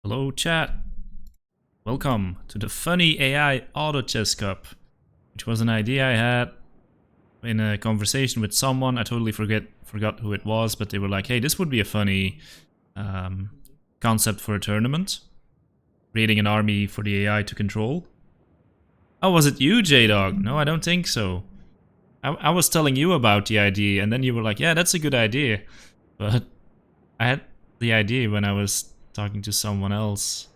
Hello chat, welcome to the funny AI Autochess Cup, which was an idea I had in a conversation with someone. I totally forgot who it was, but they were like, hey, this would be a funny concept for a tournament. Creating an army for the AI to control. Oh, was it you, J-Dog? No, I don't think so. I was telling you about the idea, and then you were like, yeah, that's a good idea. But I had the idea when I was talking to someone else.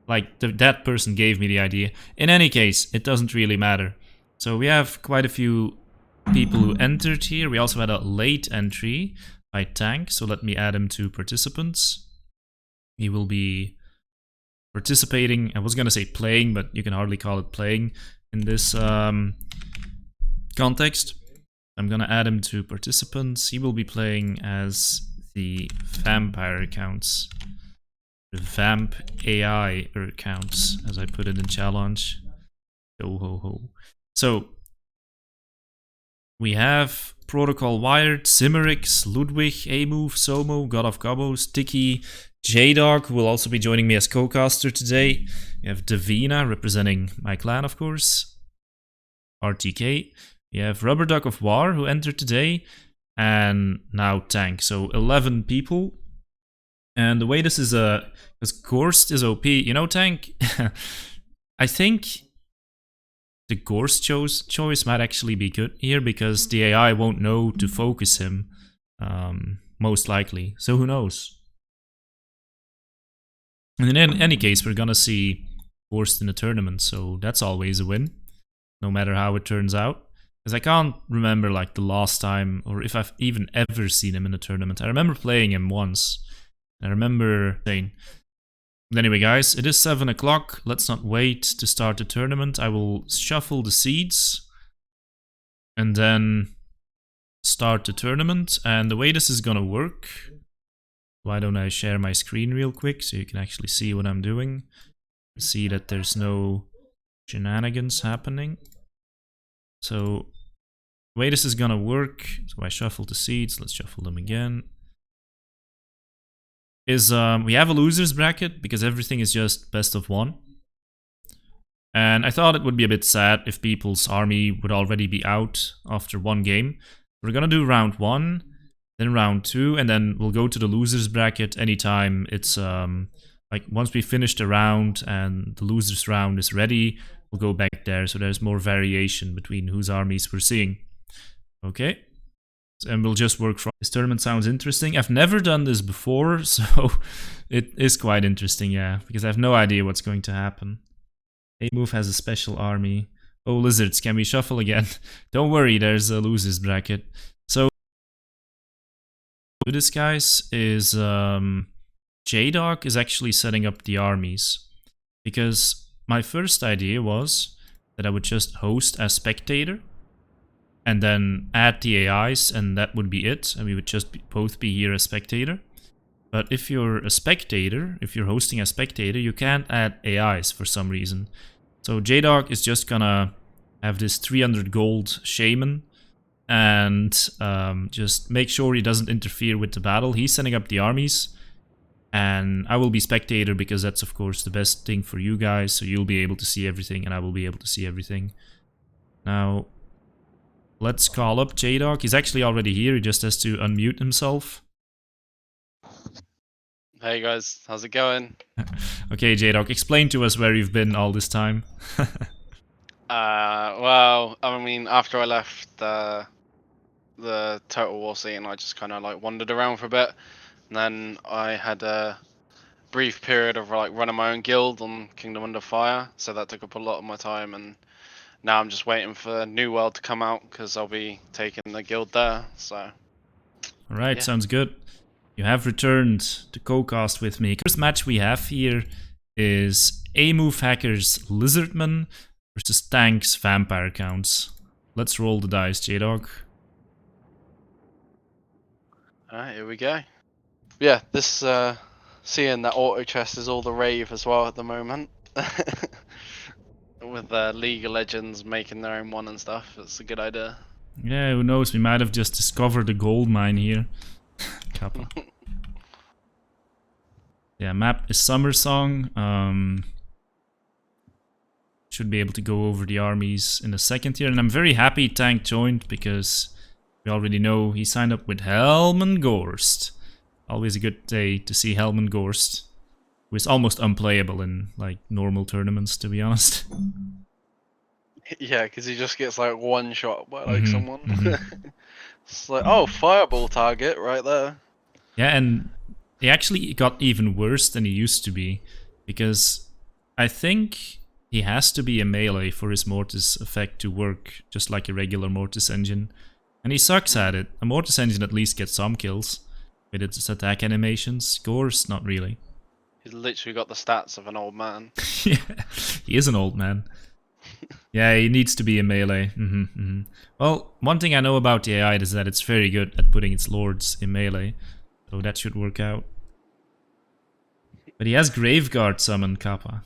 Like, that person gave me the idea. In any case, it doesn't really matter. So we have quite a few people who entered here. We also had a late entry by Tank, so let me add him to participants. He will be participating. I was gonna say playing, but you can hardly call it playing in this context. I'm gonna add him to participants. He will be playing as the vampire accounts. The vamp AI accounts, as I put it in challenge. Ho ho ho. So we have Protocol Wired, Cimmerix, Ludwig, Amove, Somo, God of Gobos, Tiki, J-Dog, who will also be joining me as co-caster today. We have Davina, representing my clan, of course. RTK. We have Rubber Duck of War, who entered today. And now Tank. So 11 people. And the way this is, because Gorst is OP. You know, Tank, I think the Gorst choice might actually be good here, because the AI won't know to focus him, most likely. So who knows? And in any case, we're gonna see Gorst in the tournament, so that's always a win, no matter how it turns out. Because I can't remember like the last time, or if I've even ever seen him in a tournament. I remember playing him once. I remember saying... But anyway, guys, it is 7 o'clock. Let's not wait to start the tournament. I will shuffle the seeds and then start the tournament. And the way this is gonna work... Why don't I share my screen real quick so you can actually see what I'm doing? See that there's no shenanigans happening. So, the way this is gonna work, so I shuffle the seeds, let's shuffle them again, is we have a loser's bracket because everything is just best of one. And I thought it would be a bit sad if people's army would already be out after one game. We're gonna do round 1, then round 2, and then we'll go to the loser's bracket anytime it's like once we finish the round and the loser's round is ready, we'll go back there, so there's more variation between whose armies we're seeing. Okay, and we'll just work from this tournament. Sounds interesting. I've never done this before, so it is quite interesting, yeah, because I have no idea what's going to happen. A-Move has a special army. Oh, lizards, can we shuffle again? Don't worry, there's a loser's bracket. So this, guys, is J-Dog is actually setting up the armies, because my first idea was that I would just host as spectator and then add the AIs, and that would be it, and we would just both be here as spectator. But if you're a spectator, if you're hosting a spectator, you can't add AIs for some reason. So J-Dog is just gonna have this 300 gold shaman and just make sure he doesn't interfere with the battle. He's setting up the armies, and I will be spectator because that's of course the best thing for you guys, so you'll be able to see everything and I will be able to see everything. Now, let's call up J-Dog. He's actually already here, he just has to unmute himself. Hey guys, how's it going? Okay, J-Dog, explain to us where you've been all this time. Well, I mean, after I left the Total War scene, I just kind of like wandered around for a bit, and then I had a brief period of like running my own guild on Kingdom Under Fire, so that took up a lot of my time, and now I'm just waiting for New World to come out because I'll be taking the guild there. So, alright, yeah. Sounds good. You have returned to co-cast with me. First match we have here is A-Move Hackers Lizardman versus Tank's Vampire Counts. Let's roll the dice, J-Dog. Alright, here we go. Yeah, this seeing that Autochess is all the rave as well at the moment. With League of Legends making their own one and stuff, it's a good idea. Yeah, who knows, we might have just discovered a gold mine here. Kappa. Yeah, map is Summer Song. Should be able to go over the armies in the second tier, and I'm very happy Tank joined because we already know he signed up with Helman Gorst. Always a good day to see Helman Gorst, who is almost unplayable in like normal tournaments, to be honest. Yeah, because he just gets like one shot by like someone. It's like, oh, fireball target right there. Yeah, and he actually got even worse than he used to be, because I think he has to be a melee for his Mortis effect to work, just like a regular Mortis engine. And he sucks at it. A Mortis engine at least gets some kills with its attack animations. Gorst, not really. He's literally got the stats of an old man. Yeah, he is an old man. Yeah, he needs to be a melee. Well, one thing I know about the AI is that it's very good at putting its lords in melee. So that should work out. But he has Graveguard summon, Kappa.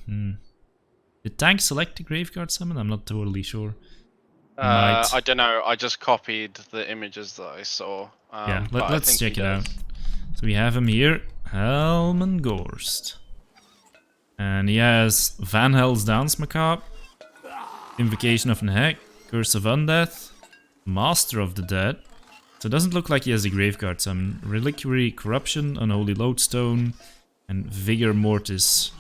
Did Tank select the Graveguard summon? I'm not totally sure. I don't know. I just copied the images that I saw. Yeah, let's check it out. So we have him here, Helman Gorst. And he has Van Hel's Dance Macabre, Invocation of Nehek, Curse of Undeath, Master of the Dead. So it doesn't look like he has a Graveguard summon. Reliquary Corruption, Unholy Lodestone, and Vigor Mortis.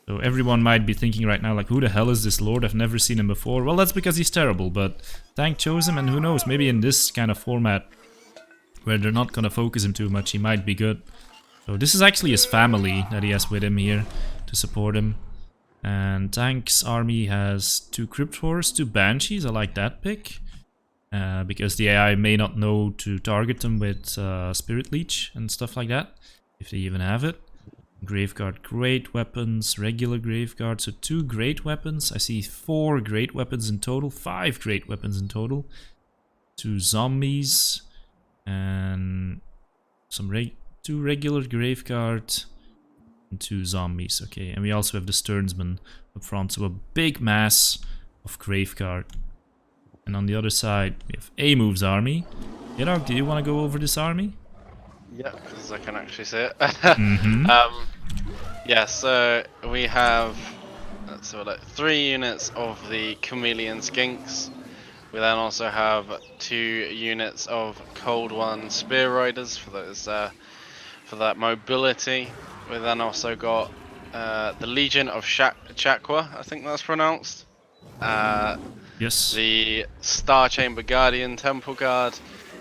So everyone might be thinking right now, like, who the hell is this lord? I've never seen him before. Well, that's because he's terrible, but Tank chose him, and who knows, maybe in this kind of format, where they're not gonna focus him too much, he might be good. So this is actually his family that he has with him here to support him. And Tank's army has 2 Crypt Wars, 2 Banshees. I like that pick. Because the AI may not know to target them with Spirit Leech and stuff like that, if they even have it. Graveguard, great weapons, regular Graveguard, so 2 great weapons. I see 4 great weapons in total, 5 great weapons in total. 2 zombies, and some 2 regular Graveguard, and 2 zombies. Okay, and we also have the Sternsman up front, so a big mass of Graveguard. And on the other side, we have A-Move's army. Yerog, do you want to go over this army? Yeah, because I can actually see it. Yeah, so we have 3 units of the Chameleon Skinks. We then also have 2 units of Cold One Spear Riders for those for that mobility. We then also got the Legion of Chakwa, I think that's pronounced. Yes. The Star Chamber Guardian Temple Guard,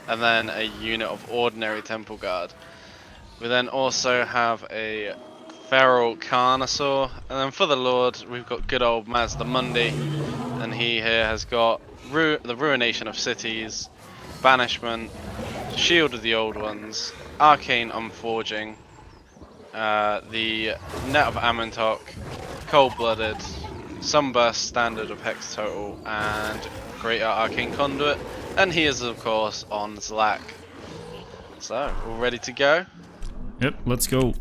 and then a unit of Ordinary Temple Guard. We then also have a Feral Carnosaur, and then for the Lord, we've got good old Mazda Mundi, and he here has got the Ruination of Cities, Banishment, Shield of the Old Ones, Arcane Unforging, the Net of Amantok, Cold-Blooded, Sunburst Standard of Hex Total, and Greater Arcane Conduit, and he is of course on Zlak. So, all ready to go? Yep, let's go.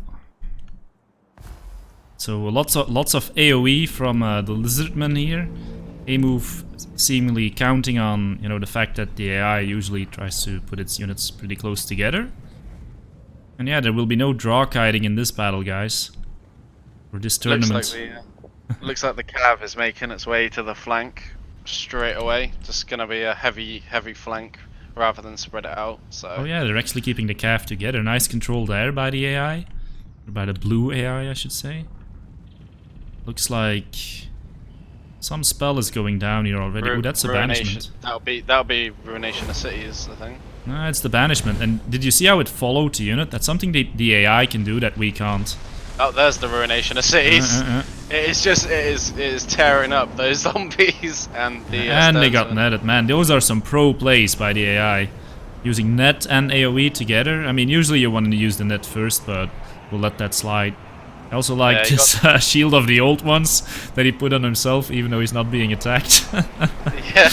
So lots of AoE from the Lizardman here. A-Move seemingly counting on, you know, the fact that the AI usually tries to put its units pretty close together. And yeah, there will be no draw kiting in this battle, guys. For this tournament. Looks like the Cav is making its way to the flank straight away. Just gonna be a heavy flank rather than spread it out. So. Oh yeah, they're actually keeping the Cav together. Nice control there by the AI, or by the blue AI, I should say. Looks like some spell is going down here already. Oh, that's a banishment. That'll be Ruination of Cities, I think. No, it's the banishment. And did you see how it followed to unit? That's something the AI can do that we can't. Oh, there's the Ruination of Cities. It is tearing up those zombies and the. And they got netted, man. Those are some pro plays by the AI, using net and AOE together. I mean, usually you want to use the net first, but we'll let that slide. I also like this Shield of the Old Ones that he put on himself, even though he's not being attacked. Yeah,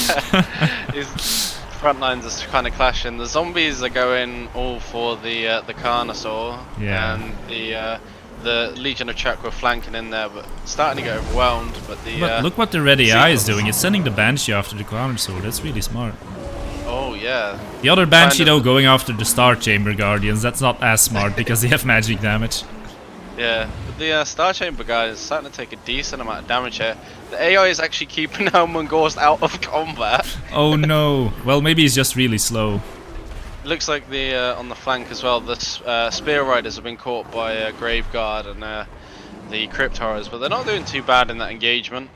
his front lines are kind of clashing. The zombies are going all for the Carnosaur, and the Legion of Chakra flanking in there, but starting to get overwhelmed. But look what the red AI is doing. It's sending the Banshee after the Carnosaur. That's really smart. Oh yeah. The other Banshee though going after the Star Chamber Guardians. That's not as smart because they have magic damage. Yeah, but the Star Chamber guy is starting to take a decent amount of damage here. The AI is actually keeping Helmungand's out of combat. Oh no. Well, maybe he's just really slow. It looks like the on the flank as well, the Spear Riders have been caught by Graveguard and the Crypt Horrors, but they're not doing too bad in that engagement.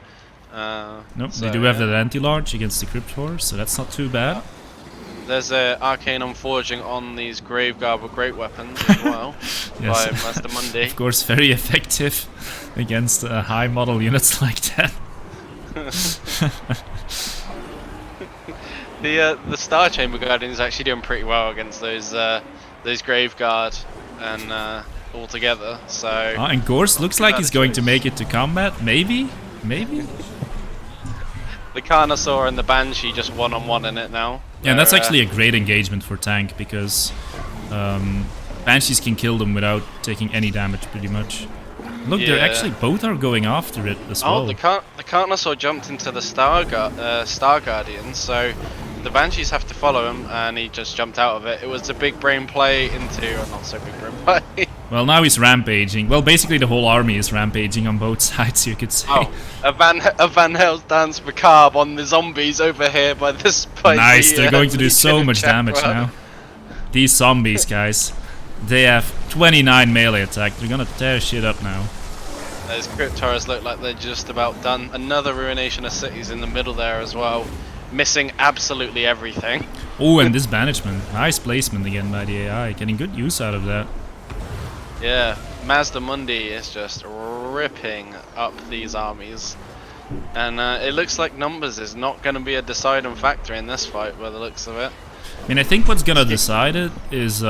Nope, So, they do have that anti-large against the Crypt Horror, so that's not too bad. There's Arcane Unforging on these Graveguard with great weapons as well. Yes. By Master Mundi. Of course, very effective against high model units like that. The Star Chamber Guardian is actually doing pretty well against those Graveguard and all together. So. And Gorse looks like he's going to make it to combat. Maybe, maybe. The Carnosaur and the Banshee just one-on-one in it now. Yeah, and that's actually a great engagement for tank because Banshees can kill them without taking any damage, pretty much. Look, they're actually both are going after it as well. Oh, the Carnosaur jumped into the Star Guardian, so the Banshees have to follow him, and he just jumped out of it. It was a big brain play into, or not so big brain play. Well, now he's rampaging. Well, basically the whole army is rampaging on both sides, you could say. Oh, a Van Hell's Dance Macabre on the zombies over here by this. Nice, they're going to do so much damage now. These zombies, guys, they have 29 melee attack. They're gonna tear shit up now. Those Crypt Horrors look like they're just about done. Another Ruination of Cities in the middle there as well. Missing absolutely everything. Oh, and this banishment. Nice placement again by the AI. Getting good use out of that. Yeah, Mazda Mundi is just ripping up these armies. And it looks like numbers is not going to be a deciding factor in this fight by the looks of it. I mean, I think what's going to decide it is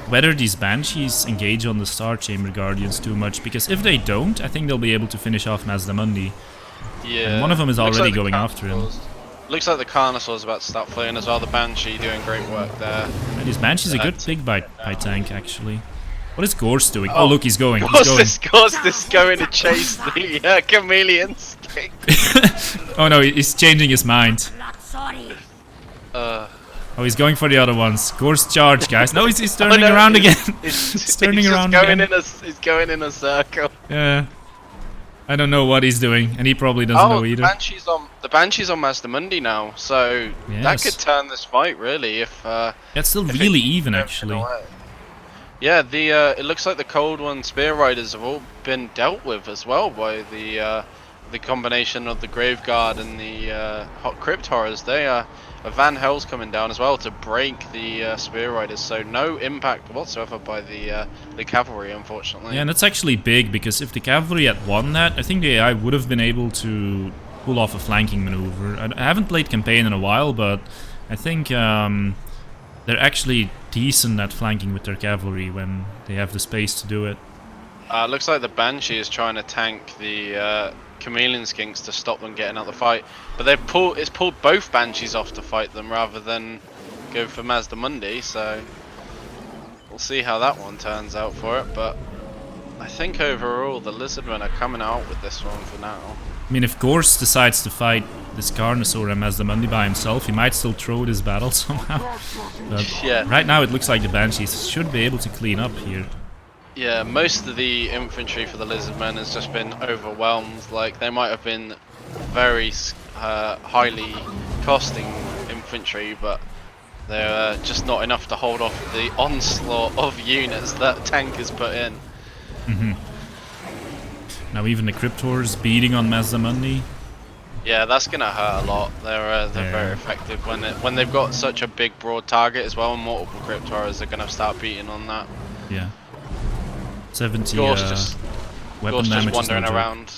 whether these Banshees engage on the Star Chamber Guardians too much. Because if they don't, I think they'll be able to finish off Mazda Mundi. Yeah. And one of them is already going after him. Looks like the Carnosaur is about to start playing as well. The Banshee doing great work there. And this Banshee's a good pick by tank, actually. What is Gorse doing? Oh, look, he's going. He's going. Gorse is going to chase the chameleon stick. Oh no, he's changing his mind. Oh, he's going for the other ones. Gorse charge, guys. No, he's turning around again. He's turning around again. He's going in a circle. Yeah. I don't know what he's doing, and he probably doesn't know either. The Banshee's on Master Mundi now, so that could turn this fight really if. It's still really even, actually. Yeah, it looks like the Cold One Spear Riders have all been dealt with as well by the combination of the Graveguard and the Hot Crypt Horrors. Van Hell's coming down as well to break the Spear Riders, so no impact whatsoever by the cavalry, unfortunately. Yeah, and it's actually big, because if the cavalry had won that, I think the AI would have been able to pull off a flanking maneuver. I haven't played campaign in a while, but I think they're actually decent at flanking with their cavalry when they have the space to do it. Looks like the Banshee is trying to tank the Chameleon Skinks to stop them getting out the fight, but it's pulled both Banshees off to fight them rather than go for Mazda Mundi, so we'll see how that one turns out for it. But I think overall the Lizardmen are coming out with this one for now. I mean, if Gorse decides to fight this Carnosaur and Mazda Mundi by himself, he might still throw this battle somehow. But yeah. Right now it looks like the Banshees should be able to clean up here. Yeah, most of the infantry for the Lizardmen has just been overwhelmed. Like, they might have been very highly costing infantry, but they're just not enough to hold off the onslaught of units that tank has put in. Now even the Crypt Horrors beating on Mazda Mundi. Yeah, that's gonna hurt a lot. They're very effective when they've got such a big broad target as well, and multiple Crypt Horrors are gonna start beating on that. Yeah. 70 Gorse weapon just damage wandering around,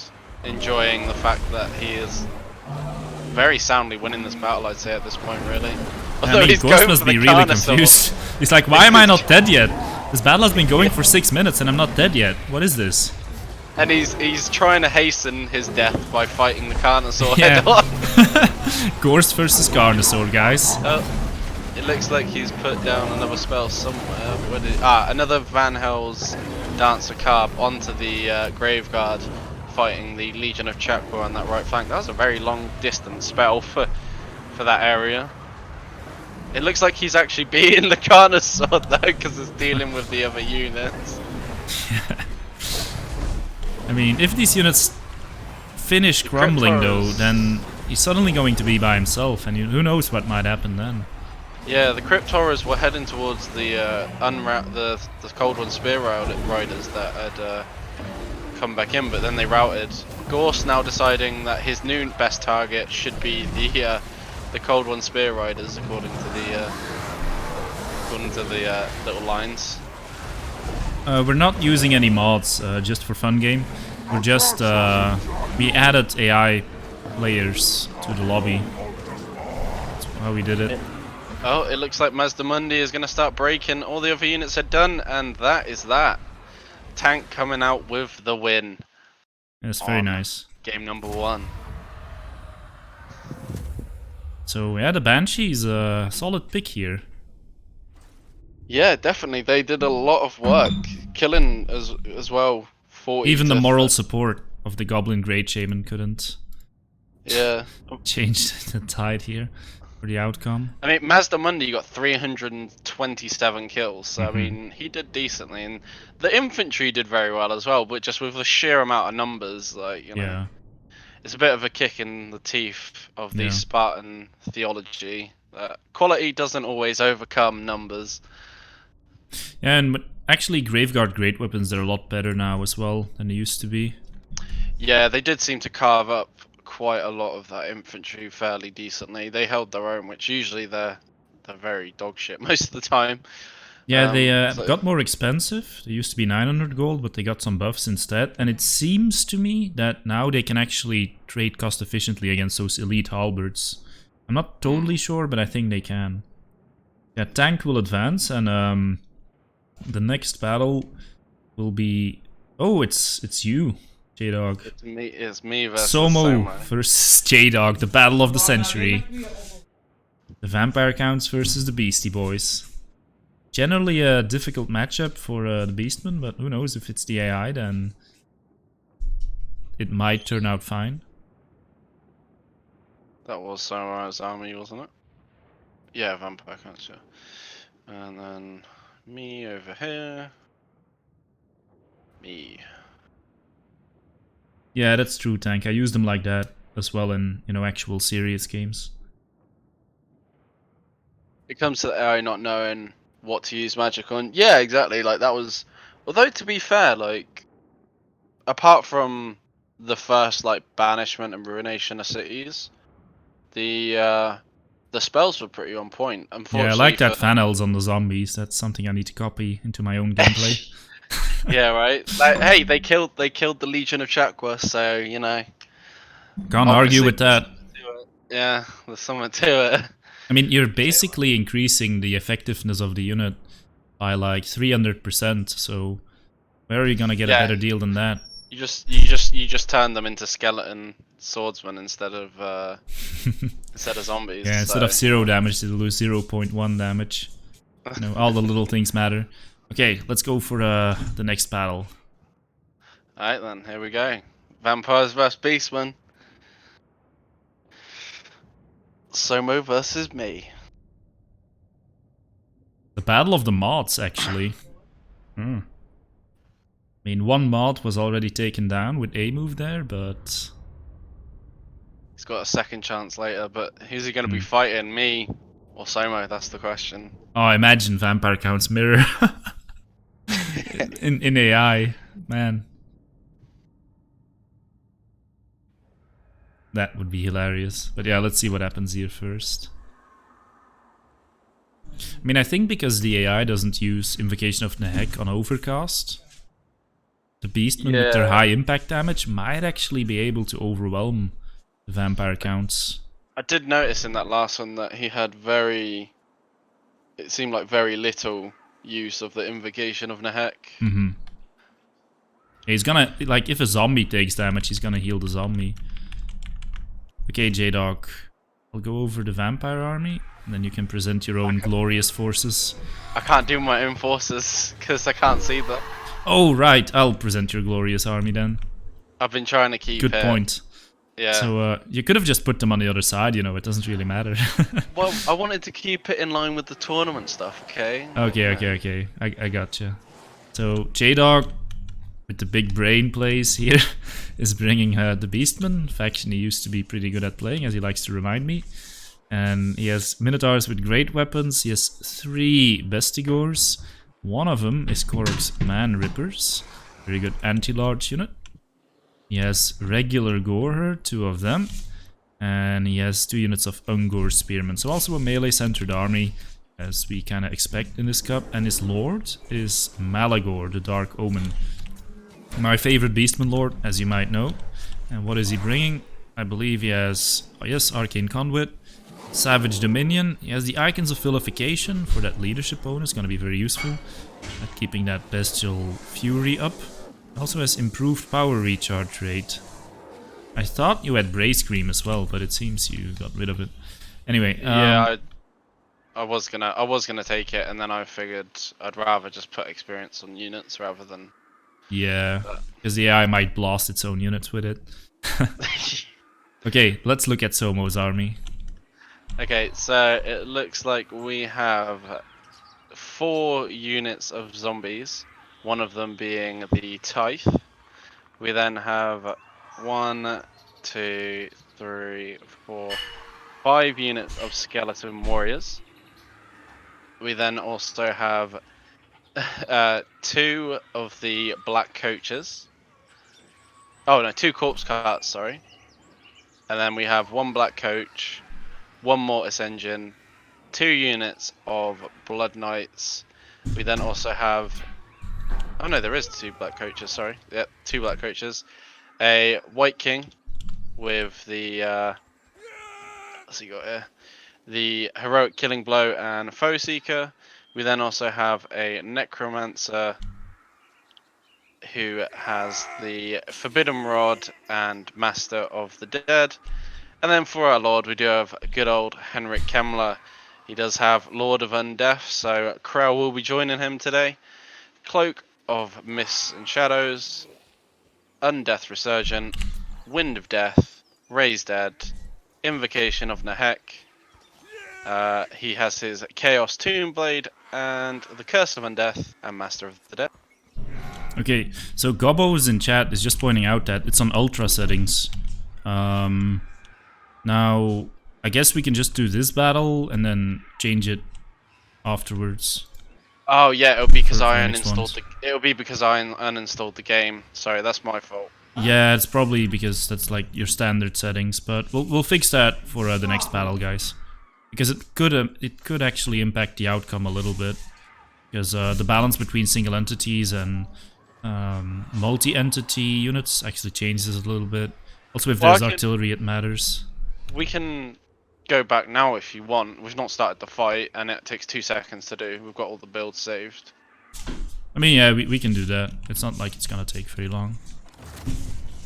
enjoying the fact that he is very soundly winning this battle, I'd say, at this point, really. I mean, Gorse must be really confused. He's like, why am I not dead yet? This battle has been going for 6 minutes and I'm not dead yet. What is this? And he's trying to hasten his death by fighting the Carnosaur head on. Gorse versus Carnosaur, guys. It looks like he's put down another spell somewhere. Another Van Hell's Dance Macabre onto the Graveguard, fighting the Legion of Chakra on that right flank. That was a very long distance spell for that area. It looks like he's actually beating the Carnosaur though, because it's dealing with the other units. I mean, if these units finish crumbling though, then he's suddenly going to be by himself, and who knows what might happen then. Yeah, the Crypt Horrors were heading towards the the Cold One Spear Riders that had come back in, but then they routed. Gorse now deciding that his new best target should be the Cold One Spear Riders, according to the little lines. We're not using any mods, just for fun game. We're just we added AI players to the lobby. That's how we did it. Oh, it looks like Mazdamundi is going to start breaking. All the other units are done, and that is that. Tank coming out with the win. That's very nice. Game number 1. So yeah, the Banshee's a solid pick here. Yeah, definitely. They did a lot of work, killing as well. 40 Even the moral support of the Goblin Great Shaman couldn't change the tide here for the outcome. I mean, Mazdamundi got 327 kills, so I mean, he did decently, and the infantry did very well as well, but just with the sheer amount of numbers, like, you know, it's a bit of a kick in the teeth of the Spartan theology. Quality doesn't always overcome numbers. Yeah, and actually Graveguard Great Weapons, they're a lot better now as well than they used to be. Yeah, they did seem to carve up quite a lot of that infantry fairly decently. They held their own, which usually they're very dog shit most of the time. Yeah, they got more expensive. They used to be 900 gold, but they got some buffs instead. And it seems to me that now they can actually trade cost efficiently against those elite halberds. I'm not totally sure, but I think they can. Yeah, tank will advance, and the next battle will be... Oh, it's you, J-Dog. It's me versus Somo versus J-Dog, the battle of the century. The Vampire Counts versus the Beastie Boys. Generally a difficult matchup for the Beastmen, but who knows, if it's the AI, then it might turn out fine. That was Samurai's army, wasn't it? Yeah, Vampire Counts, yeah. And then me over here. Me. Yeah, that's true, Tank. I use them like that as well in, you know, actual serious games. It comes to the AI not knowing what to use magic on. Yeah, exactly. Like, that was... Although, to be fair, like, apart from the first, like, banishment and ruination of cities, the spells were pretty on point. Unfortunately, yeah, I like that fan elves on the zombies. That's something I need to copy into my own gameplay. Yeah, right. Like, hey, they killed the Legion of Chakwa, so you know. Can't argue with that. Yeah, there's something to it. I mean, you're basically increasing the effectiveness of the unit by like 300%. So where are you gonna get a better deal than that? You just turn them into skeleton swordsmen instead of zombies. Yeah, instead of 0 damage, they'll lose 0.1 damage. You know, all the little things matter. Okay, let's go for the next battle. Alright then, here we go. Vampires vs Beastmen. Somo versus me. The battle of the mods, actually. I mean, one mod was already taken down with a move there, but... He's got a second chance later, but who's he going to be fighting, me or Somo? That's the question. Oh, I imagine Vampire Counts mirror. in AI, man. That would be hilarious. But yeah, let's see what happens here first. I mean, I think because the AI doesn't use Invocation of Nehek on Overcast, the Beastmen with their high impact damage might actually be able to overwhelm the Vampire Counts. I did notice in that last one that he had it seemed like very little use of the Invocation of Nehek. He's gonna, like, if a zombie takes damage, he's gonna heal the zombie. Okay, J-Dog, I'll go over the Vampire Army, and then you can present your own glorious forces. I can't do my own forces, because I can't see them. Oh, right, I'll present your glorious army then. I've been trying to keep Good point. Yeah. So, you could have just put them on the other side, you know, it doesn't really matter. Well, I wanted to keep it in line with the tournament stuff, okay? Okay. I gotcha. So J-Dog, with the big brain plays here, is bringing the Beastman, faction he used to be pretty good at playing, as he likes to remind me. And he has Minotaurs with great weapons. He has 3 Bestigors. One of them is Korok's Man Rippers. Very good anti-large unit. He has regular Gorher, 2 of them. And he has 2 units of Ungor Spearmen. So also a melee-centered army, as we kind of expect in this cup. And his lord is Malagor, the Dark Omen. My favorite Beastman lord, as you might know. And what is he bringing? I believe he has, oh yes, Arcane Conduit, Savage Dominion. He has the Icons of Vilification for that leadership bonus, going to be very useful at keeping that Bestial Fury up. Also has improved power recharge rate. I thought you had Brace Scream as well, but it seems you got rid of it. Anyway, Yeah, I was gonna take it, and then I figured I'd rather just put experience on units rather than. yeah, because the AI might blast its own units with it. Okay, let's look at Somo's army. Okay, so it looks like we have 4 units of zombies, one of them being the Tithe. We then have 1, 2, 3, 4, 5 units of skeleton warriors. We then also have 2 of the black coaches. Oh no, 2 corpse carts, sorry. And then we have 1 black coach, 1 mortis engine, 2 units of blood knights. We then also have, oh no, there is 2 black coaches, sorry. Yep, 2 black coaches. A white king with the what's he got here? The heroic killing blow and foe seeker. We then also have a necromancer who has the forbidden rod and master of the dead. And then for our lord, we do have good old Henrik Kemmler. He does have Lord of Undeath, so Krell will be joining him today. Cloak of Mists and Shadows, Undeath Resurgent, Wind of Death, Raise Dead, Invocation of Nahek. He has his Chaos Tombblade and the Curse of Undeath and Master of the Dead. Okay, so Gobbo's in chat is just pointing out that it's on ultra settings. Now, I guess we can just do this battle and then change it afterwards. Oh yeah, it'll be because I uninstalled uninstalled the game. Sorry, that's my fault. Yeah, it's probably because that's like your standard settings, but we'll fix that for the next battle, guys. Because it could actually impact the outcome a little bit, because the balance between single entities and multi-entity units actually changes a little bit. Also, if there's artillery, it matters. We can go back now if you want. We've not started the fight, and it takes 2 seconds to do. We've got all the builds saved. I mean, yeah, we can do that. It's not like it's gonna take very long.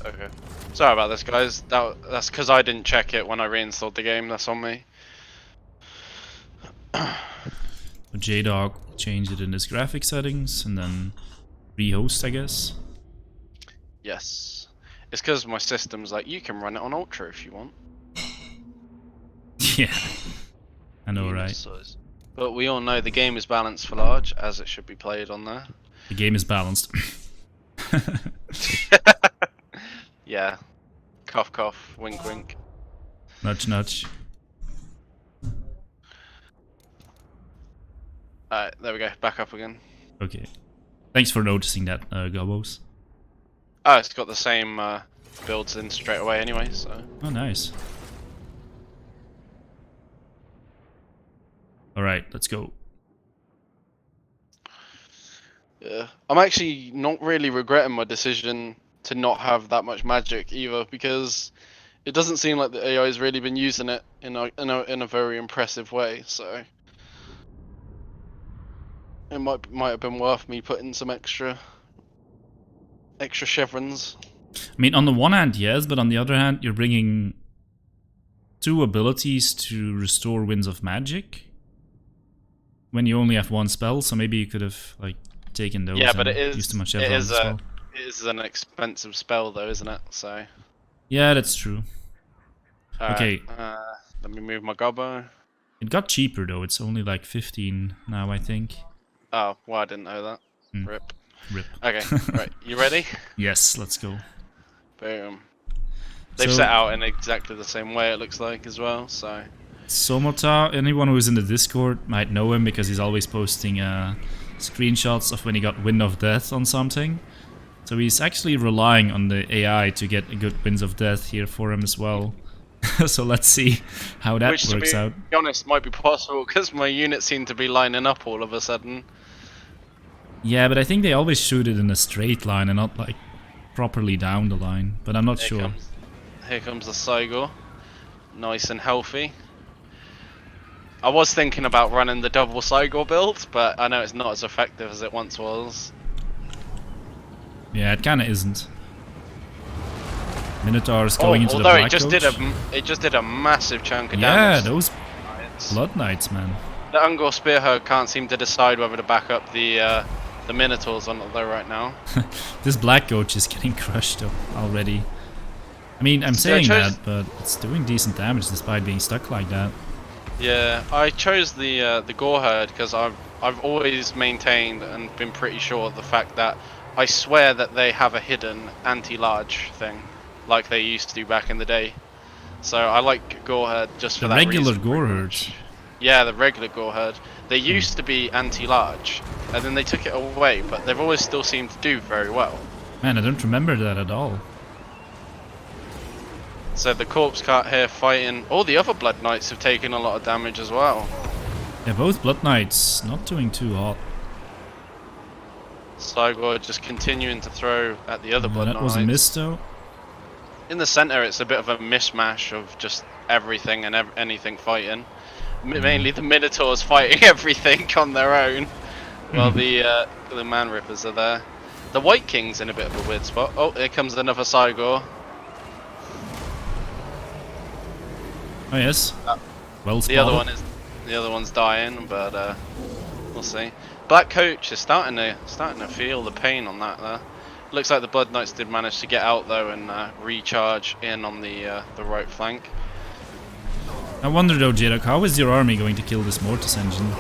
Okay. Sorry about this, guys. That's because I didn't check it when I reinstalled the game. That's on me. J-Dog changed it in his graphic settings and then rehost, I guess. Yes. It's because my system's like, you can run it on Ultra if you want. Yeah. I know, right? But we all know the game is balanced for large, as it should be played on there. The game is balanced. Yeah. Cough cough, wink wink. Nudge nudge. Alright, there we go, back up again. Okay. Thanks for noticing that, Gobbos. Oh, it's got the same builds in straight away anyway, so. Oh, nice. Alright, let's go. Yeah. I'm actually not really regretting my decision to not have that much magic either, because it doesn't seem like the AI has really been using it in a very impressive way, so it might have been worth me putting some extra chevrons. I mean, on the one hand, yes, but on the other hand, you're bringing 2 abilities to restore Winds of Magic when you only have 1 spell, so maybe you could have like taken those. Yeah, but it used too much it spell. is an expensive spell though, isn't it? So. Yeah, that's true. Okay. Let me move my gobbo. It got cheaper though. It's only like 15 now, I think. Oh, well, I didn't know that. RIP. Rip. Okay, right. You ready? Yes, let's go. Boom. They've So, set out in exactly the same way, it looks like, as well, so... Somota, anyone who's in the Discord might know him because he's always posting screenshots of when he got Wind of Death on something. So he's actually relying on the AI to get a good Winds of Death here for him as well. So let's see how that Which, works out. to be honest, might be possible, because my units seem to be lining up all of a sudden. Yeah, but I think they always shoot it in a straight line and not like properly down the line, but I'm not sure. Here comes the Cygor. Nice and healthy. I was thinking about running the double Cygor build, but I know it's not as effective as it once was. Yeah, it kinda isn't. Minotaur's going into the Black Although it just did a massive chunk of damage. Yeah, those Blood Knights, man. The Ungor Spearhead can't seem to decide whether to back up the Minotaurs or not though right now. This Black Goat is getting crushed up already. I mean, I'm saying that, but it's doing decent damage despite being stuck like that. Yeah, I chose the Goreherd because I've always maintained and been pretty sure of the fact that I swear that they have a hidden anti-large thing, like they used to do back in the day. So I like Goreherd just for the that regular reason. Goreherd. Yeah, the regular Goreherd. They used to be anti-large, and then they took it away, but they've always still seemed to do very well. Man, I don't remember that at all. So the Corpse Cart here fighting. All the other Blood Knights have taken a lot of damage as well. Yeah, both Blood Knights not doing too hot. Cygor just continuing to throw at the other Blood Knights. That was a miss though. In the center, it's a bit of a mishmash of just everything and anything fighting. Mainly the Minotaurs fighting everything on their own, while the Man Rippers are there. The White King's in a bit of a weird spot. Oh, here comes another Cygor. Oh yes. Well spotted. The other one's dying, but we'll see. Black Coach is starting to feel the pain on that there. Looks like the Blood Knights did manage to get out though and recharge in on the right flank. I wonder though, Jirok, how is your army going to kill this Mortis engine?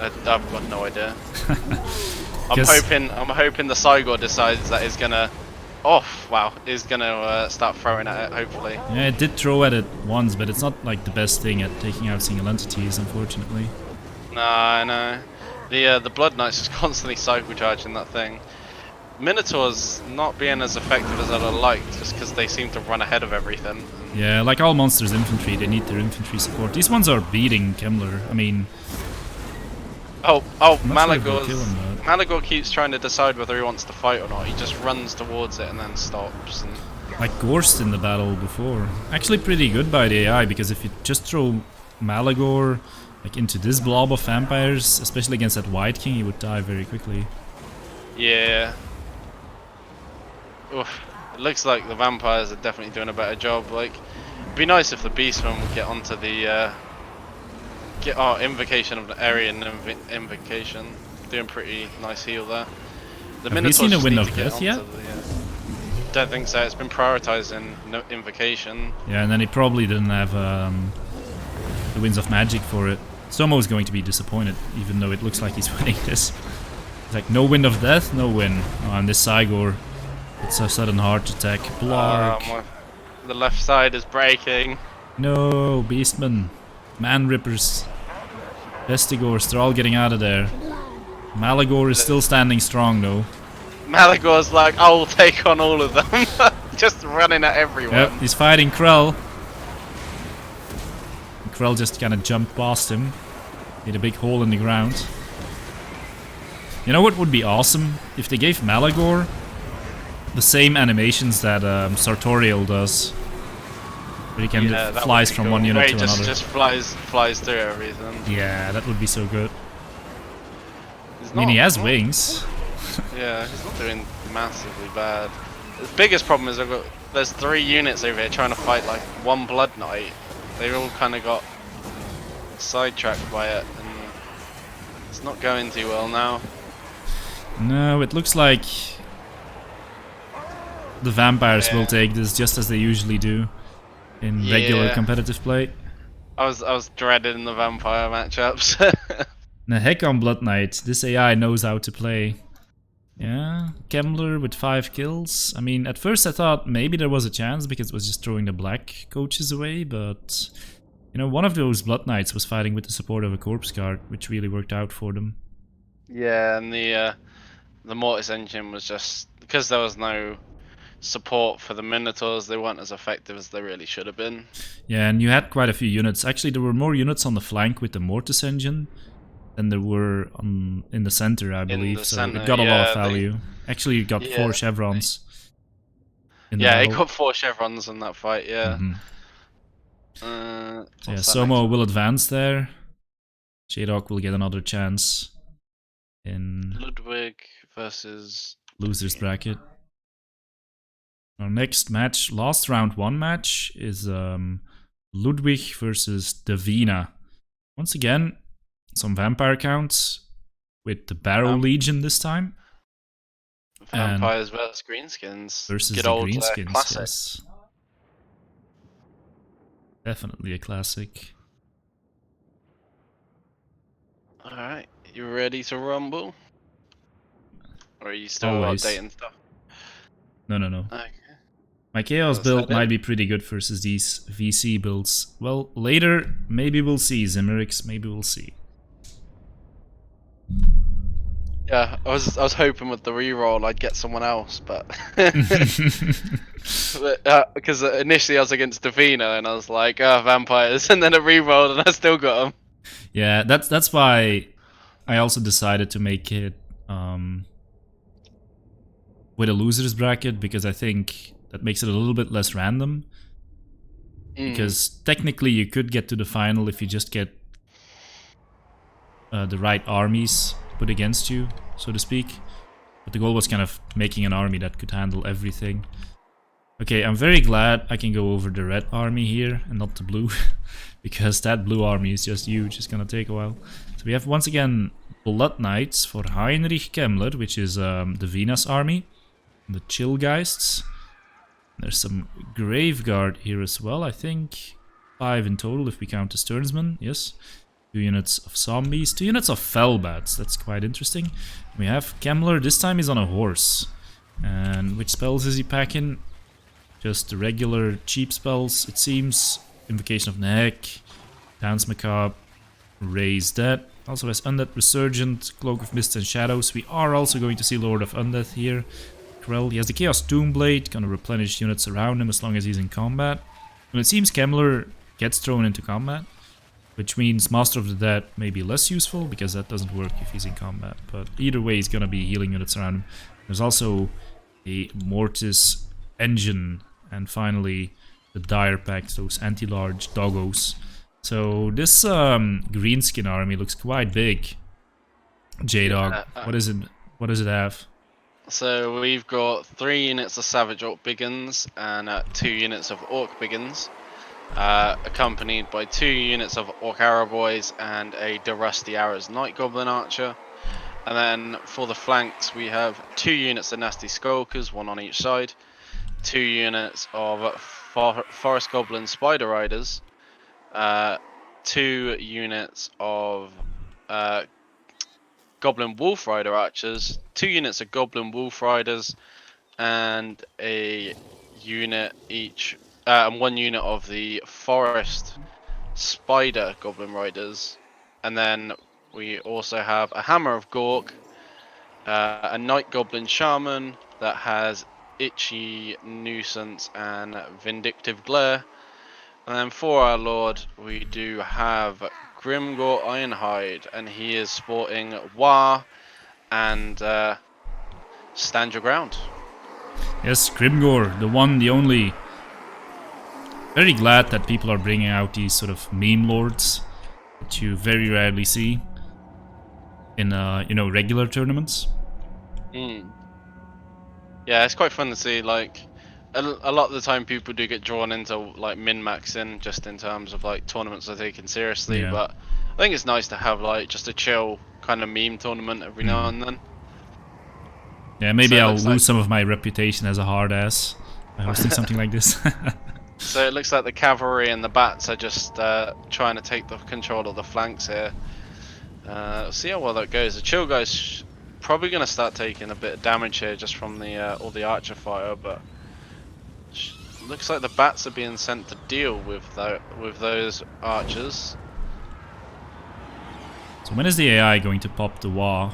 I've got no idea. I'm hoping the Cygor decides that it's gonna is gonna start throwing at it, hopefully. Yeah, it did throw at it once, but it's not like the best thing at taking out single entities, unfortunately. Nah, no. The Blood Knights is constantly cycle charging that thing. Minotaurs not being as effective as I'd like, just because they seem to run ahead of everything. Yeah, like all monsters infantry, they need their infantry support. These ones are beating Kemmler. I mean... Malagor keeps trying to decide whether he wants to fight or not. He just runs towards it and then stops. And... Like Gorst in the battle before. Actually pretty good by the AI, because if you just throw Malagor like into this blob of vampires, especially against that White King, he would die very quickly. Yeah. Oof. It looks like the vampires are definitely doing a better job. Like, it'd be nice if the Beastmen would get onto the Invocation of the Aryan Invocation. Doing pretty nice heal there. Have you seen a Wind of Death yet? Don't think so. It's been prioritized in Invocation. Yeah, and then he probably didn't have the Winds of Magic for it. Somo's going to be disappointed, even though it looks like he's winning this. It's like, no Wind of Death, no win. Oh, and this Cygor, it's a sudden heart attack. Blark. The left side is breaking. No, Beastmen. Man Rippers. Vestigors, they're all getting out of there. Malagor is still standing strong though. Malagor's like, I will take on all of them. Just running at everyone. Yep, he's fighting Krell. And Krell just kind of jumped past him. Hit a big hole in the ground. You know what would be awesome? If they gave Malagor the same animations that Sartorial does. Where he can flies from one unit to another. Just flies through everything. Yeah, that would be so good. I mean, he has wings. Yeah, he's not doing massively bad. The biggest problem is there's 3 units over here trying to fight like one Blood Knight. They all kind of got sidetracked by it, and it's not going too well now. No, it looks like the vampires will take this just as they usually do in regular competitive play. I was dreading the vampire matchups. The heck on Blood Knight, this AI knows how to play. Yeah, Kemmler with 5 kills. I mean, at first I thought maybe there was a chance because it was just throwing the black coaches away, but you know, one of those Blood Knights was fighting with the support of a corpse guard, which really worked out for them. Yeah, and the Mortis engine was just because there was no support for the Minotaurs, they weren't as effective as they really should have been. Yeah, and you had quite a few units. Actually, there were more units on the flank with the Mortis engine than there were in the center, I believe. the So center, it got a lot of yeah, value. Actually, it got 4 yeah, chevrons in the yeah, it battle. got 4 chevrons in that fight. Yeah. So yeah, What's that next Somo one? will advance there. J-Dog will get another chance in Ludwig versus losers bracket. Our next match, last round 1 match, is Ludwig versus Davina. Once again, some vampire counts with the Barrow Legion this time. Vampires versus Greenskins. Versus Good the old Greenskins, classic. yes. Definitely a classic. Alright, you ready to rumble? Or are you still Always. updating stuff? No. Okay. My Chaos Let's build head might in. be pretty good versus these VC builds. Well, later, maybe we'll see. Zimmerix, maybe we'll see. Yeah, I was hoping with the reroll I'd get someone else, but because initially I was against Davina and I was like, oh, vampires, and then it rerolled and I still got them. Yeah, that's why I also decided to make it with a losers bracket, because I think that makes it a little bit less random. Because technically you could get to the final if you just get the right armies put against you, so to speak. But the goal was kind of making an army that could handle everything. Okay, I'm very glad I can go over the red army here and not the blue. Because that blue army is just huge, it's gonna take a while. So we have once again Blood Knights for Heinrich Kemmler, which is the Venus army. The Chillgeists. There's some Graveguard here as well, I think 5 in total if we count the Sternsman, yes. 2 units of zombies, 2 units of Fellbats, that's quite interesting. We have Kemmler, this time he's on a horse. And which spells is he packing? Just the regular cheap spells, it seems. Invocation of Neck, Dance Macabre, Raise Dead. Also has Undead Resurgent, Cloak of Mist and Shadows. We are also going to see Lord of Undead here. Krell, he has the Chaos Doomblade, gonna replenish units around him as long as he's in combat. And it seems Kemmler gets thrown into combat, which means Master of the Dead may be less useful, because that doesn't work if he's in combat. But either way, he's gonna be healing units around him. There's also a Mortis engine, and finally the Dire Pact, those anti-large doggos. So this Greenskin army looks quite big. J-Dog, what is it? What does it have? So we've got 3 units of Savage Orc Biggins and 2 units of Orc Biggins, accompanied by 2 units of Orc Arrow Boys and a De Rusty Arrows Night Goblin Archer. And then for the flanks we have 2 units of Nasty Skulkers, 1 on each side, 2 units of Forest Goblin Spider Riders, 2 units of Goblin Wolf Rider Archers, 2 units of Goblin Wolf Riders, and a unit each, and 1 unit of the Forest Spider Goblin Riders. And then we also have a Hammer of Gork, a Night Goblin Shaman that has Itchy Nuisance and Vindictive Glare. And then for our Lord, we do have Grimgor Ironhide, and he is sporting Wah and Stand Your Ground. Yes, Grimgor, the one, the only. Very glad that people are bringing out these sort of meme lords that you very rarely see in, you know, regular tournaments. Yeah, it's quite fun to see. Like a lot of the time, people do get drawn into like min-maxing just in terms of like tournaments they're taken seriously. Yeah. But I think it's nice to have like just a chill kind of meme tournament every now and then. Yeah, maybe So I'll lose some of my reputation as a hard ass by hosting something like this. So it looks like the cavalry and the bats are just trying to take the control of the flanks here. See how well that goes. The chill guys probably gonna start taking a bit of damage here just from the all the archer fire, but looks like the bats are being sent to deal with those archers. So when is the AI going to pop the wall?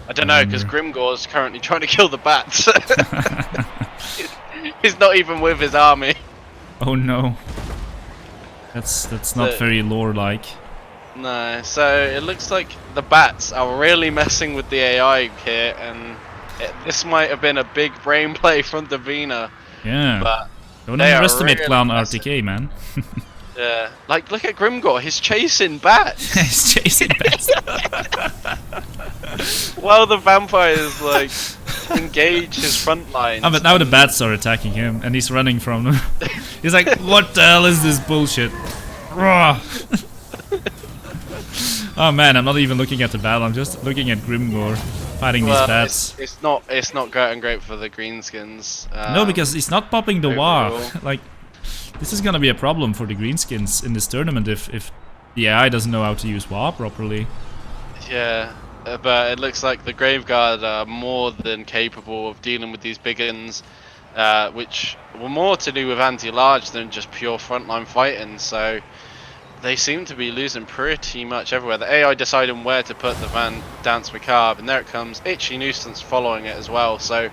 I don't know, because Grimgor's currently trying to kill the bats. He's not even with his army. Oh no. That's not very lore-like. No, so it looks like the bats are really messing with the AI here, and this might have been a big brain play from Davina. Yeah. But don't underestimate Clown RTK, man. Yeah, like look at Grimgor, he's chasing bats. He's chasing bats. While the vampires like engage his front lines. Oh, but now the bats are attacking him, and he's running from them. He's like, what the hell is this bullshit? Oh man, I'm not even looking at the battle, I'm just looking at Grimgor fighting these bats. It's not going great for the greenskins. No, because he's not popping the war. Like, this is gonna be a problem for the greenskins in this tournament if the AI doesn't know how to use war properly. Yeah, but it looks like the Graveguard are more than capable of dealing with these biggins, which were more to do with anti-large than just pure frontline fighting, so they seem to be losing pretty much everywhere. The AI deciding where to put the Van Dance Macabre, and there it comes, Itchy Nuisance following it as well, so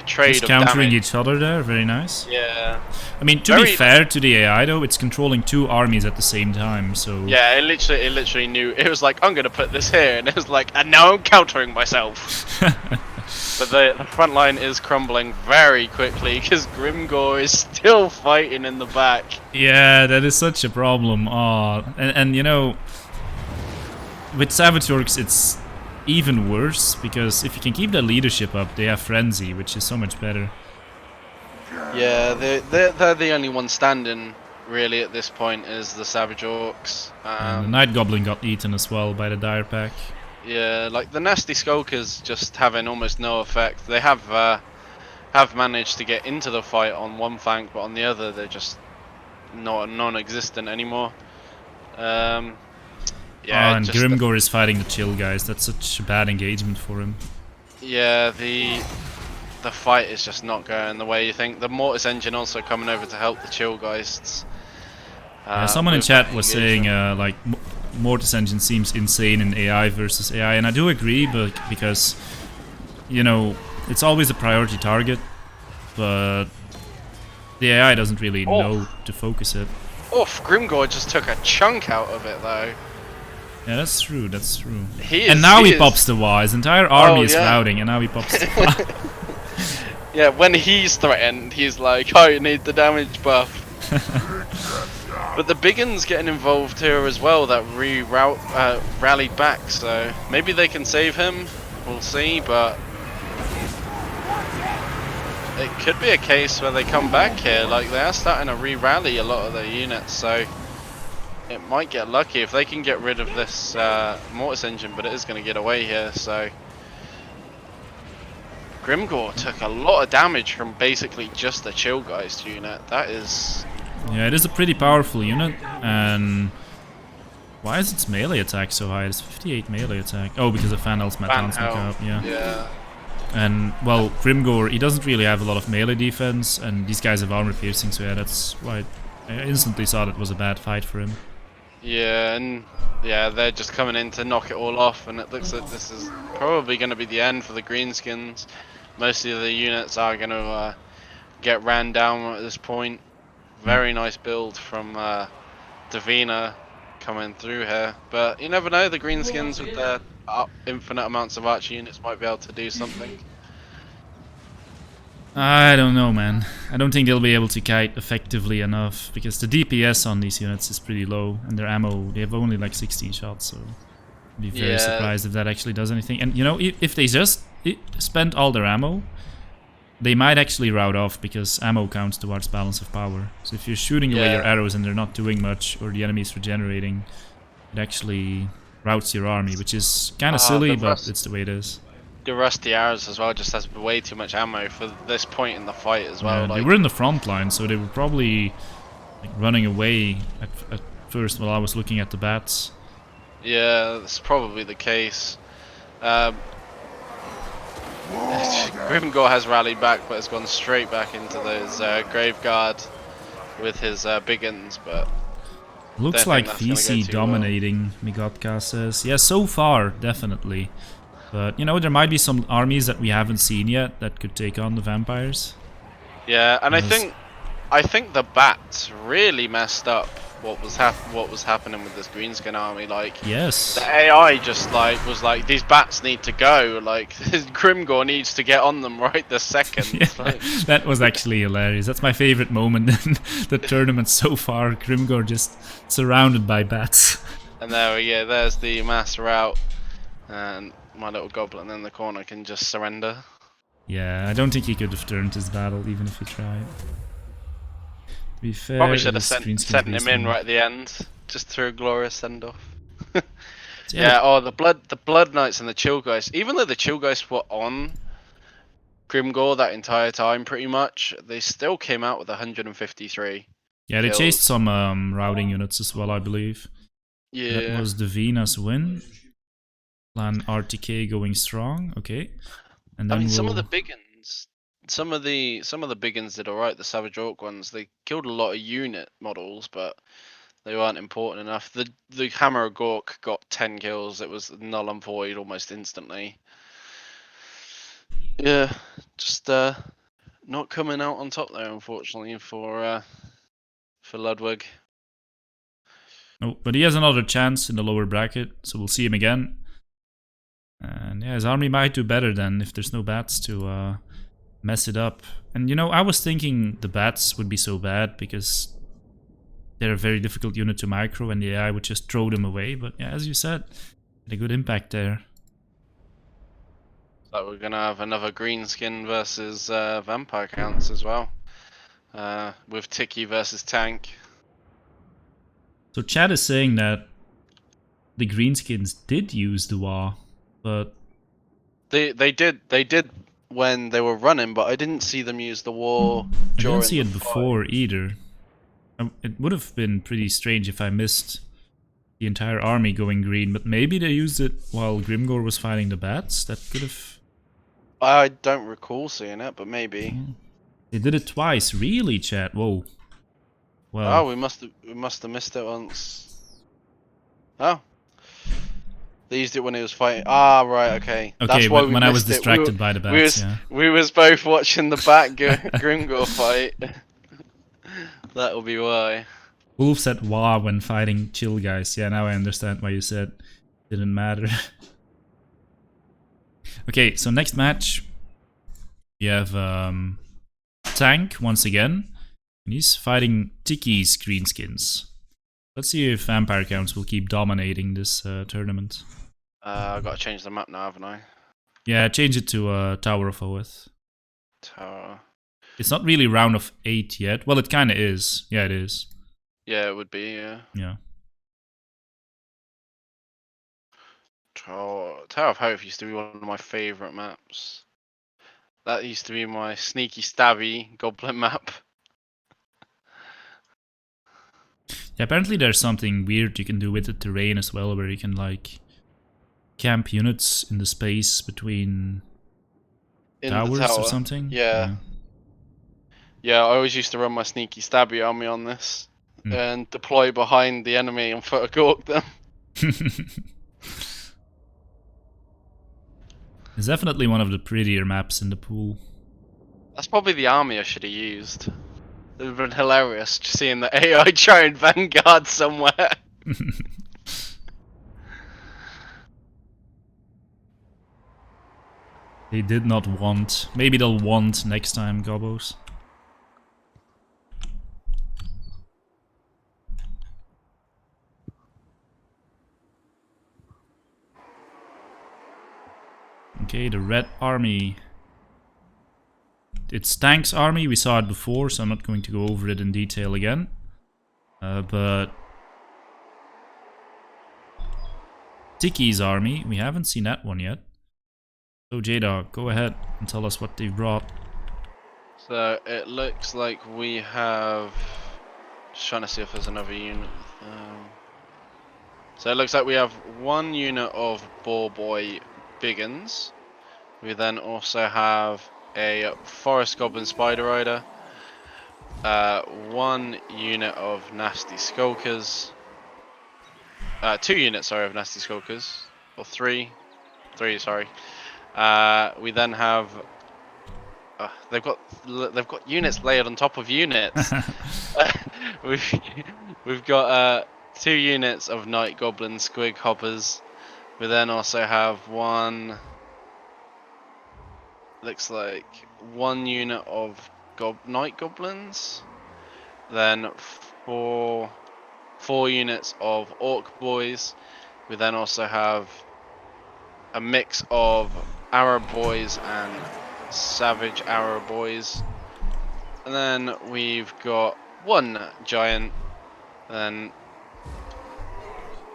trade just of countering damage. each other there, very nice. Yeah. I mean, to be fair to the AI though, it's controlling two armies at the same time, so... Yeah, it literally knew, it was like, I'm gonna put this here, and it was like, and now I'm countering myself. But the front line is crumbling very quickly, because Grimgor is still fighting in the back. Yeah, that is such a problem. Oh, and you know, with Savage Orcs it's even worse, because if you can keep that leadership up, they have Frenzy, which is so much better. Yeah, they're the only one standing, really, at this point, is the Savage Orcs. And the Night Goblin got eaten as well by the Dire Pack. Yeah, like the Nasty Skulkers just having almost no effect. They have managed to get into the fight on one flank, but on the other they're just non-existent anymore. Yeah, and Grimgor is fighting the chill guys. That's such a bad engagement for him. Yeah, the fight is just not going the way you think. The Mortis Engine also coming over to help the chill geists. Yeah, someone in chat was saying like Mortis Engine seems insane in AI versus AI, and I do agree, but because, you know, it's always a priority target, but the AI doesn't really know to focus it. Oof, Grimgor just took a chunk out of it though. Yeah, that's true, that's true. And now he pops the wah, his entire army is routing, and now he pops the wah. Yeah, when he's threatened, he's like, oh, you need the damage buff. But the Biggins getting involved here as well, that rallied back, so maybe they can save him, we'll see, but it could be a case where they come back here, like they are starting to re-rally a lot of their units, so it might get lucky if they can get rid of this Mortis Engine, but it is going to get away here, so Grimgor took a lot of damage from basically just the Chillgeist unit. That is... Yeah, it is a pretty powerful unit, and why is its melee attack so high? It's 58 melee attack. Oh, because of Van Hel's Macabre, yeah. And, well, Grimgor, he doesn't really have a lot of melee defense, and these guys have armor piercing, so yeah, that's why I instantly thought it was a bad fight for him. Yeah, and yeah, they're just coming in to knock it all off, and it looks like this is probably going to be the end for the greenskins. Most of the units are going to get ran down at this point. Very nice build from Davina coming through here, but you never know, the greenskins with their infinite amounts of archer units might be able to do something. I don't know, man. I don't think they'll be able to kite effectively enough, because the DPS on these units is pretty low, and their ammo, they have only like 16 shots, so I'd be very surprised if that actually does anything. And you know, if they just spend all their ammo, they might actually rout off, because ammo counts towards balance of power. So if you're shooting away your arrows and they're not doing much, or the enemy's regenerating, it actually routs your army, which is kind of silly, but it's the way it is. The Rusty Arrows as well just has way too much ammo for this point in the fight as well. They were in the front line, so they were probably like running away at first while I was looking at the bats. Yeah, that's probably the case. Grimgor has rallied back, but has gone straight back into those Graveguard with his Biggins, but Looks don't think like that's going to go VC too well. dominating, Migotka says. Yeah, so far, definitely. But, you know, there might be some armies that we haven't seen yet that could take on the vampires. Yeah, and Yes. I think the bats really messed up what was happening with this greenskin army. Like, Yes. the AI just was like, these bats need to go. Like, Grimgor needs to get on them right this second. Yeah, Like, that was actually hilarious. That's my favorite moment in the tournament so far. Grimgor just surrounded by bats. and there we go. There's the mass route, and my little goblin in the corner can just surrender. Yeah, I don't think he could have turned his battle even if he tried. To be fair, Probably should have his sent greenskin him in won. right at the end, just through a glorious send off. So Yeah. Oh, the blood knights and the chill guys. Even though the chill guys were on Grimgor that entire time, pretty much, they still came out with 153 yeah, they kills. chased some routing units as well, I believe. Yeah. That was the Venus win. Plan RTK going strong. Okay, and then I mean, we'll... some of the biggins, some of the biggins did alright. The Savage Orc ones, they killed a lot of unit models, but they weren't important enough. The Hammer of Gork got 10 kills. It was null and void almost instantly. Yeah, just not coming out on top there, unfortunately, for Ludwig. No, but he has another chance in the lower bracket, so we'll see him again. And yeah, his army might do better then if there's no bats to mess it up. And you know, I was thinking the bats would be so bad because they're a very difficult unit to micro and the AI would just throw them away. But yeah, as you said, had a good impact there. So we're gonna have another greenskin versus vampire counts as well, with Tiki versus Tank. So Chad is saying that the greenskins did use the Wa, but They did when they were running, but I didn't see them use the war I during didn't see the it fight. before either. It would have been pretty strange if I missed the entire army going green, but maybe they used it while Grimgor was fighting the bats. That could have... I don't recall seeing it, but maybe. They did it twice, really, chat. Whoa. Well, Oh, we must have missed it once. Oh, they used it when he was fighting. Ah, right, okay. okay, That's why we when I was missed it. distracted by the bats, yeah. We was both watching the back Grimgor fight. That'll be why. Wolf said "wah" when fighting chill guys. Yeah, now I understand why you said didn't matter. Okay, so next match we have Tank once again, and he's fighting Tiki's greenskins. Let's see if vampire counts will keep dominating this tournament. I've got to change the map now, haven't I? Yeah, change it to Tower of Oath. Tower. It's not really round of 8 yet. Well, it kind of is. Yeah, it is. Yeah, it would be, yeah. Yeah. Tower of Hope used to be one of my favourite maps. That used to be my sneaky stabby goblin map. Yeah, apparently there's something weird you can do with the terrain as well, where you can like camp units in the space between towers or something. Yeah. Yeah, I always used to run my sneaky stabby army on this and deploy behind the enemy and photo-gork them. It's definitely one of the prettier maps in the pool. That's probably the army I should have used. It would have been hilarious just seeing the AI try and vanguard somewhere. They did not want. Maybe they'll want next time, Gobbos. Okay, the red army. It's Tank's army, we saw it before, so I'm not going to go over it in detail again. But Tiki's army, we haven't seen that one yet. So J-Dog, go ahead and tell us what they've brought. So it looks like we have... Just trying to see if there's another unit. So it looks like we have one unit of Boar Boy Biggins. We then also have a Forest Goblin Spider Rider, 1 unit of Nasty Skulkers, 2 units, sorry, of Nasty Skulkers, or 3, sorry. We then have they've got units layered on top of units. we've we've got 2 units of Night Goblin Squig Hoppers. We then also have looks like 1 unit of Night Goblins. Then 4 units of Orc Boys. We then also have a mix of Arab Boys and Savage Arab Boys. And then we've got 1 Giant. Then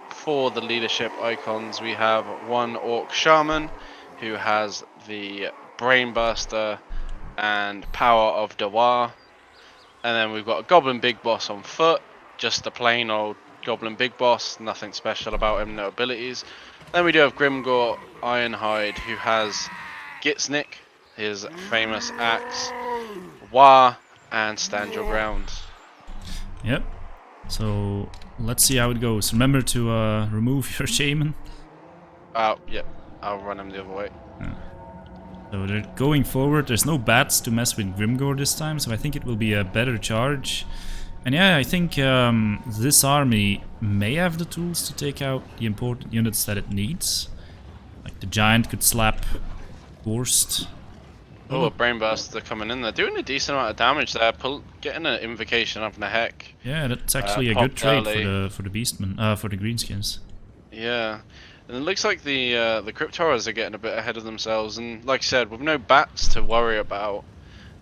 for the leadership icons, we have 1 Orc Shaman who has the Brainbuster and Power of Dawar. And then we've got a Goblin Big Boss on foot, just a plain old Goblin Big Boss, nothing special about him, no abilities. Then we do have Grimgor Ironhide, who has Gitsnik, his famous axe, Wa, and Stand Your Ground. Yep. So let's see how it goes. Remember to remove your shaman. Oh, yep. I'll run him the other way. Yeah. So they're going forward. There's no bats to mess with Grimgor this time, so I think it will be a better charge. And yeah, I think this army may have the tools to take out the important units that it needs. Like the giant could slap Gorst. Oh, a Brainburst, they're coming in. They're doing a decent amount of damage there. Getting an invocation of Nahek. Yeah, that's actually a good trade for the Beastmen, for the Greenskins. Yeah, and it looks like the Crypt Horrors are getting a bit ahead of themselves. And like I said, with no bats to worry about,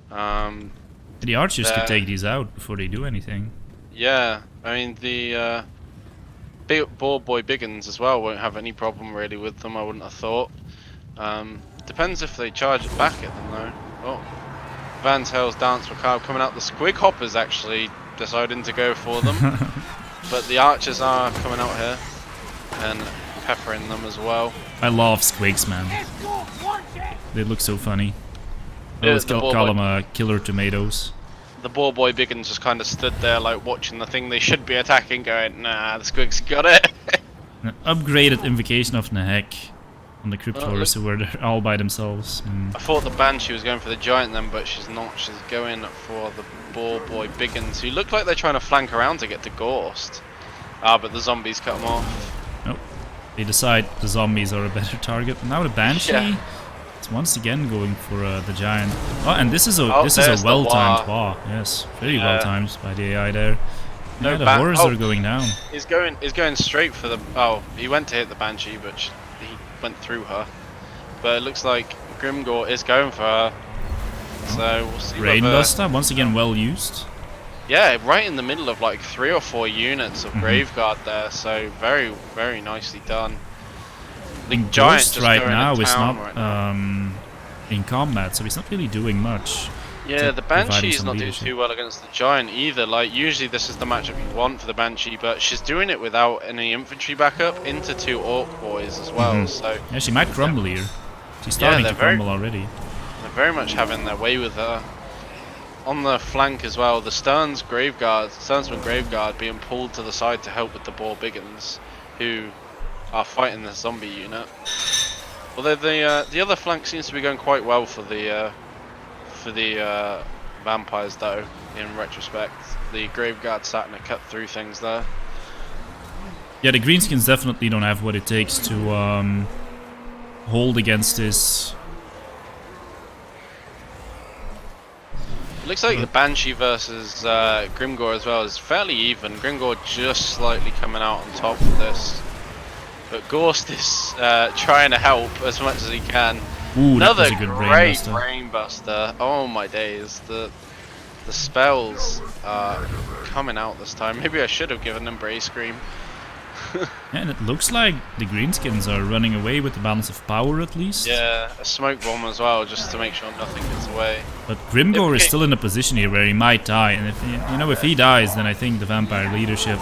the archers could take these out before they do anything. Yeah, I mean the Boar Boy Biggins as well won't have any problem really with them. I wouldn't have thought. Depends if they charge it back at them though. Oh, Van Tail's Dance Macabre coming out. The Squig Hoppers actually deciding to go for them, but the archers are coming out here and peppering them as well. I love Squigs, man. They look so funny. I always call them killer tomatoes. The Boar Boy Biggins just kind of stood there like watching the thing they should be attacking, going, nah, the Squigs got it. An upgraded invocation of Nahek on the Crypt Horrors, who were all by themselves. I thought the Banshee was going for the Giant then, but she's not. She's going for the Boar Boy Biggins, who look like they're trying to flank around to get to Gorst. But the zombies cut them off. Nope. They decide the zombies are a better target. Now the Banshee is once again going for the Giant. Oh, and this is a well-timed Wa. Yes, very well-timed by the AI there. No, the horrors are going down. He's going straight for the. Oh, he went to hit the Banshee, but he went through her. But it looks like Grimgor is going for her. So we'll see. Brainbuster once again well used. Yeah, right in the middle of like 3 or 4 units of Graveguard there. So very, very nicely done. The Giant just right now is not in combat, so he's not really doing much. Yeah, the Banshee is not doing too well against the Giant either. Like, usually this is the matchup you want for the Banshee, but she's doing it without any infantry backup into 2 Orc Boys as well. So yeah, she might crumble here. She's starting to crumble already. They're very much having their way with her. On the flank as well, the Stearnsman Graveguard being pulled to the side to help with the Boar Biggins, who are fighting the zombie unit. Although the other flank seems to be going quite well for the vampires though, in retrospect. The Graveguard starting to cut through things there. Yeah, the Greenskins definitely don't have what it takes to hold against this. It looks like the Banshee versus Grimgor as well is fairly even. Grimgor just slightly coming out on top of this. But Gorst is trying to help as much as he can. Ooh, another that was a good great Brainbuster. Oh my days, the spells are coming out this time. Maybe I should have given them Bray Scream. Yeah, and it looks like the Greenskins are running away with the balance of power at least. Yeah, a smoke bomb as well, just to make sure nothing gets away. But Grimgor is still in a position here where he might die, and if if he dies, then I think the vampire leadership,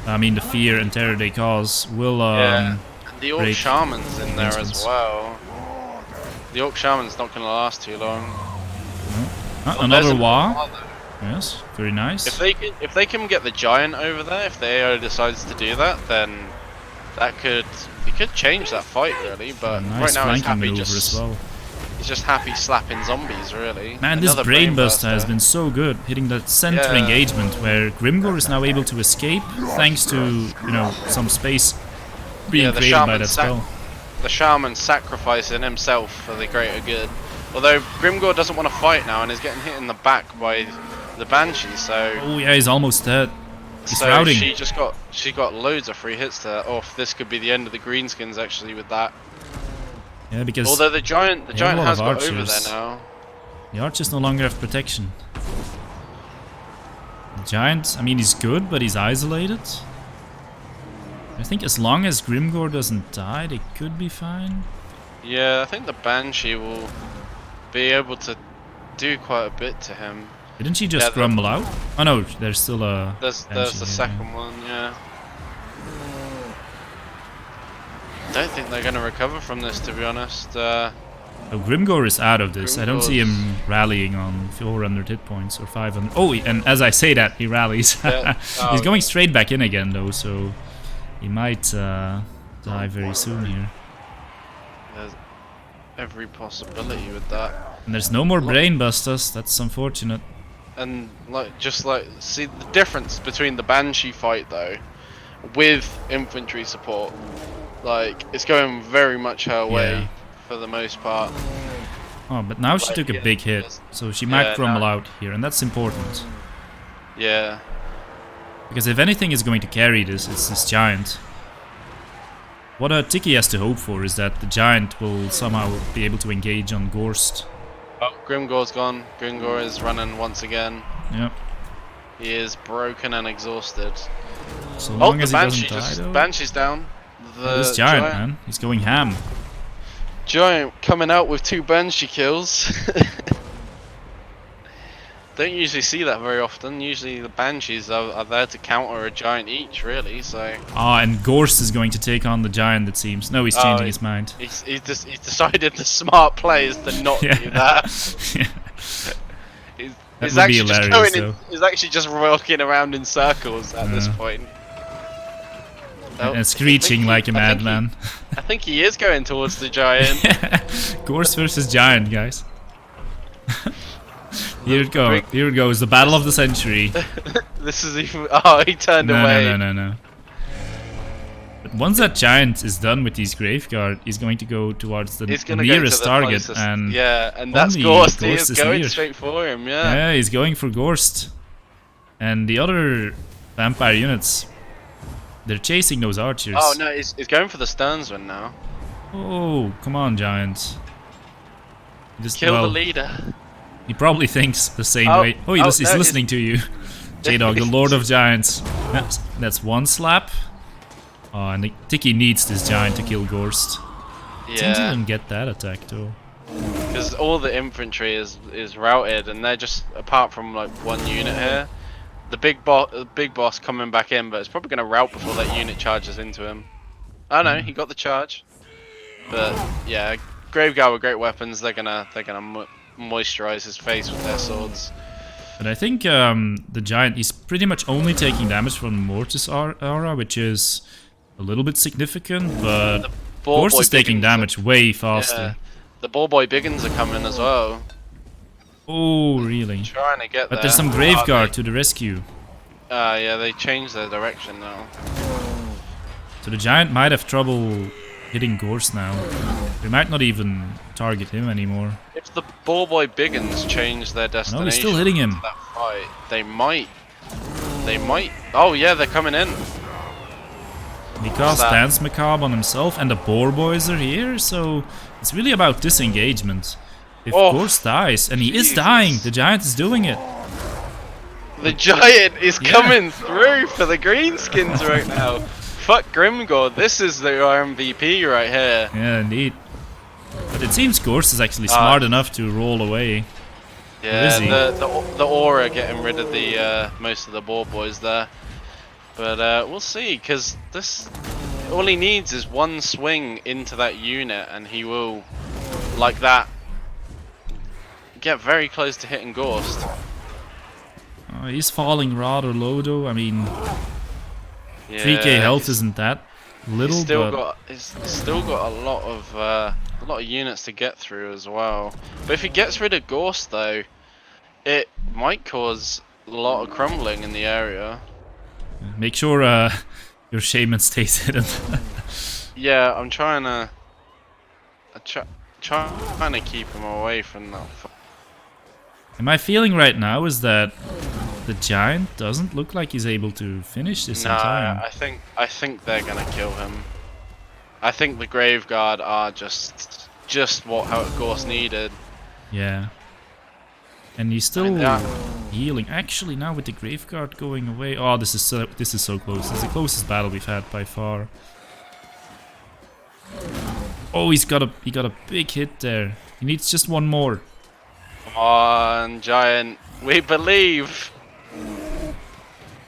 the fear and terror they cause will and the old shamans in there as well. The Orc Shaman's not going to last too long. Oh, another War. Yes, very nice. If they can get the Giant over there, if the AO decides to do that, then it could change that fight really. But nice right now he's flanking happy maneuver as well. He's just happy slapping zombies really. Man, this Brainbuster has been so good, hitting that center engagement where Grimgor is now able to escape thanks to, you know, some space being created by that spell. The Shaman sacrificing himself for the greater good. Although Grimgor doesn't want to fight now and is getting hit in the back by the Banshee, so... Oh yeah, he's almost dead. He's so routing. she got loads of free hits there. Oh, this could be the end of the greenskins actually with that. Yeah, because... Although the giant has got over there now. The archers no longer have protection. The giant, I mean, he's good, but he's isolated. I think as long as Grimgor doesn't die, they could be fine. Yeah, I think the Banshee will be able to do quite a bit to him. Didn't she just grumble out? Oh no, there's still a... There's the second one, yeah. Don't think they're going to recover from this, to be honest. Oh, Grimgor is out of this. I don't see him rallying on 400 hit points or 500. Oh, and as I say that, he rallies. Yeah. He's going straight back in again, though, so he might die very soon here. There's every possibility with that. And there's no more Brainbusters. That's unfortunate. And see the difference between the Banshee fight though, with infantry support. Like, it's going very much her way for the most part. Oh, but now she took a big hit, so she might crumble out here, and that's important. Yeah. Because if anything is going to carry this, it's this giant. What Tiki has to hope for is that the giant will somehow be able to engage on Gorst. Oh, Grimgor's gone. Grimgor is running once again. Yep. He is broken and exhausted. So long as he doesn't die, though. Banshee's down. This giant, man, he's going ham. Giant coming out with 2 Banshee kills. Don't usually see that very often. Usually the Banshees are there to counter a giant each, really. So. Ah, and Gorst is going to take on the giant, it seems. No, he's changing his mind. He's decided the smart play is to not do that. He's actually just going he's actually just walking around in circles at this point. And screeching like a madman. I think he is going towards the giant. Gorst versus giant, guys. Here it goes. Here it goes. The battle of the century. This is even. Oh, he turned away. No. But once that giant is done with his graveguard, he's going to go towards the nearest target, and and that's Gorst. He is going straight for him. Yeah, he's going for Gorst, and the other vampire units, they're chasing those archers. Oh no, he's going for the Sternsman now. Oh, come on, giant! Just kill the leader. He probably thinks the same way. Oh, he's listening to you. J-Dog, the Lord of Giants. That's one slap. Oh, and Tiki needs this giant to kill Gorst. Yeah. Seems he didn't get that attack though. Because all the infantry is routed, and they're just, apart from like one unit here, the big boss coming back in, but it's probably going to rout before that unit charges into him. Oh no, he got the charge. But yeah, Graveguard with great weapons. They're gonna moisturize his face with their swords. But I think the giant, he's pretty much only taking damage from Mortis aura, which is a little bit significant, but Gorst is taking damage way faster. Yeah. The ball boy biggins are coming as well. Oh, really? Trying to get there. But there's some Graveguard to the rescue. Yeah, they changed their direction now. So the giant might have trouble hitting Gorst now. They might not even target him anymore. If the ball boy biggins change their destination, no, he's still hitting him. That fight, they might. Oh yeah, they're coming in. He cast Dance Macabre on himself, and the boar boys are here, so it's really about disengagement. If Gorst dies, and he is dying, the giant is doing it. The giant is coming through for the greenskins right now. Fuck Grimgor, this is the MVP right here. Yeah, indeed. But it seems Gorst is actually smart enough to roll away. Yeah, the aura getting rid of the most of the boar boys there. But we'll see, because this all he needs is one swing into that unit, and he will like that, get very close to hitting Gorst. He's falling rather low though. I mean, Yeah, 3k health isn't that little, he's still got a lot of units to get through as well. But if he gets rid of Gorst though, it might cause a lot of crumbling in the area. make sure your shaman stays hidden. Yeah, I'm trying to trying to keep him away from that. And my feeling right now is that the giant doesn't look like he's able to finish this in time. I think they're gonna kill him. I think the Graveguard are just what Gorst needed. Yeah. And he's still healing. Actually, now with the Graveguard going away, oh, this is so close. This is the closest battle we've had by far. Oh, he got a big hit there. He needs just one more. Come on, giant. We believe.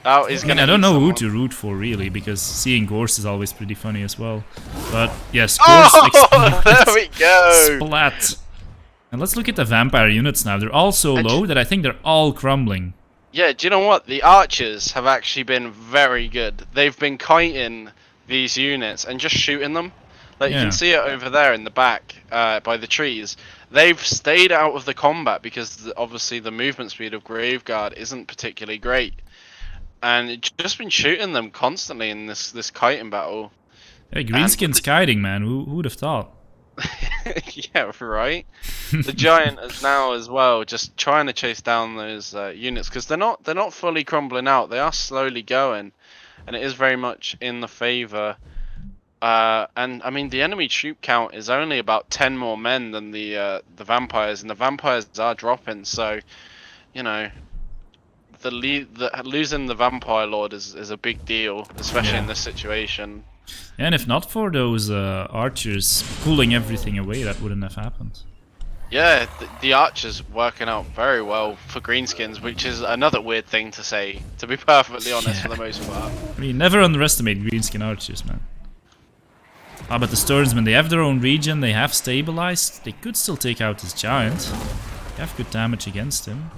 Oh, he's gonna. I don't know who to root for really, because seeing Gorst is always pretty funny as well. But yes, Gorst. Oh, there we go. Splat. And let's look at the vampire units now. They're all so low that I think they're all crumbling. Yeah, do you know what? The archers have actually been very good. They've been kiting these units and just shooting them. Like you can see it over there in the back by the trees. They've stayed out of the combat because obviously the movement speed of Graveguard isn't particularly great. And it's just been shooting them constantly in this kiting battle. Hey, Greenskin's kiting, man. Who would have thought? Yeah, right. The giant is now as well just trying to chase down those units because they're not fully crumbling out. They are slowly going, and it is very much in the favor. And I mean the enemy troop count is only about 10 more men than the vampires, and the vampires are dropping. So, you know, losing the vampire lord is a big deal, especially in this situation. And if not for those archers pulling everything away, that wouldn't have happened. Yeah, the archers working out very well for greenskins, which is another weird thing to say, to be perfectly honest, for the most part. I mean, never underestimate greenskin archers, man. Ah, but the Stearnsmen, they have their own region, they have stabilized, they could still take out this giant. They have good damage against him.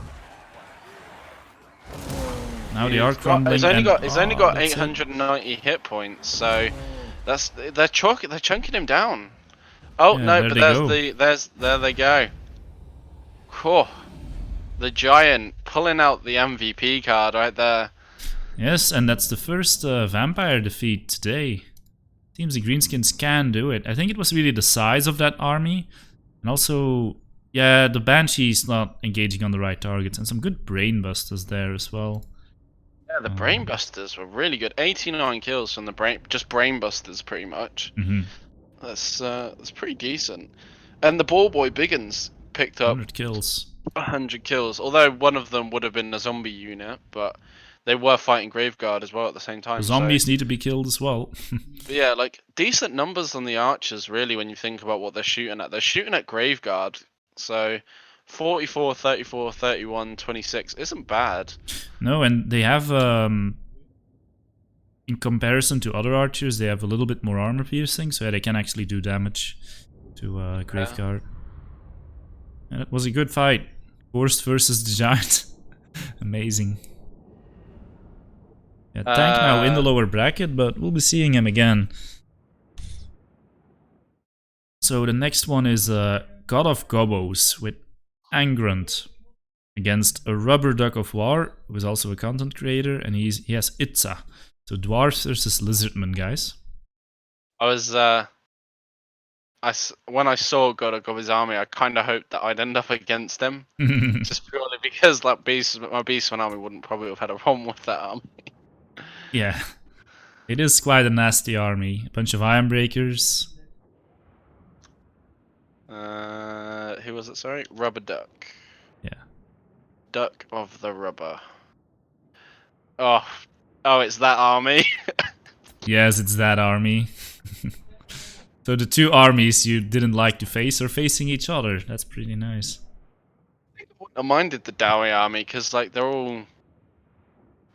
Now they are crumbling. He's only got 890 hit points, so they're chunking him down. Oh yeah, no, but there they go. Cool. The giant pulling out the MVP card right there. Yes, and that's the first vampire defeat today. Seems the greenskins can do it. I think it was really the size of that army, and also, yeah, the banshee's not engaging on the right targets, and some good brain busters there as well. Yeah, the brain busters were really good. 89 kills from the brain busters, pretty much. That's pretty decent. And the ball boy Biggins picked up 100 kills. 100 kills. Although one of them would have been a zombie unit, but they were fighting Graveguard as well at the same time. The zombies need to be killed as well. Yeah, like decent numbers on the archers, really, when you think about what they're shooting at. They're shooting at Graveguard, so 44, 34, 31, 26 isn't bad. No, and they have, in comparison to other archers, they have a little bit more armor piercing, so yeah, they can actually do damage to Graveguard. And it was a good fight. Gorst versus the giant. Amazing. Yeah, Tank now in the lower bracket, but we'll be seeing him again. So the next one is God of Gobos with Angrand against a Rubber Duck of War, who is also a content creator, and he has Itza. So Dwarves versus Lizardmen, guys. When I saw God of Gobos' army, I kind of hoped that I'd end up against him, just purely because my Beastman army wouldn't probably have had a problem with that army. Yeah, it is quite a nasty army. A bunch of Ironbreakers. Who was it? Sorry, Rubber Duck. Yeah. Duck of the Rubber. Oh, it's that army. Yes, it's that army. So the two armies you didn't like to face are facing each other. That's pretty nice. I wouldn't have minded the Dowie army because like they're all.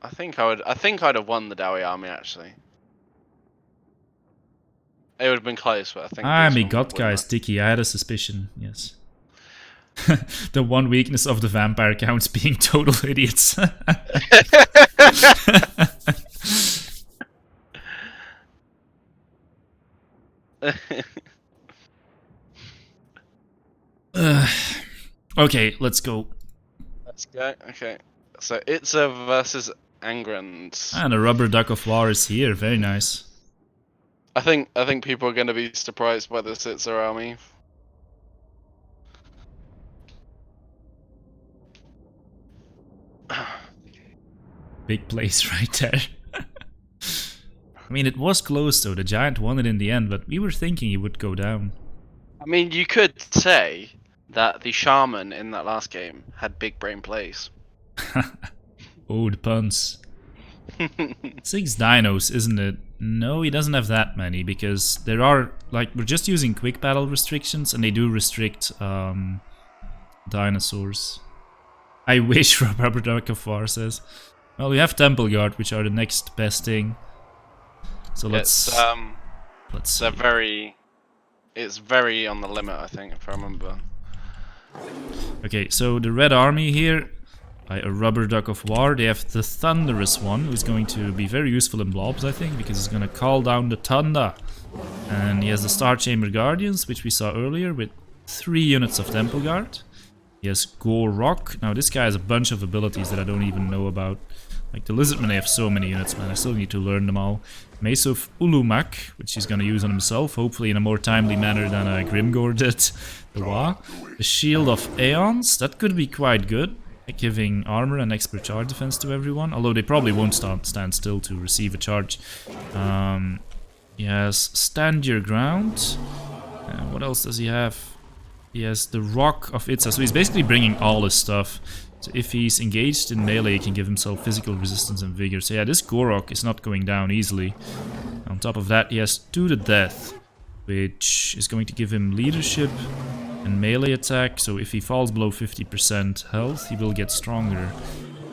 I think I'd have won the Dowie army actually. It would have been close, but I think Ah, these my ones god guy is wouldn't sticky. I had a suspicion, yes. The one weakness of the vampire counts being total idiots. Okay, let's go. Let's go. Okay. So Itza versus Angrand. And a rubber duck of war is here. Very nice. I think people are going to be surprised by this Itza army. Big place right there. I mean, it was close though. The giant won it in the end, but we were thinking he would go down. I mean, you could say that the shaman in that last game had big brain plays. Oh, the puns. 6 dinos, isn't it? No, he doesn't have that many, because there are, like, we're just using quick battle restrictions, and they do restrict dinosaurs. I wish, Robert Darkafar says. Well, we have Temple Guard, which are the next best thing. So let's see. It's very on the limit, I think, if I remember. Okay, so the Red Army here, a Rubber Duck of War, they have the Thunderous one, who's going to be very useful in blobs, I think, because he's going to call down the Thunder. And he has the Star Chamber Guardians, which we saw earlier, with 3 units of Temple Guard. He has Gore Rock. Now this guy has a bunch of abilities that I don't even know about. Like the Lizardmen, they have so many units, man, I still need to learn them all. Mace of Ulumak, which he's going to use on himself, hopefully in a more timely manner than Grimgor did. The Wa. The Shield of Aeons, that could be quite good, giving armor and expert charge defense to everyone, although they probably won't stand still to receive a charge. He has Stand Your Ground. What else does he have? He has the Rock of Itza, so he's basically bringing all his stuff. So if he's engaged in melee, he can give himself physical resistance and vigor. So yeah, this Gorok is not going down easily. On top of that, he has To the Death, which is going to give him leadership and melee attack. So if he falls below 50% health, he will get stronger.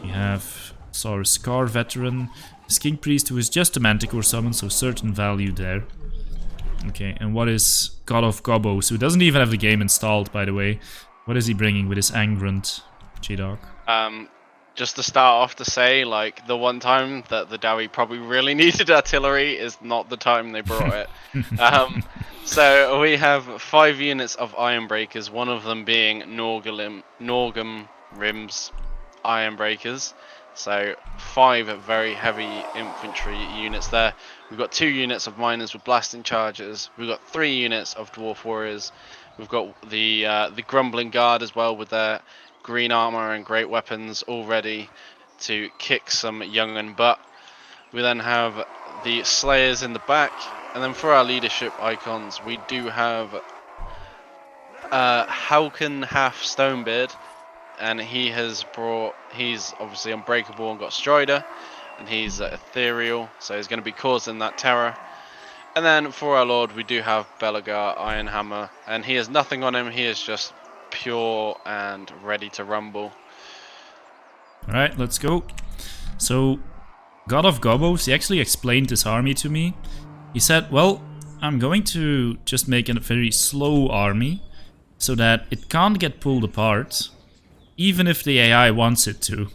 We have Saurus Scar Veteran, his King Priest, who is just a Manticore summon, so certain value there. Okay, and what is God of Gobos, who doesn't even have the game installed, by the way. What is he bringing with his Angrand, G-Dog? Just to start off to say, like, the one time that the Dowie probably really needed artillery is not the time they brought it. So we have 5 units of Iron Breakers, one of them being Norgum Rim's Iron Breakers. So 5 very heavy infantry units there. We've got 2 units of miners with blasting charges. We've got 3 units of dwarf warriors. We've got the Grumbling Guard as well with their green armor and great weapons all ready to kick some young'un butt. We then have the Slayers in the back, and then for our leadership icons we do have Halkin Half Stonebeard, and he's obviously unbreakable and got Strider, and he's ethereal, so he's going to be causing that terror. And then for our lord we do have Belagar Ironhammer, and he has nothing on him, he is just pure and ready to rumble. Alright, let's go. So, God of Gobos, he actually explained this army to me. He said, well, I'm going to just make a very slow army, so that it can't get pulled apart, even if the AI wants it to.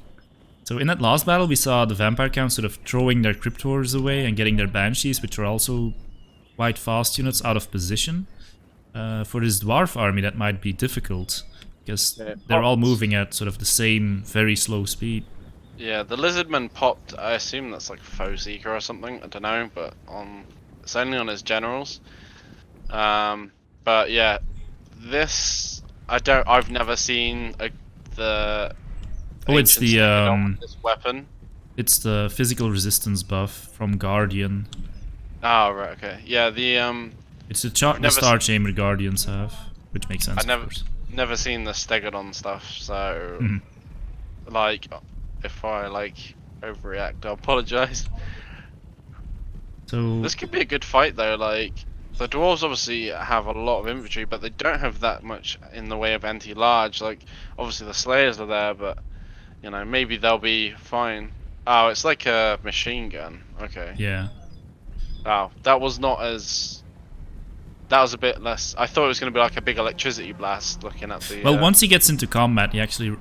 So in that last battle we saw the Vampire Count sort of throwing their Cryptors away and getting their Banshees, which are also quite fast units, out of position. For this Dwarf army that might be difficult, because they're all moving at sort of the same very slow speed. Yeah, the Lizardman popped, I assume that's like Foe Seeker or something, I don't know, but it's only on his generals. But yeah, this, I've never seen the Oh, it's the this weapon. It's the physical resistance buff from Guardian. Oh right, okay. Yeah, it's the Star Chamber Guardians have, which makes sense. I've never seen the Stegodon stuff, so like, if I like overreact, I apologize. So this could be a good fight though. Like, the dwarves obviously have a lot of infantry, but they don't have that much in the way of anti-large. Like, obviously the Slayers are there, but you know, maybe they'll be fine. Oh, it's like a machine gun. Okay. yeah. Wow, that was not as that was a bit less. I thought it was going to be like a big electricity blast. Looking at the Well, once he gets into combat, he actually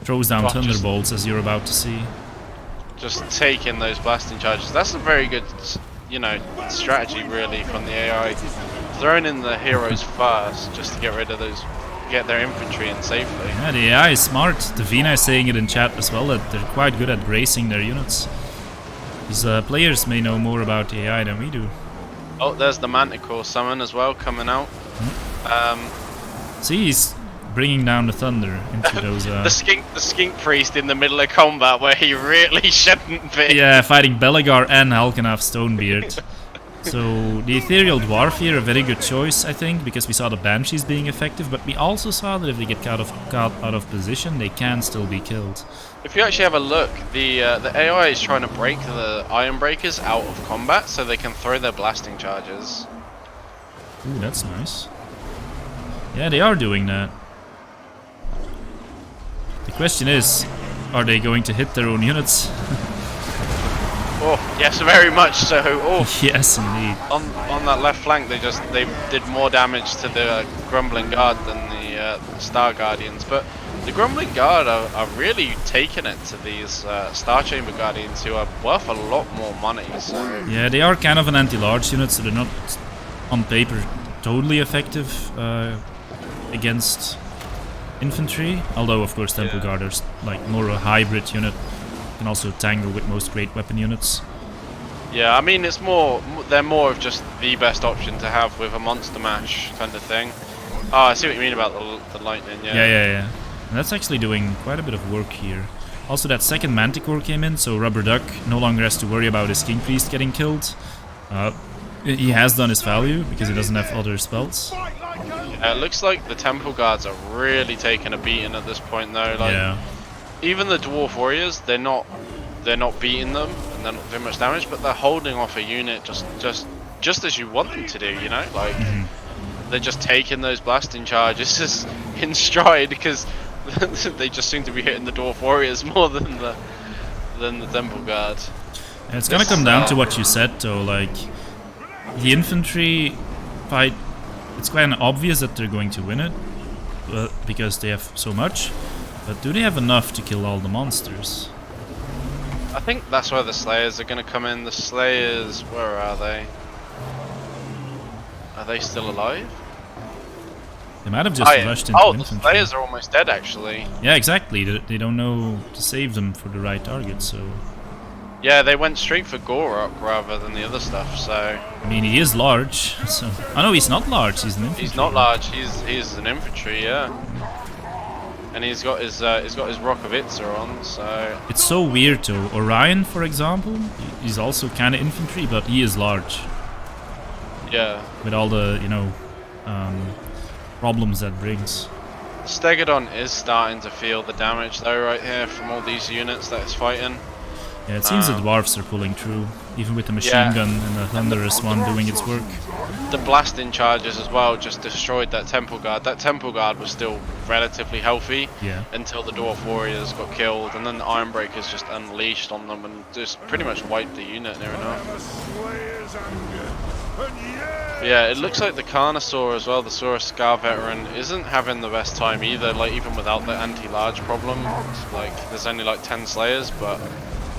throws down thunderbolts, as you're about to see. Just taking those blasting charges. That's a very good, you know, strategy really from the AI. Throwing in the heroes first, just to get rid of those, get their infantry in safely. Yeah, the AI is smart. Davina is saying it in chat as well, that they're quite good at gracing their units. These players may know more about the AI than we do. Oh, there's the Manticore summon as well coming out. See, he's bringing down the thunder into those. The skink priest in the middle of combat where he really shouldn't be. Yeah, fighting Belagar and Halkanaf Stonebeard. So the Ethereal Dwarf here, a very good choice, I think, because we saw the Banshees being effective, but we also saw that if they get caught out of position, they can still be killed. If you actually have a look, the AI is trying to break the Iron Breakers out of combat so they can throw their blasting charges. Ooh, that's nice. Yeah, they are doing that. The question is, are they going to hit their own units? Oh, yes, very much so. Oh, yes, indeed. On that left flank, they did more damage to the Grumbling Guard than the Star Guardians, but the Grumbling Guard are really taking it to these Star Chamber Guardians, who are worth a lot more money. So. Yeah, they are kind of an anti-large unit, so they're not on paper totally effective against infantry. Although, of course, Temple Guard are like more a hybrid unit. Can also tangle with most great weapon units. Yeah, I mean they're more of just the best option to have with a monster mash kind of thing. Oh, I see what you mean about the lightning. Yeah. And that's actually doing quite a bit of work here. Also, that second Manticore came in, so Rubber Duck no longer has to worry about his King Priest getting killed. He has done his value because he doesn't have other spells. It looks like the Temple Guards are really taking a beating at this point, though. Like, yeah. Even the Dwarf Warriors, they're not beating them, and they're not doing much damage, but they're holding off a unit just as you want them to do, you know? Like, they're just taking those blasting charges just in stride, because they just seem to be hitting the Dwarf Warriors more than the Temple Guard. Yeah, it's gonna come down to what you said, though. Like, the infantry fight, it's quite obvious that they're going to win it, because they have so much. But do they have enough to kill all the monsters? I think that's where the Slayers are going to come in. The Slayers, where are they? Are they still alive? They might have just rushed into infantry. The Slayers are almost dead, actually. Yeah, exactly. They don't know to save them for the right target, so... Yeah, they went straight for Gorok rather than the other stuff, so... I mean, he is large, so... Oh no, he's not large, he's an infantry. He's not large, he's an infantry, yeah. And he's got his Rock of Itzer on, so... It's so weird though. Orion, for example, he's also kind of infantry, but he is large. Yeah. With all the, you know, problems that brings. Stegodon is starting to feel the damage though right here from all these units that it's fighting. Yeah, it seems the dwarves are pulling through, even with the machine gun and the thunderous one doing its work. The blasting charges as well just destroyed that Temple Guard. That Temple Guard was still relatively healthy until the Dwarf Warriors got killed, and then the Iron Breakers just unleashed on them and just pretty much wiped the unit near enough. Yeah, it looks like the Carnosaur as well, the Saurus Scar Veteran, isn't having the best time either, like even without the anti-large problem. Like, there's only like 10 Slayers, but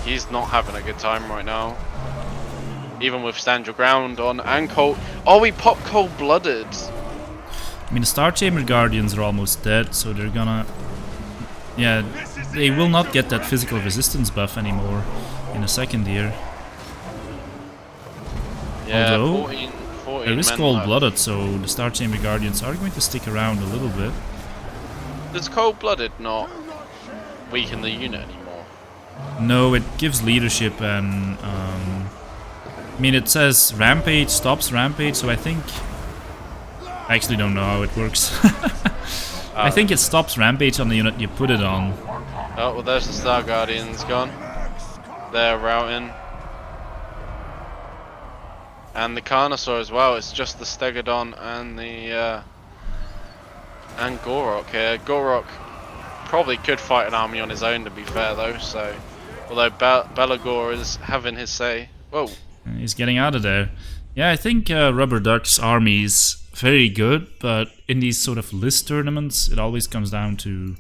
he's not having a good time right now. Even with Stand Your Ground on and Cold... Oh, we popped Cold Blooded! I mean, the Star Chamber Guardians are almost dead, so they're gonna... Yeah, they will not get that physical resistance buff anymore in a second year. Yeah, although, 14 there is Cold Blooded, so the Star Chamber Guardians are going to stick around a little bit. Does Cold Blooded not weaken the unit anymore? No, it gives leadership and... I mean, it says Rampage stops Rampage, so I think... I actually don't know how it works. I think it stops Rampage on the unit you put it on. Oh, well there's the Star Guardians gone. They're routing. And the Carnosaur as well, it's just the Stegodon and the... and Gorok here. Gorok probably could fight an army on his own, to be fair though, so... Although Belagor is having his say. Whoa. He's getting out of there. Yeah, I think Rubber Duck's army is very good, but in these sort of list tournaments, it always comes down to,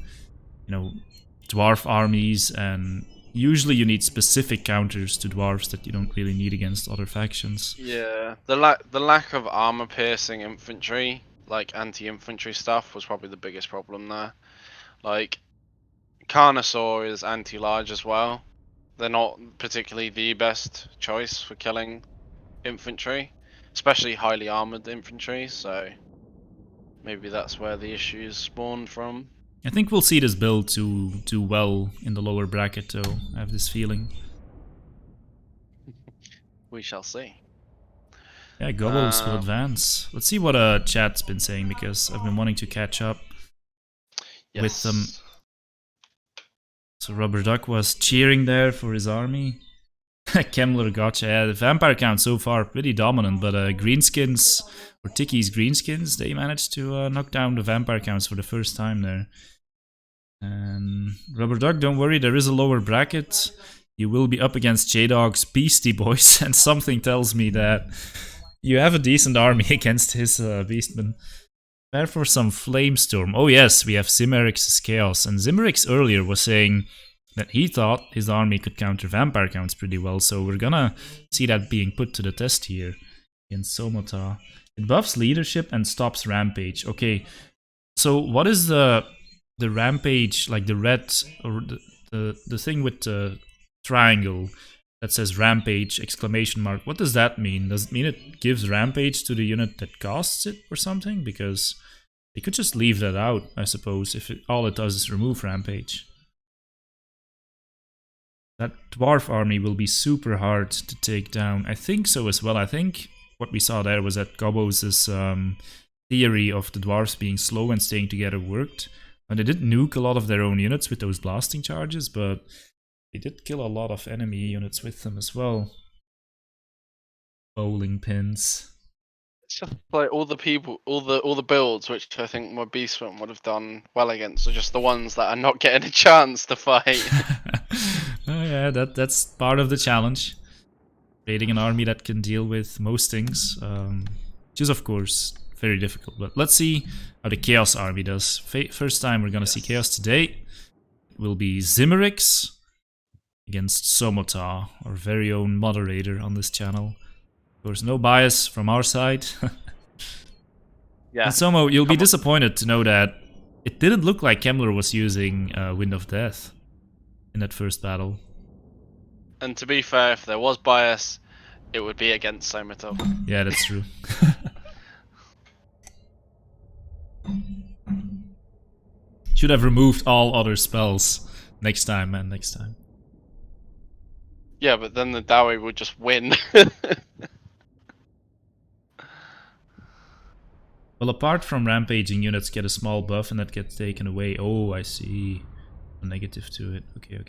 dwarf armies, and usually you need specific counters to dwarves that you don't really need against other factions. Yeah, the lack of armor piercing infantry, like anti-infantry stuff, was probably the biggest problem there. Like Carnosaur is anti-large as well. They're not particularly the best choice for killing infantry, especially highly armored infantry. So maybe that's where the issues spawned from. I think we'll see this build do well in the lower bracket, though. I have this feeling. We shall see. Yeah, Gobbles will advance. Let's see what chat's been saying, because I've been wanting to catch up with them. So Rubber Duck was cheering there for his army. Kemmler gotcha. Yeah, the vampire count so far pretty dominant, but Greenskins, or Tiki's Greenskins, they managed to knock down the vampire counts for the first time there. And Rubber Duck, don't worry, there is a lower bracket. You will be up against J-Dog's Beastie Boys, and something tells me that you have a decent army against his Beastmen. Prepare for some Flamestorm. Oh yes, we have Zimerix's Chaos, and Zimerix earlier was saying that he thought his army could counter vampire counts pretty well, so we're gonna see that being put to the test here in Somata. It buffs leadership and stops rampage. Okay, so what is the rampage, like the red, or the thing with the triangle that says rampage exclamation mark? What does that mean? Does it mean it gives rampage to the unit that costs it or something? Because they could just leave that out, I suppose, if all it does is remove rampage. That dwarf army will be super hard to take down. I think so as well. I think what we saw there was that Gobos' theory of the dwarves being slow and staying together worked. And they did nuke a lot of their own units with those blasting charges, but they did kill a lot of enemy units with them as well. Bowling pins. It's just like all the builds which I think my Beastman would have done well against are just the ones that are not getting a chance to fight. Oh yeah, that's part of the challenge. Creating an army that can deal with most things, which is of course very difficult. But let's see how the Chaos army does. First time we're gonna see Chaos today. It will be Zimerix against Somota, our very own moderator on this channel. Of course, no bias from our side. Yeah. And Somo, you'll be disappointed to know that it didn't look like Kemmler was using Wind of Death in that first battle. And to be fair, if there was bias, it would be against Somata. Yeah, that's true. Should have removed all other spells next time, man, next time. Yeah, but then the Dowie would just win. Well, apart from rampaging, units get a small buff and that gets taken away. Oh, I see. A negative to it. Okay.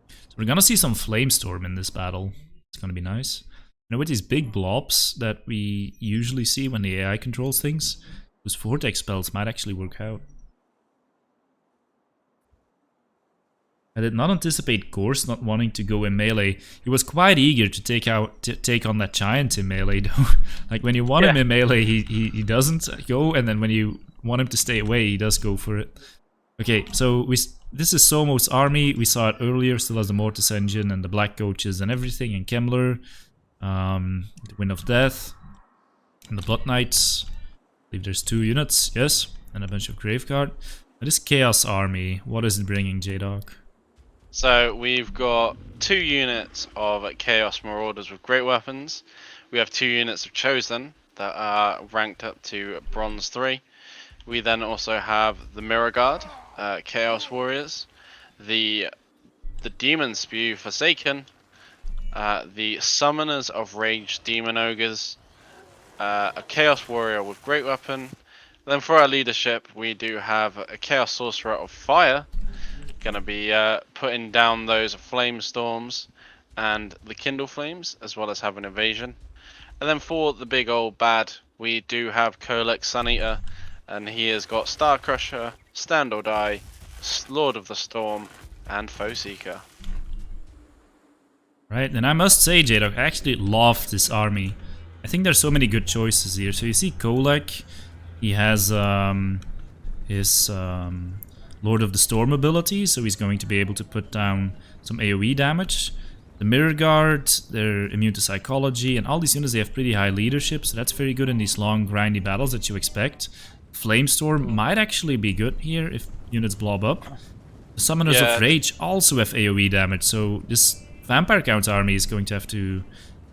So we're gonna see some Flamestorm in this battle. It's gonna be nice. With these big blobs that we usually see when the AI controls things, those vortex spells might actually work out. I did not anticipate Gorse not wanting to go in melee. He was quite eager to take on that giant in melee, though. Like when you want him in melee, he doesn't go, and then when you want him to stay away, he does go for it. Okay, so this is Somo's army. We saw it earlier, still has the Mortis engine and the Black Coaches and everything, and Kemmler, the Wind of Death, and the Blood Knights. I believe there's 2 units, yes, and a bunch of Graveguard. But this Chaos army, what is it bringing, J-Dog? So we've got 2 units of Chaos Marauders with great weapons. We have 2 units of Chosen that are ranked up to Bronze 3. We then also have the Mirror Guard, Chaos Warriors, the Demon Spew Forsaken, the Summoners of Rage Demon Ogres, a Chaos Warrior with great weapon. Then for our leadership, we do have a Chaos Sorcerer of Fire, gonna be putting down those flame storms and the kindle flames, as well as have an evasion. And then for the big old bad, we do have Kolek Suneater, and he has got Star Crusher, Stand or Die, Lord of the Storm, and Foe Seeker. Right, and I must say, Jadok, I actually love this army. I think there's so many good choices here. So you see Kolek, he has his Lord of the Storm ability, so he's going to be able to put down some AoE damage. The Mirror Guard, they're immune to psychology, and all these units, they have pretty high leadership, so that's very good in these long grindy battles that you expect. Flamestorm might actually be good here if units blob up. The Summoners of Rage also have AoE damage, so this Vampire Count army is going to have to, you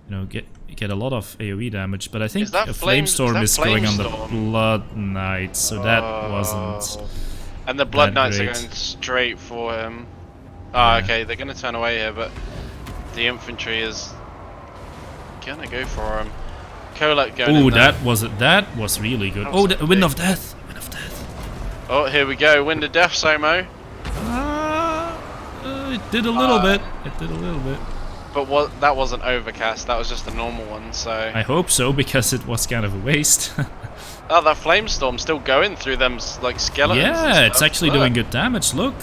know, get a lot of AoE damage. But I think a Flamestorm is going on the Blood Knight, so that wasn't. And the Blood Knights are going straight for him. Oh, okay, they're going to turn away here, but the infantry is gonna go for him. Kolek going in there. That was really good. Oh, the Wind of Death! Wind of Death. Oh, here we go. Wind of Death, Somo. It did a little bit. It did a little bit. But that wasn't overcast. That was just a normal one. So I hope so, because it was kind of a waste. Oh, that Flamestorm's still going through them like skeletons. Yeah, it's actually doing good damage. Look.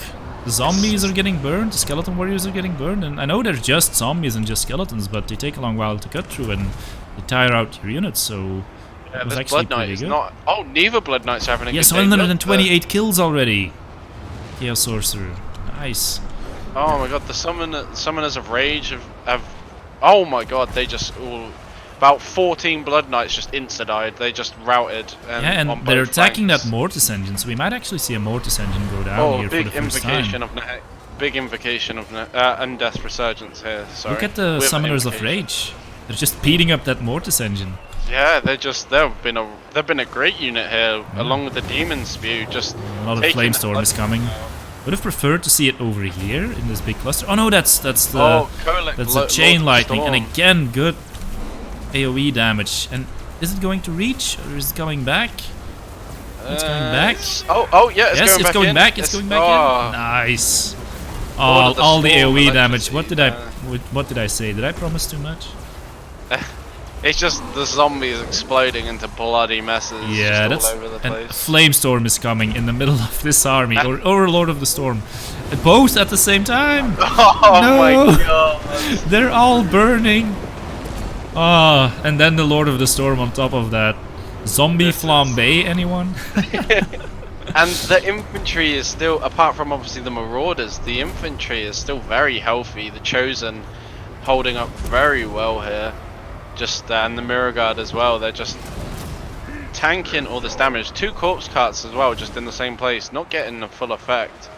The zombies are getting burned, the skeleton warriors are getting burned, and I know they're just zombies and just skeletons, but they take a long while to cut through and they tire out your units, so it was actually pretty good. Oh, neither Blood Knights having a good day. Yes, 128 kills already. Chaos Sorcerer, nice. Oh my god, the Summoners of Rage have oh my god, they just all... About 14 Blood Knights just insta-died. They just routed. And they're attacking that Mortis engine, so we might actually see a Mortis engine go down here for the first time. Big invocation of Undeath Resurgence here. Sorry. Look at the Summoners of Rage. They're just beating up that Mortis engine. Yeah, they've been a great unit here, along with the Demon Spew. Just a lot of Flamestorm is coming. Would have preferred to see it over here in this big cluster. Oh no, that's the chain lightning, and again good AoE damage. And is it going to reach, or is it going back? It's going back. Oh yeah, it's going back. It's going back in. Nice. All the AoE damage. What did I say? Did I promise too much? It's just the zombies exploding into bloody messes. Yeah, just all over the place. And Flamestorm is coming in the middle of this army, or Lord of the Storm, both at the same time. Oh no. My god! They're all burning. And then the Lord of the Storm on top of that. Zombie flambe, anyone? And the infantry is still, apart from obviously the Marauders, the infantry is still very healthy. The Chosen holding up very well here. And the Mirror Guard as well. They're just tanking all this damage. 2 corpse carts as well, just in the same place, not getting the full effect.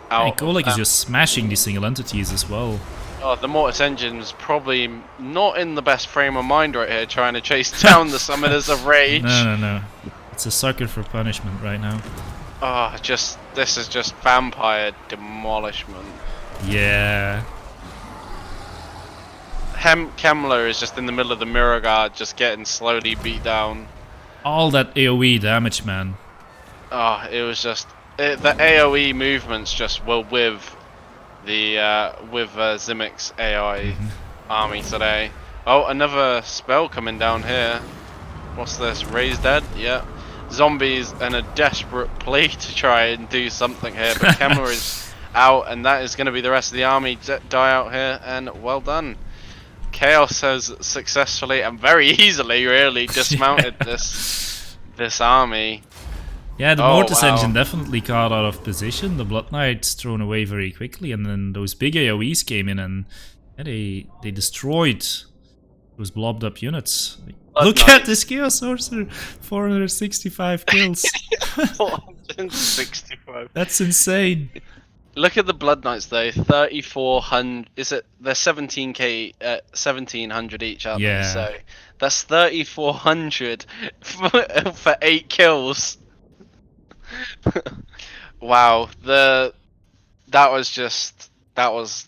And Kolek is just smashing these single entities as well. Oh, the Mortis Engine's probably not in the best frame of mind right here, trying to chase down the Summoners of Rage. No. It's a sucker for punishment right now. Oh, this is just vampire demolishment. Yeah. Kemmler is just in the middle of the Mirror Guard, just getting slowly beat down. All that AoE damage, man. Oh, it was just... the AoE movements just were with the Zimik's AI army today. Oh, another spell coming down here. What's this? Raise Dead? Yeah. Zombies and a desperate plea to try and do something here, but Kemmler is out, and that is going to be the rest of the army die out here, and well done. Chaos has successfully and very easily really dismounted this army. Yeah, the Mortis engine definitely got out of position. The Blood Knight's thrown away very quickly, and then those big AoEs came in, and they destroyed those blobbed up units. Look at this Chaos Sorcerer, 465 kills. 465. That's insane. Look at the Blood Knights though, 3,400. Is it? They're 17k, 1,700 each, aren't they? So that's 3,400 for 8 kills. Wow, that was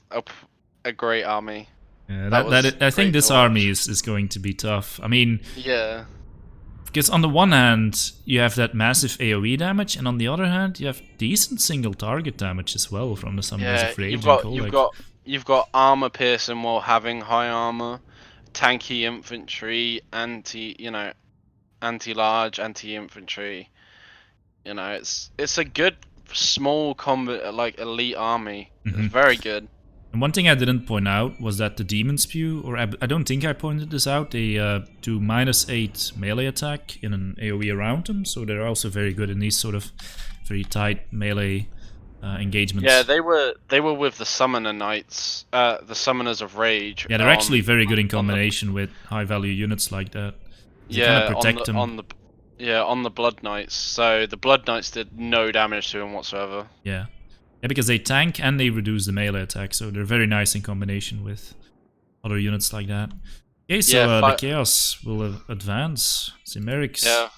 a great army. Yeah, I think this army is going to be tough. I mean, yeah, because on the one hand you have that massive AoE damage, and on the other hand you have decent single target damage as well from the Summoners of Rage. You've got armor piercing while having high armor, tanky infantry, anti-large, anti-infantry. You know, it's a good small combat like elite army. It's very good. And one thing I didn't point out was that the Demon Spew, or I don't think I pointed this out, they do -8 melee attack in an AoE around them, so they're also very good in these sort of very tight melee engagements. Yeah, they were with the Summoner Knights, the Summoners of Rage. Yeah, they're actually very good in combination with high value units like that. They kind of protect them. on the Blood Knights. So the Blood Knights did no damage to him whatsoever. Yeah. Yeah, because they tank and they reduce the melee attack, so they're very nice in combination with other units like that. Okay, so Yeah, the Chaos will advance. Zimmerix. Yeah.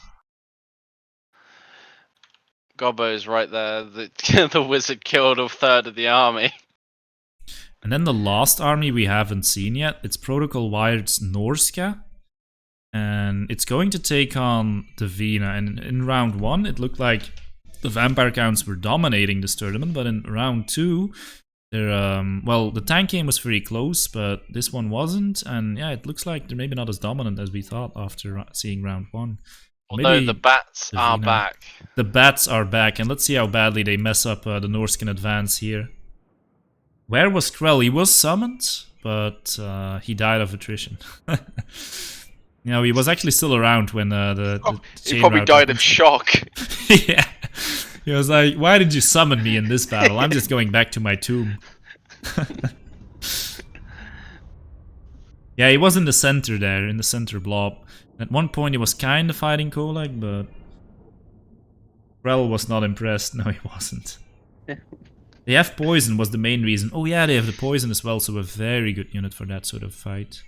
Gobbo's right there. The wizard killed a third of the army. And then the last army we haven't seen yet, it's Protocol Wired's Norska. And it's going to take on the Vina. And in round 1, it looked like the Vampire Counts were dominating this tournament, but in round 2, they're, well, the tank game was very close, but this one wasn't. And yeah, it looks like they're maybe not as dominant as we thought after seeing round 1. Although Maybe the bats are back. The bats are back, and let's see how badly they mess up the Norscan advance here. Where was Krell? He was summoned, but he died of attrition. You know, he was actually still around when the he probably died of shock. Yeah. He was like, why did you summon me in this battle? I'm just going back to my tomb. Yeah, he was in the center there, in the center blob. At one point he was kind of fighting Kolag, but Krell was not impressed. No, he wasn't. They have poison was the main reason. Oh yeah, they have the poison as well, so a very good unit for that sort of fight.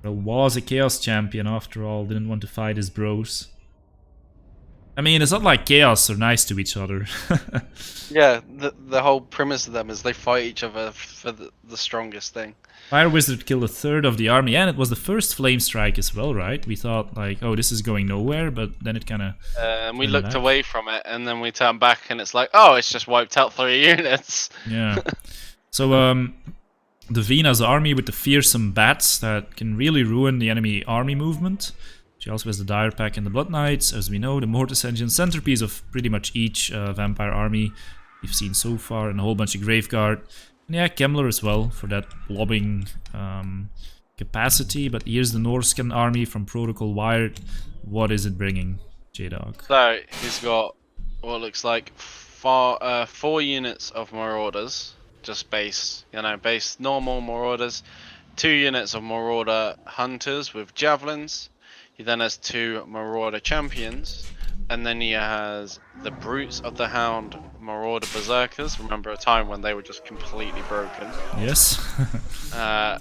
Krell was a Chaos champion after all, didn't want to fight his bros. I mean, it's not like Chaos are nice to each other. Yeah, the whole premise of them is they fight each other for the strongest thing. Fire Wizard killed a third of the army, and it was the first Flame Strike as well, right? We thought, like, oh, this is going nowhere, but then it kind of... and we looked away from it, and then we turned back, and it's like, oh, it's just wiped out 3 units. Yeah. So, the Vina's army with the fearsome bats that can really ruin the enemy army movement. She also has the Dire Pack and the Blood Knights. As we know, the Mortis Engine, centerpiece of pretty much each vampire army we've seen so far, and a whole bunch of Graveguard. And yeah, Kemmler as well for that blobbing capacity. But here's the Norscan army from Protocol Wired. What is it bringing, J-Dog? So he's got what looks like 4 units of Marauders, just base, base normal Marauders. 2 units of Marauder Hunters with Javelins. He then has 2 Marauder Champions, and then he has the Brutes of the Hound Marauder Berserkers. Remember a time when they were just completely broken. Yes.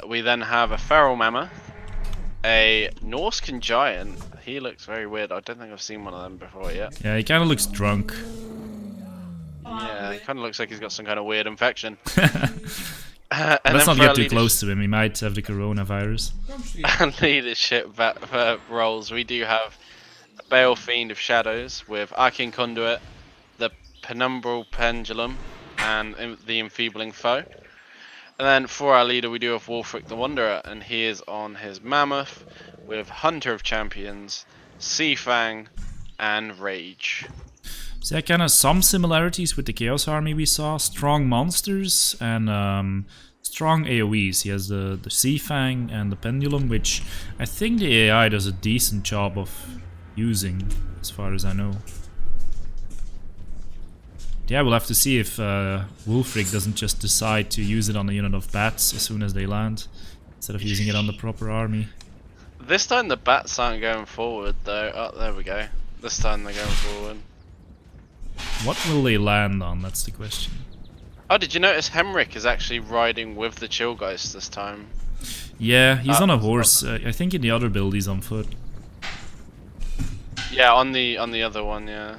We then have a Feral Mammoth, a Norscan Giant. He looks very weird. I don't think I've seen one of them before yet. Yeah, he kind of looks drunk. Yeah, he kind of looks like he's got some kind of weird infection. Let's not get too close to him, he might have the coronavirus. And leadership roles, we do have Bale Fiend of Shadows with Arcane Conduit, the Penumbral Pendulum, and the Enfeebling Foe. And then for our leader we do have Wolfric the Wanderer, and he is on his Mammoth with Hunter of Champions, Sea Fang, and Rage. So yeah, kind of some similarities with the Chaos Army we saw. Strong monsters and strong AoEs. He has the Sea Fang and the Pendulum, which I think the AI does a decent job of using, as far as I know. Yeah, we'll have to see if Wolfric doesn't just decide to use it on a unit of bats as soon as they land, instead of using it on the proper army. This time the bats aren't going forward though. Oh, there we go. This time they're going forward. What will they land on? That's the question. Oh, did you notice Hemric is actually riding with the Chillgeist this time? Yeah, he's on a horse. I think in the other build he's on foot. Yeah, on the other one, yeah.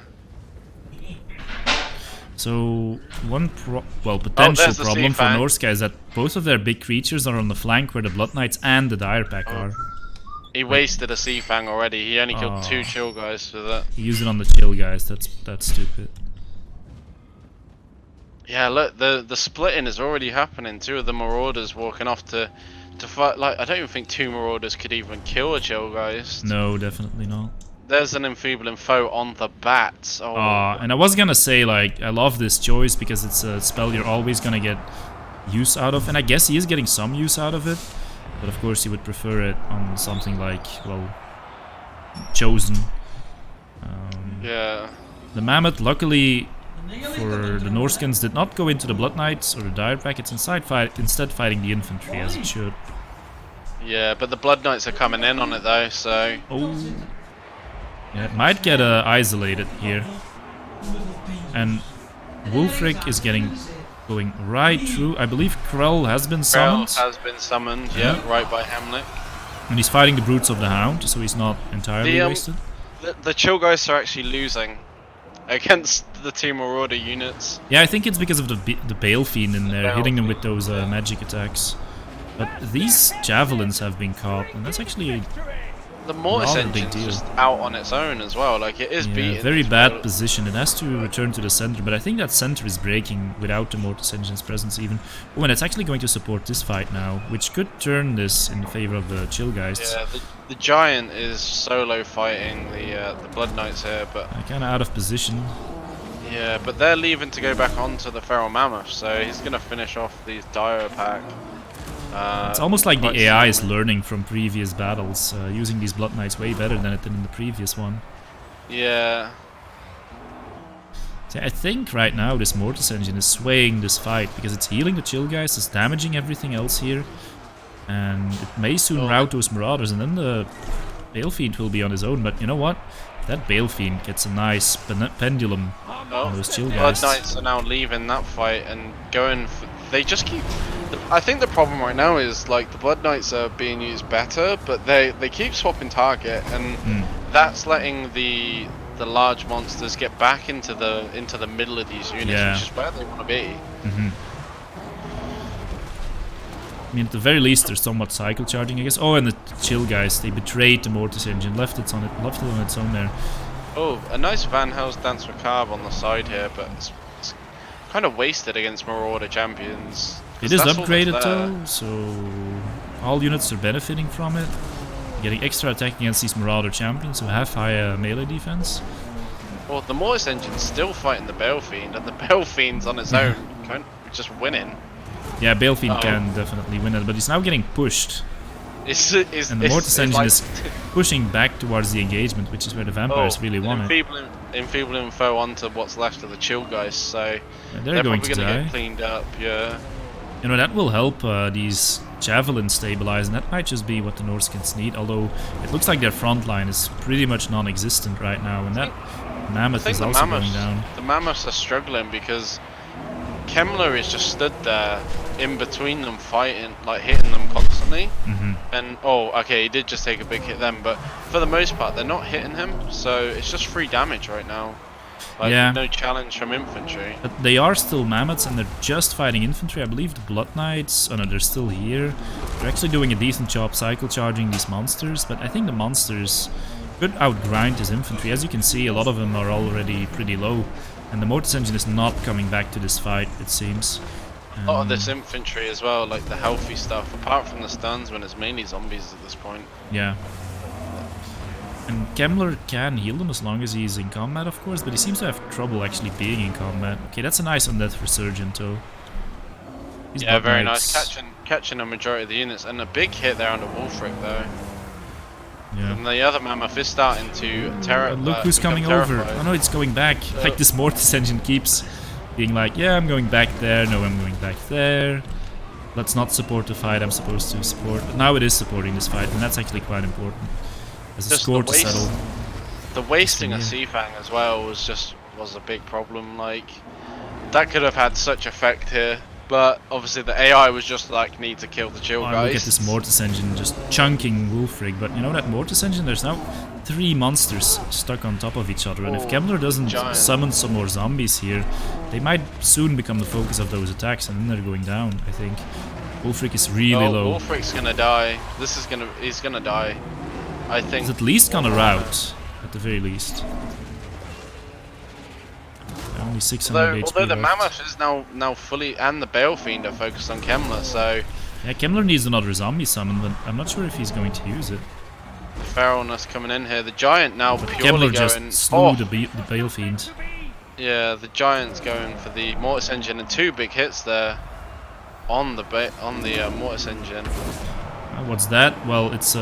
So one potential problem for Seafang. Norska is that both of their big creatures are on the flank where the Blood Knights and the Dire Pack are. He wasted a Sea Fang already. He only killed 2 Chillgeists with it. He used it on the chill guys. That's stupid. Yeah, look, the splitting is already happening. 2 of the Marauders walking off to fight. Like, I don't even think 2 Marauders could even kill a Chillgeist. No, definitely not. there's an enfeebling foe on the bats. Oh, And I was gonna say, like, I love this choice because it's a spell you're always gonna get use out of, and I guess he is getting some use out of it, but of course you would prefer it on something like, well, Chosen. yeah. The Mammoth, luckily for the Norskins, did not go into the Blood Knights or the Dire Packets, instead fighting the infantry as it should. Yeah, but the Blood Knights are coming in on it though, so... Oh. Yeah, it might get isolated here. And Wulfric is going right through. I believe Krell has been summoned. Krell has been summoned, yeah, right by Hamlet. And he's fighting the Brutes of the Hound, so he's not entirely wasted. The Chillgeists are actually losing against the Team Marauder units. Yeah, I think it's because of the Bale Fiend in there, hitting them with those magic attacks. But these Javelins have been caught, and that's actually the Mortis engine's just out on its own as well, like it is beating. Very bad position. It has to return to the center, but I think that center is breaking without the Mortis engine's presence even. Oh, and it's actually going to support this fight now, which could turn this in favor of the Chillgeists. Yeah, the Giant is solo fighting the Blood Knights here, but... Kind of out of position. Yeah, but they're leaving to go back onto the Feral Mammoth, so he's going to finish off these Dire Pack. It's almost like the AI is learning from previous battles, using these Blood Knights way better than it did in the previous one. Yeah. So I think right now this Mortis engine is swaying this fight, because it's healing the Chillgeists, it's damaging everything else here, and it may soon rout those Marauders, and then the Bale Fiend will be on his own. But you know what? That Bale Fiend gets a nice pendulum on those Chillgeists. Blood Knights are now leaving that fight and going for... They just keep... I think the problem right now is, like, the Blood Knights are being used better, but they keep swapping target, and that's letting the large monsters get back into the middle of these units, which is where they want to be. I mean, at the very least, they're somewhat cycle charging, I guess. Oh, and the Chillgeists, they betrayed the Mortis engine, left it on its own there. Oh, a nice Van Hell's Dance Macabre on the side here, but it's kind of wasted against Marauder champions. It is upgraded though, so all units are benefiting from it. Getting extra attack against these Marauder champions who have higher melee defense. Well, the Mortis engine's still fighting the Bale Fiend, and the Bale Fiend's on its own, just winning. Yeah, Bale Fiend can definitely win it, but he's now getting pushed. And the Mortis engine is pushing back towards the engagement, which is where the vampires really want it. Enfeebling foe onto what's left of the Chillgeists, so they're going to die. Get cleaned up, yeah. You know, that will help these Javelins stabilize, and that might just be what the Norskins need, although it looks like their front line is pretty much non-existent right now, and that Mammoth is also going down. The Mammoths are struggling because Kemmler is just stood there in between them fighting, like hitting them constantly. And he did just take a big hit then, but for the most part they're not hitting him, so it's just free damage right now. Like, no challenge from infantry. But they are still Mammoths, and they're just fighting infantry. I believe the Blood Knights, oh no, they're still here. They're actually doing a decent job cycle charging these monsters, but I think the monsters could outgrind his infantry. As you can see, a lot of them are already pretty low, and the Mortis engine is not coming back to this fight, it seems. A lot of this infantry as well, like the healthy stuff, apart from the stuns, when it's mainly zombies at this point. Yeah. And Kemmler can heal them as long as he's in combat, of course, but he seems to have trouble actually being in combat. Okay, that's a nice undeath resurgent, though. Yeah, very nice. Catching a majority of the units, and a big hit there on the Wulfric, though. Yeah. And the other Mammoth is starting to look who's coming over. Oh no, it's going back. Like this Mortis engine keeps being like, yeah, I'm going back there, no, I'm going back there. Let's not support the fight I'm supposed to support. But now it is supporting this fight, and that's actually quite important. As a score to settle. The wasting of Seafang as well was a big problem. Like, that could have had such effect here, but obviously the AI was just like, need to kill the Chillgeists. Look at this Mortis engine just chunking Wulfric, but you know that Mortis engine, there's now 3 monsters stuck on top of each other, and if Kemmler doesn't summon some more zombies here, they might soon become the focus of those attacks, and then they're going down, I think. Wulfric is really low. Wulfric's gonna die. He's gonna die. I think. He's at least gonna rout, at the very least. Only 600 HP although the left. Mammoth is now fully, and the Bale Fiend are focused on Kemmler, so... Yeah, Kemmler needs another zombie summon, but I'm not sure if he's going to use it. feralness coming in here. The giant now But purely Kemmler going. just slew Oh, the Bale Fiend. yeah, the giant's going for the Mortis engine and 2 big hits there on the Mortis engine. What's that? Well, it's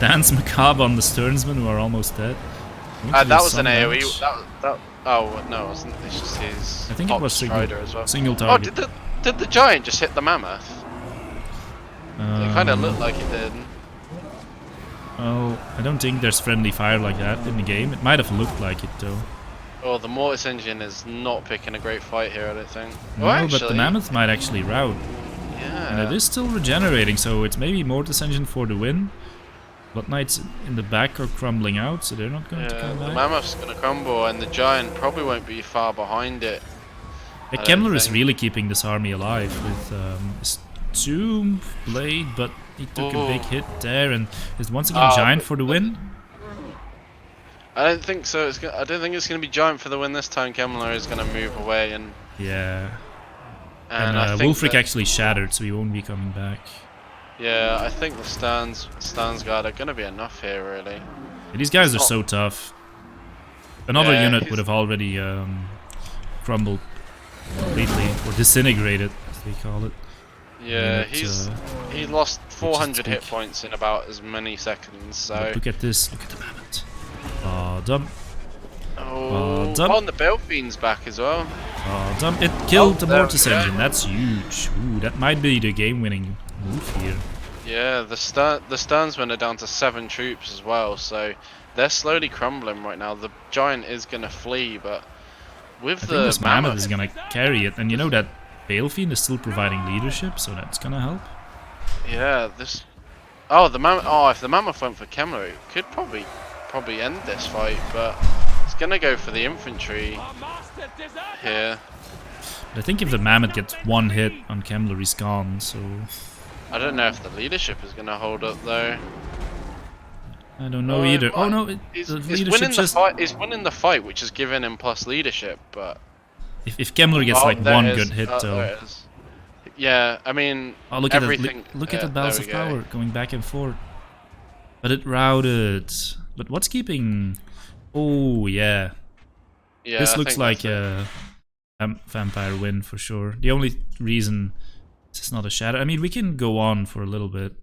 Dance Macabre on the Sternsman, who are almost dead. That was an AoE. Oh no, it wasn't. It's just his. I think it was Strider as well. single target. Oh, did the giant just hit the mammoth? It kind of looked like it did. Well, I don't think there's friendly fire like that in the game. It might have looked like it though. Oh, the Mortis engine is not picking a great fight here, I don't think. No, oh, actually, but the mammoth might actually rout. Yeah. And it is still regenerating, so it's maybe Mortis engine for the win. Blood Knights in the back are crumbling out, so they're not going to come back. The mammoth's going to crumble, and the giant probably won't be far behind it. Kemmler is really keeping this army alive with his Tomb Blade, but he took a big hit there, and is once again Giant for the win. I don't think so. I don't think it's going to be Giant for the win this time. Kemmler is going to move away, and yeah. And I think Wolfric actually shattered, so he won't be coming back. Yeah, I think the Stans guard are going to be enough here, really. Yeah, these guys are so tough. Another unit would have already crumbled completely, or disintegrated, as they call it. Yeah, he lost 400 hit points in about as many seconds. So but look at this! Look at the mammoth. Dump. On the Belfiend's back as well. Dump. It killed the Mortis engine. That's huge. Ooh, that might be the game-winning move here. Yeah, the Sternsmen are down to 7 troops as well, so they're slowly crumbling right now. The giant is gonna flee, but with I think this mammoth is gonna carry it, and you know that Balefiend is still providing leadership, so that's gonna help. Yeah, this. Oh, the mammoth. Oh, if the mammoth went for Kemmler, it could probably end this fight, but it's gonna go for the infantry here. But I think if the mammoth gets one hit on Kemmler, he's gone. So I don't know if the leadership is gonna hold up though. I don't know either. Oh no, he's winning the fight, which is giving him plus leadership. But if Kemmler gets like one good hit though. Yeah, I mean, oh, look everything. Look at the balance of power going back and forth. But it routed. But what's keeping? Oh yeah. Yeah. This looks like a vampire win for sure. The only reason it's not a shatter. I mean, we can go on for a little bit.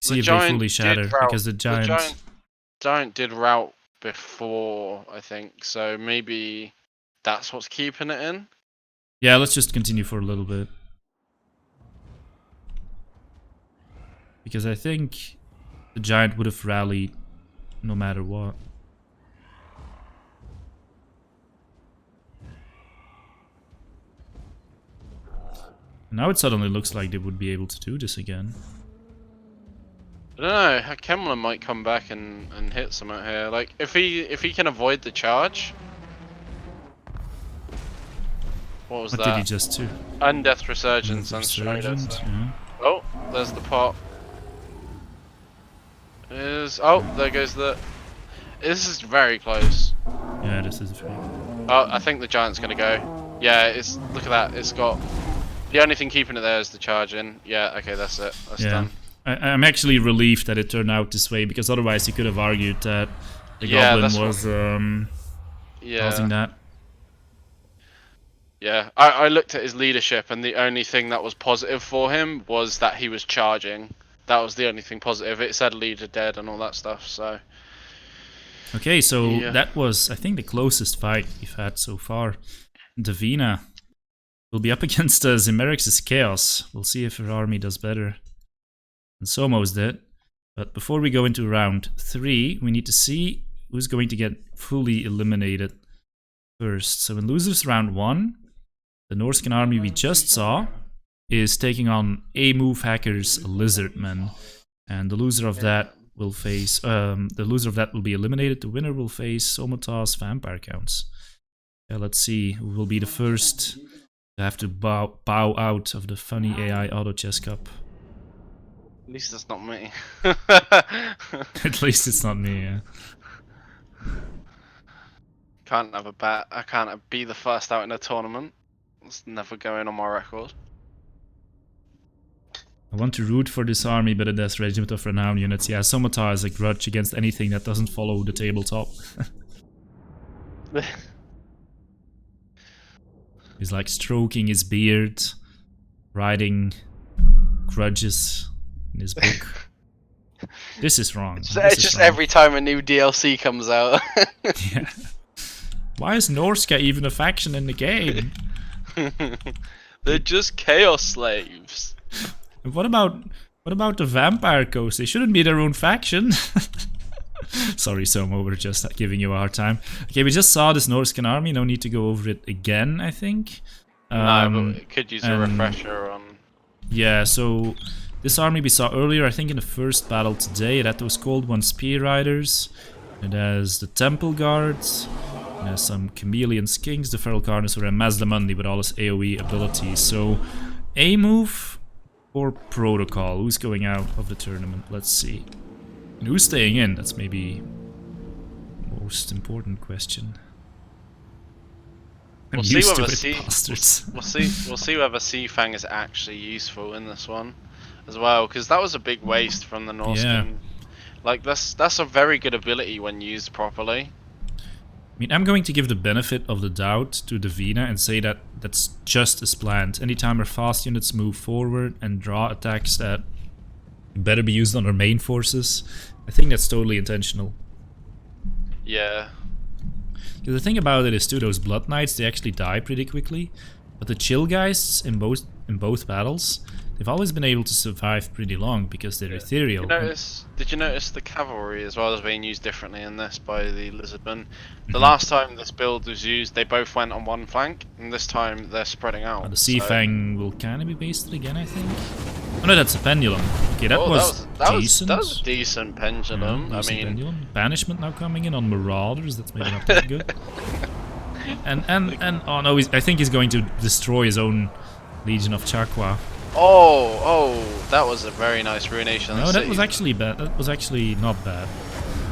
See if they fully shatter because the giant did rout before, I think. So maybe that's what's keeping it in. Yeah, let's just continue for a little bit. Because I think the giant would have rallied no matter what. Now it suddenly looks like they would be able to do this again. I don't know, Kemmler might come back and hit something here. Like, if he can avoid the charge. What was that? What did he just do? Undeath Resurgence and Strider. Yeah. Oh, there's the pot. Oh, there goes the... This is very close. Yeah, this is very... Oh, I think the giant's gonna go. Yeah, look at that, it's got... The only thing keeping it there is the charge in. Yeah, okay, that's it. That's done. I'm actually relieved that it turned out this way, because otherwise you could have argued that the goblin was causing that. Yeah, I looked at his leadership, and the only thing that was positive for him was that he was charging. That was the only thing positive. It said leader dead and all that stuff, so... Okay, so that was, I think, the closest fight we've had so far. Davina will be up against Zimerix's Chaos. We'll see if her army does better than Somo's did. But before we go into round 3, we need to see who's going to get fully eliminated first. So in losers round 1, the Norscan army we just saw is taking on A-Move Hackers Lizardmen. And the loser of that will face... will be eliminated. The winner will face Somotas Vampire Counts. Let's see who will be the first to have to bow out of the funny AI Autochess Cup. At least that's not me. At least it's not me, yeah. Can't have a bet. I can't be the first out in a tournament. It's never going on my record. I want to root for this army, but it has Regiment of Renown units. Yeah, Somata has a grudge against anything that doesn't follow the tabletop. He's like stroking his beard, writing grudges in his book. This is wrong. It's just every time a new DLC comes out. Yeah. Why is Norska even a faction in the game? They're just chaos slaves. And what about the Vampire Coast? They shouldn't be their own faction. Sorry, Somo, we're just giving you a hard time. Okay, we just saw this Norscan army. No need to go over it again, I think. No, but it could use a refresher on. Yeah, so this army we saw earlier, I think in the first battle today, it had those Cold One Spear Riders. It has the Temple Guards. It has some Chameleon Skinks, the Feral Carnosaur, and Mazdamundi with all his AoE abilities. So, A move or Protocol? Who's going out of the tournament? Let's see. And who's staying in? That's maybe the most important question. We'll see whether we'll see whether Sea Fang is actually useful in this one as well, because that was a big waste from the Norseman. Yeah. Like that's a very good ability when used properly. I mean, I'm going to give the benefit of the doubt to Davina and say that that's just as planned. Anytime our fast units move forward and draw attacks that better be used on our main forces, I think that's totally intentional. Yeah. The thing about it is too, those Blood Knights, they actually die pretty quickly, but the Chill Geists in both battles, they've always been able to survive pretty long because they're ethereal. Did you notice the cavalry as well as being used differently in this by the Lizardmen? The last time this build was used, they both went on one flank, and this time they're spreading out. The Sea Fang will kind of be based again, I think. Oh no, that's a pendulum. Okay, that was decent. That was a decent pendulum. Yeah, decent pendulum. Banishment now coming in on Marauders. That's maybe not that good. and oh no, I think he's going to destroy his own Legion of Chakwa. Oh, that was a very nice ruination. No, that was actually bad. That was actually not bad.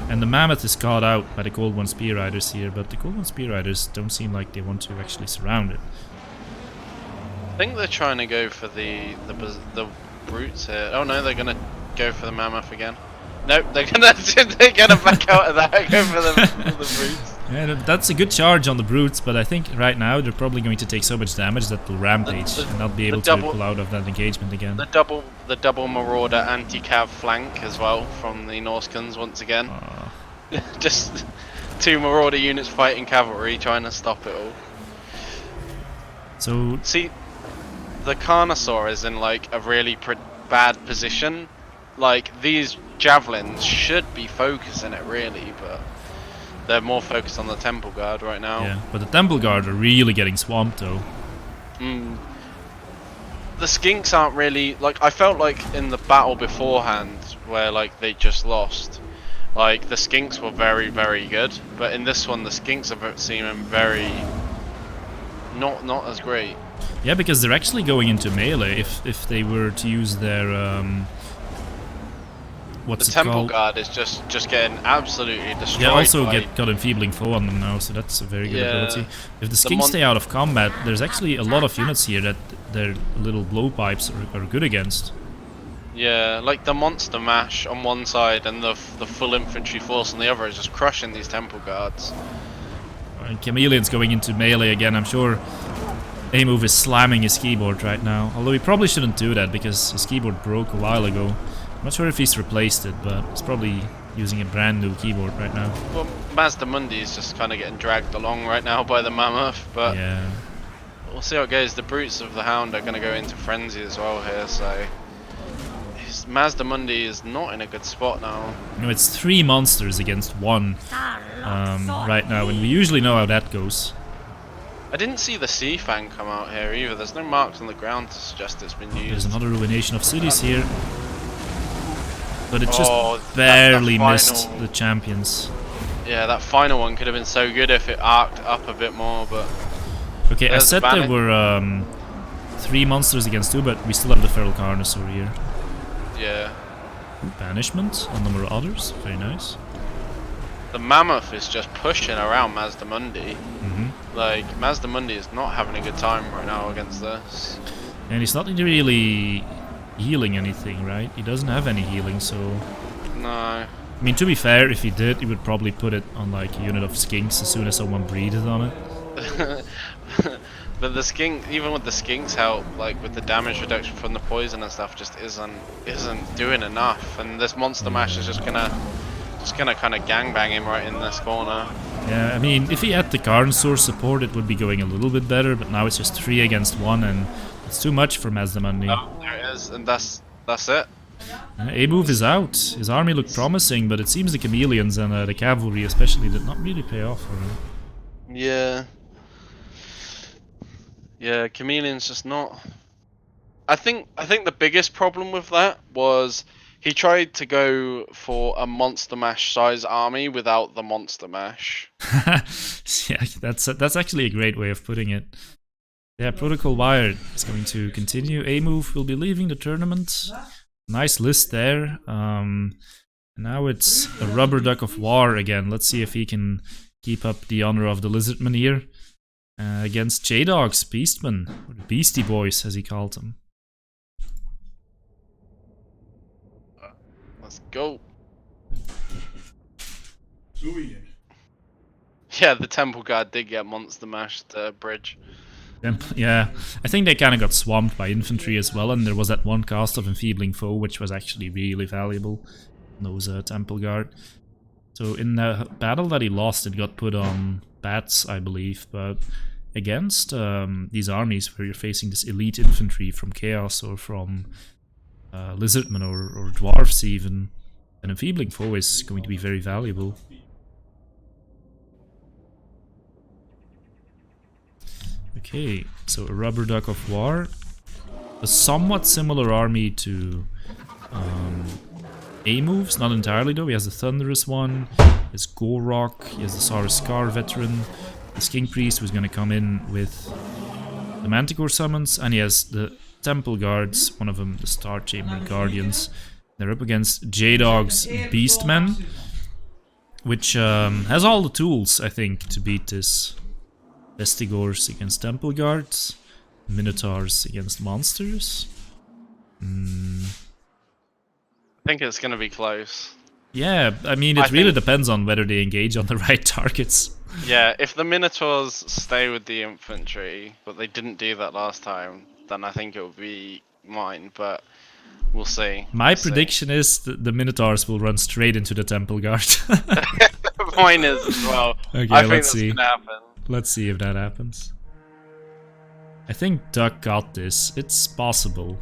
And the Mammoth is caught out by the Cold One Spear Riders here, but the Cold One Spear Riders don't seem like they want to actually surround it. I think they're trying to go for the brutes here. Oh no, they're gonna go for the Mammoth again. Nope, they're gonna back out of that and go for the brutes. Yeah, that's a good charge on the brutes, but I think right now they're probably going to take so much damage that they'll rampage and not be able to pull out of that engagement again. The double Marauder anti-cav flank as well from the Norskans once again. Just two Marauder units fighting cavalry trying to stop it all. So see, the Carnosaur is in like a really bad position. Like these javelins should be focusing it really, but they're more focused on the Temple Guard right now. Yeah, but the Temple Guard are really getting swamped though. The Skinks aren't really like, I felt like in the battle beforehand where like they just lost, like the Skinks were very, very good, but in this one the Skinks are seeming very not as great. Yeah, because they're actually going into melee if they were to use their the Temple Guard is just getting absolutely destroyed. Yeah, also got Enfeebling Foe on them now, so that's a very good ability. If the Skinks stay out of combat, there's actually a lot of units here that their little blowpipes are good against. Yeah, like the Monster Mash on one side and the full infantry force on the other is just crushing these Temple Guards. And Chameleon's going into melee again. I'm sure A-Move is slamming his keyboard right now, although he probably shouldn't do that because his keyboard broke a while ago. I'm not sure if he's replaced it, but he's probably using a brand new keyboard right now. Well, Mazdamundi is just kind of getting dragged along right now by the Mammoth, but yeah, we'll see how it goes. The Brutes of the Hound are going to go into frenzy as well here, so Mazdamundi is not in a good spot now. No, it's 3 monsters against 1 right now, and we usually know how that goes. I didn't see the Sea Fang come out here either. There's no marks on the ground to suggest it's been used. There's another ruination of cities here. But it just barely missed the champions. Yeah, that final one could have been so good if it arced up a bit more, but... Okay, I said there were 3 monsters against 2, but we still have the Feral Carnosaur here. Yeah. Banishment on the Marauders, very nice. The Mammoth is just pushing around Mazdamundi. Like, Mazdamundi is not having a good time right now against this. And he's not really healing anything, right? He doesn't have any healing, so... No. I mean, to be fair, if he did, he would probably put it on like a unit of skinks as soon as someone breathed on it. But the skink, even with the skinks help, like with the damage reduction from the poison and stuff, just isn't doing enough. And this monster mash is just gonna kind of gangbang him right in this corner. Yeah, I mean, if he had the Carnosaur support, it would be going a little bit better. But now it's just 3 against 1, and it's too much for Mazdamandi. Oh, there it is, and that's it. A-move is out. His army looked promising, but it seems the chameleons and the cavalry especially did not really pay off for him. Yeah. Yeah, chameleon's just not. I think the biggest problem with that was he tried to go for a monster mash size army without the monster mash. Yeah, that's actually a great way of putting it. Yeah, Protocol Wired is going to continue. A-move will be leaving the tournament. Nice list there. Now it's a Rubber Duck of War again. Let's see if he can keep up the honor of the Lizardman here. Against J-Dog's Beastman, or the Beastie Boys as he called them. Let's go. Yeah, the Temple Guard did get monster mashed bridge. Yeah, I think they kind of got swamped by infantry as well, and there was that one cast of Enfeebling Foe, which was actually really valuable. Those Temple Guard. So in the battle that he lost, it got put on bats, I believe, but against these armies where you're facing this elite infantry from Chaos or from Lizardmen or Dwarfs even, an Enfeebling Foe is going to be very valuable. Okay, so a Rubber Duck of War. A somewhat similar army to A-moves, not entirely though. He has the Thunderous one, he has Gorok, he has the Saurus Scar veteran, the Skink Priest who's gonna come in with the Manticore summons, and he has the Temple Guards, one of them the Star Chamber Guardians. They're up against J-Dog's Beastmen, which has all the tools, I think, to beat this. Vestigors against Temple Guards, Minotaurs against monsters. I think it's gonna be close. Yeah, I mean, it really depends on whether they engage on the right targets. Yeah, if the Minotaurs stay with the infantry, but they didn't do that last time, then I think it will be mine, but we'll see. My prediction is that the Minotaurs will run straight into the Temple Guard. Mine is as well. Okay, I think let's that's see. gonna happen. Let's see if that happens. I think Duck got this. It's possible.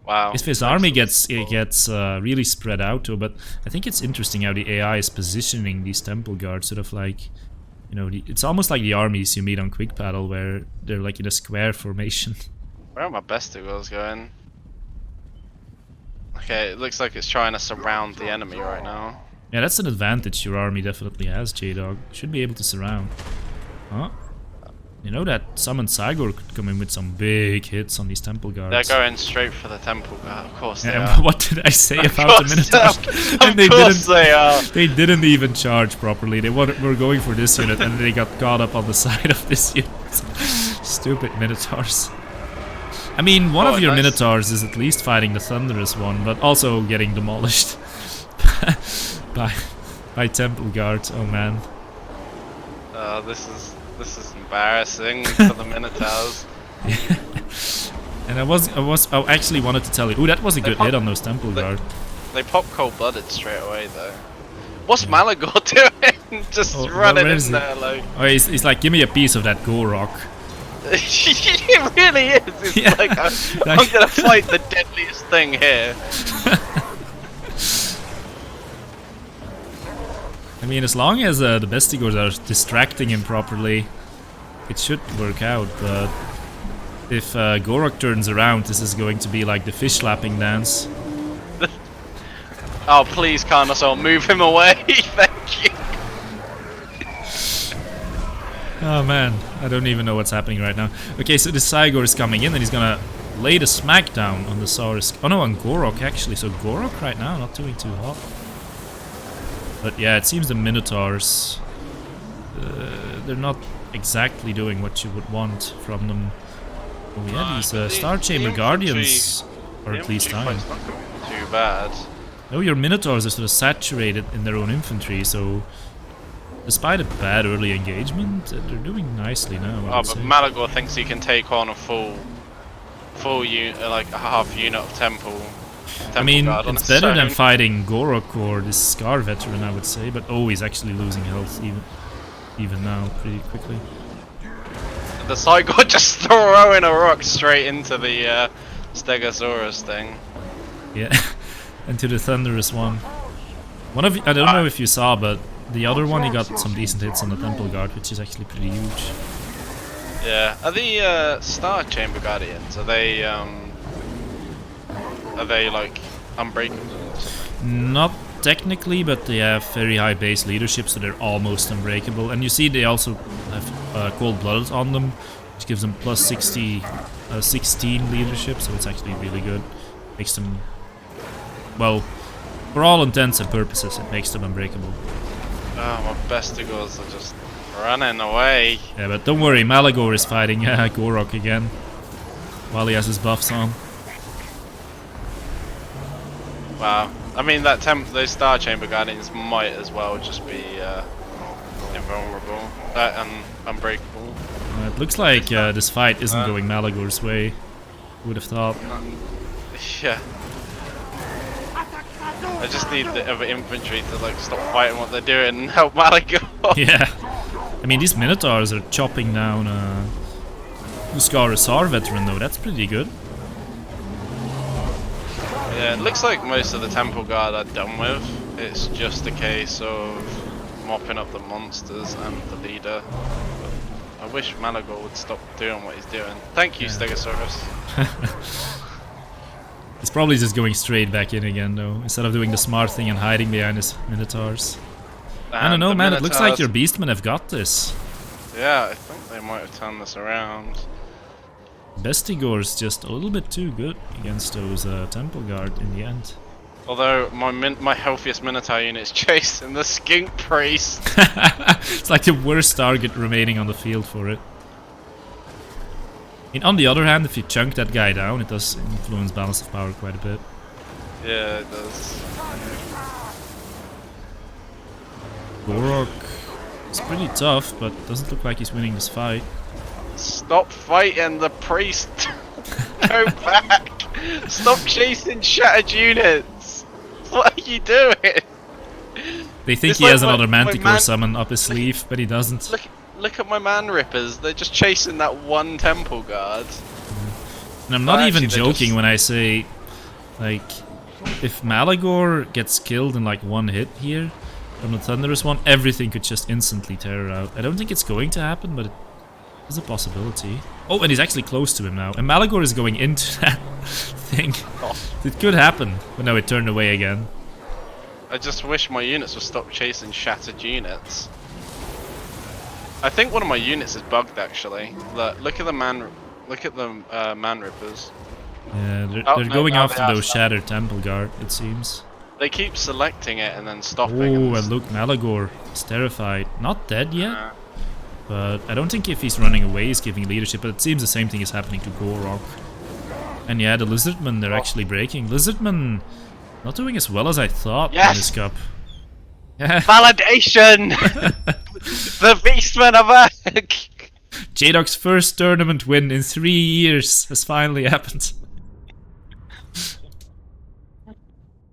Wow. If his army gets really spread out too, but I think it's interesting how the AI is positioning these Temple Guards, sort of like, you know, it's almost like the armies you meet on Quick Paddle, where they're like in a square formation. Where are my Bestigors going? Okay, it looks like it's trying to surround the enemy right now. Yeah, that's an advantage your army definitely has, J-Dog. Should be able to surround. Huh? You know that summoned Cygor could come in with some big hits on these Temple Guards. They're going straight for the Temple Guard, of course they are. What did I say about the Minotaurs? And they didn't. They didn't even charge properly. They were going for this unit, and they got caught up on the side of this unit. Stupid Minotaurs. I mean, one of your Minotaurs is at least fighting the Thunderous one, but also getting demolished by Temple Guard. Oh man. This is embarrassing for the Minotaurs. And I actually wanted to tell you. Ooh, that was a good hit on those Temple Guard. They pop cold-blooded straight away though. What's Malagor doing? Just running in there like. Oh, he's like, give me a piece of that Gorok. It really is. It's like I'm gonna fight the deadliest thing here. I mean, as long as the Bestigors are distracting him properly, it should work out, but if Gorok turns around, this is going to be like the fish slapping dance. Oh, please, Carnosaur, move him away. Thank you. Oh man, I don't even know what's happening right now. Okay, so the Cygor is coming in and he's gonna lay the smackdown on the Saurus. Oh no, on Gorok actually. So Gorok right now not doing too hot. But yeah, it seems the Minotaurs, they're not exactly doing what you would want from them. Oh yeah, these Star Chamber Guardians Or at least time. Fight's not going too bad. No, your Minotaurs are sort of saturated in their own infantry, so despite a bad early engagement, they're doing nicely now. Oh, but Malagor thinks he can take on a full unit, like a half unit of Temple. I mean, Guard it's better than fighting Gorok or this Scar veteran, I would say, but oh, he's actually losing health even now pretty quickly. The Cygor just throwing a rock straight into the Stegosaurus thing. Yeah, into the Thunderous one. One of I don't know if you saw, but the other one he got some decent hits on the Temple Guard, which is actually pretty huge. Yeah, are the Star Chamber Guardians? Are they like unbreakable? Not technically, but they have very high base leadership, so they're almost unbreakable. And you see, they also have Cold Blooded on them, which gives them plus 16 leadership, so it's actually really good. Makes them, well, for all intents and purposes, it makes them unbreakable. Oh, my Bestigors are just running away. Yeah, but don't worry, Malagor is fighting Gorok again, while he has his buffs on. Wow. I mean, those Star Chamber Guardians might as well just be invulnerable, unbreakable. It looks like this fight isn't going Malagor's way. Who would have thought? Yeah. I just need the other infantry to like stop fighting what they're doing and help Malagor. Yeah. I mean, these Minotaurs are chopping down Scar veteran though. That's pretty good. Yeah, it looks like most of the Temple Guard are done with. It's just a case of mopping up the monsters and the leader. But I wish Malagor would stop doing what he's doing. Thank you, Stegosaurus. It's probably just going straight back in again though, instead of doing the smart thing and hiding behind his Minotaurs. I don't know, man, it looks like your Beastmen have got this. Yeah, I think they might have turned this around. Bestigor's just a little bit too good against those Temple Guard in the end. Although my healthiest Minotaur unit is chasing the Skink Priest. It's like the worst target remaining on the field for it. I mean, on the other hand, if you chunk that guy down, it does influence balance of power quite a bit. Yeah, it does. Gorok is pretty tough, but doesn't look like he's winning this fight. Stop fighting the priest! Go back! Stop chasing shattered units! What are you doing? They think he has another Manticore summon up his sleeve, but he doesn't. Look at my Man Rippers, they're just chasing that one Temple Guard. And I'm not even joking when I say, like, if Malagor gets killed in like one hit here from the Thunderous one, everything could just instantly tear out. I don't think it's going to happen, but there's a possibility. Oh, and he's actually close to him now. And Malagor is going into that thing. Oh. It could happen, but no, it turned away again. I just wish my units would stop chasing shattered units. I think one of my units is bugged actually. Look at the Man Rippers. Yeah, they're going after those shattered Temple Guard, it seems. They keep selecting it and then stopping. Oh, and look, Malagor is terrified. Not dead yet, but I don't think if he's running away he's giving leadership, but it seems the same thing is happening to Gorok. And yeah, the Lizardmen, they're actually breaking. Lizardmen not doing as well as I thought in this cup. Validation! The Beastmen are back! J-Dog's first tournament win in 3 years has finally happened.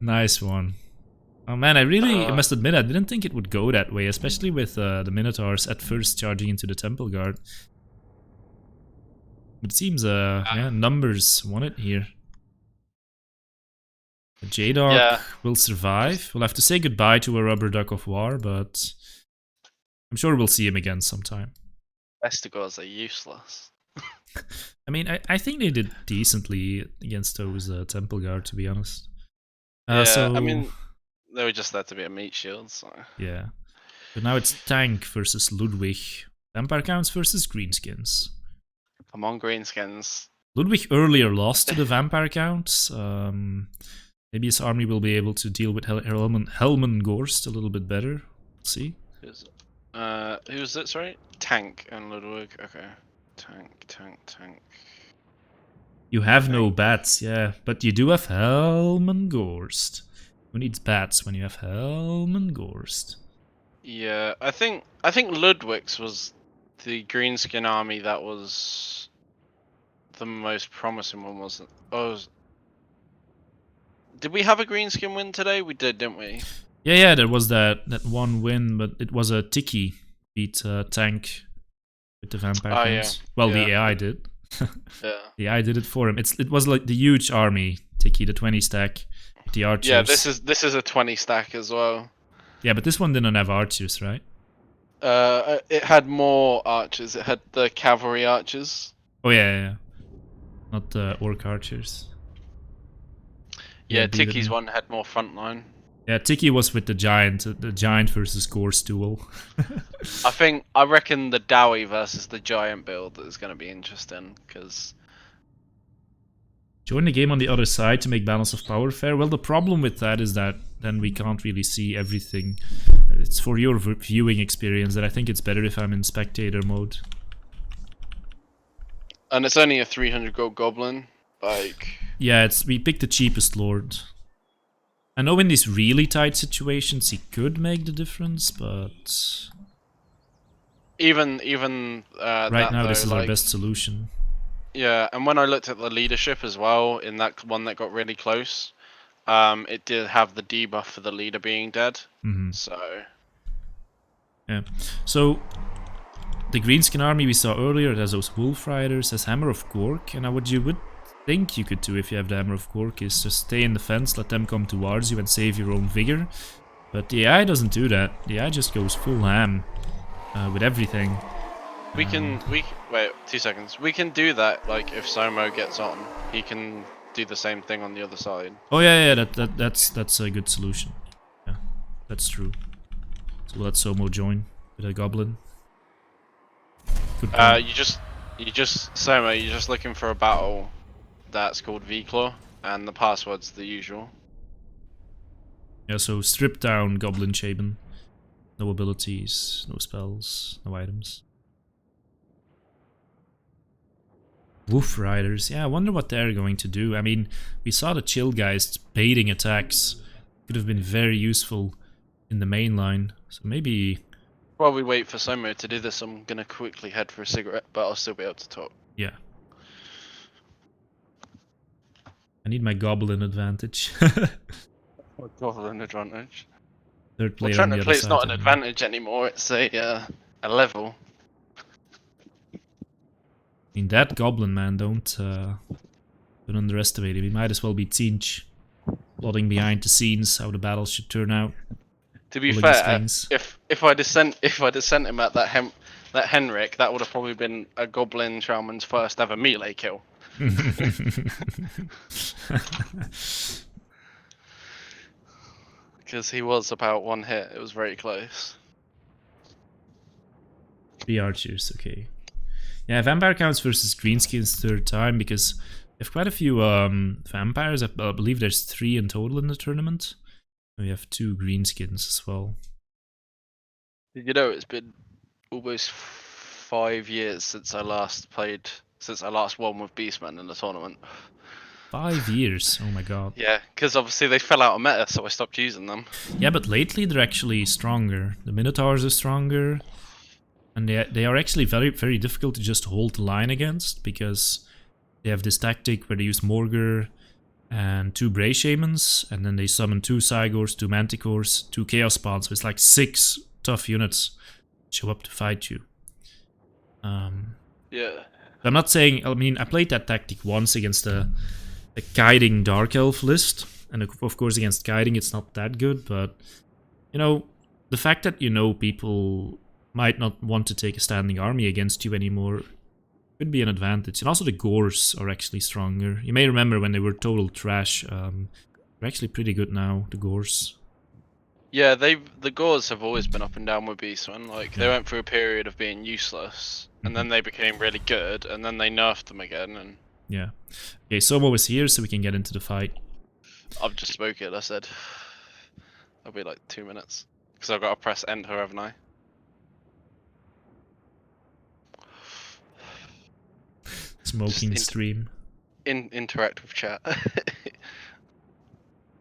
Nice one. Oh man, I must admit, I didn't think it would go that way, especially with the Minotaurs at first charging into the Temple Guard. But it seems, yeah, numbers won it here. J-Dog will survive. We'll have to say goodbye to a rubber duck of war, but I'm sure we'll see him again sometime. Vestigors are useless. I mean, I think they did decently against those Temple Guard, to be honest. Yeah, so, I mean, they were just there to be a meat shield, so... Yeah. But now it's Tank versus Ludwig. Vampire Counts versus Greenskins. Come on, Greenskins. Ludwig earlier lost to the Vampire Counts. Maybe his army will be able to deal with Helman Gorst a little bit better. Let's see. Who's it, sorry? Tank and Ludwig, okay. Tank. You have no bats, yeah, but you do have Helmengorst. Who needs bats when you have Helmengorst? Yeah, I think Ludwig's was the greenskin army that was the most promising one, wasn't? Oh, did we have a greenskin win today? We did, didn't we? Yeah, there was that one win, but it was a Tiki beat tank with the vampire Oh yeah, counts. Well, the yeah, AI did. yeah. The AI did it for him. It was like the huge army Tiki, the 20 stack, with the archers. Yeah, this is a 20 stack as well. Yeah, but this one didn't have archers, right? It had more archers. It had the cavalry archers. Oh yeah. Not the orc archers. Yeah, beat Tiki's it. one had more frontline. Yeah, Tiki was with the giant versus Gorse duel. I reckon the Dowie versus the giant build is going to be interesting because Join the game on the other side to make balance of power fair. Well, the problem with that is that then we can't really see everything. It's for your viewing experience that I think it's better if I'm in spectator mode. and it's only a 300 gold goblin. Like, yeah, we picked the cheapest lord. I know in these really tight situations he could make the difference, but even right now this is our best solution. Yeah, and when I looked at the leadership as well in that one that got really close, it did have the debuff for the leader being dead. So yeah, so the greenskin army we saw earlier, it has those wolf riders, has Hammer of Gork, and what you would think you could do if you have the Hammer of Gork is just stay in the fence, let them come towards you and save your own vigor. But the AI doesn't do that. The AI just goes full ham with everything. we wait 2 seconds. We can do that. Like if Somo gets on, he can do the same thing on the other side. Oh yeah, that's a good solution. Yeah, that's true. So let Somo join with a goblin. Good point. You're just looking for a battle that's called V-Claw, and the password's the usual. Yeah, so strip down Goblin Shaban. No abilities, no spells, no items. Wolf Riders, yeah, I wonder what they're going to do. I mean, we saw the Chill Guys baiting attacks. Could have been very useful in the main line. So maybe... While we wait for Somo to do this, I'm gonna quickly head for a cigarette, but I'll still be able to talk. Yeah. I need my Goblin advantage. Goblin advantage. Third player Well, on the other technically it's side not an anyway. advantage anymore, it's a level. I mean, that Goblin, man, don't underestimate him. He might as well be Tzeentch, plotting behind the scenes how the battle should turn out. To be fair, if I'd have sent him at that Henrik, that would have probably been a Goblin Shaman's first ever melee kill. Because he was about one hit, it was very close. 3 archers, okay. Yeah, Vampire counts versus Greenskins third time because we have quite a few vampires. I believe there's 3 in total in the tournament. And we have 2 Greenskins as well. Did you know it's been almost 5 years since I last won with Beastmen in the tournament? 5 years, oh my god. Yeah, because obviously they fell out of meta, so I stopped using them. Yeah, but lately they're actually stronger. The Minotaurs are stronger. And they are actually very, very difficult to just hold the line against because they have this tactic where they use Morgur and 2 Bray Shamans, and then they summon 2 Cygors, 2 Manticores, 2 Chaos Spawns. So it's like 6 tough units show up to fight you. Yeah. I'm not saying, I mean, I played that tactic once against a Guiding Dark Elf list, and of course against Guiding it's not that good, but, you know, the fact that, you know, people might not want to take a standing army against you anymore could be an advantage. And also the Gores are actually stronger. You may remember when they were total trash. They're actually pretty good now, the Gores. Yeah, the Gores have always been up and down with Beastmen. Like, they went through a period of being useless, and then they became really good, and then they nerfed them again, and... Yeah. Okay, Somo is here, so we can get into the fight. I've just spoken, I said. That'll be like 2 minutes. Because I've got to press enter, haven't I? Smoking stream. interact with chat.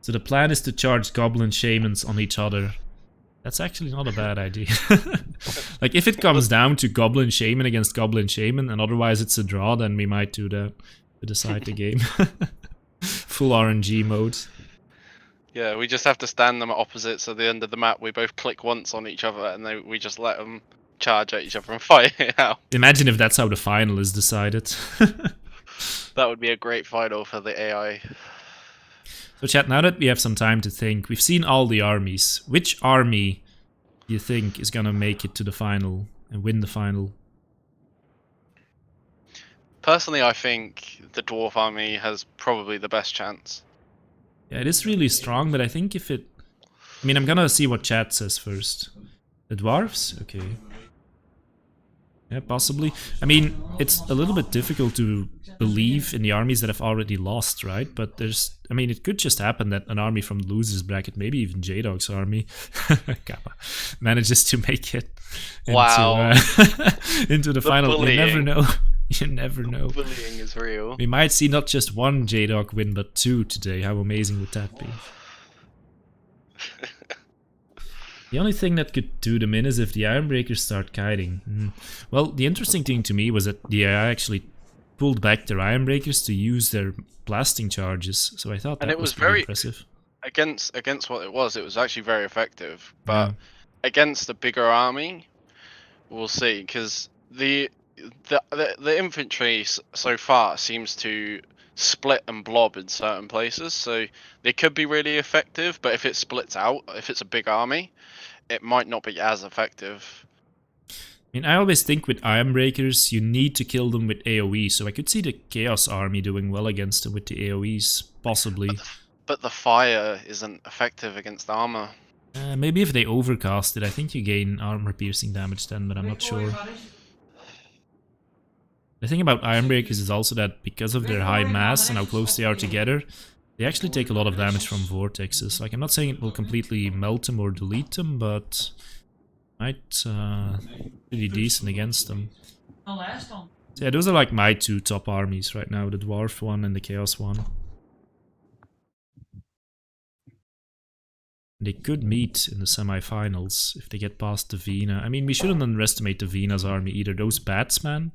So the plan is to charge goblin shamans on each other. That's actually not a bad idea. Like, if it comes down to goblin shaman against goblin shaman, and otherwise it's a draw, then we might do that to decide the game. Full RNG mode. Yeah, we just have to stand them at opposites at the end of the map. We both click once on each other, and then we just let them charge at each other and fight it out. Imagine if that's how the final is decided. That would be a great final for the AI. So chat, now that we have some time to think, we've seen all the armies. Which army do you think is gonna make it to the final and win the final? Personally, I think the dwarf army has probably the best chance. Yeah, it is really strong, but I think if it... I mean, I'm gonna see what chat says first. The dwarves? Okay. Yeah, possibly. I mean, it's a little bit difficult to believe in the armies that have already lost, right? But there's... I mean, it could just happen that an army from the losers bracket, maybe even J-Dog's army, manages to make it into, Wow. into the final. Bullying. You never know. You never know. Bullying is real. We might see not just one J-Dog win, but two today. How amazing would that be? The only thing that could do them in is if the Ironbreakers start kiting. Well, the interesting thing to me was that the AI actually pulled back their Ironbreakers to use their blasting charges, so I thought that was very impressive. Against what it was actually very effective. But against a bigger army, we'll see, because the infantry so far seems to split and blob in certain places, so they could be really effective, but if it splits out, if it's a big army, it might not be as effective. I mean, I always think with Ironbreakers, you need to kill them with AoE, so I could see the Chaos army doing well against them with the AoEs, possibly. But the fire isn't effective against armor. Maybe if they overcast it, I think you gain armor piercing damage then, but I'm not sure. The thing about Ironbreakers is also that because of their high mass and how close they are together, they actually take a lot of damage from vortexes. Like, I'm not saying it will completely melt them or delete them, but might pretty decent against them. So yeah, those are like my two top armies right now, the Dwarf one and the Chaos one. They could meet in the semi-finals if they get past the Vina. I mean, we shouldn't underestimate the Vina's army either. Those bats, man.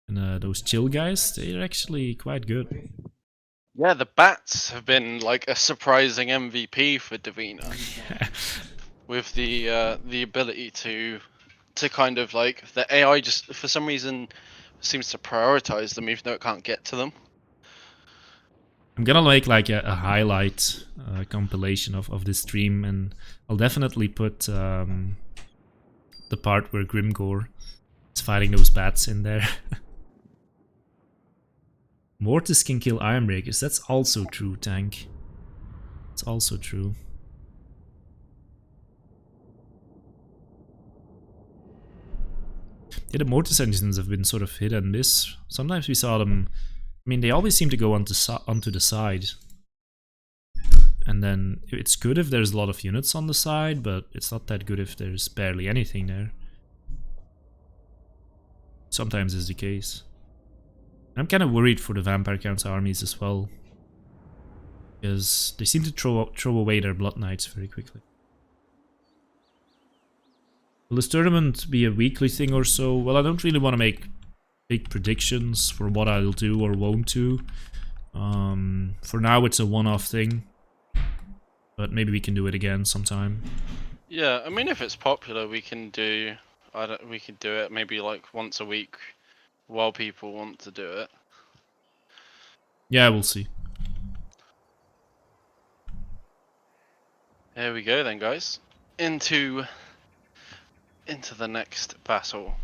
And those chill guys, they're actually quite good. Yeah, the bats have been like a surprising MVP for Davina. With the ability to kind of like, the AI just for some reason seems to prioritize them even though it can't get to them. I'm gonna make like a highlight compilation of this stream, and I'll definitely put the part where Grimgore is fighting those bats in there. Mortis can kill Ironbreakers, that's also true, Tank. It's also true. Yeah, the Mortis engines have been sort of hit and miss. Sometimes we saw them... I mean, they always seem to go onto the side. And then it's good if there's a lot of units on the side, but it's not that good if there's barely anything there. Sometimes is the case. I'm kind of worried for the Vampire Count's armies as well, because they seem to throw away their Blood Knights very quickly. Will this tournament be a weekly thing or so? Well, I don't really want to make big predictions for what I'll do or won't do. For now, it's a one-off thing, but maybe we can do it again sometime. Yeah, I mean, if it's popular, we can do. We could do it maybe like once a week. While people want to do it. Yeah, we'll see. Here we go then, guys. Into the next battle.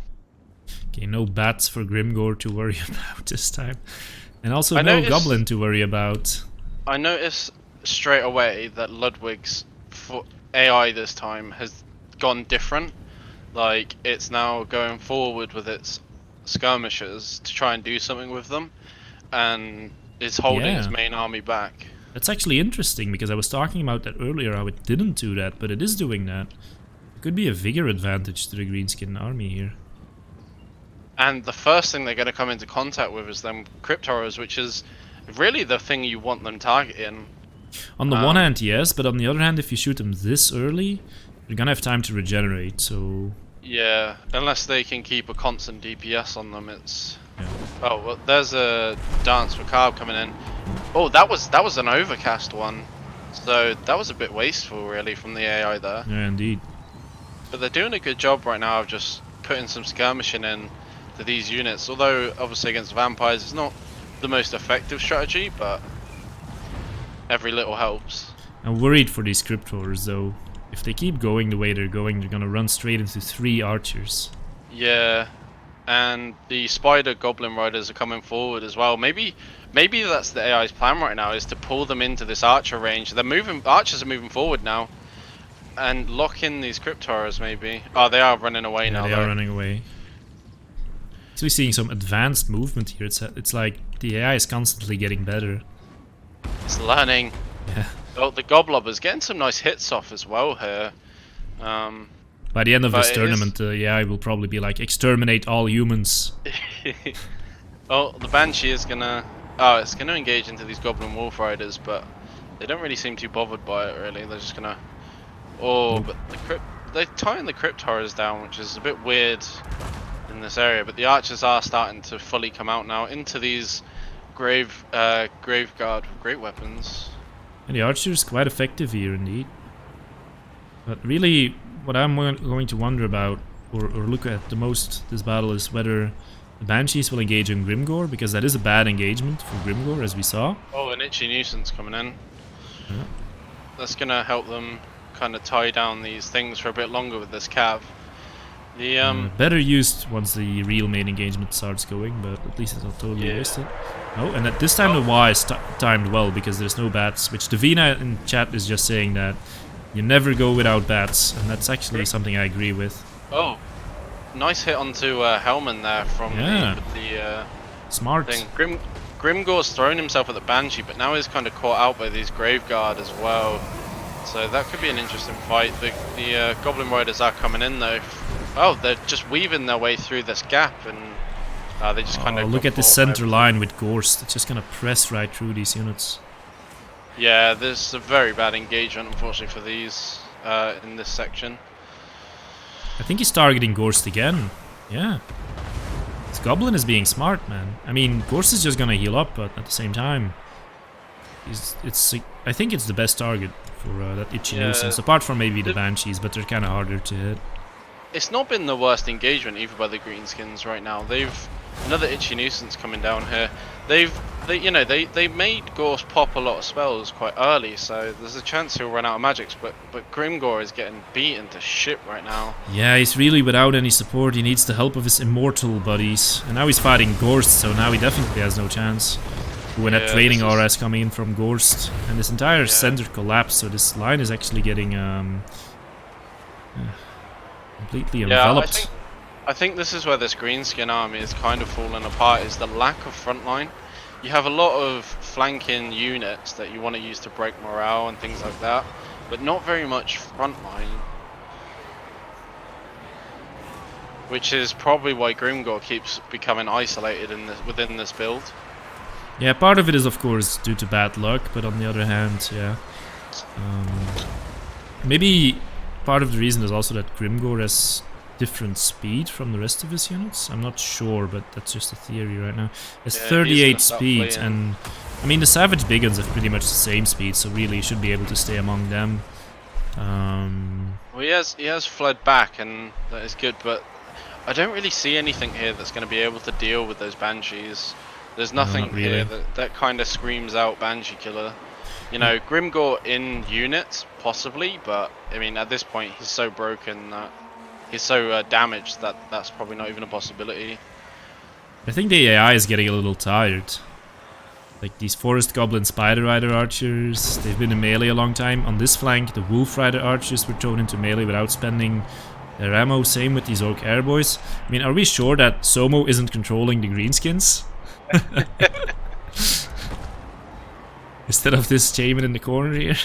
Okay, no bats for Grimgore to worry about this time. And also no goblin to worry about. I noticed straight away that Ludwig's AI this time has gone different. Like, it's now going forward with its skirmishers to try and do something with them, and is holding its main army back. That's actually interesting, because I was talking about that earlier, how it didn't do that, but it is doing that. It could be a vigor advantage to the Greenskin army here. And the first thing they're going to come into contact with is them crypt horrors, which is really the thing you want them targeting. On the one hand, yes, but on the other hand, if you shoot them this early, you're gonna have time to regenerate, so... Yeah, unless they can keep a constant DPS on them, it's... Yeah. Oh, well, there's a Dance Macabre coming in. Oh, that was an overcast one. So that was a bit wasteful, really, from the AI there. Yeah, indeed. But they're doing a good job right now of just putting some skirmishing in to these units. Although, obviously, against vampires, it's not the most effective strategy, but every little helps. I'm worried for these crypt horrors, though. If they keep going the way they're going, they're gonna run straight into 3 archers. Yeah, and the spider goblin riders are coming forward as well. Maybe that's the AI's plan right now, is to pull them into this archer range. They're moving, archers are moving forward now, and lock in these crypt horrors maybe. Oh, they are running away now. They are running away. So we're seeing some advanced movement here. It's like the AI is constantly getting better. It's learning. Yeah. Oh, the goblobber's getting some nice hits off as well here. By the end of this tournament, the AI will probably be like, exterminate all humans. Oh, the Banshee is gonna... Oh, it's gonna engage into these Goblin Wolf Riders, but they don't really seem too bothered by it, really. They're just gonna... Oh, but they're tying the Crypt Horrors down, which is a bit weird in this area. But the Archers are starting to fully come out now into these Graveguard with great weapons. And the Archer is quite effective here, indeed. But really, what I'm going to wonder about, or look at the most this battle, is whether the Banshees will engage in Grimgore, because that is a bad engagement for Grimgore, as we saw. Oh, an Itchy Nuisance coming in. Yeah. That's gonna help them kind of tie down these things for a bit longer with this cav. The better used once the real main engagement starts going, but at least it's not totally wasted. Oh, and at this time the Y is timed well, because there's no bats, which Davina in chat is just saying that you never go without bats, and that's actually something I agree with. Oh, nice hit onto Hellman there from the smart thing. Grimgore's thrown himself at the Banshee, but now he's kind of caught out by these Graveguard as well. So that could be an interesting fight. The Goblin Riders are coming in though. Oh, they're just weaving their way through this gap, and they just kind of... look at the center line with Gorst. It's just gonna press right through these units. Yeah, there's a very bad engagement, unfortunately, for these in this section. I think he's targeting Gorst again. Yeah. This Goblin is being smart, man. I mean, Gorst is just gonna heal up, but at the same time, I think it's the best target for that Itchy Nuisance, apart from maybe the Banshees, but they're kind of harder to hit. It's not been the worst engagement either by the Greenskins right now. They've another Itchy Nuisance coming down here. They made Gorst pop a lot of spells quite early, so there's a chance he'll run out of magics. But Grimgore is getting beaten to shit right now. Yeah, he's really without any support. He needs the help of his immortal buddies, and now he's fighting Gorst, so now he definitely has no chance. When that training aura is coming in from Gorst, and this entire center collapsed, so this line is actually getting completely enveloped. I think this is where this Greenskin army is kind of falling apart, is the lack of front line. You have a lot of flanking units that you want to use to break morale and things like that, but not very much front line. Which is probably why Grimgore keeps becoming isolated within this build. Yeah, part of it is of course due to bad luck, but on the other hand, yeah. Maybe part of the reason is also that Grimgore has different speed from the rest of his units. I'm not sure, but that's just a theory right now. It's 38 speed, and I mean the Savage Biggins have pretty much the same speed, so really you should be able to stay among them. Well, he has fled back, and that is good, but I don't really see anything here that's going to be able to deal with those Banshees. There's nothing here that kind of screams out Banshee killer. You know, Grimgore in units, possibly, but I mean, at this point, he's so broken that he's so damaged that that's probably not even a possibility. I think the AI is getting a little tired. Like these Forest Goblin Spider Rider archers, they've been in melee a long time. On this flank, the Wolf Rider archers were thrown into melee without spending their ammo. Same with these Orc Airboys. I mean, are we sure that Somo isn't controlling the Greenskins? Instead of this Shaman in the corner here.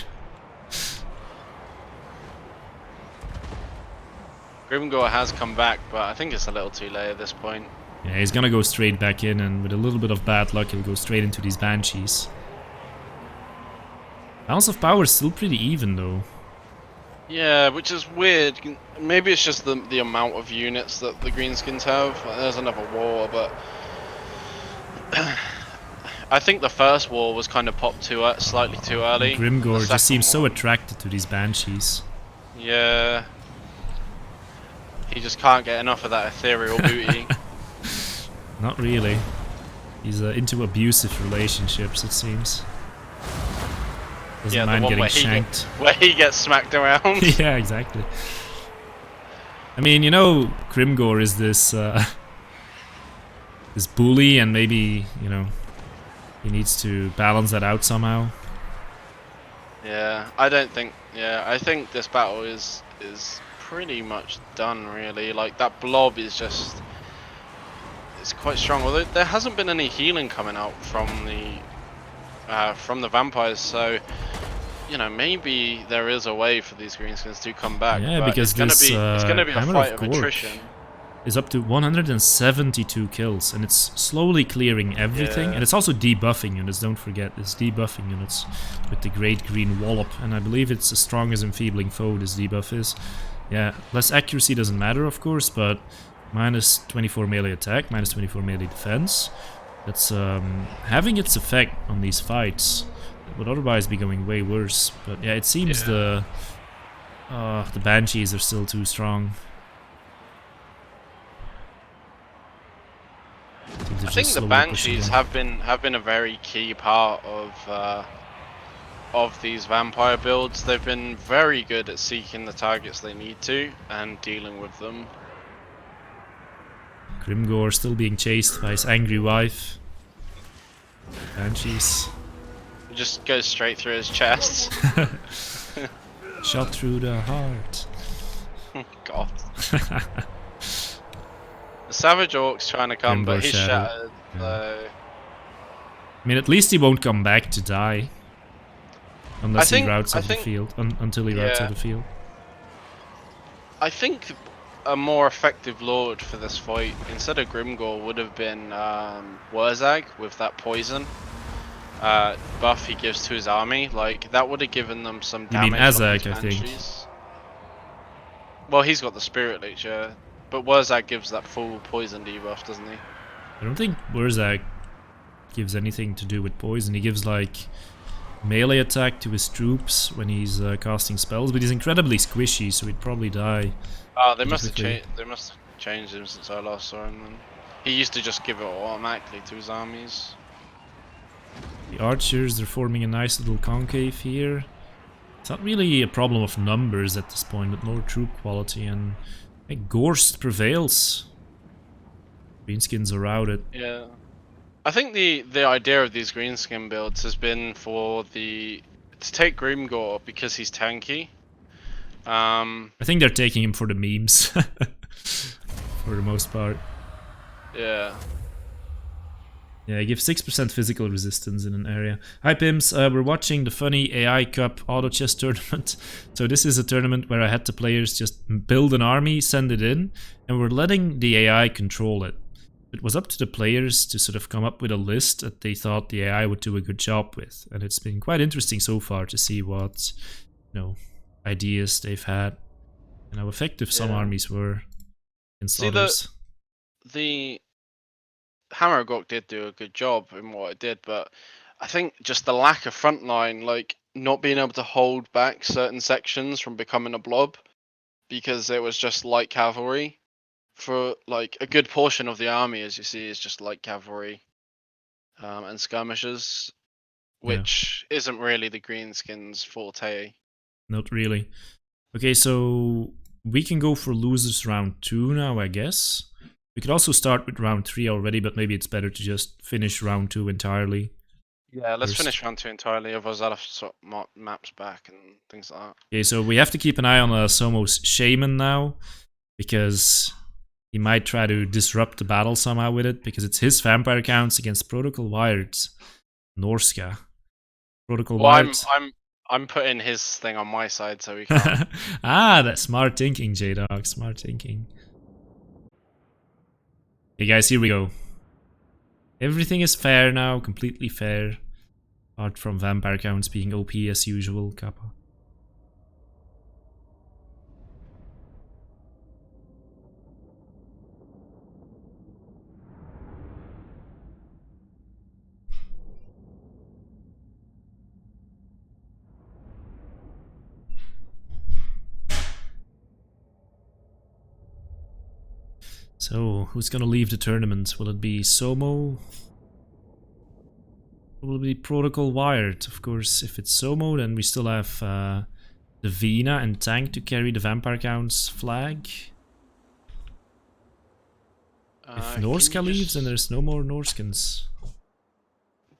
Grimgore has come back, but I think it's a little too late at this point. Yeah, he's gonna go straight back in, and with a little bit of bad luck, he'll go straight into these Banshees. Balance of power is still pretty even, though. Yeah, which is weird. Maybe it's just the amount of units that the greenskins have. There's another war, but I think the first war was kind of popped slightly too early. And And the Grimgor just seems so second one, attracted to these Banshees. yeah, he just can't get enough of that ethereal booty. Not really. He's into abusive relationships, it seems. Doesn't mind the one getting shanked. where he gets smacked around. Yeah, exactly. I mean, you know, Grimgor is this this bully, and maybe, you know, he needs to balance that out somehow. Yeah, I don't think. Yeah, I think this battle is pretty much done, really. Like, that blob is just, it's quite strong. Although there hasn't been any healing coming out from the vampires, so you know, maybe there is a way for these greenskins to come back. Yeah, but because it's gonna be a Hammer fight of of Gork attrition. is up to 172 kills, and it's slowly clearing everything, Yeah. and it's also debuffing units, don't forget, it's debuffing units with the Great Green Wallop, and I believe it's as strong as Enfeebling Foe, this debuff is. Yeah, less accuracy doesn't matter, of course, but minus 24 melee attack, minus 24 melee defense, that's having its effect on these fights. It would otherwise be going way worse, but yeah, it seems the Banshees are still too strong. I think the Banshees have been a very key part of these vampire builds. They've been very good at seeking the targets they need to and dealing with them. Grimgor still being chased by his angry wife. Banshees. Just goes straight through his chest. Shot through the heart. God. The Savage Orc's trying to come, but he's shattered. Yeah. So I mean, at least he won't come back to die. Unless he routes off the field. Until he routes off the field. I think a more effective lord for this fight, instead of Grimgor, would have been Wurzag with that poison buff he gives to his army. Like, that would have given them some damage. You mean Azag, I think. Well, he's got the Spirit Leech, yeah. But Wurzag gives that full poison debuff, doesn't he? I don't think Wurzag gives anything to do with poison. He gives, like, melee attack to his troops when he's casting spells, but he's incredibly squishy, so he'd probably die. Oh, they must have changed. They must have changed him since I last saw him. Then he used to just give it automatically to his armies. The archers, they're forming a nice little concave here. It's not really a problem of numbers at this point, but more troop quality, and I think Gorst prevails. Greenskins are routed. Yeah. I think the idea of these greenskin builds has been to take Grimgor because he's tanky. I think they're taking him for the memes. For the most part. Yeah. Yeah, give 6% physical resistance in an area. Hi Pims, we're watching the funny AI Cup Autochess tournament. So this is a tournament where I had the players just build an army, send it in, and we're letting the AI control it. It was up to the players to sort of come up with a list that they thought the AI would do a good job with. And it's been quite interesting so far to see what, you know, ideas they've had and how effective some armies were against others. The Hammer of Gork did do a good job in what it did, but I think just the lack of frontline, like not being able to hold back certain sections from becoming a blob because it was just light cavalry for like a good portion of the army, as you see, is just light cavalry and skirmishers, which isn't really the greenskins' forte. Not really. Okay, so we can go for losers round 2 now, I guess. We could also start with round 3 already, but maybe it's better to just finish round 2 entirely. Yeah, let's finish round 2 entirely, otherwise I'll have to sort maps back and things like that. Okay, so we have to keep an eye on Somo's Shaman now, because he might try to disrupt the battle somehow with it, because it's his vampire counts against Protocol Wired's Norska. Protocol Wired. I'm putting his thing on my side so we can. Ah, that's smart thinking, J-Dog. Smart thinking. Hey guys, here we go. Everything is fair now, completely fair. Apart from vampire counts being OP as usual, Kappa. So, who's gonna leave the tournament? Will it be Somo? Or will it be Protocol Wired? Of course, if it's Somo, then we still have the Vina and Tank to carry the Vampire Count's flag. If Norska leaves, then there's no more Norskans.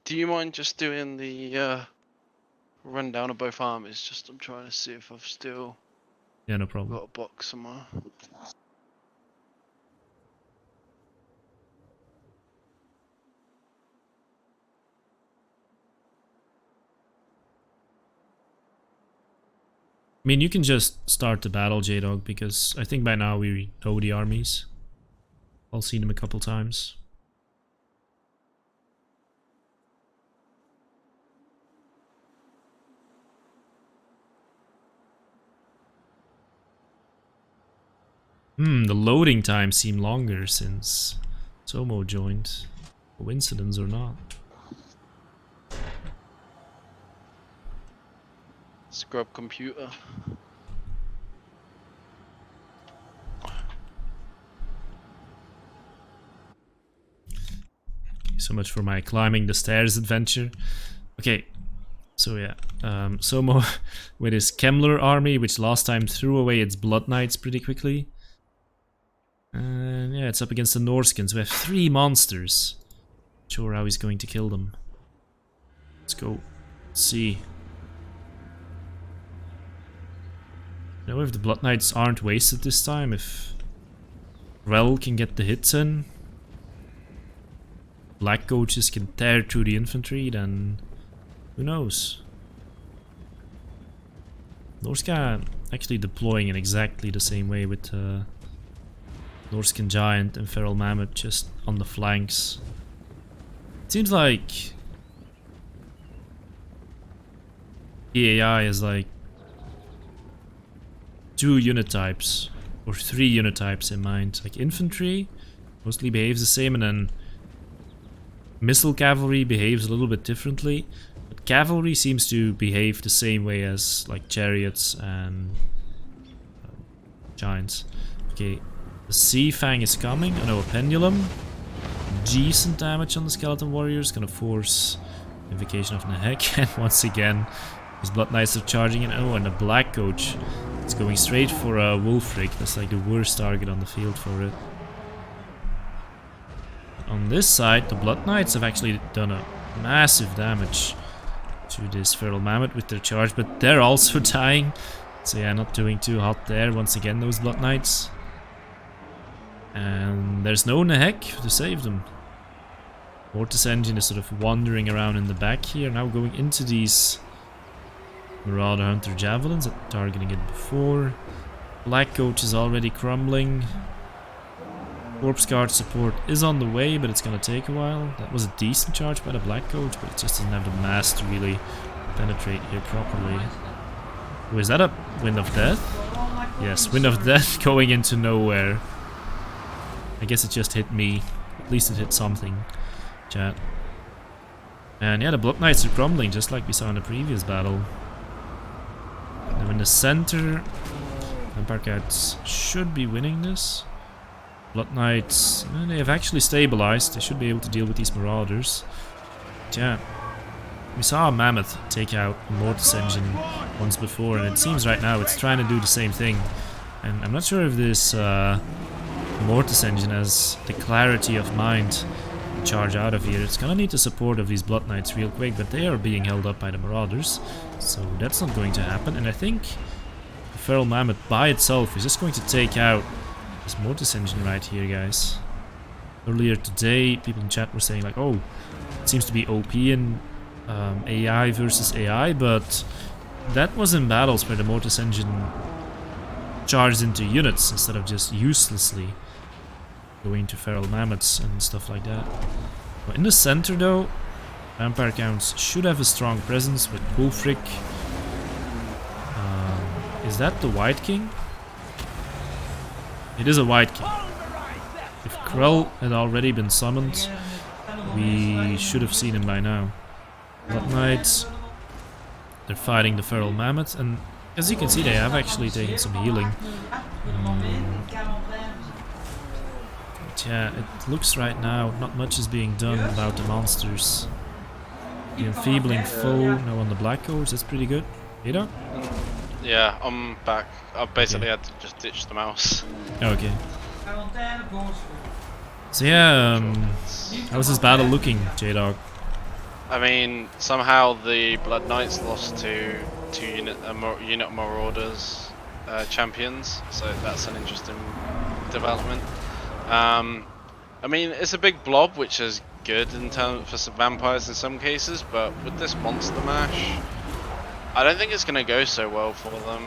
Do you mind just doing the rundown of both armies? Just I'm trying to see if I've still Yeah, no problem. got a box somewhere. I mean, you can just start the battle, J-Dog, because I think by now we know the armies. I've seen them a couple times. The loading time seemed longer since Somo joined. Coincidence or not? Scrub computer. So much for my climbing the stairs adventure. Okay, so yeah, Somo with his Kemmler army, which last time threw away its Blood Knights pretty quickly. And yeah, it's up against the Norskins, who have 3 monsters. Not sure how he's going to kill them. Let's go. Let's see. Know if the Blood Knights aren't wasted this time, if Rel can get the hits in. Black Coaches can tear through the infantry, then who knows? Norska actually deploying in exactly the same way with Norskan Giant and Feral Mammoth just on the flanks. It seems like the AI is like 2 unit types or 3 unit types in mind. Like infantry mostly behaves the same, and then missile cavalry behaves a little bit differently. But cavalry seems to behave the same way as like chariots and giants. Okay, the Sea Fang is coming. Oh no, a pendulum. Decent damage on the skeleton warriors, gonna force invocation of Nehek, and once again his Blood Knights are charging in. Oh, and the Black Coach is going straight for a Wolfric. That's like the worst target on the field for it. On this side, the Blood Knights have actually done a massive damage to this Feral Mammoth with their charge, but they're also dying. So yeah, not doing too hot there. Once again, those Blood Knights. And there's no Nehek to save them. Mortis Engine is sort of wandering around in the back here, now going into these Marauder Hunter Javelins, targeting it before. Black Coach is already crumbling. Corpse Guard support is on the way, but it's gonna take a while. That was a decent charge by the Black Coach, but it just doesn't have the mass to really penetrate here properly. Oh, is that a Wind of Death? Yes, Wind of Death going into nowhere. I guess it just hit me. At least it hit something. Chat. And yeah, the Blood Knights are crumbling, just like we saw in the previous battle. Now in the center, Vampire Cats should be winning this. Blood Knights, they have actually stabilized. They should be able to deal with these Marauders. But yeah, we saw a Mammoth take out a Mortis Engine once before, and it seems right now it's trying to do the same thing. And I'm not sure if this Mortis Engine has the clarity of mind to charge out of here. It's gonna need the support of these Blood Knights real quick, but they are being held up by the Marauders, so that's not going to happen. And I think the Feral Mammoth by itself is just going to take out this Mortis Engine right here, guys. Earlier today, people in chat were saying like, oh, it seems to be OP in AI versus AI, but that was in battles where the Mortis Engine charged into units instead of just uselessly. going to feral mammoths and stuff like that. But in the center though, vampire counts should have a strong presence with Wolfric. Is that the White King? It is a White King. If Krell had already been summoned, we should have seen him by now. Blood Knights, they're fighting the feral mammoth, and as you can see, they have actually taken some healing. But yeah, it looks right now not much is being done about the monsters. The enfeebling foe now on the black coach, that's pretty good. Ada? Yeah, I'm back. I basically had to just ditch the mouse. Okay. So yeah, how's this battle looking, J-Dog? I mean, somehow the Blood Knights lost to unit Marauders champions, so that's an interesting development. I mean, it's a big blob, which is good in terms for some vampires in some cases, but with this monster mash, I don't think it's going to go so well for them.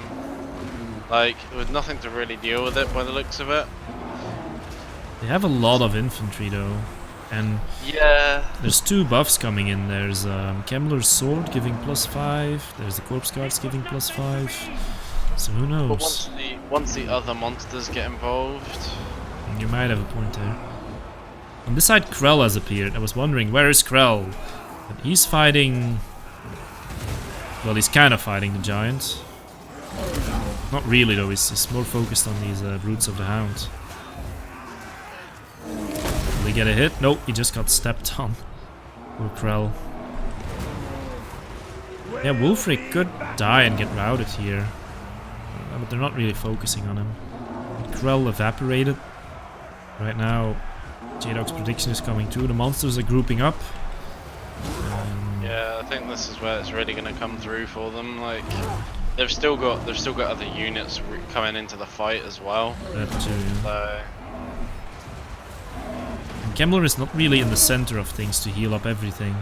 Like, with nothing to really deal with it by the looks of it. They have a lot of infantry though, and yeah, there's 2 buffs coming in. There's Kemmler's sword giving +5, there's the corpse guards giving +5, so who knows? But once the other monsters get involved... You might have a point there. On this side Krell has appeared. I was wondering, where is Krell? But he's fighting... Well, he's kind of fighting the giant. Not really though, he's more focused on these Brutes of the Hound. Will he get a hit? Nope, he just got stepped on. Poor Krell. Yeah, Wolfric could die and get routed here. But they're not really focusing on him. Krell evaporated. Right now, J-Dog's prediction is coming true. The monsters are grouping up. Yeah, I think this is where it's really going to come through for them. Like, they've still got other units coming into the fight as well. That too, yeah. So. And Kemmler is not really in the center of things to heal up everything.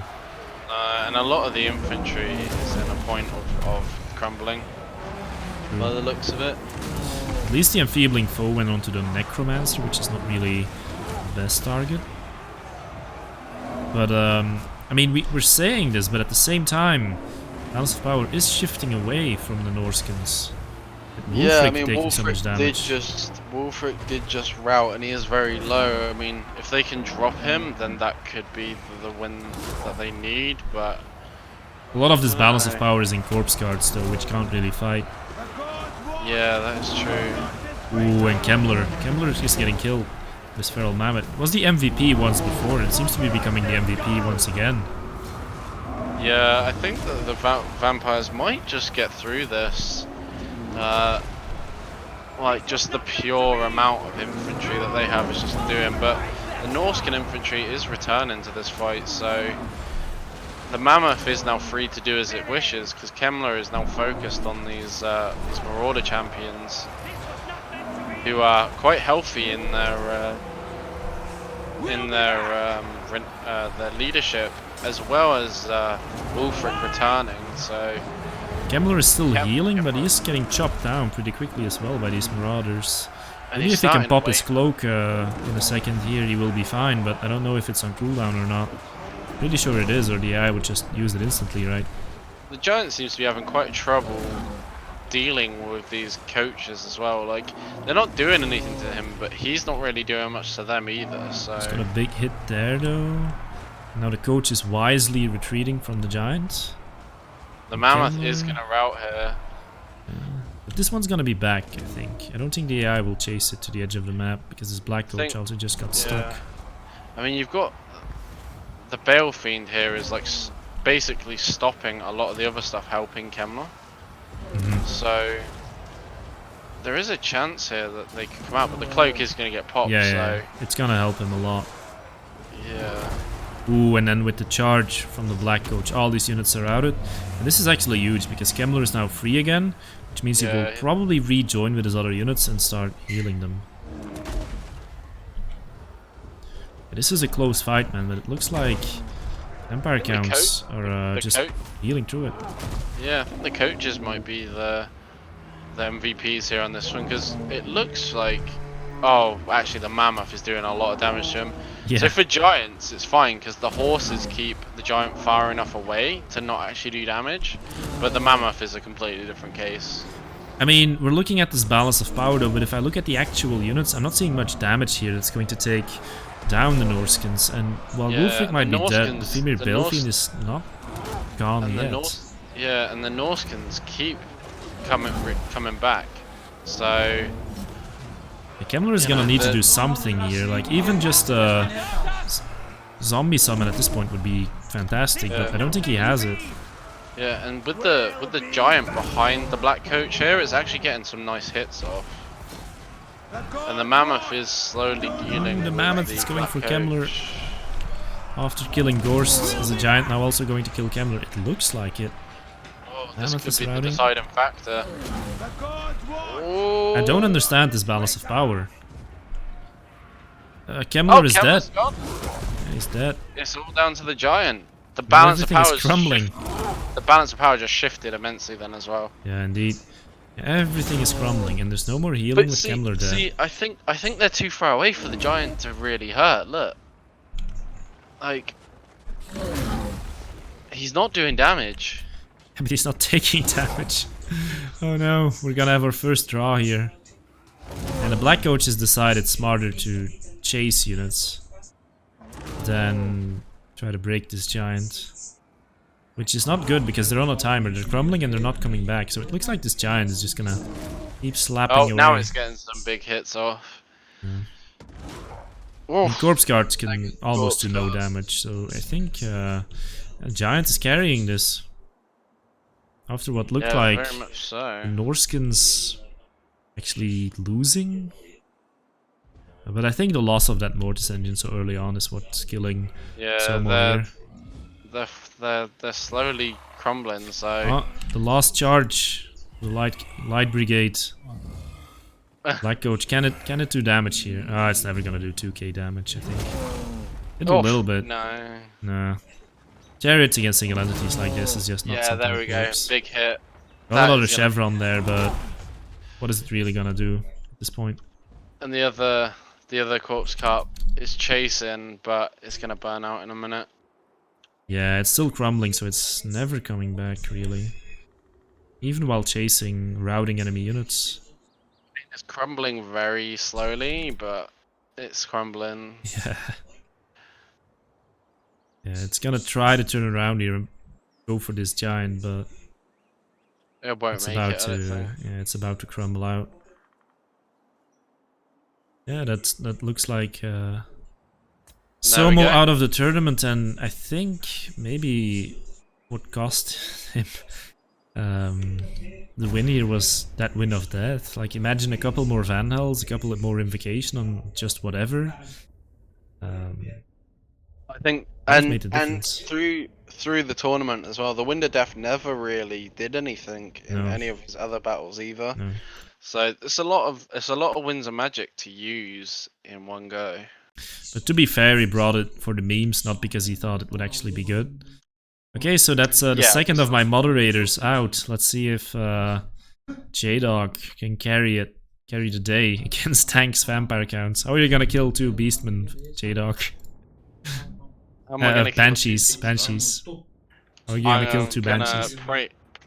And a lot of the infantry is in a point of crumbling. By the looks of it. At least the enfeebling foe went on to the Necromancer, which is not really the best target. But I mean, we're saying this, but at the same time, balance of power is shifting away from the Norskins. Yeah, I mean, Wolfric did just rout, and he is very low. I mean, if they can drop him, then that could be the win that they need, but... A lot of this balance of power is in corpse guards, though, which can't really fight. Yeah, that is true. Ooh, and Kemmler. Kemmler is just getting killed. This feral mammoth was the MVP once before, and it seems to be becoming the MVP once again. Yeah, I think that the vampires might just get through this. Like, just the pure amount of infantry that they have is just doing, but the Norscan infantry is returning to this fight, so the Mammoth is now free to do as it wishes, because Kemmler is now focused on these Marauder champions, who are quite healthy in their leadership, as well as Wolfric returning. So Kemmler is still healing, but he's getting chopped down pretty quickly as well by these Marauders. Maybe if he can pop his cloak in a second here, he will be fine, but I don't know if it's on cooldown or not. Pretty sure it is, or the AI would just use it instantly, right? The Giant seems to be having quite trouble dealing with these coaches as well. Like, they're not doing anything to him, but he's not really doing much to them either, so... He's got a big hit there, though. Now the coach is wisely retreating from the Giant. The Mammoth is gonna rout here. Yeah. But this one's gonna be back, I think. I don't think the AI will chase it to the edge of the map, because this black coach also just got stuck. I mean, you've got... The Bale Fiend here is like basically stopping a lot of the other stuff helping Kemmler. So there is a chance here that they can come out, but the cloak is going to get popped. So it's gonna help him a lot. Yeah. Ooh, and then with the charge from the black coach, all these units are routed. And this is actually huge because Kemmler is now free again, which means he will probably rejoin with his other units and start healing them. This is a close fight, man, but it looks like Empire counts are just healing through it. Yeah, I think the coaches might be the MVPs here on this one, because it looks like Oh, actually, the mammoth is doing a lot of damage to him. Yeah. So for giants, it's fine because the horses keep the giant far enough away to not actually do damage. But the mammoth is a completely different case. I mean, we're looking at this balance of power though, but if I look at the actual units, I'm not seeing much damage here that's going to take down the Norskins. And while Yeah, Wolfric and might the be dead, the Norskins, Femir the Belfiend Norse, is not gone and the yet. Yeah, and the Norskins keep coming back. So The Kemmler is gonna need to do something here, like even just a zombie summon at this point would be fantastic, but I don't think he has it. yeah, and with the giant behind the black coach here, it's actually getting some nice hits off. And the mammoth is slowly dealing. The with mammoth the is going black for coach. Kemmler. After killing Gorst, is the giant now also going to kill Kemmler? It looks like it. Oh, this Mammoth could is be the routing. deciding factor. I don't understand this balance of power. Kemmler is dead. Kemler's gone. Yeah, he's dead. It's all down to the giant. The Now balance of everything power is crumbling. The balance of power just shifted immensely then as well. Yeah, indeed. Yeah, everything is crumbling, and there's no more healing But with Kemmler dead. see, I think they're too far away for the giant to really hurt. Look, like he's not doing damage. But he's not taking damage. Oh no, we're gonna have our first draw here. And the black coach has decided smarter to chase units than try to break this giant. Which is not good because they're on a timer, they're crumbling and they're not coming back. So it looks like this giant is just gonna keep slapping away. Oh, now it's getting some big hits off. And corpse guards can almost do no damage, so I think a giant is carrying this. After what looked like very much so. the Norskins actually losing. But I think the loss of that Mortis engine so early on is what's killing Somo here. They're slowly crumbling, so... The last charge, the light brigade. Black coach, can it do damage here? It's never gonna do 2k damage, I think. It a little bit. No. Nah. Chariots against single entities like this is just not something. Yeah, there we go. Works. Big hit. Got another chevron there, but what is it really gonna do at this point? And the other corpse cup is chasing, but it's gonna burn out in a minute. Yeah, it's still crumbling, so it's never coming back really. Even while chasing, routing enemy units. It's crumbling very slowly, but it's crumbling. Yeah. Yeah, it's gonna try to turn around here and go for this giant, but it won't it's make about it, I don't think. yeah, it's about to crumble out. Yeah, that looks like Somo out of the tournament, and I think maybe what cost him the win here was that win of death. Like, imagine a couple more Van Hells, a couple more Invocation on just whatever. I think, made a and difference. through the tournament as well, the Wind of Death never really did anything in any of his other battles either. No. So it's a lot of Winds of Magic to use in one go. But to be fair, he brought it for the memes, not because he thought it would actually be good. Okay, so that's the second of my moderators out. Let's see if J-Dog can carry the day against tanks vampire counts. How are you gonna kill 2 beastmen, J-Dog? Banshees. How are you gonna kill 2 banshees?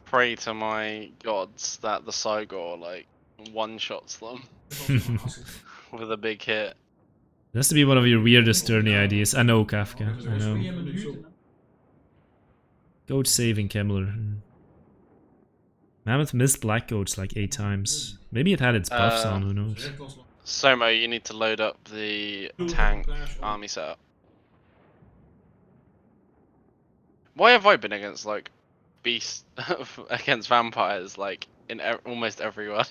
Pray to my gods that the Cygor like one-shots them with a big hit. It has to be one of your weirdest tourney ideas. I know, Kafka. I know. Coach saving Kemmler. Mammoth missed Black Coach like 8 times. Maybe it had its buffs on, who knows. Somo, you need to load up the tank army setup. Why have I been against like beasts against vampires like in almost everyone?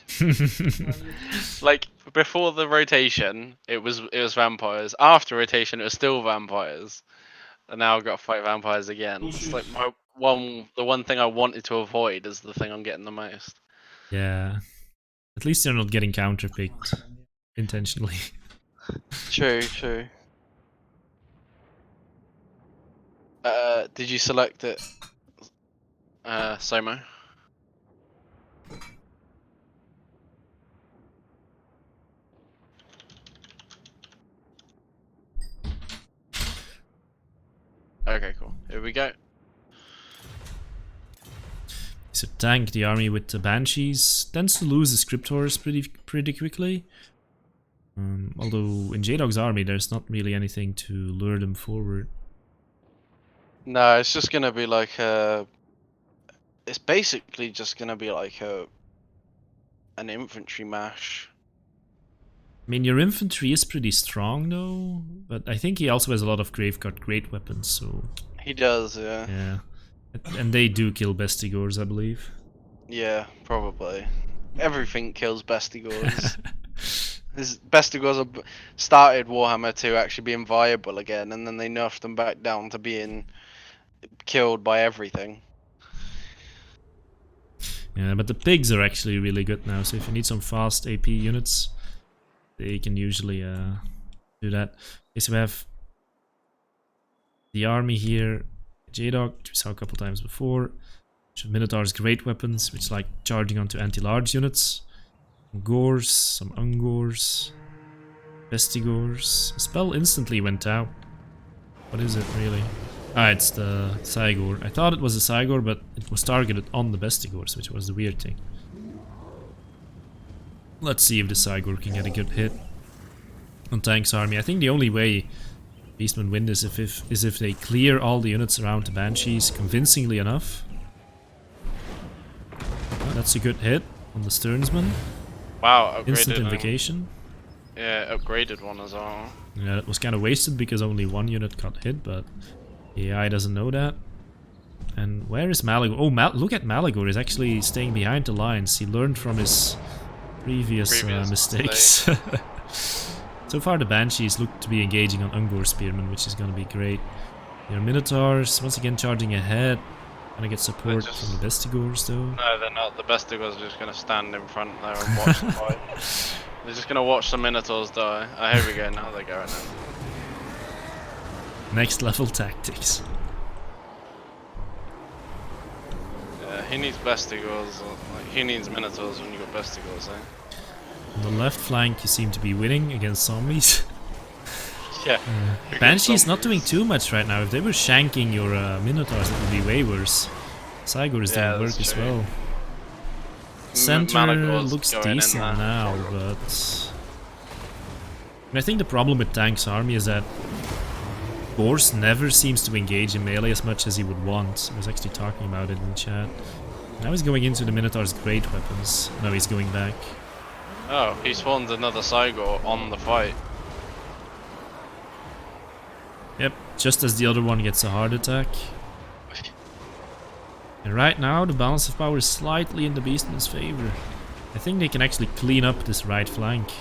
Like before the rotation, it was vampires. After rotation, it was still vampires. And now I've got to fight vampires again. It's like the one thing I wanted to avoid is the thing I'm getting the most. Yeah. At least you're not getting counterpicked intentionally. True. Did you select it, Somo? Okay, cool. Here we go. So tank the army with the banshees tends to lose the scriptors pretty quickly. Although in J-Dog's army there's not really anything to lure them forward. No, it's just gonna be like a. It's basically just gonna be like an infantry mash. I mean, your infantry is pretty strong though, but I think he also has a lot of Graveguard great weapons, so... He does, yeah. Yeah. And they do kill Bestigors, I believe. Yeah, probably. Everything kills Bestigors. Bestigors started Warhammer 2 actually being viable again, and then they nerfed them back down to being killed by everything. Yeah, but the pigs are actually really good now, so if you need some fast AP units, they can usually do that. Okay, so we have the army here, J-Dog, which we saw a couple times before. Minotaur's great weapons, which like charging onto anti-large units. Gores, some Ungors, Bestigors. Spell instantly went out. What is it really? Ah, it's the Cygor. I thought it was a Cygor, but it was targeted on the Bestigors, which was the weird thing. Let's see if the Cygor can get a good hit on Tank's army. I think the only way Beastmen win this is if they clear all the units around the Banshees convincingly enough. Oh, that's a good hit on the Sternsman. Wow, upgraded. Instant invocation. Yeah, upgraded one as well. Yeah, that was kind of wasted because only one unit got hit, but the AI doesn't know that. And where is Malagor? Oh, look at Malagor. He's actually staying behind the lines. He learned from his previous mistakes. So far the Banshees look to be engaging on Ungor Spearmen, which is going to be great. Your Minotaurs, once again charging ahead. Gonna get support from the Bestigors though. No, they're not. The Bestigors are just gonna stand in front there and watch the fight. They're just gonna watch the Minotaurs die. Oh, here we go, now they're going in. Next level tactics. Yeah, he needs Bestigors, like, he needs Minotaurs when you got Bestigors, eh? On the left flank you seem to be winning against zombies. Yeah. Banshee's not doing too much right now. If they were shanking your Minotaurs, it would be way worse. Cygor is doing work as well. Center looks decent now, but... And I think the problem with Tank's army is that Gorse never seems to engage in melee as much as he would want. I was actually talking about it in chat. Now he's going into the Minotaur's great weapons. No, he's going back. Oh, he spawned another Cygor on the fight. Yep, just as the other one gets a heart attack. And right now the balance of power is slightly in the Beastman's favor. I think they can actually clean up this right flank.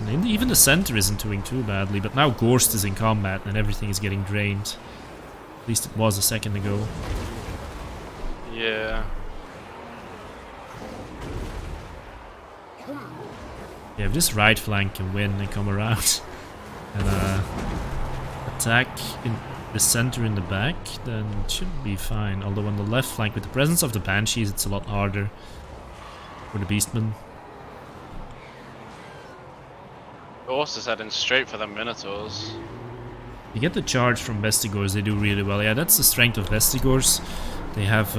And even the center isn't doing too badly, but now Gorst is in combat and everything is getting drained. At least it was a second ago. Yeah. Yeah, if this right flank can win and come around and attack in the center in the back, then it should be fine. Although on the left flank, with the presence of the Banshees, it's a lot harder for the Beastmen. Gorse is heading straight for the Minotaurs. You get the charge from Bestigors, they do really well. Yeah, that's the strength of Bestigors. They have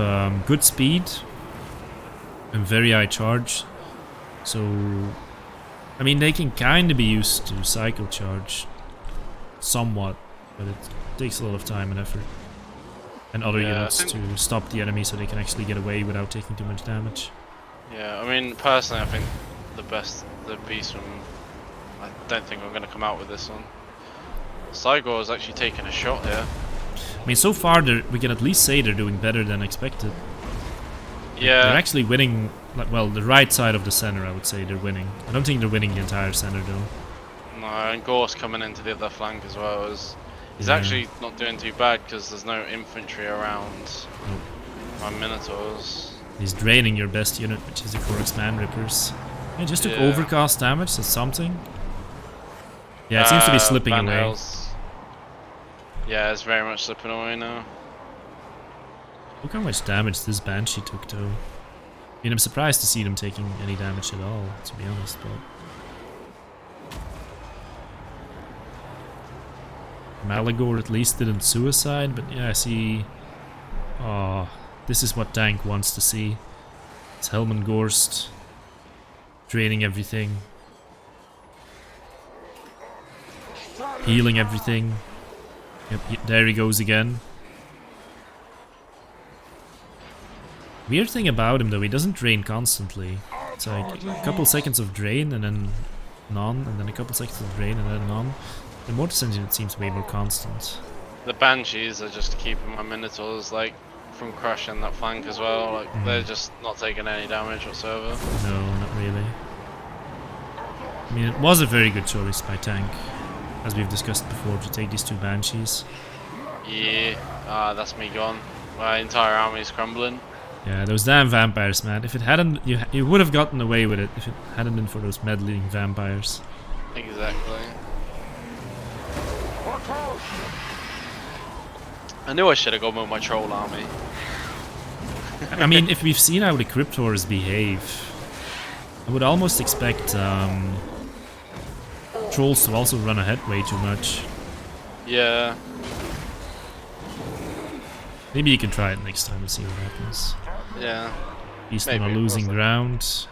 good speed and very high charge. So, I mean, they can kind of be used to cycle charge somewhat, but it takes a lot of time and effort. And other units to stop the enemy so they can actually get away without taking too much damage. Yeah, I mean, personally, I think the Beastmen, I don't think I'm going to come out with this one. Cygor is actually taking a shot here. I mean, so far we can at least say they're doing better than expected. Yeah. They're actually winning, well, the right side of the center, I would say they're winning. I don't think they're winning the entire center though. No, and Gorse coming into the other flank as well. He's actually not doing too bad because there's no infantry around my Minotaurs. He's draining your best unit, which is the Korux Man Rippers. Yeah, just took overcast damage, that's something. Yeah, it seems to be slipping away. Yeah, it's very much slipping away now. Look how much damage this Banshee took though. I mean, I'm surprised to see them taking any damage at all, to be honest, but... Malagor at least didn't suicide, but yeah, I see... Oh, this is what tank wants to see. It's Helmengorst draining everything. Healing everything. Yep, there he goes again. Weird thing about him though, he doesn't drain constantly. It's like a couple seconds of drain and then none, and then a couple seconds of drain and then none. The Mortis engine, it seems way more constant. The Banshees are just keeping my Minotaurs like from crushing that flank as well. Like they're just not taking any damage whatsoever. No, not really. I mean, it was a very good choice by tank, as we've discussed before, to take these two Banshees. Yeah, that's me gone. My entire army's crumbling. Yeah, those damn vampires, man. If it hadn't, you would have gotten away with it if it hadn't been for those meddling vampires. Exactly. I knew I should have gone with my troll army. I mean, if we've seen how the Cryptors behave, I would almost expect trolls to also run ahead way too much. Yeah. Maybe you can try it next time and see what happens. Yeah. Beastmen are losing ground.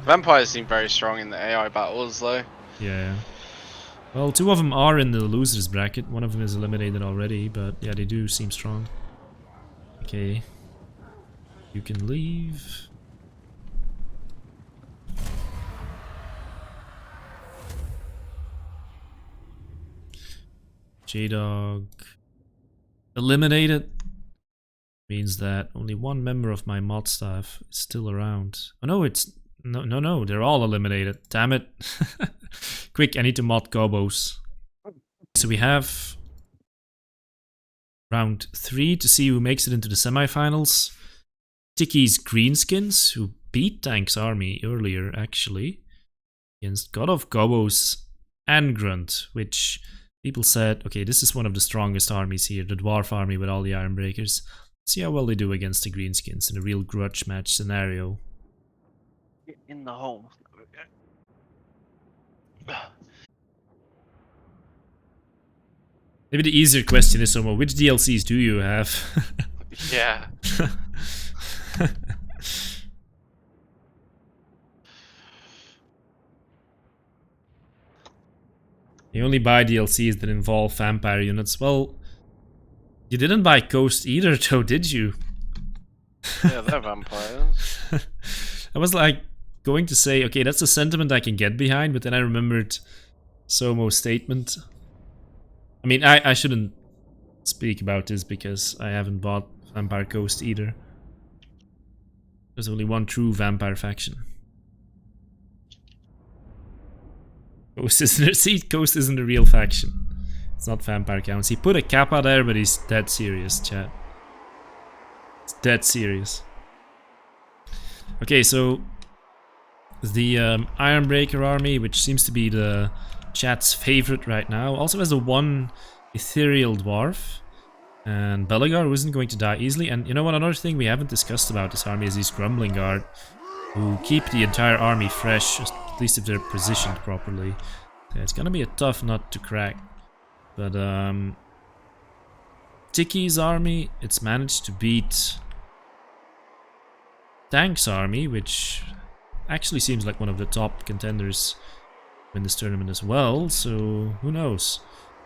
Vampires seem very strong in the AI battles, though. Yeah. Well, two of them are in the losers bracket. One of them is eliminated already, but yeah, they do seem strong. Okay. You can leave. J-Dog eliminated. Means that only one member of my mod staff is still around. Oh no, it's... No, they're all eliminated. Damn it. Quick, I need to mod gobos. So we have round 3 to see who makes it into the semifinals. Tiki's Greenskins, who beat Tank's army earlier, actually, against God of Gobos and Grunt, which people said, okay, this is one of the strongest armies here, the Dwarf army with all the Ironbreakers. See how well they do against the Greenskins in a real grudge match scenario. In the hole. Maybe the easier question is, Somo, which DLCs do you have? Yeah. You only buy DLCs that involve vampire units. Well, you didn't buy Coast either, though, did you? Yeah, they're vampires. I was like going to say, okay, that's a sentiment I can get behind, but then I remembered Somo's statement. I mean, I shouldn't speak about this because I haven't bought Vampire Coast either. There's only one true vampire faction. Coast isn't a real faction. It's not Vampire Counts. He put a kappa there, but he's dead serious, chat. It's dead serious. Okay, so the Ironbreaker army, which seems to be the chat's favorite right now, also has a one ethereal dwarf. And Belagar, who isn't going to die easily. And you know what, another thing we haven't discussed about this army is these Grumbling Guard, who keep the entire army fresh, at least if they're positioned properly. Yeah, it's gonna be a tough nut to crack. But Tiki's army, it's managed to beat Tank's army, which actually seems like one of the top contenders in this tournament as well, so who knows?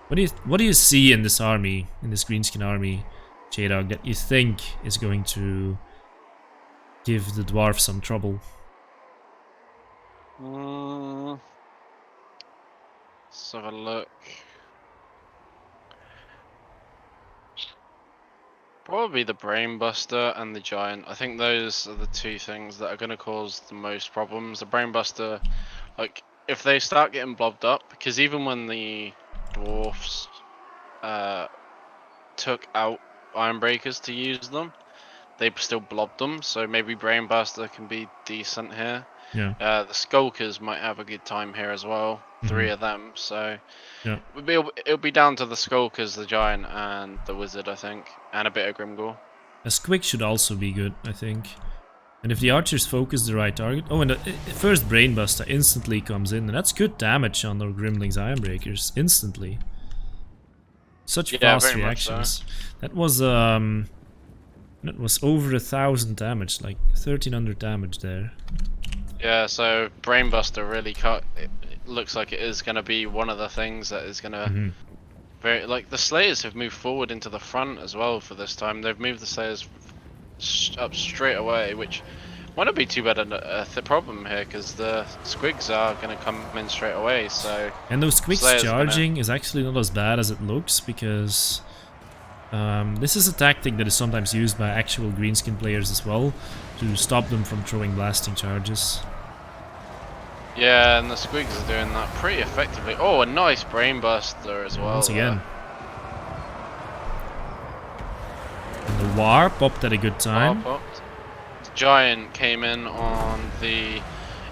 What do you see in this army, in this Greenskin army, J-Dog, that you think is going to give the dwarf some trouble? Let's have a look. Probably the Brainbuster and the Giant. I think those are the two things that are going to cause the most problems. The Brainbuster, like, if they start getting blobbed up, because even when the Dwarfs took out Ironbreakers to use them, they still blobbed them, so maybe Brainbuster can be decent here. Yeah. The Skulkers might have a good time here as well. 3 of them, so yeah. It'll be down to the Skulkers, the Giant, and the Wizard, I think, and a bit of Grimgore. A Squig should also be good, I think. And if the archers focus the right target... Oh, and the first Brainbuster instantly comes in, and that's good damage on the Grimling's Ironbreakers, instantly. Such Yeah, fast very much so. reactions. That was over 1,000 damage, like 1,300 damage there. Yeah, so Brainbuster really cut. It looks like it is going to be one of the things that is going to very like the Slayers have moved forward into the front as well for this time. They've moved the Slayers up straight away, which might not be too bad a problem here because the Squigs are going to come in straight away. So and those Squigs Slayers charging is actually not as bad as it looks because this is a tactic that is sometimes used by actual greenskin players as well to stop them from throwing blasting charges. Yeah, and the Squigs are doing that pretty effectively. Oh, a nice Brainbuster as well. Once again. And the War popped at a good time. The Giant came in on the...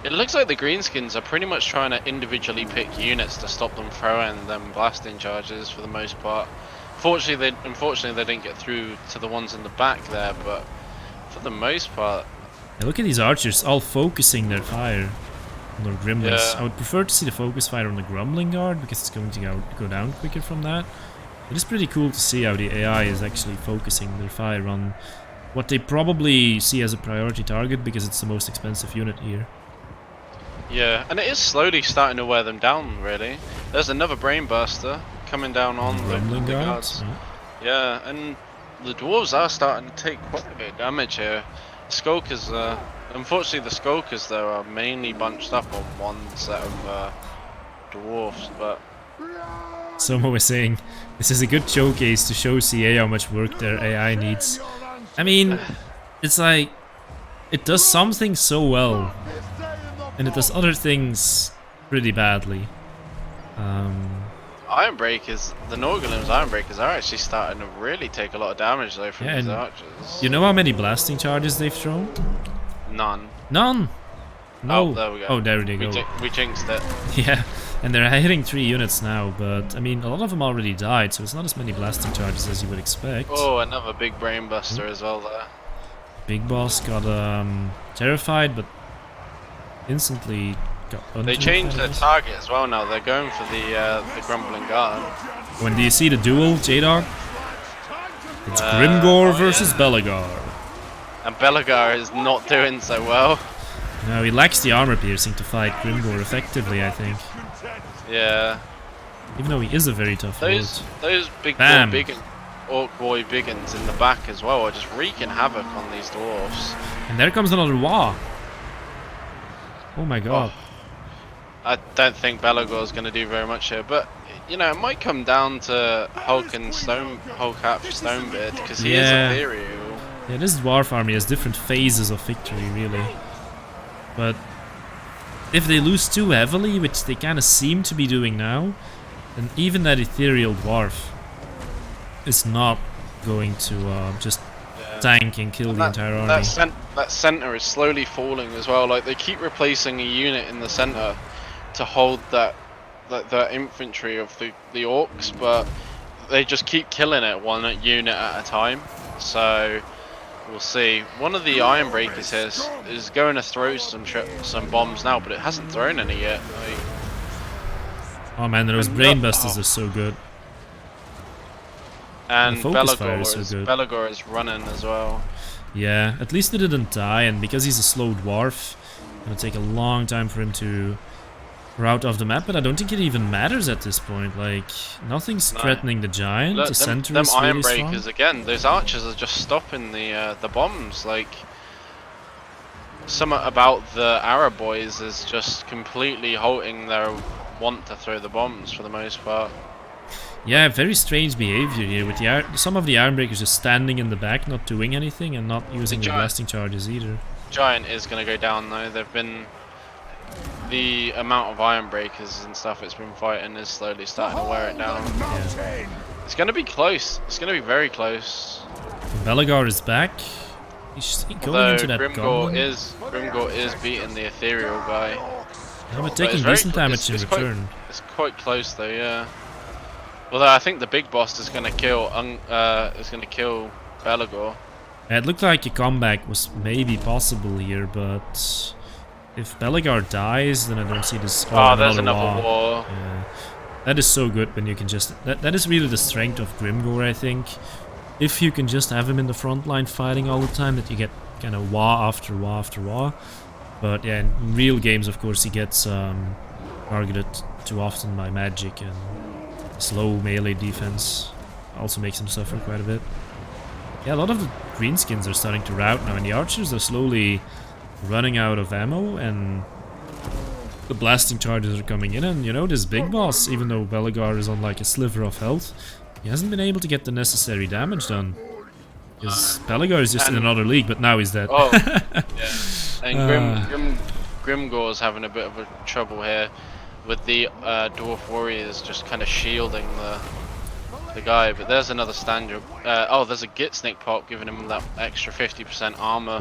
It looks like the Greenskins are pretty much trying to individually pick units to stop them throwing them blasting charges for the most part. Unfortunately, they didn't get through to the ones in the back there, but for the most part... Yeah, look at these archers all focusing their fire on their Gremlins. Yeah. I would prefer to see the focus fire on the Grumbling Guard because it's going to go down quicker from that. It is pretty cool to see how the AI is actually focusing their fire on what they probably see as a priority target because it's the most expensive unit here. Yeah, and it is slowly starting to wear them down, really. There's another Brainbuster coming down on the Grumbling guards. Yeah, and the Dwarves are starting to take quite a bit of damage here. Skulkers, unfortunately the Skulkers though are mainly bunched up on one set of Dwarfs, but... Someone was saying, this is a good showcase to show CA how much work their AI needs. I mean, it's like, it does some things so well, and it does other things pretty badly. Ironbreakers, the Norgalim's Ironbreakers are actually starting to really take a lot of damage though from these archers. You know how many blasting charges they've thrown? None. None! No. Oh, there we go. Oh, there they go. We jinxed it. Yeah, and they're hitting 3 units now, but I mean, a lot of them already died, so it's not as many blasting charges as you would expect. Oh, another big Brainbuster as well there. Big Boss got terrified, but instantly got They changed their target as well now. They're going for the Grumbling Guard. When do you see the duel, J-Dog? It's Grimgor versus Belagar. And Belagar is not doing so well. No, he lacks the armor piercing to fight Grimgor effectively, I think. Yeah. Even though he is a very tough lord. Those big Orc Boy Biggins in the back as well are just wreaking havoc on these dwarves. And there comes another Wa. Oh my god. Oh. I don't think Belagor's going to do very much here, but you know, it might come down to Hulk and Hulk-Half Stonebeard, because he is ethereal. Yeah, this dwarf army has different phases of victory, really. But if they lose too heavily, which they kind of seem to be doing now, then even that ethereal dwarf is not going to just tank and kill the entire army. That center is slowly falling as well. Like, they keep replacing a unit in the center to hold that infantry of the orcs, but they just keep killing it one unit at a time. So we'll see. One of the Ironbreakers here is going to throw some bombs now, but it hasn't thrown any yet. Like, oh man, those Brainbusters are so good. And Belagor Belagor is running as well. Yeah, at least he didn't die, and because he's a slow dwarf, it'll take a long time for him to route off the map, but I don't think it even matters at this point. Like, nothing's threatening the giant. Look, the center them is really Ironbreakers strong. again. Those archers are just stopping the bombs. Like, something about the Arab boys is just completely halting their want to throw the bombs for the most part. Yeah, very strange behavior here with some of the Ironbreakers just standing in the back, not doing anything, and not using the blasting charges either. Giant is going to go down though. They've been... The amount of Ironbreakers and stuff it's been fighting is slowly starting to wear it down. Yeah. It's going to be close. It's going to be very close. Belagar is back. He's going into that Grimgor is beating the ethereal guy. Yeah, but taking decent damage in return. It's quite close though, yeah. Although I think the big boss is going to kill Belagor. Yeah, it looked like a comeback was maybe possible here, but if Belagar dies, then I don't see this. Oh, there's another war. Yeah. That is so good when you can just... That is really the strength of Grimgore, I think. If you can just have him in the front line fighting all the time, that you get kind of wah after wah after wah. But yeah, in real games, of course, he gets targeted too often by magic, and slow melee defense also makes him suffer quite a bit. Yeah, a lot of the greenskins are starting to rout now, and the archers are slowly running out of ammo, and the blasting charges are coming in, and you know, this big boss, even though Belegar is on like a sliver of health, he hasn't been able to get the necessary damage done. Because Belegar is just in another league, but now he's dead. Oh, yeah. And Grimgore's having a bit of a trouble here with the Dwarf Warriors just kind of shielding the guy. But there's another stand-up. Oh, there's a Gitsnik pop giving him that extra 50% armor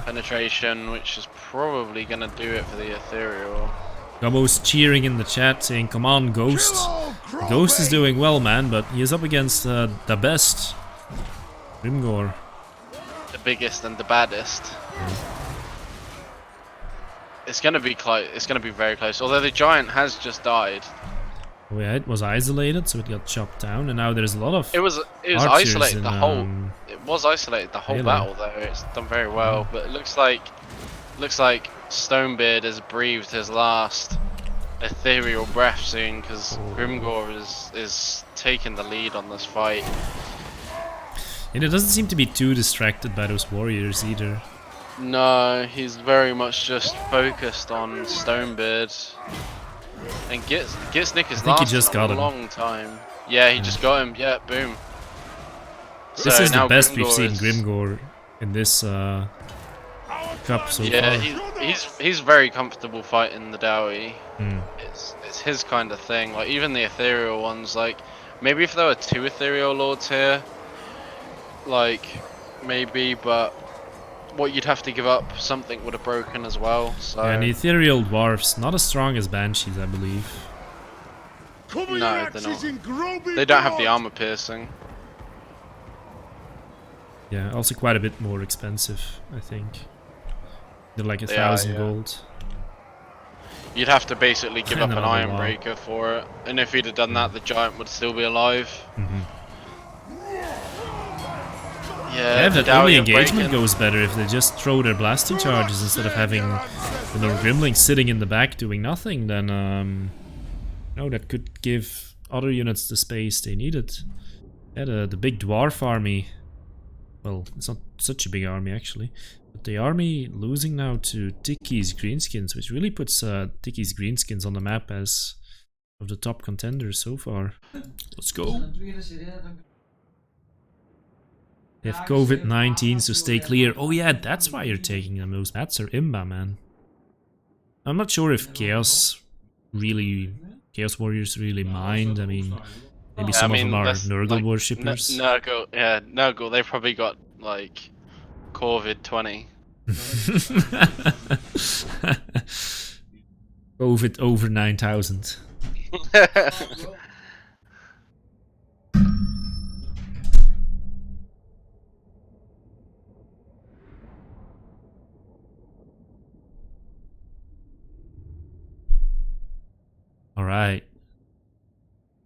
penetration, which is probably going to do it for the Ethereal. Gummo's cheering in the chat saying, come on, Ghost. Ghost is doing well, man, but he is up against the best. Grimgore. The biggest and the baddest. It's gonna be close. It's gonna be very close. Although the giant has just died. Oh yeah, it was isolated, so it got chopped down, and now there's a lot of. It was isolated the whole. It was isolated the whole battle, though. It's done very well, but it looks like Stonebeard has breathed his last ethereal breath soon, because Grimgore is taking the lead on this fight. And it doesn't seem to be too distracted by those warriors either. No, he's very much just focused on Stonebeard. And Gitsnik is lasted a long time. Yeah, he just got him. Yeah, boom. This is the best we've seen is... Grimgore in this cup so far. Yeah, he's very comfortable fighting the Dowie. It's his kind of thing. Like even the ethereal ones, like maybe if there were 2 ethereal lords here, like maybe, but what you'd have to give up, something would have broken as well. So yeah, and the ethereal dwarfs not as strong as banshees, I believe. No, they're not. They don't have the armor piercing. Yeah, also quite a bit more expensive, I think. They're like 1,000 gold. You'd have to basically give up an Iron Breaker for it, and if he'd have done that, the giant would still be alive. Yeah, if that early engagement goes better, if they just throw their blasting charges instead of having the Gremlings sitting in the back doing nothing, then no, that could give other units the space they needed. Yeah, the big dwarf army, well, it's not such a big army actually, but the army losing now to Tiki's Greenskins, which really puts Tiki's Greenskins on the map as of the top contenders so far. Let's go. They have COVID-19, so stay clear. Oh yeah, that's why you're taking them. Those bats are imba, man. I'm not sure if Chaos Warriors really mind. I mean, maybe some of them are Nurgle like, worshippers. Nurgle, they've probably got, like, COVID-20. COVID over 9,000. Alright.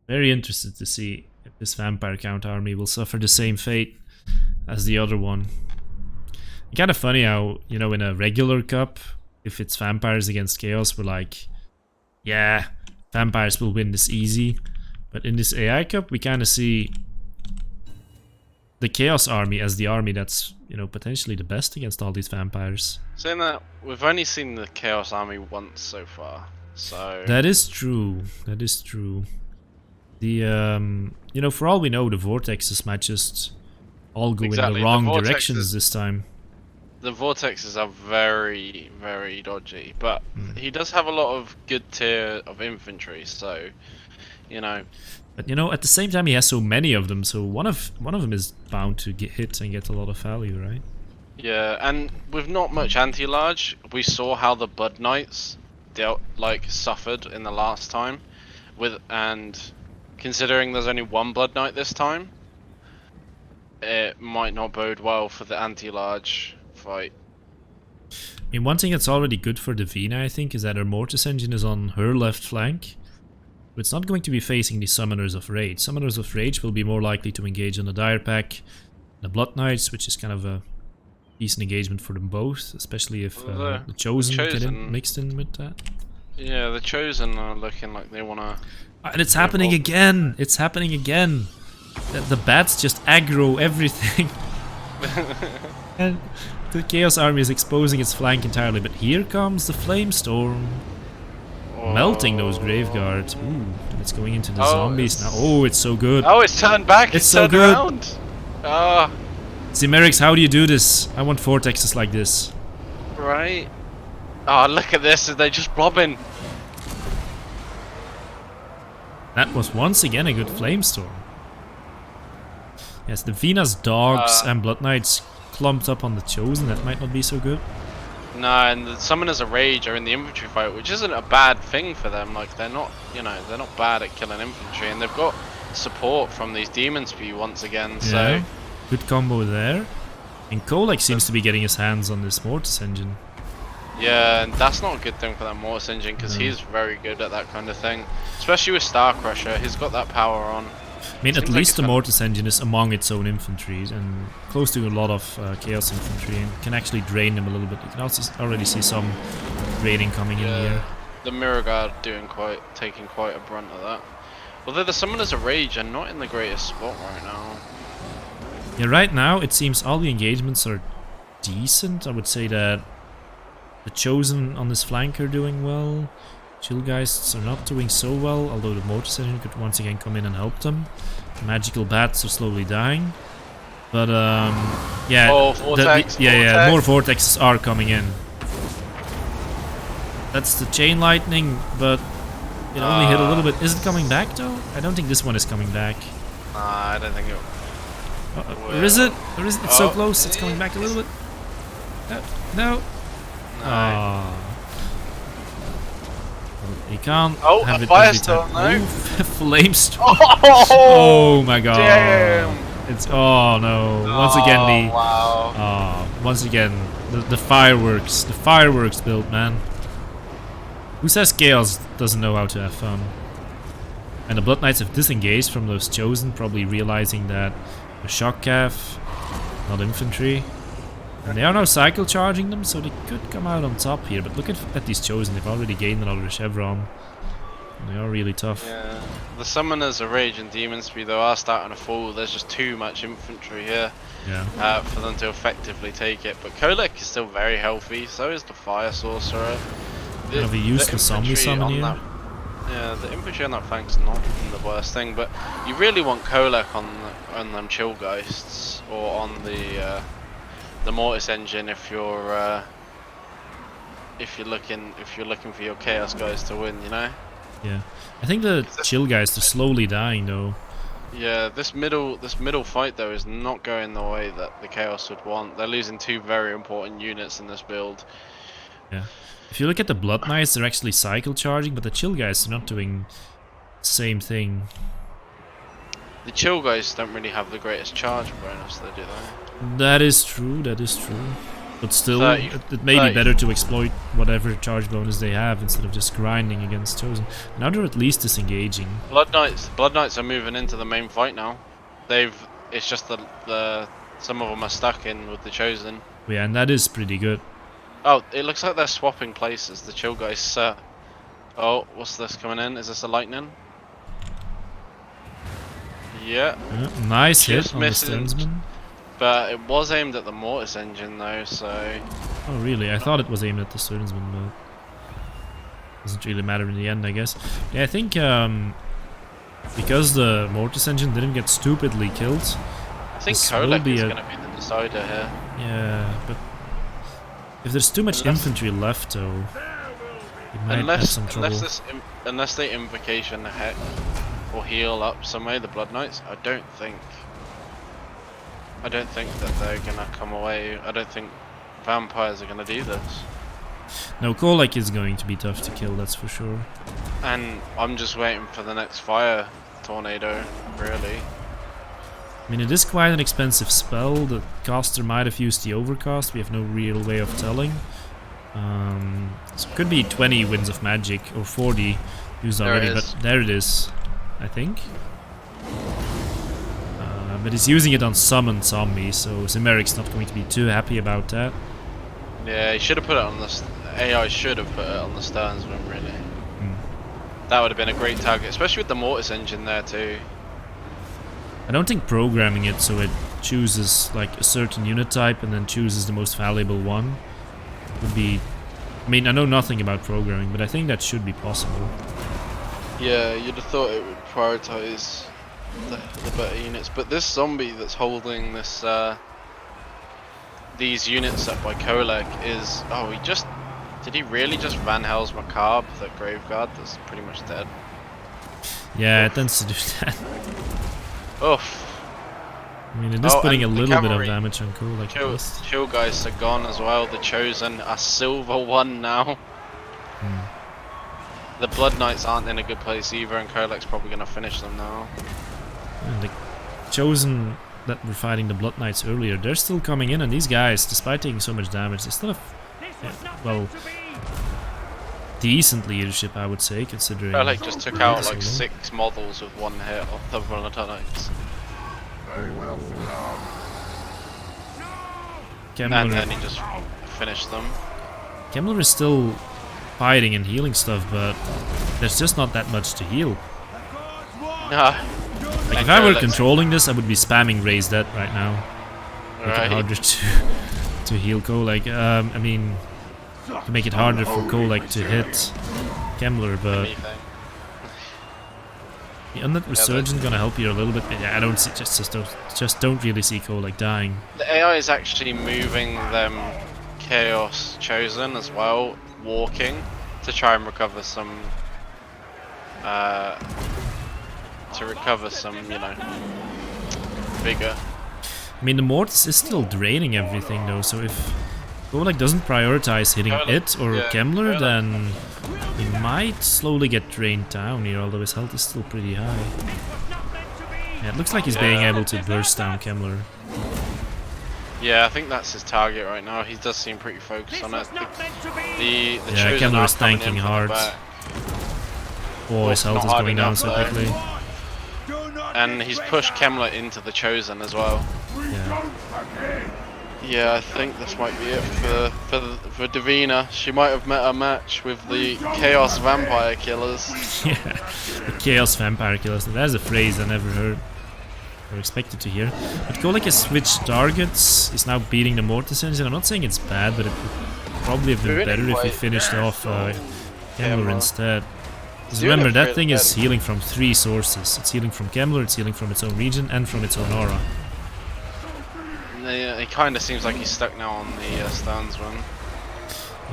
Very interested to see if this Vampire Count army will suffer the same fate as the other one. Kind of funny how, you know, in a regular cup, if it's vampires against chaos, we're like, yeah, vampires will win this easy. But in this AI cup, we kind of see the chaos army as the army that's, you know, potentially the best against all these vampires. Saying that, we've only seen the chaos army once so far. So that is true. That is true. The you know, for all we know, the vortexes might just all go in the wrong directions this time. The vortexes are very, very dodgy, but he does have a lot of good tier of infantry, so you know. But you know, at the same time, he has so many of them, so one of them is bound to get hit and get a lot of value, right? Yeah, and with not much anti-large, we saw how the Blood Knights suffered in the last time, and considering there's only one Blood Knight this time, it might not bode well for the anti-large fight. I mean, one thing that's already good for the Vina, I think, is that her Mortis engine is on her left flank, It's not going to be facing the Summoners of Rage. Summoners of Rage will be more likely to engage on the Dire Pack, the Blood Knights, which is kind of a decent engagement for them both, especially if the Chosen get mixed in with that. Yeah, the Chosen are looking like they want to... And it's happening again! It's happening again! The bats just aggro everything. And the Chaos Army is exposing its flank entirely, but here comes the Flamestorm. Melting those Grave Guards. Ooh, and it's going into the zombies now. Oh, it's so good. Oh, it's turned back! It's so turned good! Around. Ah. Zimerix, how do you do this? I want vortexes like this. Right. Oh, look at this, they're just blobbing. That was once again a good Flamestorm. Yes, the Venus Dogs and Blood Knights clumped up on the Chosen, that might not be so good. No, and the Summoners of Rage are in the infantry fight, which isn't a bad thing for them. Like, they're not, you know, they're not bad at killing infantry, and they've got support from these Demon Spew once again, so... Yeah, good combo there. And Kolek seems to be getting his hands on this Mortis engine. Yeah, and that's not a good thing for that Mortis engine, because he's very good at that kind of thing. Especially with Star Crusher, he's got that power on. I mean, at least the Mortis engine is among its own infantry and close to a lot of Chaos infantry and can actually drain them a little bit. You can also already see some draining coming in here. The Mirror Guard taking quite a brunt of that. Although the Summoners of Rage are not in the greatest spot right now. Yeah, right now it seems all the engagements are decent. I would say that the Chosen on this flank are doing well. Chillgeists are not doing so well, although the Mortis engine could once again come in and help them. The magical bats are slowly dying. But yeah, more vortexes are coming in. That's the chain lightning, but it only hit a little bit. Is it coming back though? I don't think this one is coming back. I don't think it... Or is it? Or is it? It's so close, it's coming back a little bit. No. No. You can't have it every time. No. Flamestorm. Oh my god. Damn. It's no. Once again the fireworks. The fireworks build, man. Who says Chaos doesn't know how to have fun? And the Blood Knights have disengaged from those Chosen, probably realizing that the Shock Cav, not infantry. And they are now cycle charging them, so they could come out on top here. But look at these Chosen, they've already gained another Chevron. They are really tough. Yeah, the Summoners of Rage and Demon Speed though are starting to fall. There's just too much infantry here for them to effectively take it. But Kolek is still very healthy, so is the Fire Sorcerer. Have you used the zombie summon here? Yeah, the infantry on that flank's not the worst thing, but you really want Kolek on them Chillgeists or on the Mortis engine if you're looking for your Chaos guys to win, you know. Yeah, I think the Chill guys are slowly dying though. Yeah, this middle fight though is not going the way that the Chaos would want. They're losing two very important units in this build. Yeah, if you look at the Blood Knights, they're actually cycle charging, but the Chill guys are not doing the same thing. The Chill guys don't really have the greatest charge bonus, though, do they? That is true. That is true. But still, it may be better to exploit whatever charge bonus they have instead of just grinding against Chosen. Now they're at least disengaging. Blood Knights are moving into the main fight now. It's just the some of them are stuck in with the Chosen. Yeah, and that is pretty good. Oh, it looks like they're swapping places. The Chill guys. Oh, what's this coming in? Is this a lightning? Yeah. Nice hit on the Stearnsman. But it was aimed at the Mortis engine though, so... Oh really? I thought it was aimed at the Stearnsman, but... doesn't really matter in the end, I guess. Yeah, I think because the Mortis engine didn't get stupidly killed... I think Kolek is going to be the decider here. Yeah, but... if there's too much infantry left though... you might have some trouble. Unless they Invocation Heck or heal up some way, the Blood Knights, I don't think that they're gonna come away. I don't think vampires are gonna do this. No, Kolek is going to be tough to kill, that's for sure. And I'm just waiting for the next fire tornado, really. I mean, it is quite an expensive spell. The caster might have used the overcast, we have no real way of telling. So it could be 20 winds of magic, or 40, used There it already, is. but there it is, I think. But he's using it on summon zombies, so Zimeric's not going to be too happy about that. Yeah, he should have put it on the AI. Should have put it on the Sternsman, really. That would have been a great target, especially with the Mortis engine there too. I don't think programming it so it chooses like a certain unit type and then chooses the most valuable one would be... I mean, I know nothing about programming, but I think that should be possible. Yeah, you'd have thought it would prioritize the better units, but this zombie that's holding this these units up by Kolek is... Oh, he just... Did he really just Van Hell's Macabre, the Graveguard that's pretty much dead? Yeah, it tends to do that. Oof. I mean, it is putting a and the little bit of cavalry. damage on Kolek at least. Chill guys are gone as well, the Chosen, a silver one now. The Blood Knights aren't in a good place either, and Kolek's probably going to finish them now. And the Chosen that were fighting the Blood Knights earlier, they're still coming in, and these guys, despite taking so much damage, they still have, well, decent leadership, I would say, considering... Kolek just took out like 6 models with one hit of the Blood Knights. And then he just finished them. Kemmler is still fighting and healing stuff, but there's just not that much to heal. Nah. Like, if I were controlling this, I would be spamming Raise Dead right now. Make it harder to heal Kolek. I mean, to make it harder for Kolek to hit Kemmler, but the Undead Resurgent gonna help you a little bit. But yeah, I don't see, just don't really see Kolek dying. The AI is actually moving them Chaos Chosen as well, walking to try and recover some you know, vigor. I mean, the Mortis is still draining everything though, so if Kolek doesn't prioritize hitting it or Kemmler, then he might slowly get drained down here, although his health is still pretty high. Yeah, it looks like he's being able to burst down Kemmler. Yeah, I think that's his target right now. He does seem pretty focused on it. The yeah, Kemmler is tanking hard. Oh, his health is going down so quickly. And he's pushed Kemmler into the Chosen as well. Yeah. Yeah, I think this might be it for Davina. She might have met a match with the Chaos Vampire Killers. Yeah, the Chaos Vampire Killers. That's a phrase I never heard or expected to hear. But Kolek has switched targets. He's now beating the Mortis engine. I'm not saying it's bad, but it would probably have been better if he finished off Kemmler instead. Because remember, that thing is healing from 3 sources. It's healing from Kemmler, it's healing from its own region, and from its own aura. Yeah, it kind of seems like he's stuck now on the Stans one.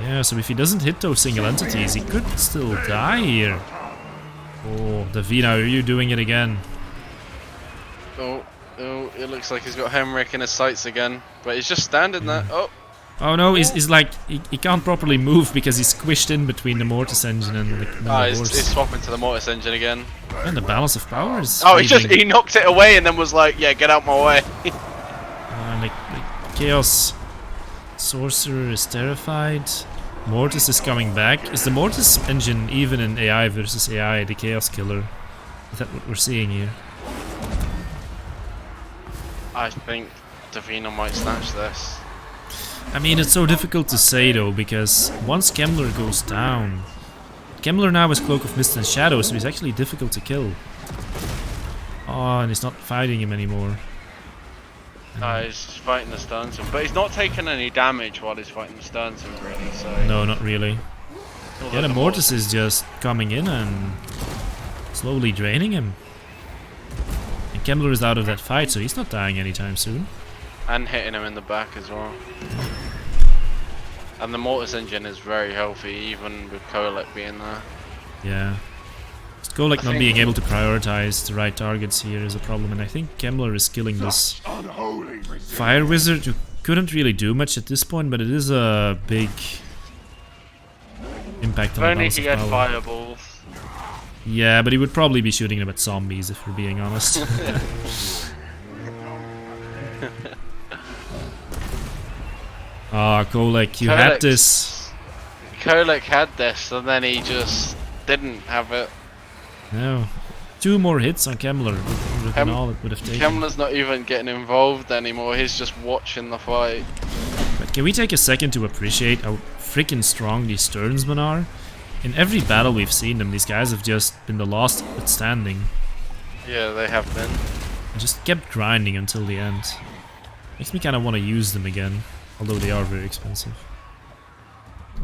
Yeah, so if he doesn't hit those single entities, he could still die here. Oh, Davina, are you doing it again? Oh, it looks like he's got Hemrick in his sights again. But he's just standing there. Oh no, he's like, he can't properly move because he's squished in between the Mortis engine and the horse. He's swapping to the Mortis engine again. And the balance of power is... Oh, he knocked it away and then was like, yeah, get out my way. Like Chaos Sorcerer is terrified. Mortis is coming back. Is the Mortis engine even in AI versus AI the Chaos Killer? Is that what we're seeing here? I think Davina might snatch this. I mean, it's so difficult to say though, because once Kemmler goes down... Kemmler now has Cloak of Mist and Shadow, so he's actually difficult to kill. Oh, and he's not fighting him anymore. He's fighting the Sternson, but he's not taking any damage while he's fighting the Sternson, really, so... No, not really. Yeah, the Mortis is just coming in and slowly draining him. And Kemmler is out of that fight, so he's not dying anytime soon. And hitting him in the back as well. And the Mortis engine is very healthy, even with Kolek being there. Yeah. Kolek not being able to prioritize the right targets here is a problem, and I think Kemmler is killing this Fire Wizard, who couldn't really do much at this point, but it is a big impact on the balance of power. Fireballs. Yeah, but he would probably be shooting them at zombies, if we're being honest. Ah, Kolek, you had this. Kolek had this, and then he just didn't have it. No. 2 more hits on Kemmler would have been all it would have taken. Kemmler's not even getting involved anymore, he's just watching the fight. But can we take a second to appreciate how freaking strong these Stearnsmen are? In every battle we've seen them, these guys have just been the last standing. Yeah, they have been. And just kept grinding until the end. Makes me kind of want to use them again, although they are very expensive.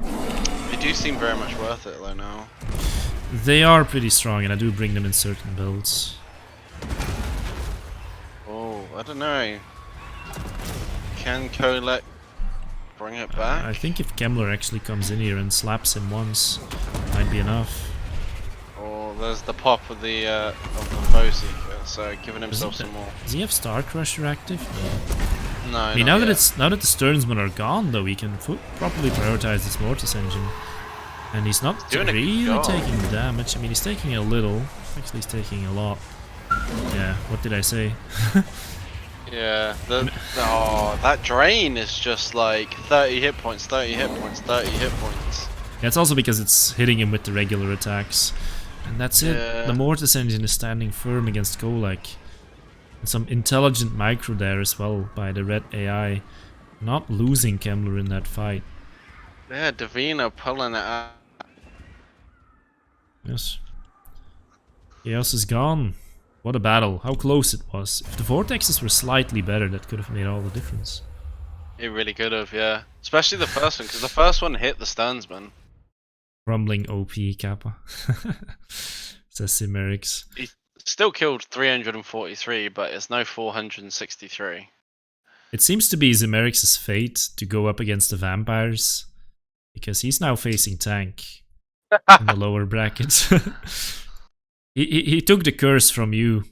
They do seem very much worth it though now. They are pretty strong, and I do bring them in certain builds. Oh, I don't know. Can Kolek bring it back? I think if Kemmler actually comes in here and slaps him once, might be enough. Oh, there's the pop of the foe seeker, so giving himself some more. Does he have Star Crusher active? No. I mean, now that the Stearnsmen are gone, though, he can properly prioritize this Mortis engine. And he's not really taking damage. I mean, he's taking a little. Actually, he's taking a lot. Yeah, what did I say? Yeah, oh, that drain is just like 30 hit points, 30 hit points, 30 hit points. Yeah, it's also because it's hitting him with the regular attacks. And that's it. The Mortis engine is standing firm against Kolek. And some intelligent micro there as well by the red AI. Not losing Kemmler in that fight. Yeah, Davina pulling it out. Yes. Chaos is gone. What a battle. How close it was. If the vortexes were slightly better, that could have made all the difference. It really could have, yeah. Especially the first one, because the first one hit the Stearnsman. Rumbling OP Kappa. Says Simerix. He still killed 343, but it's no 463. It seems to be Zimerix's fate to go up against the vampires, because he's now facing tank in the lower bracket. he took the curse from you,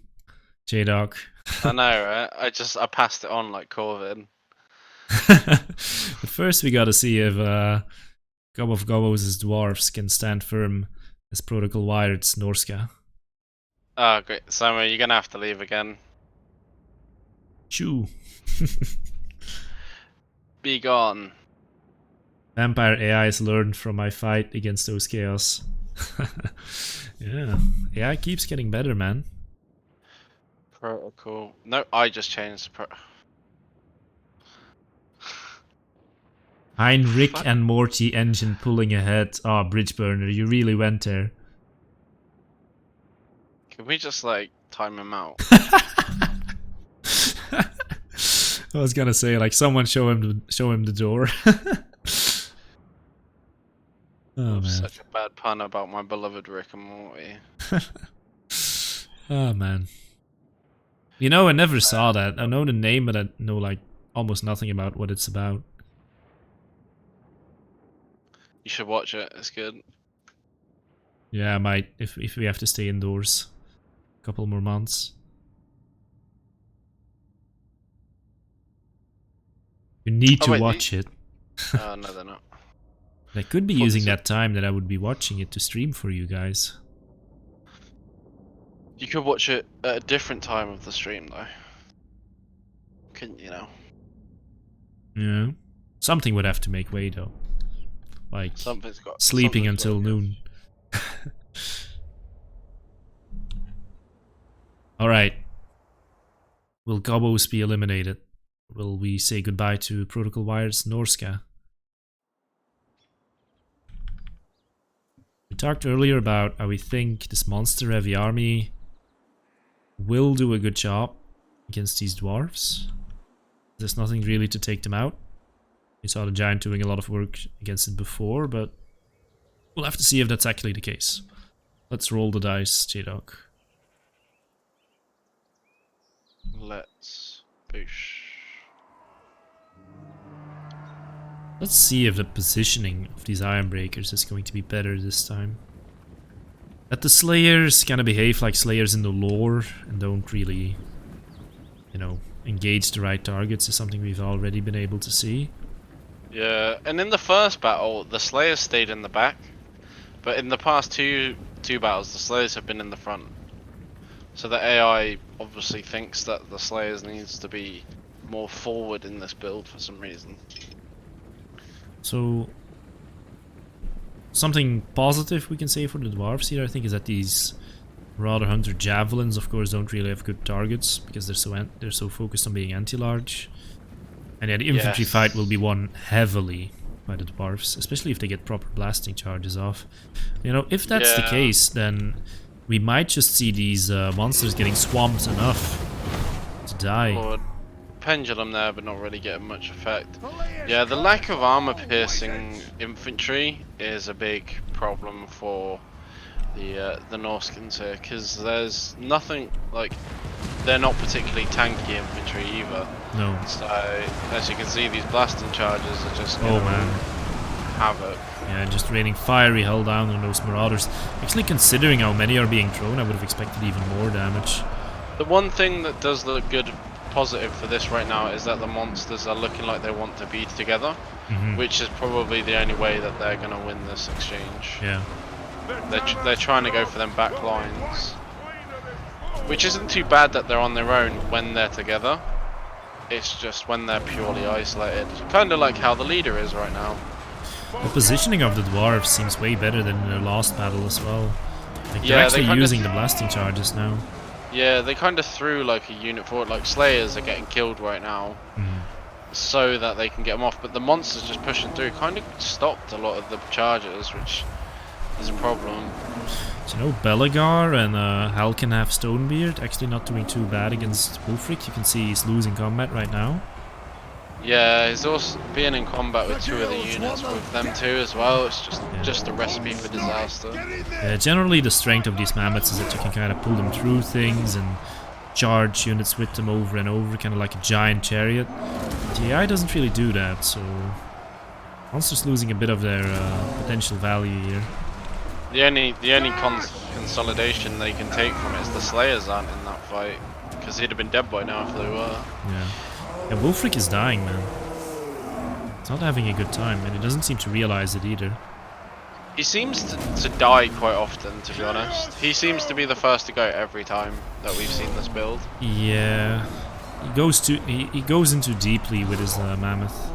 J-Dog. I know, right? I passed it on like Corvin. But first we gotta see if Gob of Gobos' dwarves can stand firm as Protocol Wired's Norska. Oh, great. Simon, you're gonna have to leave again. Choo. Be gone. Vampire AIs learned from my fight against those chaos. Yeah, AI keeps getting better, man. Protocol. No, I just changed. Heinrich and Morty engine pulling ahead. Oh, Bridge Burner, you really went there. Can we just like time him out? I was gonna say, like, someone show him the door. Oh man. Such a bad pun about my beloved Rick and Morty. Oh man. You know, I never saw that. I know the name, but I know like almost nothing about what it's about. You should watch it. It's good. Yeah, I might if we have to stay indoors a couple more months. You need to watch it. No, they're not. I could be using that time that I would be watching it to stream for you guys. You could watch it at a different time of the stream, though. Couldn't you know? Yeah. Something would have to make way, though. Like sleeping until noon. Alright. Will Gobos be eliminated? Will we say goodbye to Protocol Wired's Norska? We talked earlier about how we think this monster-heavy army will do a good job against these dwarves. There's nothing really to take them out. We saw the giant doing a lot of work against it before, but we'll have to see if that's actually the case. Let's roll the dice, J-Dog. Let's boosh. Let's see if the positioning of these Iron Breakers is going to be better this time. That the Slayers kind of behave like Slayers in the lore and don't really, you know, engage the right targets is something we've already been able to see. Yeah, and in the first battle, the Slayers stayed in the back, but in the past two battles, the Slayers have been in the front. So the AI obviously thinks that the Slayers needs to be more forward in this build for some reason. So, something positive we can say for the dwarves here, I think, is that these Marauder Hunter Javelins, of course, don't really have good targets because they're so focused on being anti-large. And yeah, the infantry fight will be won heavily by the dwarves, especially if they get proper blasting charges off. You know, if that's the case, then we might just see these monsters getting swamped enough to die. Or pendulum there, but not really getting much effect. Yeah, the lack of armor-piercing infantry is a big problem for the Norskins here, because there's nothing, like, they're not particularly tanky infantry either. No. So, as you can see, these blasting charges are just oh man, havoc. Yeah, just raining fiery hell down on those marauders. Actually, considering how many are being thrown, I would have expected even more damage. The one thing that does look good, positive for this right now, is that the monsters are looking like they want to be together, which is probably the only way that they're going to win this exchange. Yeah. They're trying to go for them back lines, which isn't too bad that they're on their own when they're together. It's just when they're purely isolated, kind of like how the leader is right now. The positioning of the dwarves seems way better than in their last battle as well. Like, they're actually using the blasting charges now. Yeah, they kind of threw like a unit forward, like Slayers are getting killed right now, so that they can get them off, but the monsters just pushing through kind of stopped a lot of the charges, which is a problem. So, you know, Belagar and Halkenhaf Stonebeard actually not doing too bad against Wulfric. You can see he's losing combat right now. Yeah, he's also being in combat with two of the units with them too as well. It's just a recipe for disaster. Yeah, generally the strength of these mammoths is that you can kind of pull them through things and charge units with them over and over, kind of like a giant chariot. The AI doesn't really do that, so monsters losing a bit of their potential value here. The only consolidation they can take from it is the Slayers aren't in that fight, because he'd have been dead by now if they were. Yeah. Yeah, Wulfric is dying, man. He's not having a good time, and he doesn't seem to realize it either. He seems to die quite often, to be honest. He seems to be the first to go every time that we've seen this build. Yeah, he goes into deeply with his mammoth,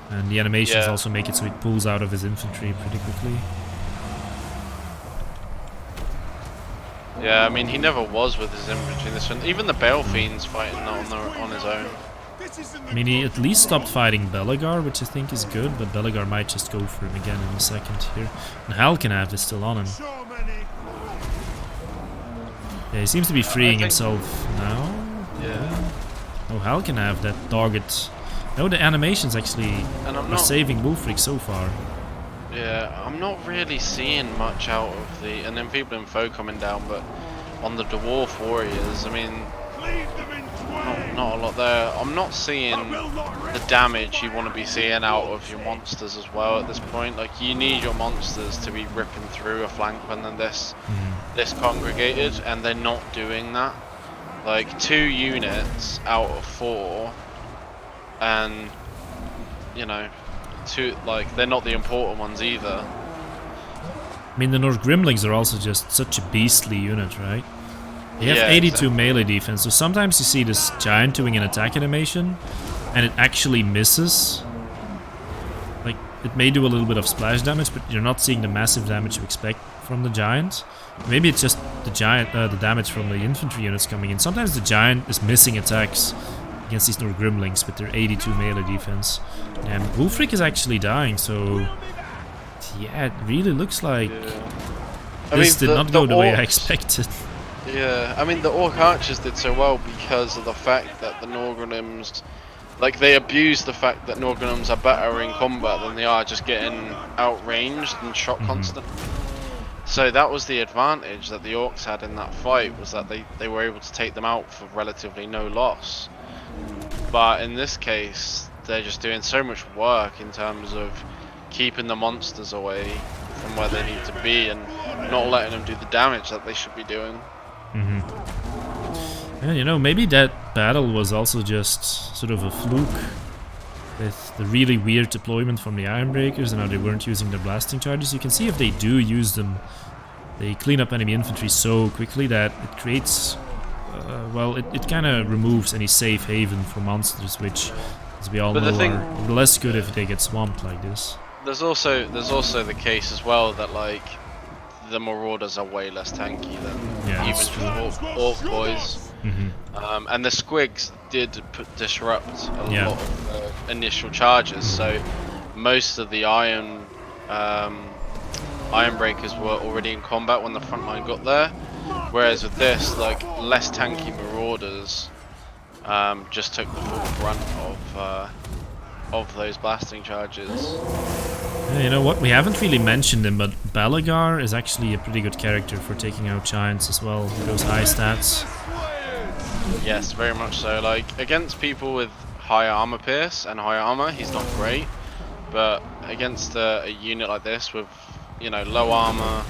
and the animations also make it so he pulls out of his infantry pretty quickly. Yeah, I mean, he never was with his infantry in this one. Even the Bale Fiend's fighting on his own. I mean, he at least stopped fighting Belagar, which I think is good, but Belagar might just go for him again in a second here. And Halkenhaf is still on him. Yeah, he seems to be freeing himself now. Yeah. Oh, Halkenhaf, that target. No, the animations actually are saving Wulfric so far. Yeah, I'm not really seeing much out of the... And then people in foe coming down, but on the Dwarf Warriors, I mean... Not a lot there. I'm not seeing the damage you want to be seeing out of your monsters as well at this point. Like, you need your monsters to be ripping through a flank when they're this congregated, and they're not doing that. Like, 2 units out of 4, and, you know, they're not the important ones either. I mean, the Norgrimlings are also just such a beastly unit, right? They have 82 melee defense, so sometimes you see this giant doing an attack animation, and it actually misses. Like, it may do a little bit of splash damage, but you're not seeing the massive damage you expect from the giant. Maybe it's just the damage from the infantry units coming in. Sometimes the giant is missing attacks against these Norgrimlings with their 82 melee defense. And Wulfric is actually dying, so... Yeah, it really looks like this did not go the way I expected. Yeah, I mean, the Orc Archers did so well because of the fact that the Norgrims, like, they abused the fact that Norgrims are better in combat than they are just getting outranged and shot constantly. So that was the advantage that the Orcs had in that fight, was that they were able to take them out for relatively no loss. But in this case, they're just doing so much work in terms of keeping the monsters away from where they need to be and not letting them do the damage that they should be doing. And you know, maybe that battle was also just sort of a fluke with the really weird deployment from the Ironbreakers and how they weren't using their blasting charges. You can see if they do use them, they clean up enemy infantry so quickly that it creates, well, it kind of removes any safe haven for monsters, which, as we all know, are less good if they get swamped like this. There's also the case as well that, like, the Marauders are way less tanky Yeah, even that's just true. orc boys. And the squigs did disrupt a Yeah. lot of the initial charges, so most of the iron breakers were already in combat when the front line got there. Whereas with this, like, less tanky marauders just took the full brunt of those blasting charges. Yeah, you know what? We haven't really mentioned him, but Balagar is actually a pretty good character for taking out giants as well. With those high stats. Yes, very much so. Like, against people with high armor pierce and high armor, he's not great. But against a unit like this with, you know, low armor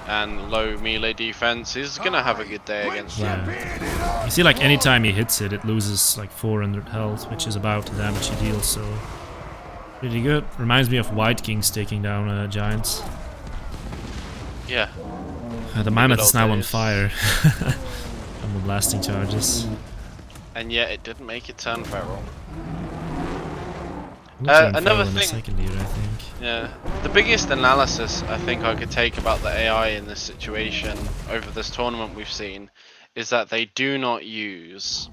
and low melee defense, he's gonna have a good day against them. Yeah. You see, like, anytime he hits it, it loses like 400 health, which is about the damage he deals, so pretty good. Reminds me of White Kings taking down giants. Yeah. The mammoth good is old now on days. fire from the blasting charges. And yet it didn't make it turn feral. Another Another in the thing, second year, I think. yeah, the biggest analysis I think I could take about the AI in this situation over this tournament we've seen is that they do not use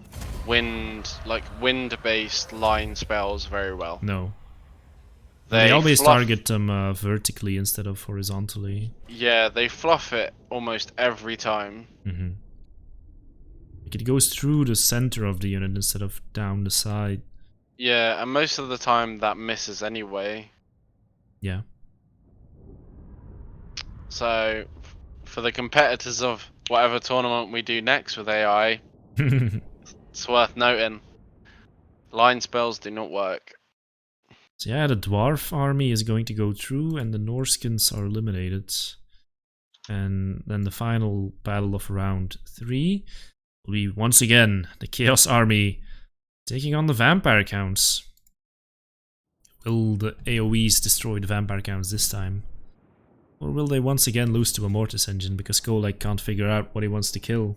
wind-based line spells very well. No. They They always fluff, target them vertically instead of horizontally. yeah, they fluff it almost every time. Like, it goes through the center of the unit instead of down the side. Yeah, and most of the time that misses anyway. Yeah. So, for the competitors of whatever tournament we do next with AI, it's worth noting. Line spells do not work. So yeah, the dwarf army is going to go through and the Norskins are eliminated. And then the final battle of round 3 will be once again the Chaos army taking on the vampire counts. Will the AoEs destroy the vampire counts this time? Or will they once again lose to a Mortis engine because Golek can't figure out what he wants to kill?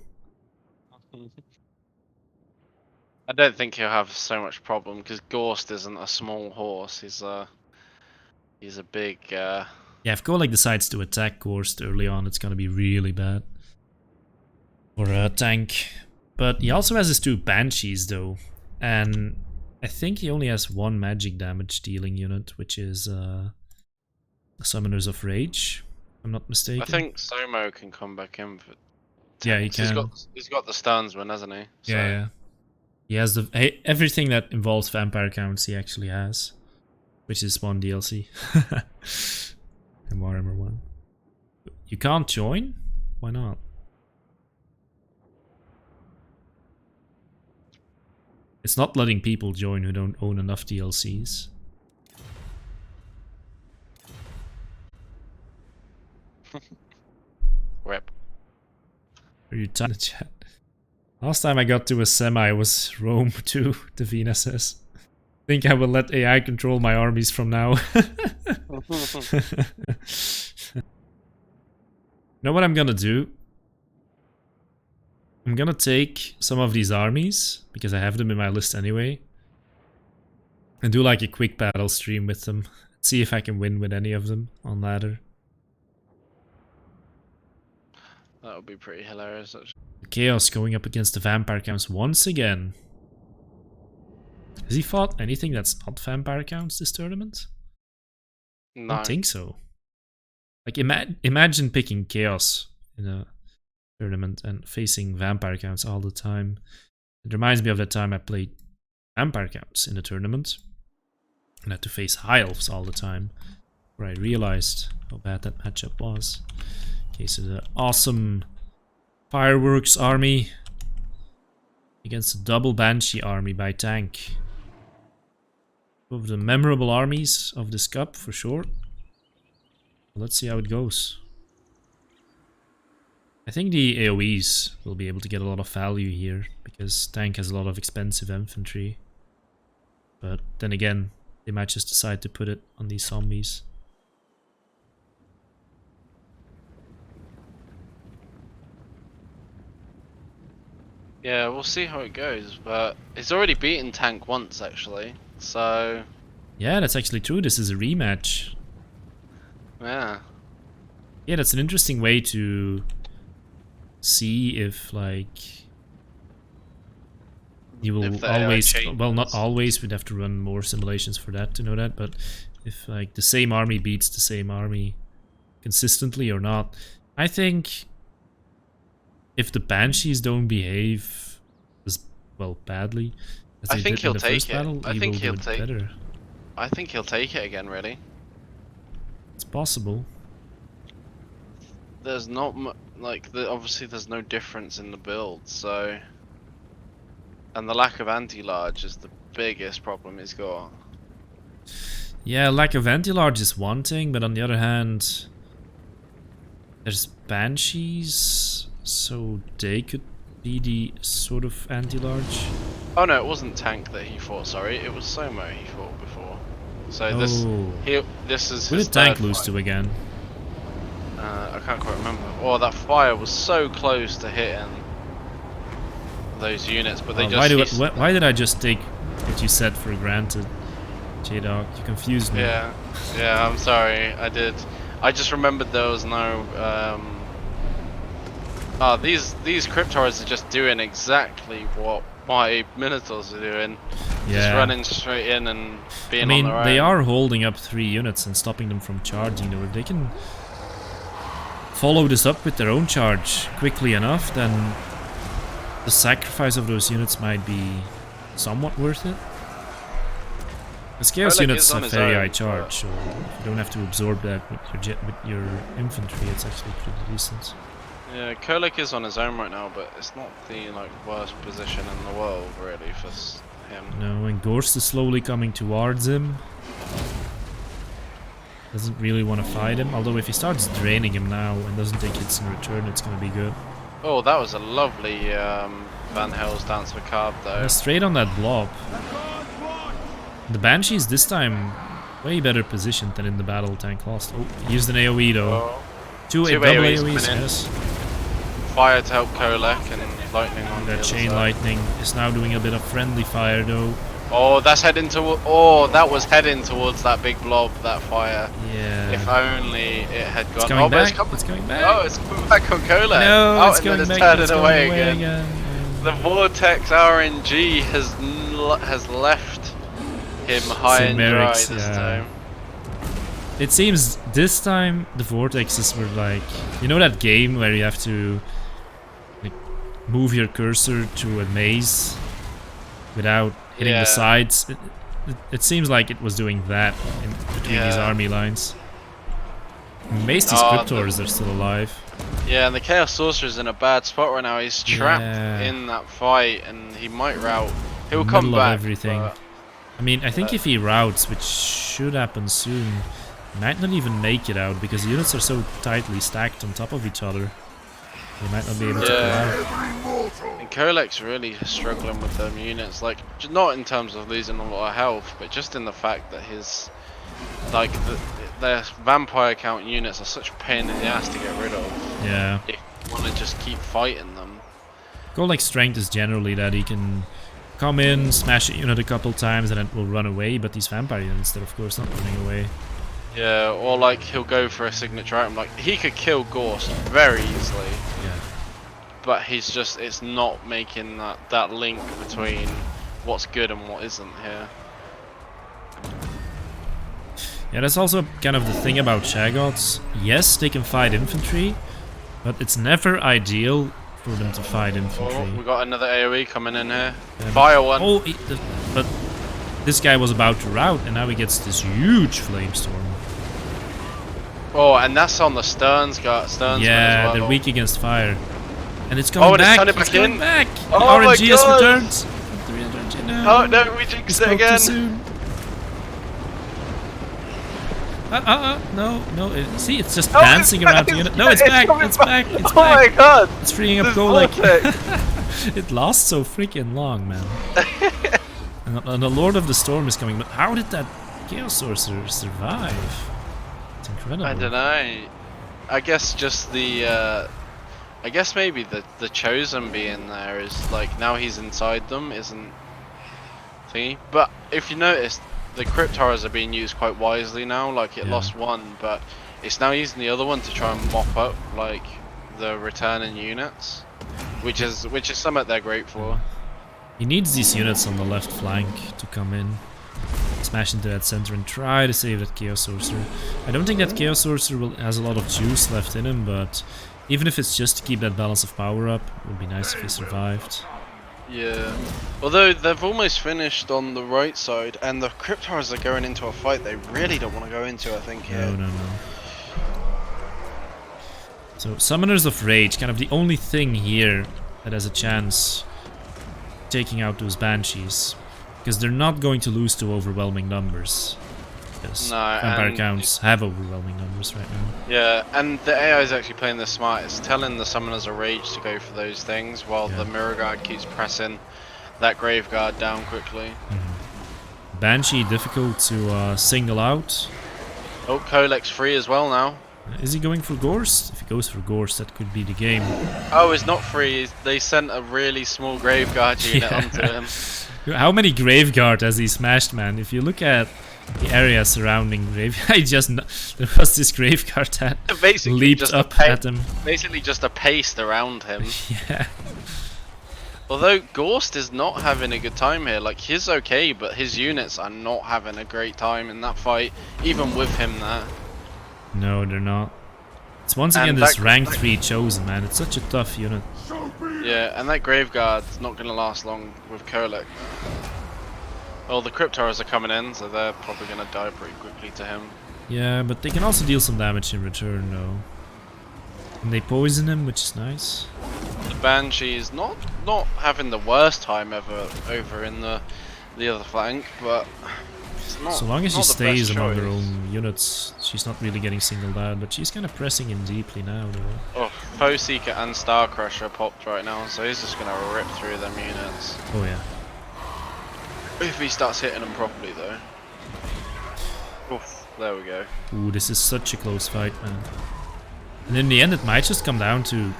I don't think he'll have so much problem because Gorst isn't a small horse. He's a big. Yeah, if Golek decides to attack Gorst early on, it's gonna be really bad for a tank. But he also has his 2 Banshees though, and I think he only has 1 magic damage dealing unit, which is Summoners of Rage, if I'm not mistaken. I think Somo can come back in for. Yeah, he can. He's got the Sternsman, hasn't he? So. Yeah. He has everything that involves vampire counts. He actually has, which is 1 DLC. And Warhammer 1. You can't join? Why not? It's not letting people join who don't own enough DLCs. Rip. Are you in the chat? Last time I got to a semi was Rome 2, Davina says. Think I will let AI control my armies from now. You know what I'm gonna do? I'm gonna take some of these armies, because I have them in my list anyway, and do like a quick battle stream with them. See if I can win with any of them on ladder. That would be pretty hilarious. Actually. Chaos going up against the vampire counts once again. Has he fought anything that's not vampire counts this tournament? No. I don't think so. Like, imagine picking Chaos in a tournament and facing vampire counts all the time. It reminds me of that time I played vampire counts in a tournament and had to face high elves all the time, where I realized how bad that matchup was. Okay, so the awesome fireworks army against the double banshee army by tank. Two of the memorable armies of this cup for sure. Let's see how it goes. I think the AoEs will be able to get a lot of value here, because tank has a lot of expensive infantry. But then again, they might just decide to put it on these zombies. Yeah, we'll see how it goes, but he's already beaten tank once actually, so... Yeah, that's actually true, this is a rematch. Yeah. Yeah, that's an interesting way to see if like you will If the AI always, changes. well, not always, we'd have to run more simulations for that to know that, but if like the same army beats the same army consistently or not. I think if the Banshees don't behave as well badly as I they think did in he'll the take first it. battle, I he think will do he'll it take. better. I think he'll take it again. Really. It's possible. There's not obviously there's no difference in the build, so, and the lack of anti-large is the biggest problem he's got. Yeah, lack of anti-large is one thing, but on the other hand, there's Banshees, so they could be the sort of anti-large. Oh no, it wasn't tank that he fought. Sorry, it was Somo he fought before. So Oh. this is Who his did tank third lose fight. to again? I can't quite remember. Oh, that fire was so close to hitting those units, but they just. Why did I just take what you said for granted, J-Dog? You confused me. Yeah, yeah. I'm sorry. I did. I just remembered there was no. These Cryptors are just doing exactly what my Minotaurs are doing. Yeah. Just running straight in and being I mean, on their own. they are holding up 3 units and stopping them from charging. Though, if they can follow this up with their own charge quickly enough, then the sacrifice of those units might be somewhat worth it. Because Chaos units have very high charge, so you don't have to absorb that with your infantry. It's actually pretty decent. Yeah, Kolek is on his own right now, but it's not the worst position in the world really for him. No, and Gorst is slowly coming towards him. Doesn't really want to fight him, although if he starts draining him now and doesn't take hits in return, it's gonna be good. Oh, that was a lovely Van Hell's Dance Macabre though. Yeah, straight on that blob. The Banshees this time way better positioned than in the battle tank lost. Oh, he used an AoE though. Oh. Two double AoEs, yes. Fire to help Kolek and lightning on That the chain other side. lightning is now doing a bit of friendly fire though. Oh, that's heading to. Oh, that was heading towards that big blob. That fire. Yeah. If only it had gone. It's coming oh, back. but It's coming back. Oh, it's coming back on Kolek. No, oh, it's and going then back. turning It's going away away again. The Vortex RNG has left him high and dry Cimerics, this yeah. time. It seems this time the vortexes were like, you know that game where you have to like move your cursor to a maze without hitting the sides. It seems like it was doing that in between these army lines. Mace's Cryptors are still alive. Yeah, and the Chaos Sorcerer's in a bad spot right now. He's trapped in that fight, and he might rout. He'll come back. Everything. I mean, I think if he routes, which should happen soon, he might not even make it out because the units are so tightly stacked on top of each other. He might not be able to pull out. And Kolek's really struggling with them units, like not in terms of losing a lot of health, but just in the fact that his their vampire count units are such a pain in the ass to get rid of. Yeah. If you want to just keep fighting them. Kolek's strength is generally that he can come in, smash a unit a couple times, and it will run away. But these vampire units, they're of course not running away. Yeah, or like he'll go for a signature item. Like he could kill Gorst very easily. Yeah. But it's not making that link between what's good and what isn't here. Yeah, that's also kind of the thing about Shagoths. Yes, they can fight infantry, but it's never ideal for them to fight infantry. Oh, we got another AoE coming in here. Fire one. Oh, but this guy was about to rout, and now he gets this huge flamestorm. Oh, and that's on the Stearns as well. They're weak against fire. And it's coming back. It's coming back. The Oh my RNG has God. returned. Oh no, we jinxed it again. Too soon. No. See, it's just dancing around the unit. No, it's back. It's back. It's back. Oh my God. It's freeing up Kolek. It lasts so freaking long, man. and the Lord of the Storm is coming. But how did that Chaos Sorcerer survive? It's incredible. I don't know. I guess just the. I guess maybe the Chosen being there is like now he's inside them isn't thingy. But if you notice, the Crypt Horrors are being used quite wisely now. Like it lost one, but it's now using the other one to try and mop up like the returning units, which is something they're great for. He needs these units on the left flank to come in, smash into that center and try to save that Chaos Sorcerer. I don't think that Chaos Sorcerer has a lot of juice left in him, but even if it's just to keep that balance of power up, it would be nice if he survived. Yeah, although they've almost finished on the right side, and the Cryptars are going into a fight they really don't want to go into, I think. No, no, no. So, Summoners of Rage, kind of the only thing here that has a chance taking out those Banshees. Because they're not going to lose to overwhelming numbers. Because vampire counts have overwhelming numbers right now. Yeah, and the AI is actually playing this smart. It's telling the Summoners of Rage to go for those things, while the Mirror Guard keeps pressing that Grave Guard down quickly. Banshee difficult to single out. Oh, Kolek's free as well now. Is he going for Gorst? If he goes for Gorst, that could be the game. Oh, it's not free. They sent a really small Grave Guard unit onto him. How many Grave Guard has he smashed, man? If you look at the area surrounding Grave, there was this Grave Guard that basically leaped up at him. Basically just a paste around him. Yeah. Although Gorst is not having a good time here. Like, he's okay, but his units are not having a great time in that fight, even with him there. No, they're not. It's once again this rank 3 Chosen, man. It's such a tough unit. Yeah, and that Grave Guard's not going to last long with Kolek. Well, the Cryptars are coming in, so they're probably going to die pretty quickly to him. Yeah, but they can also deal some damage in return, though. And they poison him, which is nice. The Banshee is not having the worst time ever over in the other flank, but it's not. So long as she stays among her own units, she's not really getting singled out, but she's kind of pressing in deeply now, though. Oh, Foe Seeker and Star Crusher popped right now, so he's just going to rip through them units. Oh yeah. If he starts hitting them properly, though. Oof, there we go. Ooh, this is such a close fight, man. And in the end, it might just come down to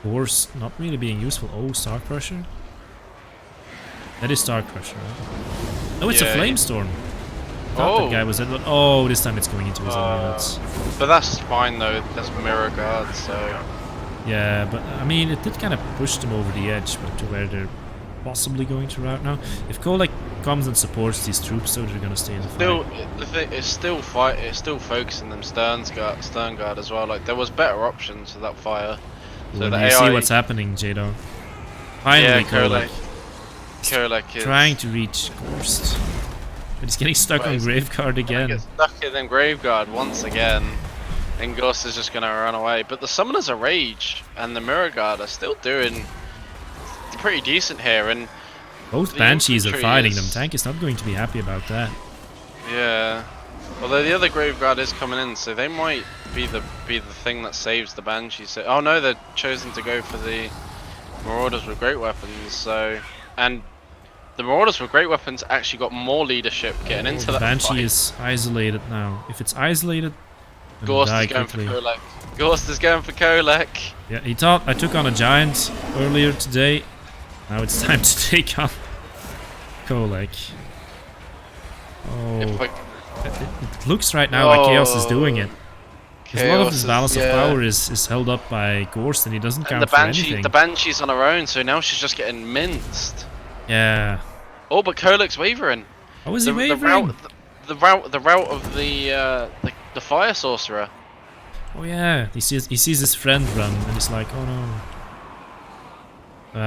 Horse not really being useful. Oh, Star Crusher? That is Star Crusher, right? Oh, it's a Flamestorm. I thought that guy was it, but oh, this time it's going into his own units. But that's fine, though. That's Mirror Guard, so... Yeah, but I mean, it did kind of push them over the edge, but to where they're possibly going to route now. If Kolek comes and supports these troops, so they're gonna stay in the fight. It's still focusing them Stern Guard as well. Like, there was better options for that fire. So you see what's happening, Jado. Finally, Kolek is trying to reach Gorst, but he's getting stuck on Graveguard again. Gets stuck in them Graveguard once again, and Gorst is just gonna run away. But the Summoners of Rage and the Mirror Guard are still doing pretty decent here, and both Banshees are fighting them. Tank is not going to be happy about that. Yeah, although the other Graveguard is coming in, so they might be the thing that saves the Banshees. Oh no, they're chosen to go for the Marauders with great weapons. So, and the Marauders with great weapons actually got more leadership getting into that Banshee fight. is isolated now. If it's isolated, Gorst is going for Kolek. Gorst is going for Kolek. Yeah, he thought I took on a giant earlier today. Now it's time to take on Kolek. Oh, it looks right now like Chaos is doing it. Because a lot of his balance of power is held up by Gorst, and he doesn't count for anything. The Banshee's on her own, so now she's just getting minced. Yeah. Oh, but Kolek's wavering. Oh, is he wavering? The route of the Fire Sorcerer. Oh yeah, he sees his friend run, and he's like, oh no.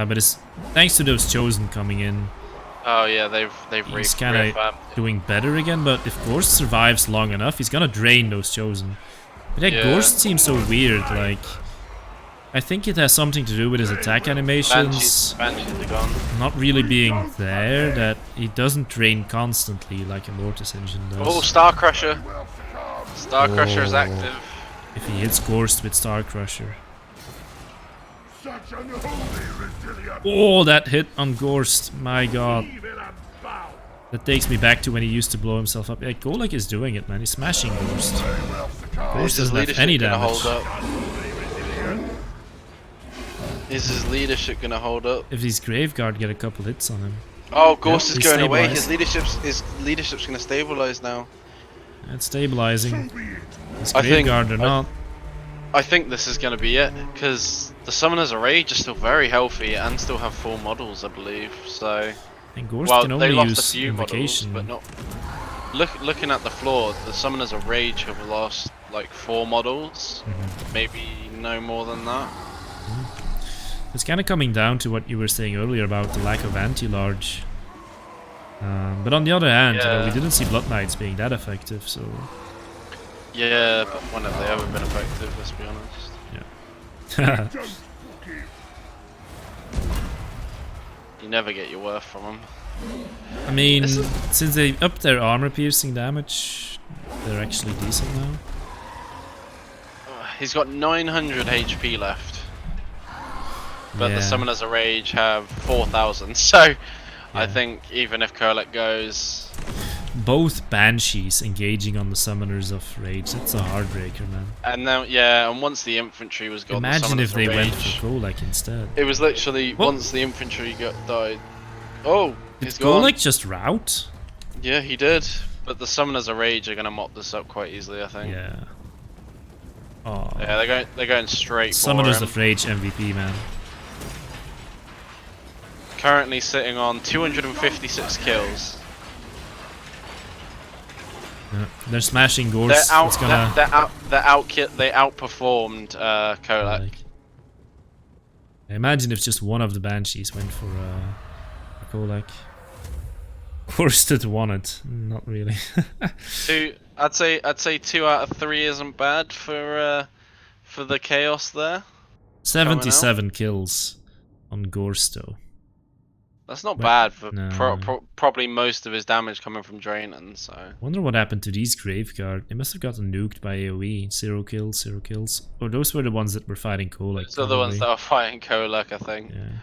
But it's thanks to those Chosen coming in. Oh yeah, he's kind of doing better again. But if Gorst survives long enough, he's gonna drain those Chosen. But yeah, Gorst seems so weird. Like, I think it has something to do with his attack animations Banshees are gone. not really being there. That he doesn't drain constantly like a Mortis engine does. Oh, Star Crusher! Star Crusher is active. If he hits Gorst with Star Crusher. Oh, that hit on Gorst, my god. That takes me back to when he used to blow himself up. Yeah, Kolek is doing it, man. He's smashing Gorst. Gorst doesn't have any damage. Is his leadership gonna hold up? If these Graveguard get a couple hits on him. Oh, Gorst is going away. His leadership's gonna stabilize now. It's stabilizing. His Graveguard are not. I think this is going to be it, because the Summoners of Rage are still very healthy and still have 4 models, I believe. So, And Gorst well, can they only lost a use few models, Invocation. but not. Looking at the floor, the Summoners of Rage have lost like 4 models, maybe no more than that. It's kind of coming down to what you were saying earlier about the lack of anti-large. But on the other hand, you know, we didn't see Blood Knights being that effective, so... Yeah, but when have they ever been effective, let's be honest. Yeah. You never get your worth from them. I mean, since they upped their armor-piercing damage, they're actually decent now. He's got 900 HP left. But the Summoners of Rage have 4,000, so I think even if Kurlek goes... Both Banshees engaging on the Summoners of Rage, that's a heartbreaker, man. And then, and once the infantry was gone, imagine the if they Rage, went for Kolek instead. It was literally, once the infantry died... Oh, he's gone. Did Kolek just rout? Yeah, he did. But the Summoners of Rage are going to mop this up quite easily, I think. Yeah. Oh. Yeah, they're going straight Summoners for him. of Rage MVP, man. Currently sitting on 256 kills. Yeah. They're smashing Gorst. They outperformed Kolek. Imagine if just one of the Banshees went for Kolek. Gorst had won it. Not really. I'd say 2 out of 3 isn't bad for the chaos there. 77 kills on Gorst though. That's not bad for no. probably most of his damage coming from draining, so... Wonder what happened to these Graveguard. They must have gotten nuked by AoE. 0 kills, 0 kills. Or those were the ones that were fighting Kolek. Those are the ones that are fighting Kolek, I think. Yeah.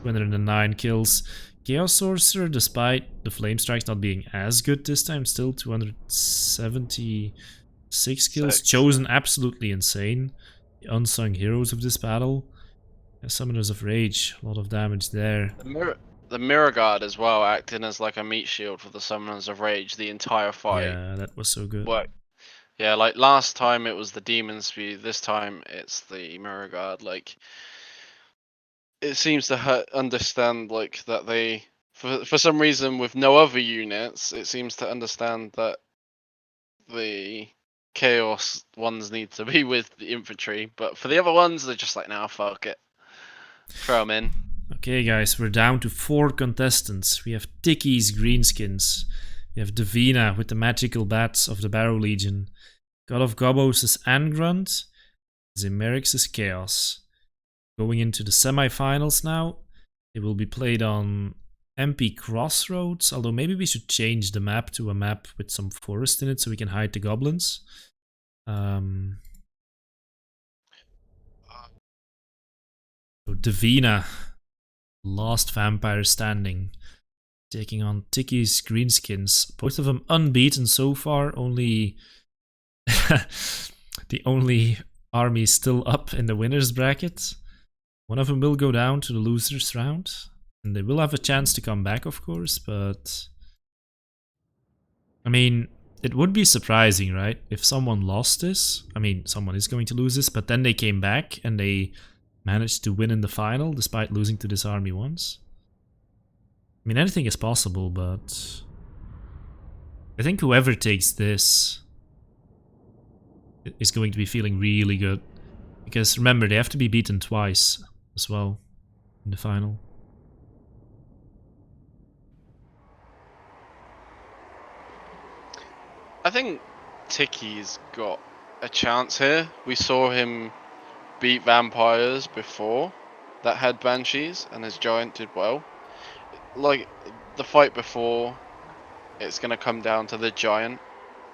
209 kills. Chaos Sorcerer, despite the Flame Strikes not being as good this time, still 276 kills. Chosen, absolutely insane. The unsung heroes of this battle. Summoners of Rage, a lot of damage there. The Mirror Guard as well, acting as like a meat shield for the Summoners of Rage the entire fight. Yeah, that was so good. Yeah, like last time it was the Demon Speed, this time it's the Mirror Guard. Like, it seems to understand like that they, for some reason with no other units, it seems to understand that the Chaos ones need to be with the infantry, but for the other ones, they're just like, nah, fuck it. Throw them in. Okay, guys, we're down to 4 contestants. We have Ticky's Greenskins. We have Davina with the magical bats of the Barrow Legion. God of Gobos' Angrunt. Zimerix' Chaos. Going into the semi-finals now. It will be played on MP Crossroads, although maybe we should change the map to a map with some forest in it so we can hide the goblins. So Davina, last vampire standing, taking on Ticky's Greenskins. Both of them unbeaten so far, only the only army still up in the winner's bracket. One of them will go down to the losers round, and they will have a chance to come back, of course, but I mean, it would be surprising, right? If someone lost this, I mean, someone is going to lose this, but then they came back and they managed to win in the final despite losing to this army once. I mean, anything is possible, but I think whoever takes this is going to be feeling really good. Because remember, they have to be beaten twice as well in the final. I think Ticky's got a chance here. We saw him beat vampires before that had banshees, and his giant did well. Like the fight before, it's gonna come down to the giant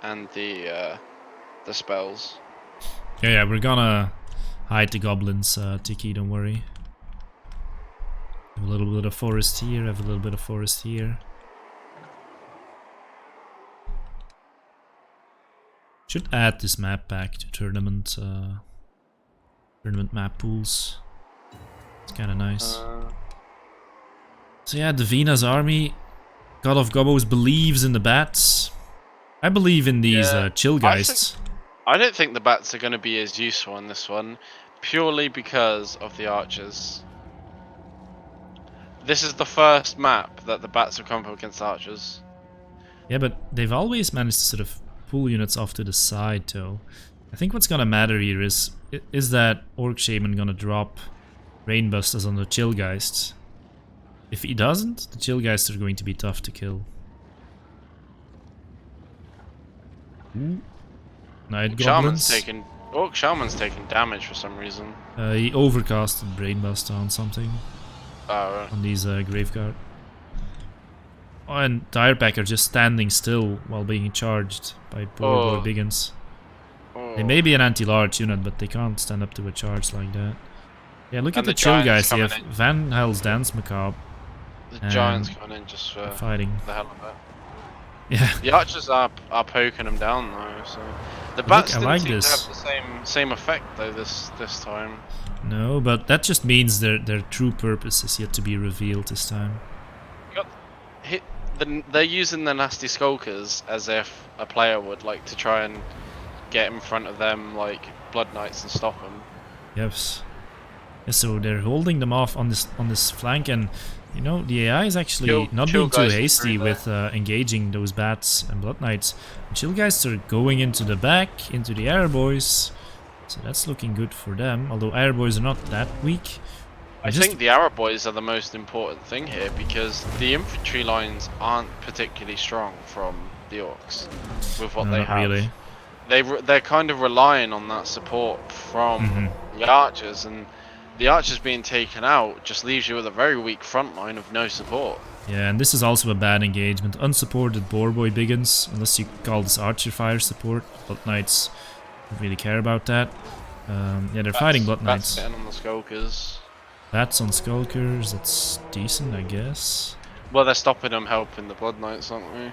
and the spells. Yeah, we're gonna hide the goblins, Tiki, don't worry. Have a little bit of forest here, have a little bit of forest here. Should add this map back to tournament map pools. It's kind of nice. So yeah, Davina's army. God of Gobos believes in the bats. I believe in these chill geists. I don't think the bats are going to be as useful in this one, purely because of the archers. This is the first map that the bats have come up against archers. Yeah, but they've always managed to sort of pull units off to the side, though. I think what's gonna matter here is that Orc Shaman gonna drop Rainbusters on the Chillgeists? If he doesn't, the Chillgeists are going to be tough to kill. Ooh. Night Goblins. Orc Shaman's taking damage for some reason. He overcasted Brainbuster on something. Oh, right. On these Graveguard. Oh, and Tirepacker just standing still while being charged by poor boy Biggins. They may be an anti-large unit, but they can't stand up to a charge like that. Yeah, look at the chill guys. They have Van Hel's Dance Macabre. The giants coming in just for fighting. the hell of it. Yeah. The archers are poking them down though, so the bats didn't seem to have the same effect though this time. No, but that just means their true purpose is yet to be revealed this time. They're using the nasty skulkers as if a player would, like, to try and get in front of them like Blood Knights and stop them. Yes. Yeah, so they're holding them off on this flank, and you know the AI is actually not being too hasty with engaging those bats and Blood Knights. And Chill guys are going into the back, into the Air Boys, so that's looking good for them. Although Air Boys are not that weak. I think the Arab boys are the most important thing here because the infantry lines aren't particularly strong from the orcs with what they have. Really. They're kind of relying on that support from the archers, and the archers being taken out just leaves you with a very weak front line of no support. Yeah, and this is also a bad engagement. Unsupported Boarboy Biggins, unless you call this Archer Fire support. Blood Knights don't really care about that. Yeah, they're fighting Blood Knights. That's getting on the Skulkers. Bats on Skulkers, that's decent, I guess. Well, they're stopping them helping the Blood Knights, aren't they?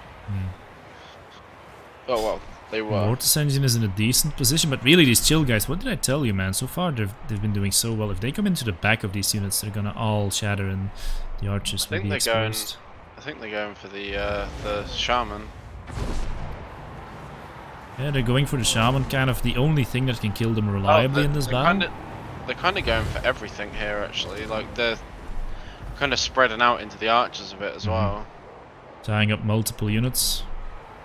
Oh well, they were. Mortis Engine is in a decent position, but really these Chill guys, what did I tell you, man? So far they've been doing so well. If they come into the back of these units, they're gonna all shatter and the archers will be exposed. I think they're going for the Shaman. Yeah, they're going for the Shaman, kind of the only thing that can kill them reliably in this battle. They're kind of going for everything here, actually. Like, they're kind of spreading out into the archers a bit as well. Tying up multiple units.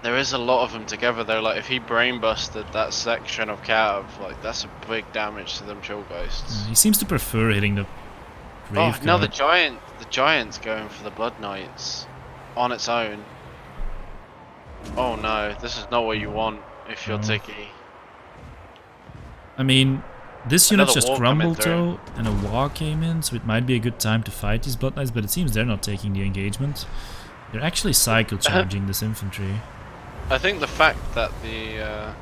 There is a lot of them together, though. Like, if he brainbusted that section of Cav, like, that's a big damage to them Chill Ghosts. He seems to prefer hitting the Graveguard. Oh, now the Giant's going for the Blood Knights on its own. Oh no, this is not what you want if you're Tiki. I mean, this unit just crumbled though, and a war came in, so it might be a good time to fight these Blood Knights, but it seems they're not taking the engagement. They're actually cycle charging this infantry. I think the fact that the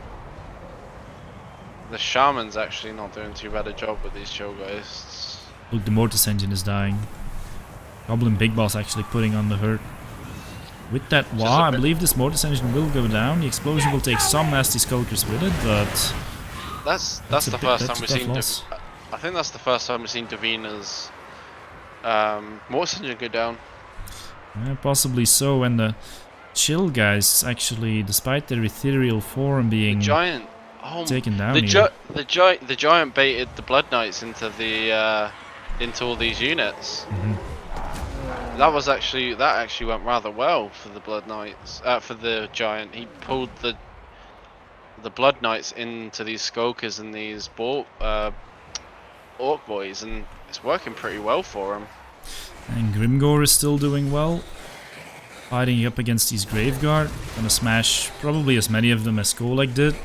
Shaman's actually not doing too bad a job with these Chill Ghosts. Look, the Mortis Engine is dying. Goblin Big Boss actually putting on the hurt. With that Wah, I believe this Mortis Engine will go down. The explosion will take some nasty Skulkers with it, but that's the first time we've seen. I think that's the first time we've seen Davina's Mortis Engine go down. Yeah, possibly so. And the Chill guys, actually, despite their ethereal form being taken down, the giant baited the Blood Knights into the into all these units. That actually went rather well for the Blood Knights. For the Giant, he pulled the Blood Knights into these Skulkers and these Orc boys, and it's working pretty well for him. And Grimgore is still doing well, fighting up against these Graveguard. Gonna smash probably as many of them as Skoleg did.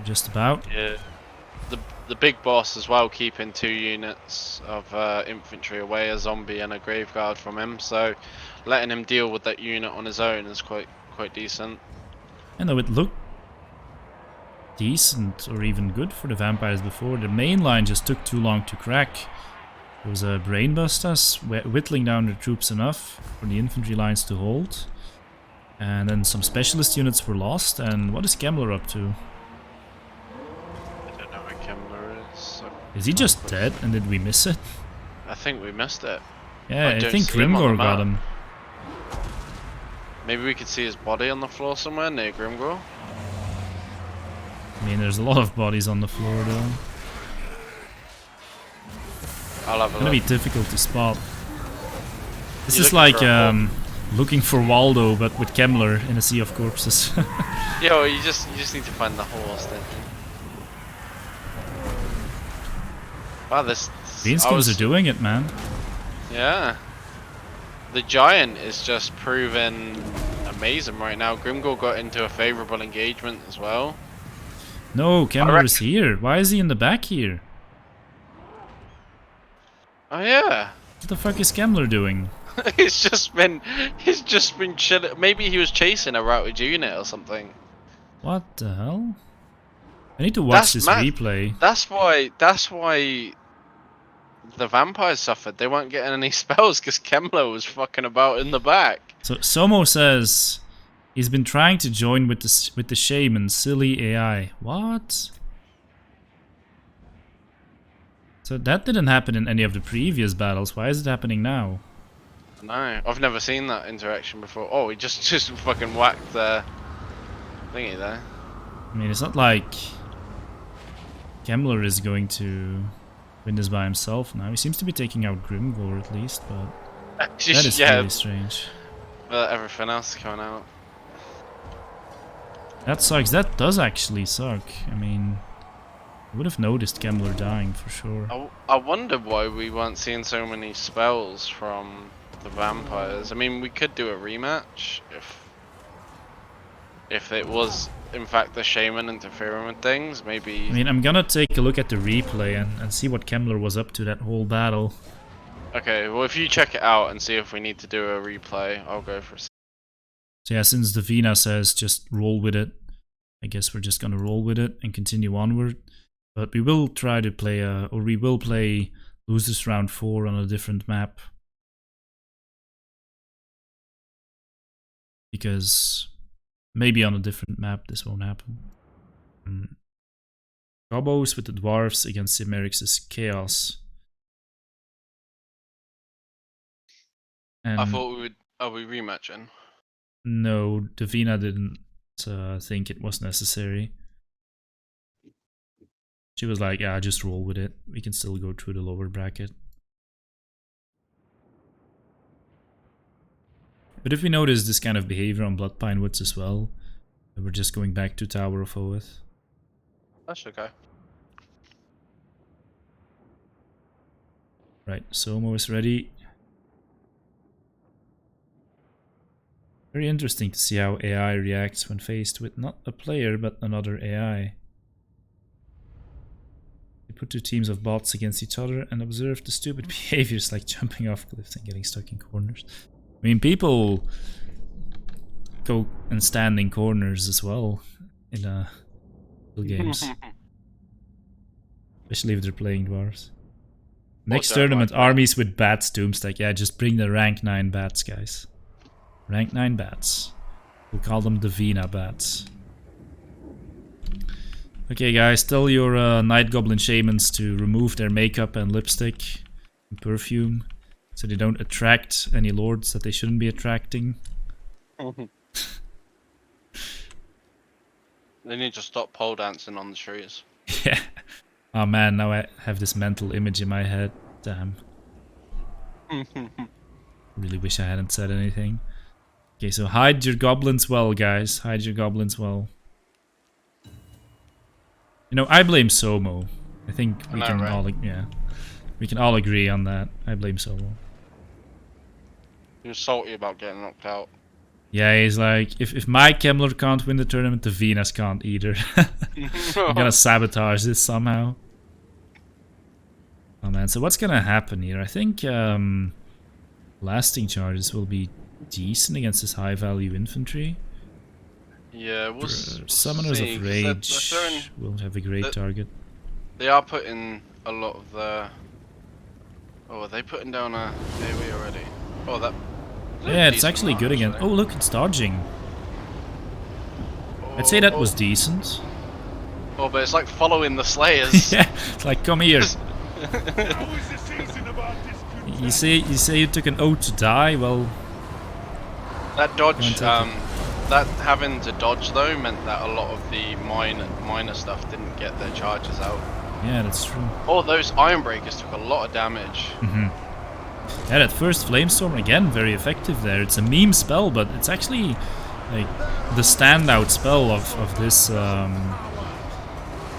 Just about. Yeah. The big boss as well, keeping 2 units of infantry away, a zombie and a Graveguard from him, so letting him deal with that unit on his own is quite decent. And though it looked decent or even good for the vampires before, the main line just took too long to crack. There was a brainbusters whittling down the troops enough for the infantry lines to hold, and then some specialist units were lost. And what is Kemmler up to? Is he just dead, and did we miss it? I think we missed it. Yeah, I think Grimgore got him. Maybe we could see his body on the floor somewhere near Grimgore. mean, there's a lot of bodies on the floor though. I'll have a It's gonna look. be difficult to spot. This You're is looking like for a looking for Waldo, but with Kemmler in a sea of corpses. Yeah, well, you just need to find the horse, don't you? Wow, Green skins are doing it, man. Yeah. The giant is just proven amazing right now. Grimgor got into a favourable engagement as well. No, Kemmler is here. Why is he in the back here? Oh yeah. What the fuck is Kemmler doing? he's just been chilling. Maybe he was chasing a routed unit or something. What the hell? I need to watch this replay. That's why the vampires suffered. They weren't getting any spells because Kemmler was fucking about in the back. So Somo says he's been trying to join with the shaman, silly AI. What? So that didn't happen in any of the previous battles. Why is it happening now? No, I've never seen that interaction before. Oh, he just fucking whacked the thingy there. I mean, it's not like Kemmler is going to win this by himself now. He seems to be taking out Grimgor at least, but that is really strange. Everything else is coming out. That sucks. That does actually suck. I mean, I would have noticed Kemmler dying for sure. I wonder why we weren't seeing so many spells from the vampires. I mean, we could do a rematch if it was in fact the shaman interfering with things. Maybe. I mean, I'm gonna take a look at the replay and see what Kemmler was up to that whole battle. Okay, well if you check it out and see if we need to do a replay, I'll go for. So yeah, since Davina says just roll with it, I guess we're just gonna roll with it and continue onward. But we will try to play we will play losers round 4 on a different map. Because maybe on a different map this won't happen. Gobos with the dwarves against Cimerix's chaos. And I thought we would. Are we rematching? no, Davina didn't think it was necessary. She was like, yeah, just roll with it. We can still go through the lower bracket. But if we notice this kind of behavior on Blood Pine Woods as well, then we're just going back to Tower of Oath. That's okay. Right, Somo is ready. Very interesting to see how AI reacts when faced with not a player but another AI. They put two teams of bots against each other and observe the stupid behaviors like jumping off cliffs and getting stuck in corners. I mean, people go and stand in corners as well in games. Especially if they're playing dwarves. Next tournament, armies with bats, Doomstack. Yeah, just bring the rank 9 bats, guys. Rank 9 bats. We'll call them Davina bats. Okay, guys, tell your Night Goblin Shamans to remove their makeup and lipstick and perfume so they don't attract any lords that they shouldn't be attracting. They need to stop pole dancing on the trees. Yeah. Oh man, now I have this mental image in my head. Damn. Really wish I hadn't said anything. Okay, so hide your goblins well, guys. Hide your goblins well. You know, I blame Somo. I think we can all, yeah, we can all agree on that. I blame Somo. He was salty about getting knocked out. Yeah, he's like, if my Kemmler can't win the tournament, the Venus can't either. I'm gonna sabotage this somehow. Oh man, so what's gonna happen here? I think lasting charges will be decent against this high value infantry. Yeah, we'll Summoners see, of Rage will have a great target. They are putting a lot of the... Oh, are they putting down a AoE already? Oh, that... Yeah, it's actually good again. Oh, look, it's dodging. I'd say that was decent. Oh, but it's like following the Slayers. Yeah, it's like, come here. You say you took an oath to die? Well... That dodge, That having to dodge though meant that a lot of the minor stuff didn't get their charges out. Yeah, that's true. Oh, those iron breakers took a lot of damage. Yeah, that first Flamestorm, again, very effective there. It's a meme spell, but it's actually like the standout spell of this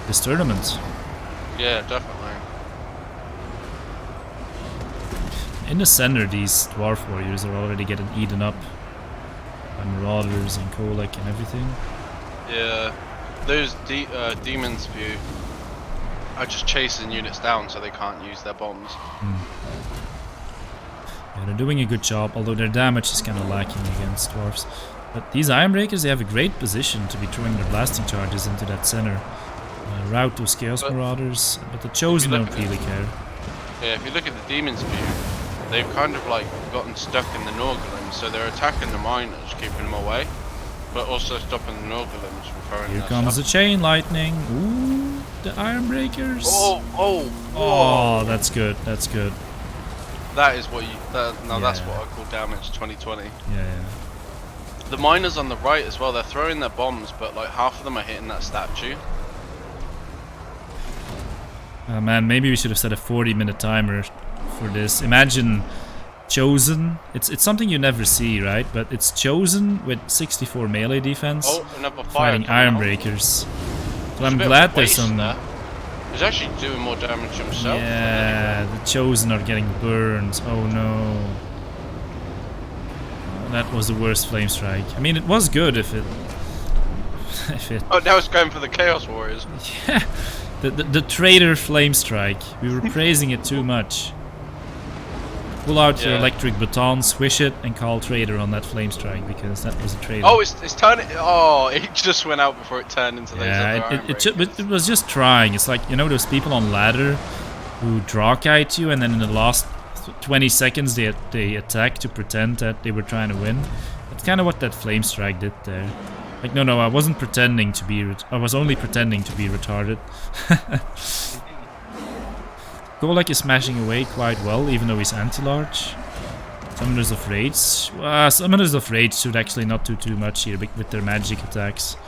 this tournament. Yeah, definitely. In the center, these Dwarf Warriors are already getting eaten up by Marauders and Kolek and everything. Yeah, those Demon Spew are just chasing units down so they can't use their bombs. Yeah, they're doing a good job, although their damage is kind of lacking against Dwarfs. But these Ironbreakers, they have a great position to be throwing their blasting charges into that center. Route those Chaos Marauders, but the Chosen don't really care. Yeah, if you look at the Demon Spew, they've kind of like gotten stuck in the Norgolims, so they're attacking the miners, keeping them away, but also stopping the Norgolims from throwing. Here comes the Chain Lightning. Ooh, the Ironbreakers. Oh, that's good. That's good. That is what you. That's what I call damage 2020. Yeah. The miners on the right as well. They're throwing their bombs, but like half of them are hitting that statue. Man, maybe we should have set a 40-minute timer for this. Imagine Chosen. It's something you never see, right? But it's Chosen with 64 melee defense fighting Ironbreakers. So I'm glad there's some. He's actually doing more damage himself. Yeah, the Chosen are getting burned. Oh no. That was the worst Flame Strike. I mean, it was good if it. Oh, now it's going for the Chaos Warriors. Yeah. The traitor Flame Strike. We were praising it too much. Pull out your electric baton, swish it, and call traitor on that Flame Strike because that was a traitor. Oh, it's turning. Oh, it just went out before it turned into those other it was just trying. It's like, you know, those people on ladder who draw kite you, and then in the last 20 seconds they attack to pretend that they were trying to win. That's kind of what that Flame Strike did there. Like, no, I wasn't pretending to be. I was only pretending to be retarded. Kolek is smashing away quite well, even though he's anti-large. Summoners of Rage. Summoners of Rage should actually not do too much here with their magic attacks.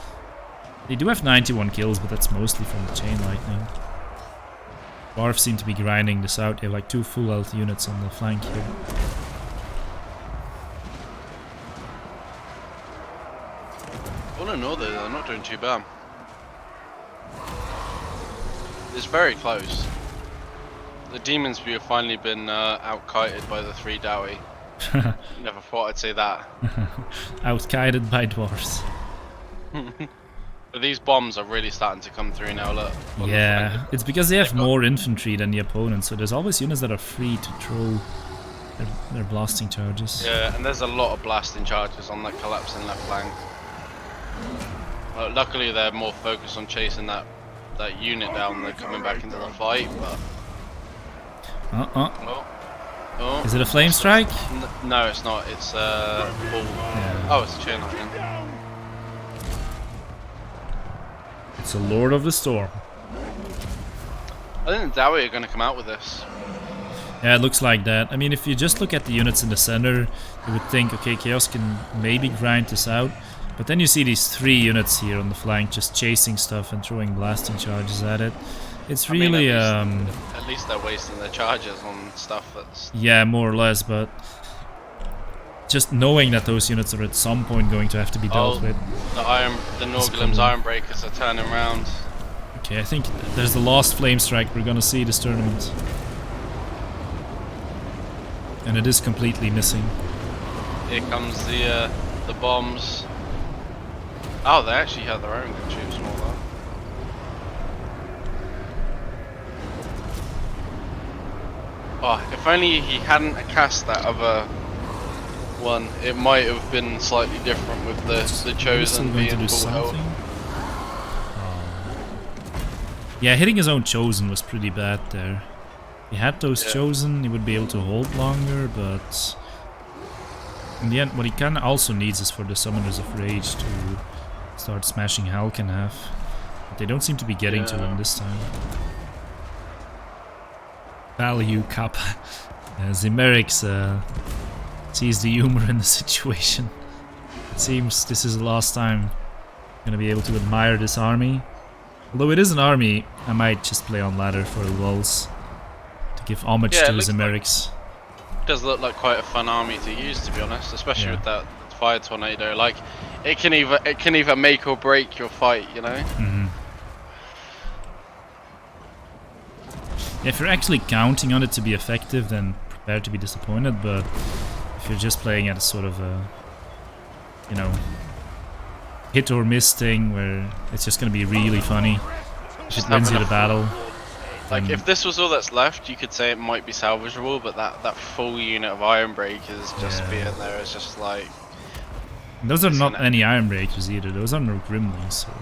They do have 91 kills, but that's mostly from the Chain Lightning. Dwarves seem to be grinding this out. They have like 2 full health units on the flank here. Oh no, they're not doing too bad. It's very close. The Demon Spew have finally been out-kited by the 3 Dowie. Never thought I'd say that. Out-kited by dwarves. But these bombs are really starting to come through now, look. Yeah, it's because they have more infantry than the opponent, so there's always units that are free to throw their blasting charges. Yeah, and there's a lot of blasting charges on that collapsing left flank. Luckily they're more focused on chasing that unit down than coming back into the fight, but... Oh. Is it a Flame Strike? No, it's not. It's Oh, it's a Chain Lightning. It's a Lord of the Storm. I think the Dowie are going to come out with this. Yeah, it looks like that. I mean, if you just look at the units in the center, you would think, okay, Chaos can maybe grind this out. But then you see these 3 units here on the flank just chasing stuff and throwing blasting charges at it. It's really... at least they're wasting their charges on stuff that's... Yeah, more or less, but... Just knowing that those units are at some point going to have to be dealt with. The Norgolim's Ironbreakers are turning around. Okay, I think there's the last Flame Strike we're gonna see this tournament. And it is completely missing. Here comes the bombs. Oh, they actually have their own gun tubes more though. Oh, if only he hadn't cast that other one, it might have been slightly different with the Chosen being full health. Yeah, hitting his own Chosen was pretty bad there. He had those Chosen, he would be able to hold longer, but... In the end, what he kind of also needs is for the Summoners of Rage to start smashing Hulk in half. But they don't seem to be getting to him this time. Value Cup. Zimerix sees the humor in the situation. seems this is the last time I'm gonna be able to admire this army. Although it is an army, I might just play on ladder for the lulz to give homage to his Emerics. It does look like quite a fun army to use, to be honest, especially with that fire tornado. Like, it can either make or break your fight, you know. If you're actually counting on it to be effective, then prepare to be disappointed. But if you're just playing at a sort of a, you know, hit or miss thing where it's just gonna be really funny if it wins you the battle. Like, if this was all that's left, you could say it might be salvageable, but that full unit of Iron Breakers just being there is just like... Those are not any Iron Breakers either, those are no Gremlins. So.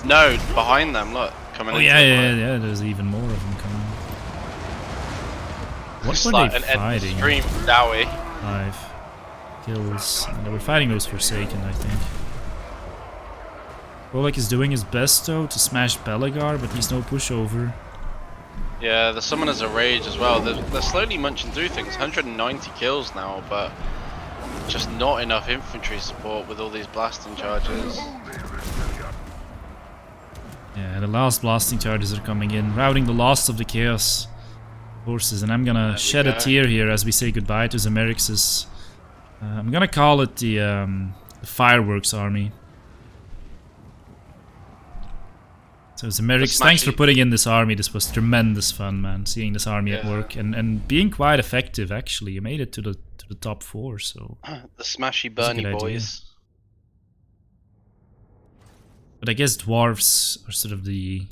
No, behind them, look. Coming yeah, there's even more of them coming. What were like they fighting? Extreme Dowie. 5 kills. They were fighting those Forsaken, I think. Bolek is doing his best though to smash Belegar, but he's no pushover. Yeah, the Summoners are Rage as well. They're slowly munching through things. 190 kills now, but just not enough infantry support with all these blasting charges. Yeah, the last blasting charges are coming in, routing the last of the Chaos forces, and I'm gonna shed a tear here as we say goodbye to Zemerix's. I'm gonna call it the Fireworks Army. So Zemerix, thanks for putting in this army. This was tremendous fun, man. Seeing this army at work and being quite effective. Actually, you made it to the top 4. So the smashy Bernie boys. But I guess dwarves are sort of the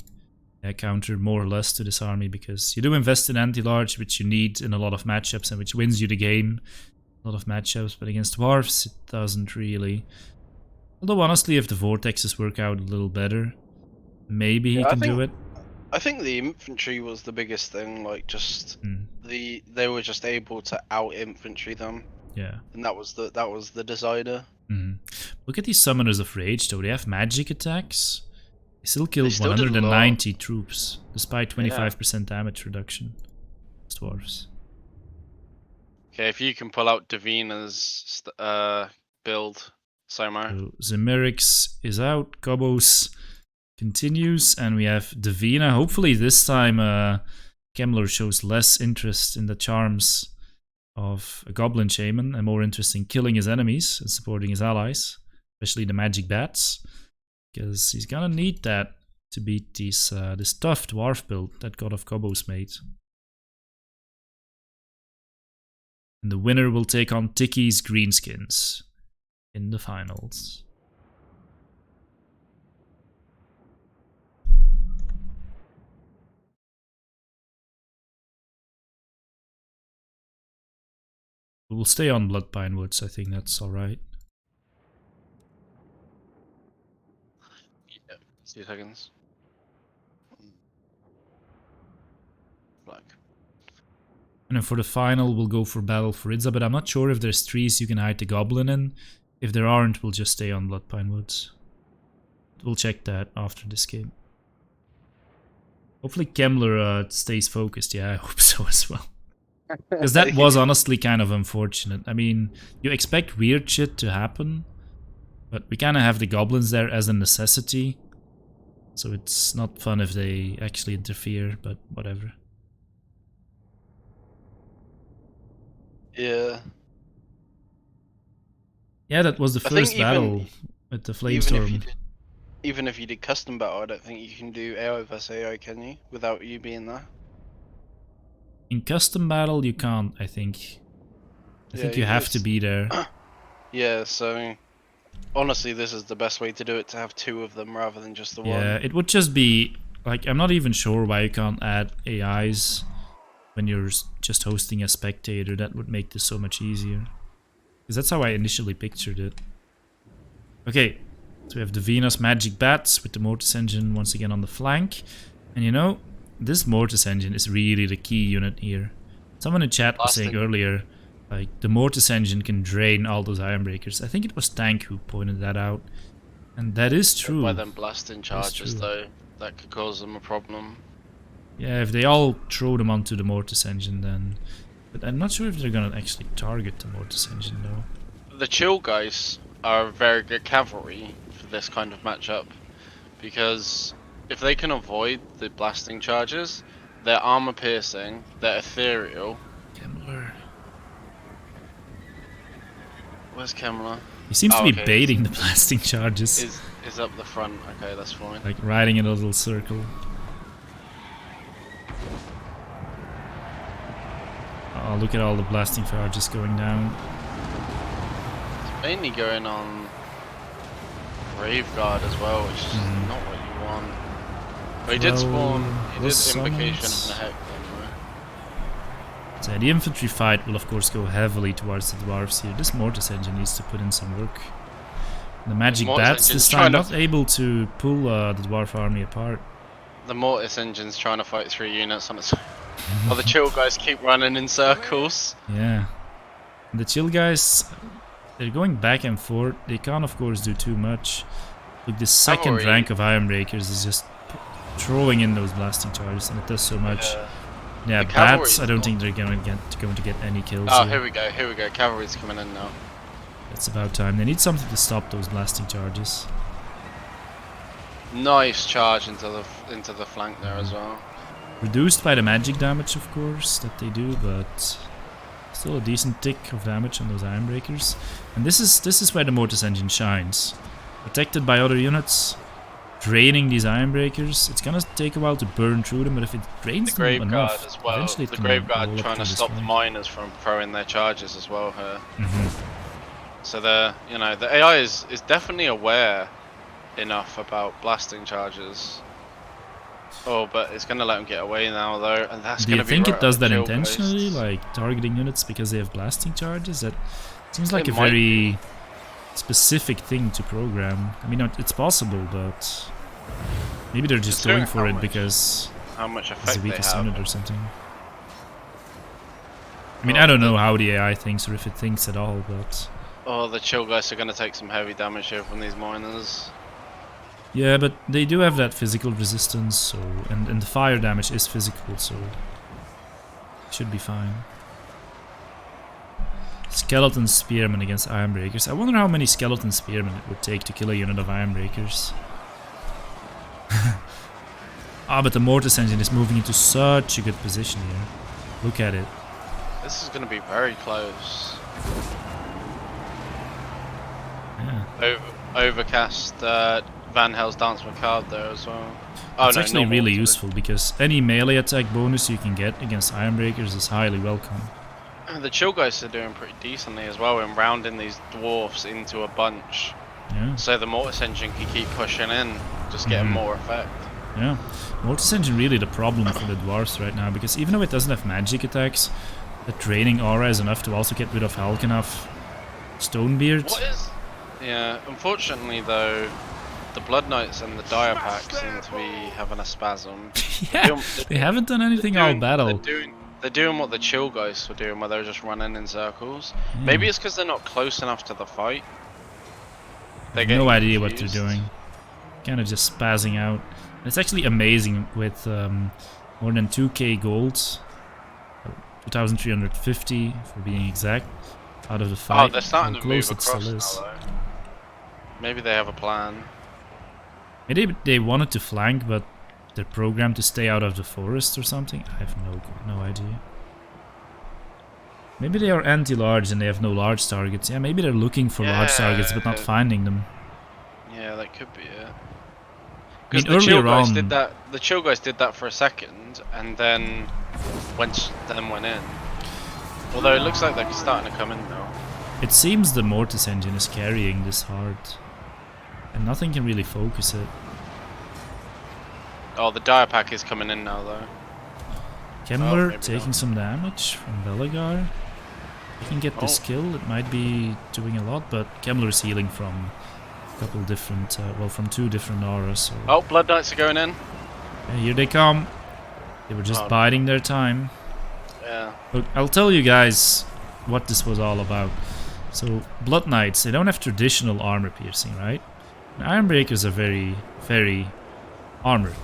counter more or less to this army, because you do invest in anti-large, which you need in a lot of matchups and which wins you the game. A lot of matchups, but against dwarves it doesn't really. Although honestly, if the vortexes work out a little better, maybe he can do it. I think the infantry was the biggest thing, like just they were just able to out infantry them. Yeah. And that was the decider. Look at these Summoners of Rage though, they have magic attacks. They still killed 190 troops, despite 25% damage reduction. Dwarves. Okay, if you can pull out Davina's build, Somo. So Zemerix is out, Gobos continues, and we have Davina. Hopefully this time Kemmler shows less interest in the charms of a Goblin Shaman and more interest in killing his enemies and supporting his allies, especially the magic bats, because he's gonna need that to beat these this tough dwarf build that God of Gobos made. And the winner will take on Tiki's Greenskins in the finals. We'll stay on Bloodpine Woods, I think that's alright. Yeah, 2 seconds. Black. And then for the final, we'll go for Battle for Idza, but I'm not sure if there's trees you can hide the Goblin in. If there aren't, we'll just stay on Bloodpine Woods. We'll check that after this game. Hopefully Kemmler stays focused, yeah, I hope so as well. Because that was honestly kind of unfortunate. I mean, you expect weird shit to happen, but we kind of have the goblins there as a necessity. So it's not fun if they actually interfere, but whatever. Yeah. Yeah, that was the first battle with the Flamestorm. Even if you did custom battle, I don't think you can do AI vs AI, can you? Without you being there? In custom battle, you can't, I think. I think you have to be there. Yeah, so honestly, this is the best way to do it, to have 2 of them rather than just the one. Yeah, it would just be, like, I'm not even sure why you can't add AIs when you're just hosting a spectator. That would make this so much easier. Because that's how I initially pictured it. Okay, so we have the Venus Magic Bats with the Mortis Engine once again on the flank. And you know, this Mortis Engine is really the key unit here. Someone in chat was saying earlier, like, the Mortis Engine can drain all those Iron Breakers. I think it was Tank who pointed that out. And that is true. By them blasting charges though, that could cause them a problem. Yeah, if they all throw them onto the Mortis Engine then... But I'm not sure if they're gonna actually target the Mortis Engine though. The chill guys are a very good cavalry for this kind of matchup, because if they can avoid the blasting charges, they're armor piercing, they're ethereal. Gambler. Where's Kemler? He seems to Oh, be okay. baiting the blasting charges. Is up the front. Okay, that's fine. Like riding in a little circle. Oh, look at all the blasting charges going down. It's mainly going on Grave Guard as well, which is not what you want. But he did spawn. He did Invocation of Nehek. So the infantry fight will of course go heavily towards the dwarves here. This Mortis engine needs to put in some work. The magic bats this time not able to pull the dwarf army apart. The Mortis engine's trying to fight 3 units on its own. While the chill guys keep running in circles. Yeah. The chill guys, they're going back and forth. They can't of course do too much. Look, the second rank of Iron Breakers is just throwing in those blasting charges, and it does so much. Yeah, bats, I don't think they're going to get any kills. Oh, here we go. Cavalry's coming in now. It's about time. They need something to stop those blasting charges. Nice charge into the flank there as well. Reduced by the magic damage, of course, that they do, but still a decent tick of damage on those Iron Breakers. And this is where the Mortis engine shines. Protected by other units, draining these Iron Breakers. It's gonna take a while to burn through them, but if it drains them enough, the Grave Guard as well. Eventually The Grave Guard trying to stop the miners from throwing their charges as well here. So the AI is definitely aware enough about blasting charges. Oh, but it's gonna let them get away now though, and that's gonna be. Do you think it does that intentionally, like targeting units because they have blasting charges? That seems like a very specific thing to program. I mean, it's possible, but maybe they're just going for it because how much effect it's the weakest they have unit or something. I mean, I don't know how the AI thinks or if it thinks at all, but. Oh, the chill guys are gonna take some heavy damage here from these miners. Yeah, but they do have that physical resistance, so and the fire damage is physical, so should be fine. Skeleton Spearmen against Iron Breakers. I wonder how many Skeleton Spearmen it would take to kill a unit of Iron Breakers. Ah, but the Mortis engine is moving into such a good position here. Look at it. This is gonna be very close. Yeah. Overcast Van Hell's Dance Macabre there as well. Oh, it's actually really useful because any melee attack bonus you can get against Iron Breakers is highly welcome. The chill guys are doing pretty decently as well in rounding these dwarfs into a bunch. Yeah. So the Mortis engine can keep pushing in, just getting more effect. Yeah. Mortis engine really the problem for the dwarves right now, because even though it doesn't have magic attacks, the draining aura is enough to also get rid of Halkenaf Stonebeard. Yeah, unfortunately though, the Blood Knights and the Dire Pack seem to be having a spasm. Yeah, they haven't done anything all battle. They're doing what the chill guys were doing, where they're just running in circles. Yeah. Maybe it's because they're not close enough to the fight. They have no idea what they're doing. Kind of just spazzing out. It's actually amazing with more than 2k gold, 2,350 for being exact, out of the fight. Oh, they're starting to move across now, though. Maybe they have a plan. Maybe they wanted to flank, but they're programmed to stay out of the forest or something. I have no idea. Maybe they are anti-large and they have no large targets. Yeah, maybe they're looking for large targets but not finding them. Yeah, that could be it. Because the chill guys did that. The chill guys did that for a second and then went in. Although it looks like they're starting to come in now. It seems the Mortis engine is carrying this hard, and nothing can really focus it. Oh, the Dire Pack is coming in now though. Kemmler taking some damage from Belagar. He can get this kill, it might be doing a lot, but Kemmler is healing from a couple different, from 2 different auras. So. Oh, Blood Knights are going in. Yeah, here they come. They were just biding their time. Yeah. Look, I'll tell you guys what this was all about. So, Blood Knights, they don't have traditional armor piercing, right? And Iron Breakers are very, very armored.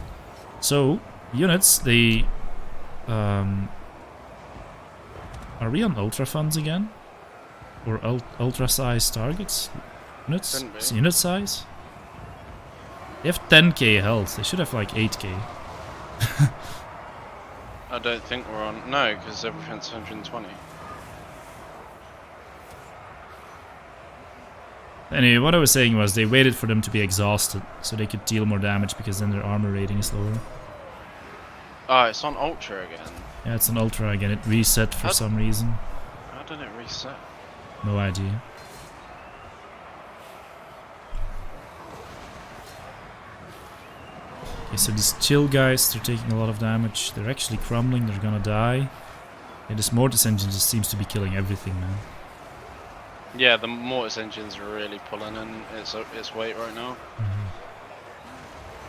So, units, they... are we on Ultra Funds again? Or ultra-sized targets? Units? Couldn't be. It's unit size? They have 10k health. They should have like 8k. I don't think we're on. No, because everything's 120. Anyway, what I was saying was they waited for them to be exhausted so they could deal more damage because then their armor rating is lower. Oh, it's on Ultra again. Yeah, it's an Ultra again. It reset for some reason. How did it reset? No idea. Okay, so these chill guys, they're taking a lot of damage. They're actually crumbling, they're gonna die. Yeah, this Mortis engine just seems to be killing everything, man. Yeah, the Mortis engine's really pulling in its weight right now.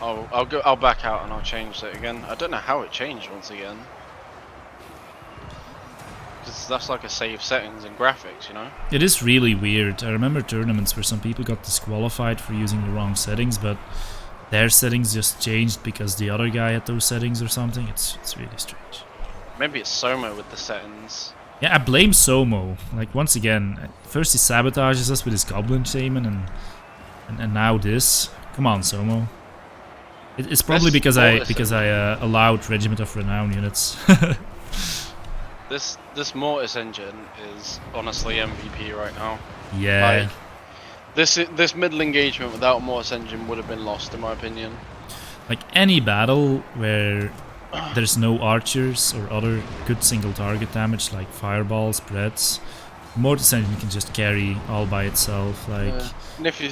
I'll back out and I'll change it again. I don't know how it changed once again. Because that's like a save settings and graphics, you know? It is really weird. I remember tournaments where some people got disqualified for using the wrong settings, but their settings just changed because the other guy had those settings or something. It's really strange. Maybe it's Somo with the settings. Yeah, I blame Somo. Like, once again, first he sabotages us with his Goblin Shaman and now this. Come on, Somo. It's probably because I allowed Regiment of Renown units. This Mortis engine is honestly MVP right now. Yeah. Like, this middle engagement without Mortis engine would have been lost in my opinion. Like any battle where there's no archers or other good single target damage like fireballs, breads, Mortis engine can just carry all by itself. Like, and if you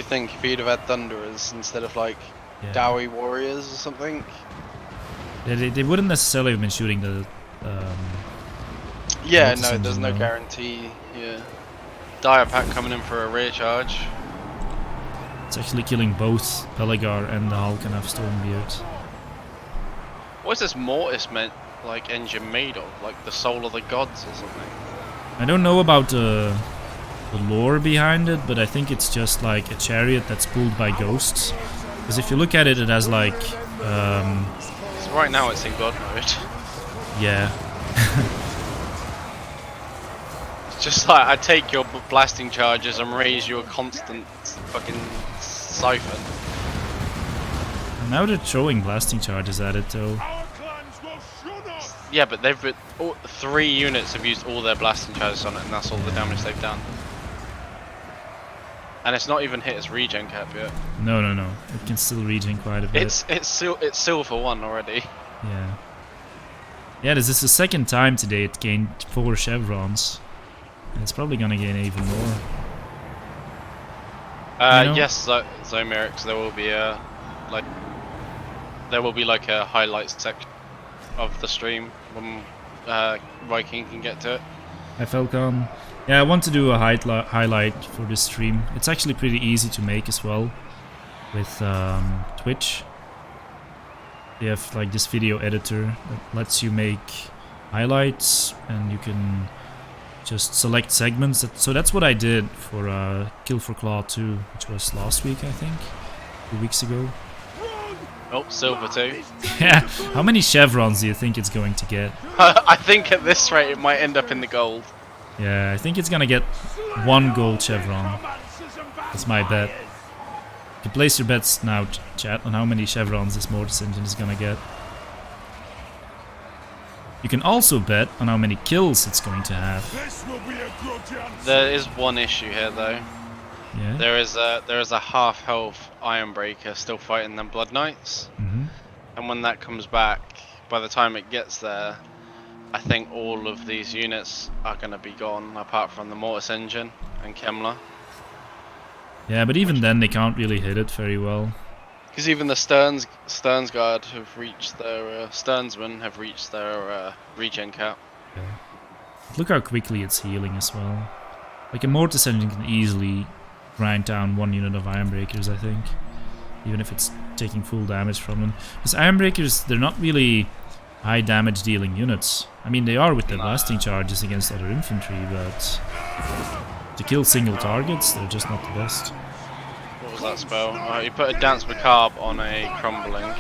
think if he'd have had Thunderers instead of like Dowie Warriors or something, they wouldn't necessarily have been shooting the. Yeah, no, there's no guarantee. Yeah, Dire Pack coming in for a rear charge. It's actually killing both Pelagar and the Halkanaf Stormbeard. What's this Mortis like engine made of? Like the soul of the gods or something? I don't know about the lore behind it, but I think it's just like a chariot that's pulled by ghosts. Because if you look at it, it has like. So right now it's in God mode. Yeah. It's just like I take your blasting charges and raise you a constant fucking siphon. Now they're throwing blasting charges at it though. Yeah, but all 3 units have used all their blasting charges on it, and that's all the damage they've done. And it's not even hit its regen cap yet. No. It can still regen quite a bit. It's silver 1 already. Yeah. Yeah, this is the second time today it gained 4 chevrons. And it's probably gonna gain even more. Yes, Zomerix, there will be like a highlights section of the stream when Viking can get to it. Hi Falcon. Yeah, I want to do a highlight for this stream. It's actually pretty easy to make as well with Twitch. They have like this video editor that lets you make highlights, and you can just select segments. So that's what I did for Kill for Claw 2, which was last week, I think, 2 weeks ago. Oh, silver 2. Yeah, how many chevrons do you think it's going to get? I think at this rate it might end up in the gold. Yeah, I think it's gonna get 1 gold chevron. That's my bet. You can place your bets now, chat, on how many chevrons this Mortis engine is gonna get. You can also bet on how many kills it's going to have. There is one issue here though. Yeah. There is a half health Ironbreaker still fighting them Blood Knights. And when that comes back, by the time it gets there, I think all of these units are going to be gone, apart from the Mortis engine and Kemler. Yeah, but even then they can't really hit it very well. Because even the Stearns Guard have reached their Stearnsmen have reached their regen cap. Yeah. Look how quickly it's healing as well. Like a Mortis engine can easily grind down 1 unit of Ironbreakers, I think, even if it's taking full damage from them. Because Ironbreakers, they're not really high damage dealing units. I mean, they are with the blasting charges against other infantry, but to kill single targets, they're just not the best. What was that spell? You put a Dance Macabre on a crumbling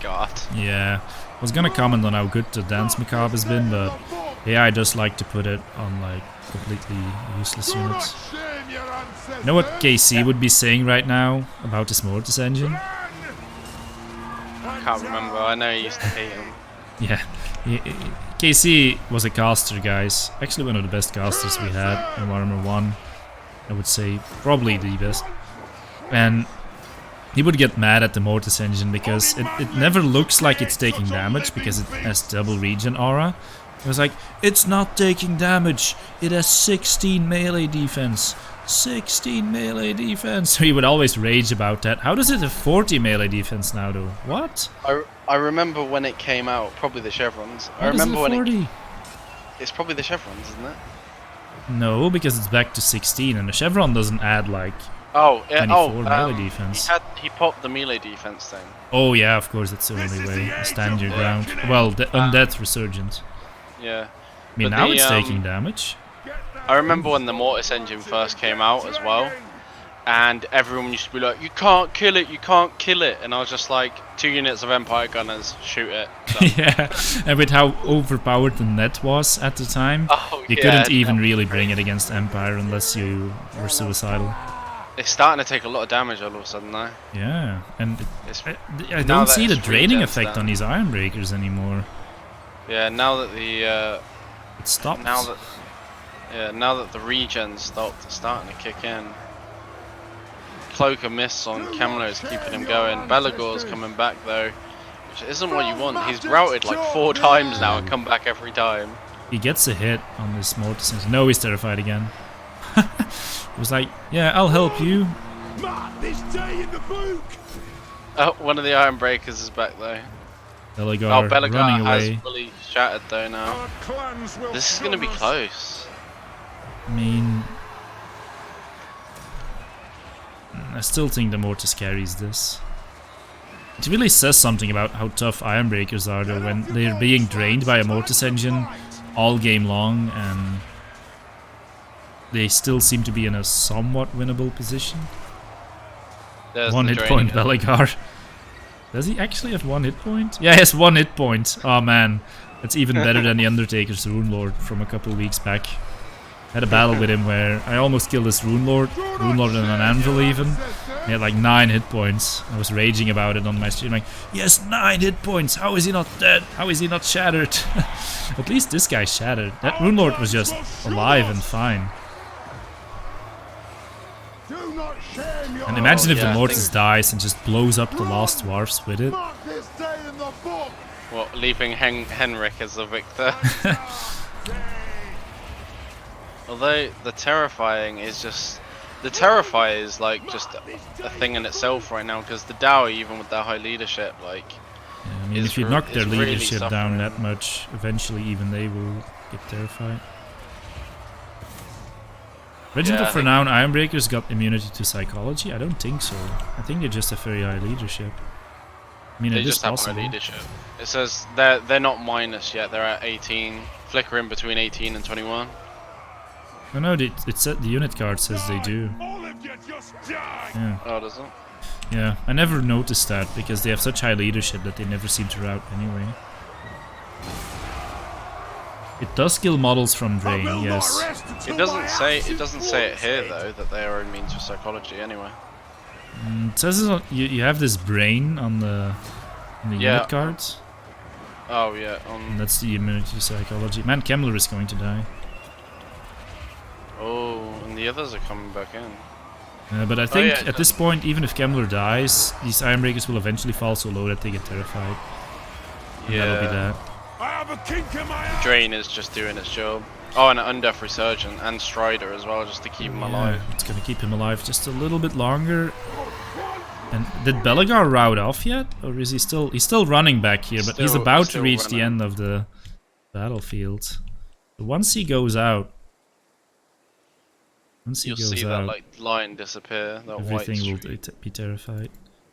guard. Yeah, I was gonna comment on how good the Dance Macabre has been, but yeah, I just like to put it on like completely useless units. You know what KC would be saying right now about his Mortis engine? I can't remember. I know he used to hate him. Yeah, KC was a caster, guys. Actually one of the best casters we had in Warhammer 1. I would say probably the best. And he would get mad at the Mortis engine because it never looks like it's taking damage because it has double regen aura. It was like, it's not taking damage, it has 16 melee defense. 16 melee defense. So he would always rage about that. How does it have 40 melee defense now though? What? I remember when it came out, probably the chevrons. I remember when 40? It's probably the chevrons, isn't it? No, because it's back to 16 and the chevron doesn't add like 24 melee defense. He popped the melee defense thing. Oh yeah, of course, that's the only way. Stand your ground. Well, the undead resurgence. Yeah. I mean, now it's taking damage. I remember when the Mortis engine first came out as well, and everyone used to be like, you can't kill it, you can't kill it, and I was just like, 2 units of Empire Gunners, shoot it. Yeah, and with how overpowered the net was at the time, you couldn't even really bring it against Empire unless you were suicidal. It's starting to take a lot of damage all of a sudden though. Yeah, and I don't see the draining effect on these Iron Breakers anymore. Yeah, now that the it stopped. Now that the regen stopped, it's starting to kick in. Cloak of Mists on Kemler is keeping him going. Belagor's coming back though, which isn't what you want. He's routed like 4 times now and come back every time. He gets a hit on this Mortis. No, he's terrified again. It was like, yeah, I'll help you. Oh, one of the Iron Breakers is back though. Belagor running away. Has fully shattered though now. This is going to be close. I mean, I still think the Mortis carries this. It really says something about how tough Iron Breakers are though when they're being drained by a Mortis engine all game long and they still seem to be in a somewhat winnable position. There's 1 hit point Belagor. Does he actually have 1 hit point? Yeah, he has 1 hit point. Oh man, that's even better than the Undertaker's Rune Lord from a couple weeks back. Had a battle with him where I almost killed this Rune Lord and an Anvil even. He had like 9 hit points. I was raging about it on my stream like, yes, 9 hit points, how is he not dead? How is he not shattered? At least this guy shattered. That Rune Lord was just alive and fine. And imagine if the Mortis dies and just blows up the last dwarfs with it. What, leaving Henrik as the victor? Although the Terrifying is just... The Terrify is like just a thing in itself right now, because the Dowie, even with their high leadership, like... Yeah, I mean, if you knock their leadership down that much, eventually even they will get terrified. Regent of Renown Ironbreakers got immunity to psychology? I don't think so. I think they just have very high leadership. I mean, they it is just have possible. high leadership. It says they're not minus yet. They're at 18, flickering between 18 and 21. Oh no, it said the unit card says they do. Yeah. Oh, does it? Yeah, I never noticed that because they have such high leadership that they never seem to rout anyway. It does kill models from drain, yes. It doesn't say it here though that they are immune to psychology anyway. It says you have this brain on the unit cards. Oh yeah. And that's the immunity to psychology. Man, Kemmler is going to die. Oh, and the others are coming back in. But I think at this point, even if Kemmler dies, these Ironbreakers will eventually fall so low that they get terrified. And that'll be that. The Drain is just doing its job. Oh, and an Undeath Resurgent and Strider as well, just to keep him alive. It's gonna keep him alive just a little bit longer. And did Belagor rout off yet? Or is he still... He's still running back here, but he's about to reach the end of the battlefield. But once he goes out... You'll see that like line disappear, that everything will be terrified.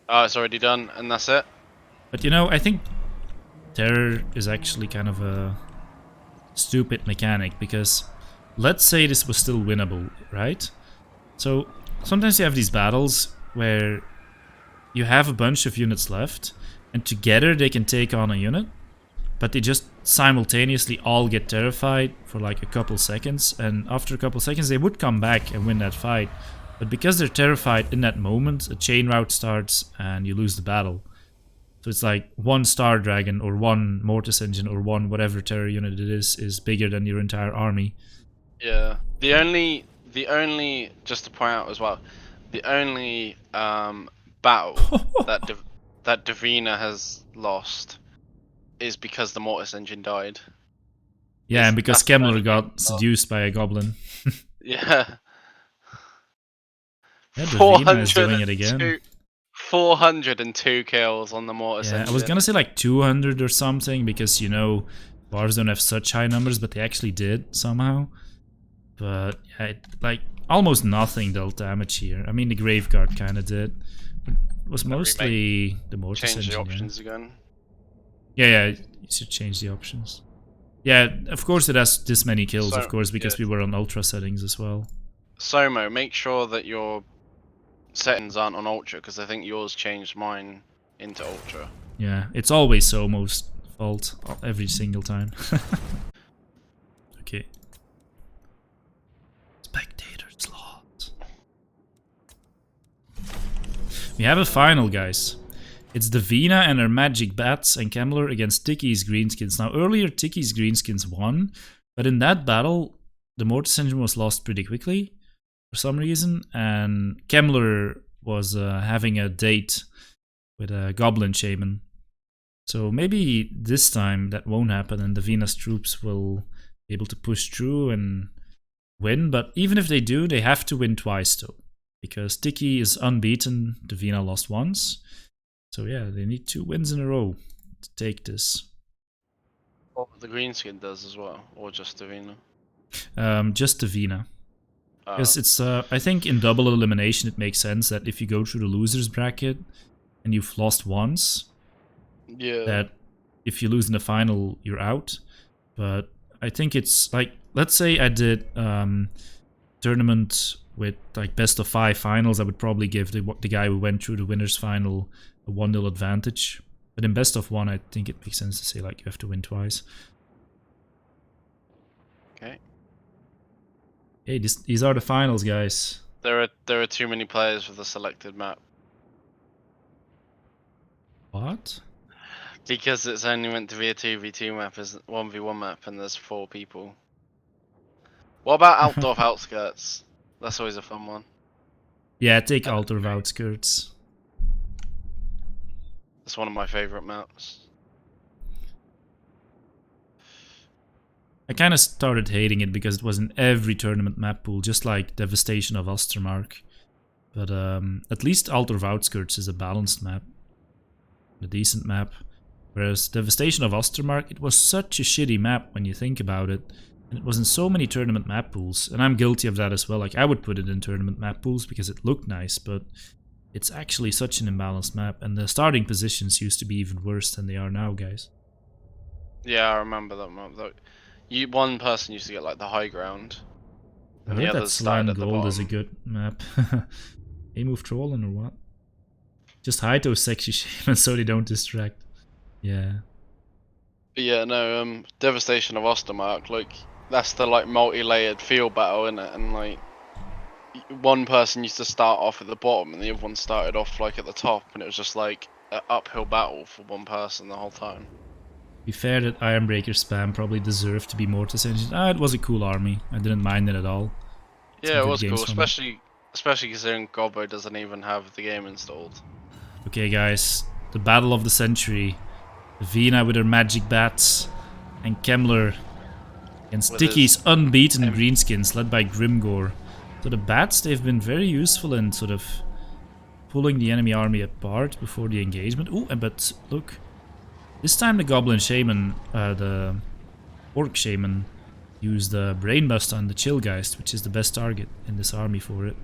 Oh, it's already done, and that's it. But you know, I think Terror is actually kind of a stupid mechanic, because let's say this was still winnable, right? So sometimes you have these battles where you have a bunch of units left, and together they can take on a unit. but they just simultaneously all get terrified for like a couple seconds, and after a couple seconds they would come back and win that fight. But because they're terrified in that moment, a chain rout starts and you lose the battle. So it's like one Star Dragon or one Mortis Engine or one whatever terror unit it is bigger than your entire army. Yeah. The only just to point out as well, the only battle that Davina has lost is because the Mortis Engine died. Yeah, and because Kemmler got seduced by a goblin. Yeah. Yeah, Davina is doing it again. 402 kills on the Mortis Engine. I was gonna say like 200 or something, because you know Wars don't have such high numbers, but they actually did somehow. But yeah, like almost nothing dealt damage here. I mean, the Graveguard kind of did. But it was mostly the Mortis Engine. Change the options again. Yeah, you should change the options. Yeah, of course it has this many kills, of course, because we were on Ultra settings as well. Somo, make sure that your settings aren't on Ultra, because I think yours changed mine into Ultra. Yeah, it's always Somo's fault, every single time. Okay. Spectator slot. We have a final, guys. It's Davina and her Magic Bats and Kemmler against Tiki's Greenskins. Now, earlier Tiki's Greenskins won, but in that battle, the Mortis Engine was lost pretty quickly for some reason, and Kemmler was having a date with a Goblin Shaman. So maybe this time that won't happen and Davina's troops will be able to push through and win, but even if they do, they have to win twice though, because Tiki is unbeaten, Davina lost once. So yeah, they need 2 wins in a row to take this. What the Greenskin does as well, or just Davina? Just Davina. Because it's, I think in double elimination it makes sense that if you go through the losers bracket and you've lost once, that if you lose in the final, you're out. But I think it's like, let's say I did tournament with like best of 5 finals, I would probably give the guy who went through the winners final a 1-0 advantage. But in best of 1, I think it makes sense to say like you have to win twice. Okay. Hey, these are the finals, guys. There are too many players for the selected map. What? Because it's only meant to be a 2v2 map, is 1v1 map, and there's 4 people. What about Altdorf Outskirts? That's always a fun one. Yeah, take Altdorf Outskirts. It's one of my favorite maps. I kind of started hating it because it was in every tournament map pool, just like Devastation of Ostermark. But at least Altdorf Outskirts is a balanced map. A decent map. Whereas Devastation of Ostermark, it was such a shitty map when you think about it. And it was in so many tournament map pools. And I'm guilty of that as well. Like, I would put it in tournament map pools because it looked nice, but it's actually such an imbalanced map. And the starting positions used to be even worse than they are now, guys. Yeah, I remember that map. One person used to get like the high ground. And the others started at the bottom. Gold is a good map. They move trolling or what? Just hide those sexy shamans so they don't distract. Yeah. But yeah, no, Devastation of Ostermark, like, that's the like multi-layered field battle, innit? And like, one person used to start off at the bottom and the other one started off like at the top, and it was just like an uphill battle for one person the whole time. To be fair, that Ironbreaker spam probably deserved to be Mortis Engine. It was a cool army. I didn't mind it at all. Yeah, it was cool, especially considering Gobbo doesn't even have the game installed. Okay, guys, the battle of the century. Vina with her magic bats, and Kemmler against Tiki's unbeaten greenskins, led by Grimgore. So the bats, they've been very useful in sort of pulling the enemy army apart before the engagement. Ooh, but look. This time the Goblin Shaman, the Orc Shaman, used the Brainbust on the Chillgeist, which is the best target in this army for it.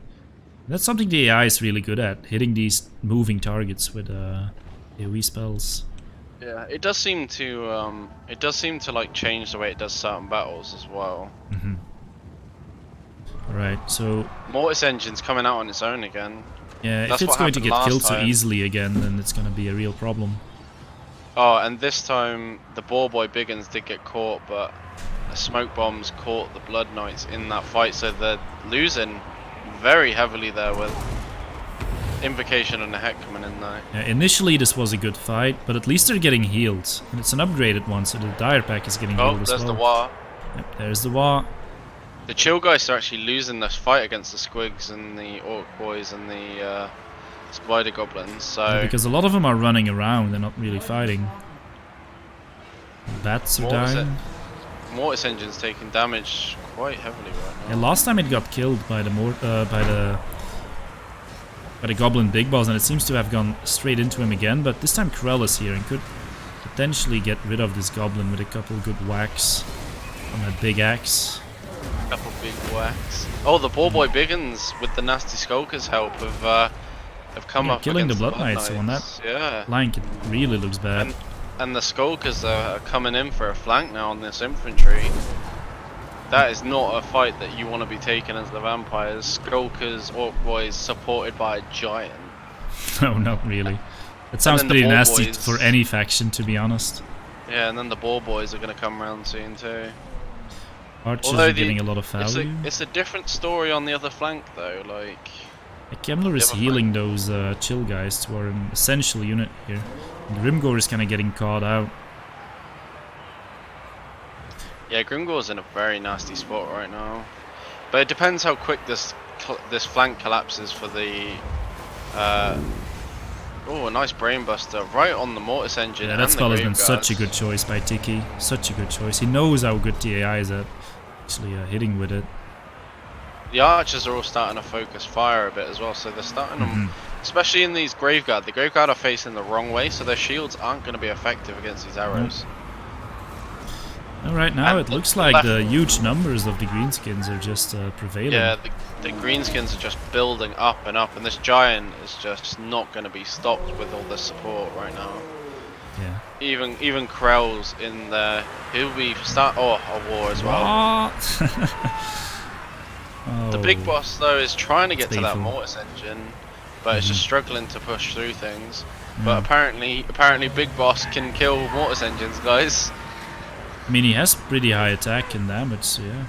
And that's something the AI is really good at, hitting these moving targets with AoE spells. Yeah, it does seem to like change the way it does certain battles as well. Mm-hmm. Alright, so Mortis Engine's coming out on its own again. Yeah, if it's going to get killed so easily again, then it's going to be a real problem. Oh, and this time the Ball Boy Biggins did get caught, but the smoke bombs caught the Blood Knights in that fight, so they're losing very heavily there with Invocation and the Heck coming in there. Yeah, initially this was a good fight, but at least they're getting healed. And it's an upgraded one, so the Dire Pack is getting healed as well. Oh, there's the War. Yep, there's the War. The Chill Guys are actually losing this fight against the Squigs and the Orc Boys and the Spider Goblins, so... Yeah, because a lot of them are running around, they're not really fighting. Bats are dying. Mortis Engine's taking damage quite heavily right now. Yeah, last time it got killed by the Goblin Big Boss, and it seems to have gone straight into him again, but this time Krell is here and could potentially get rid of this Goblin with a couple good whacks on that big axe. Couple big whacks. Oh, the Ball Boy Biggins with the nasty Skulkers help have come up killing the against Blood Knights, so on that yeah. flank it really looks bad. And the Skulkers are coming in for a flank now on this infantry. That is not a fight that you want to be taking as the vampires. Skulkers, Orc Boys, supported by a giant. No, not really. That sounds pretty nasty for any faction, to be honest. Yeah, and then the Ball Boys are going to come around soon too. Archers are getting a lot of value. It's a different story on the other flank though, like... Kemmler is healing those chill guys to our essential unit here. And Grimgore is kind of getting caught out. Yeah, Grimgore's in a very nasty spot right now. But it depends how quick this flank collapses for the... oh, a nice Brainbuster right on the Mortis Engine. Yeah, that spell has been such a good choice by Tiki. Such a good choice. He knows how good TAI is at actually hitting with it. The archers are all starting to focus fire a bit as well, so they're starting to, especially in these Graveguard. The Graveguard are facing the wrong way, so their shields aren't going to be effective against these arrows. Alright, now it looks like the huge numbers of the Greenskins are just prevailing. Yeah, the Greenskins are just building up, and this giant is just not going to be stopped with all this support right now. Yeah. Even Krell's in there. He'll be a war as well. Oh, the big boss though is trying to get to that Mortis Engine, but it's just struggling to push through things. But apparently Big Boss can kill Mortis Engines, guys. I mean, he has pretty high attack and damage, so yeah.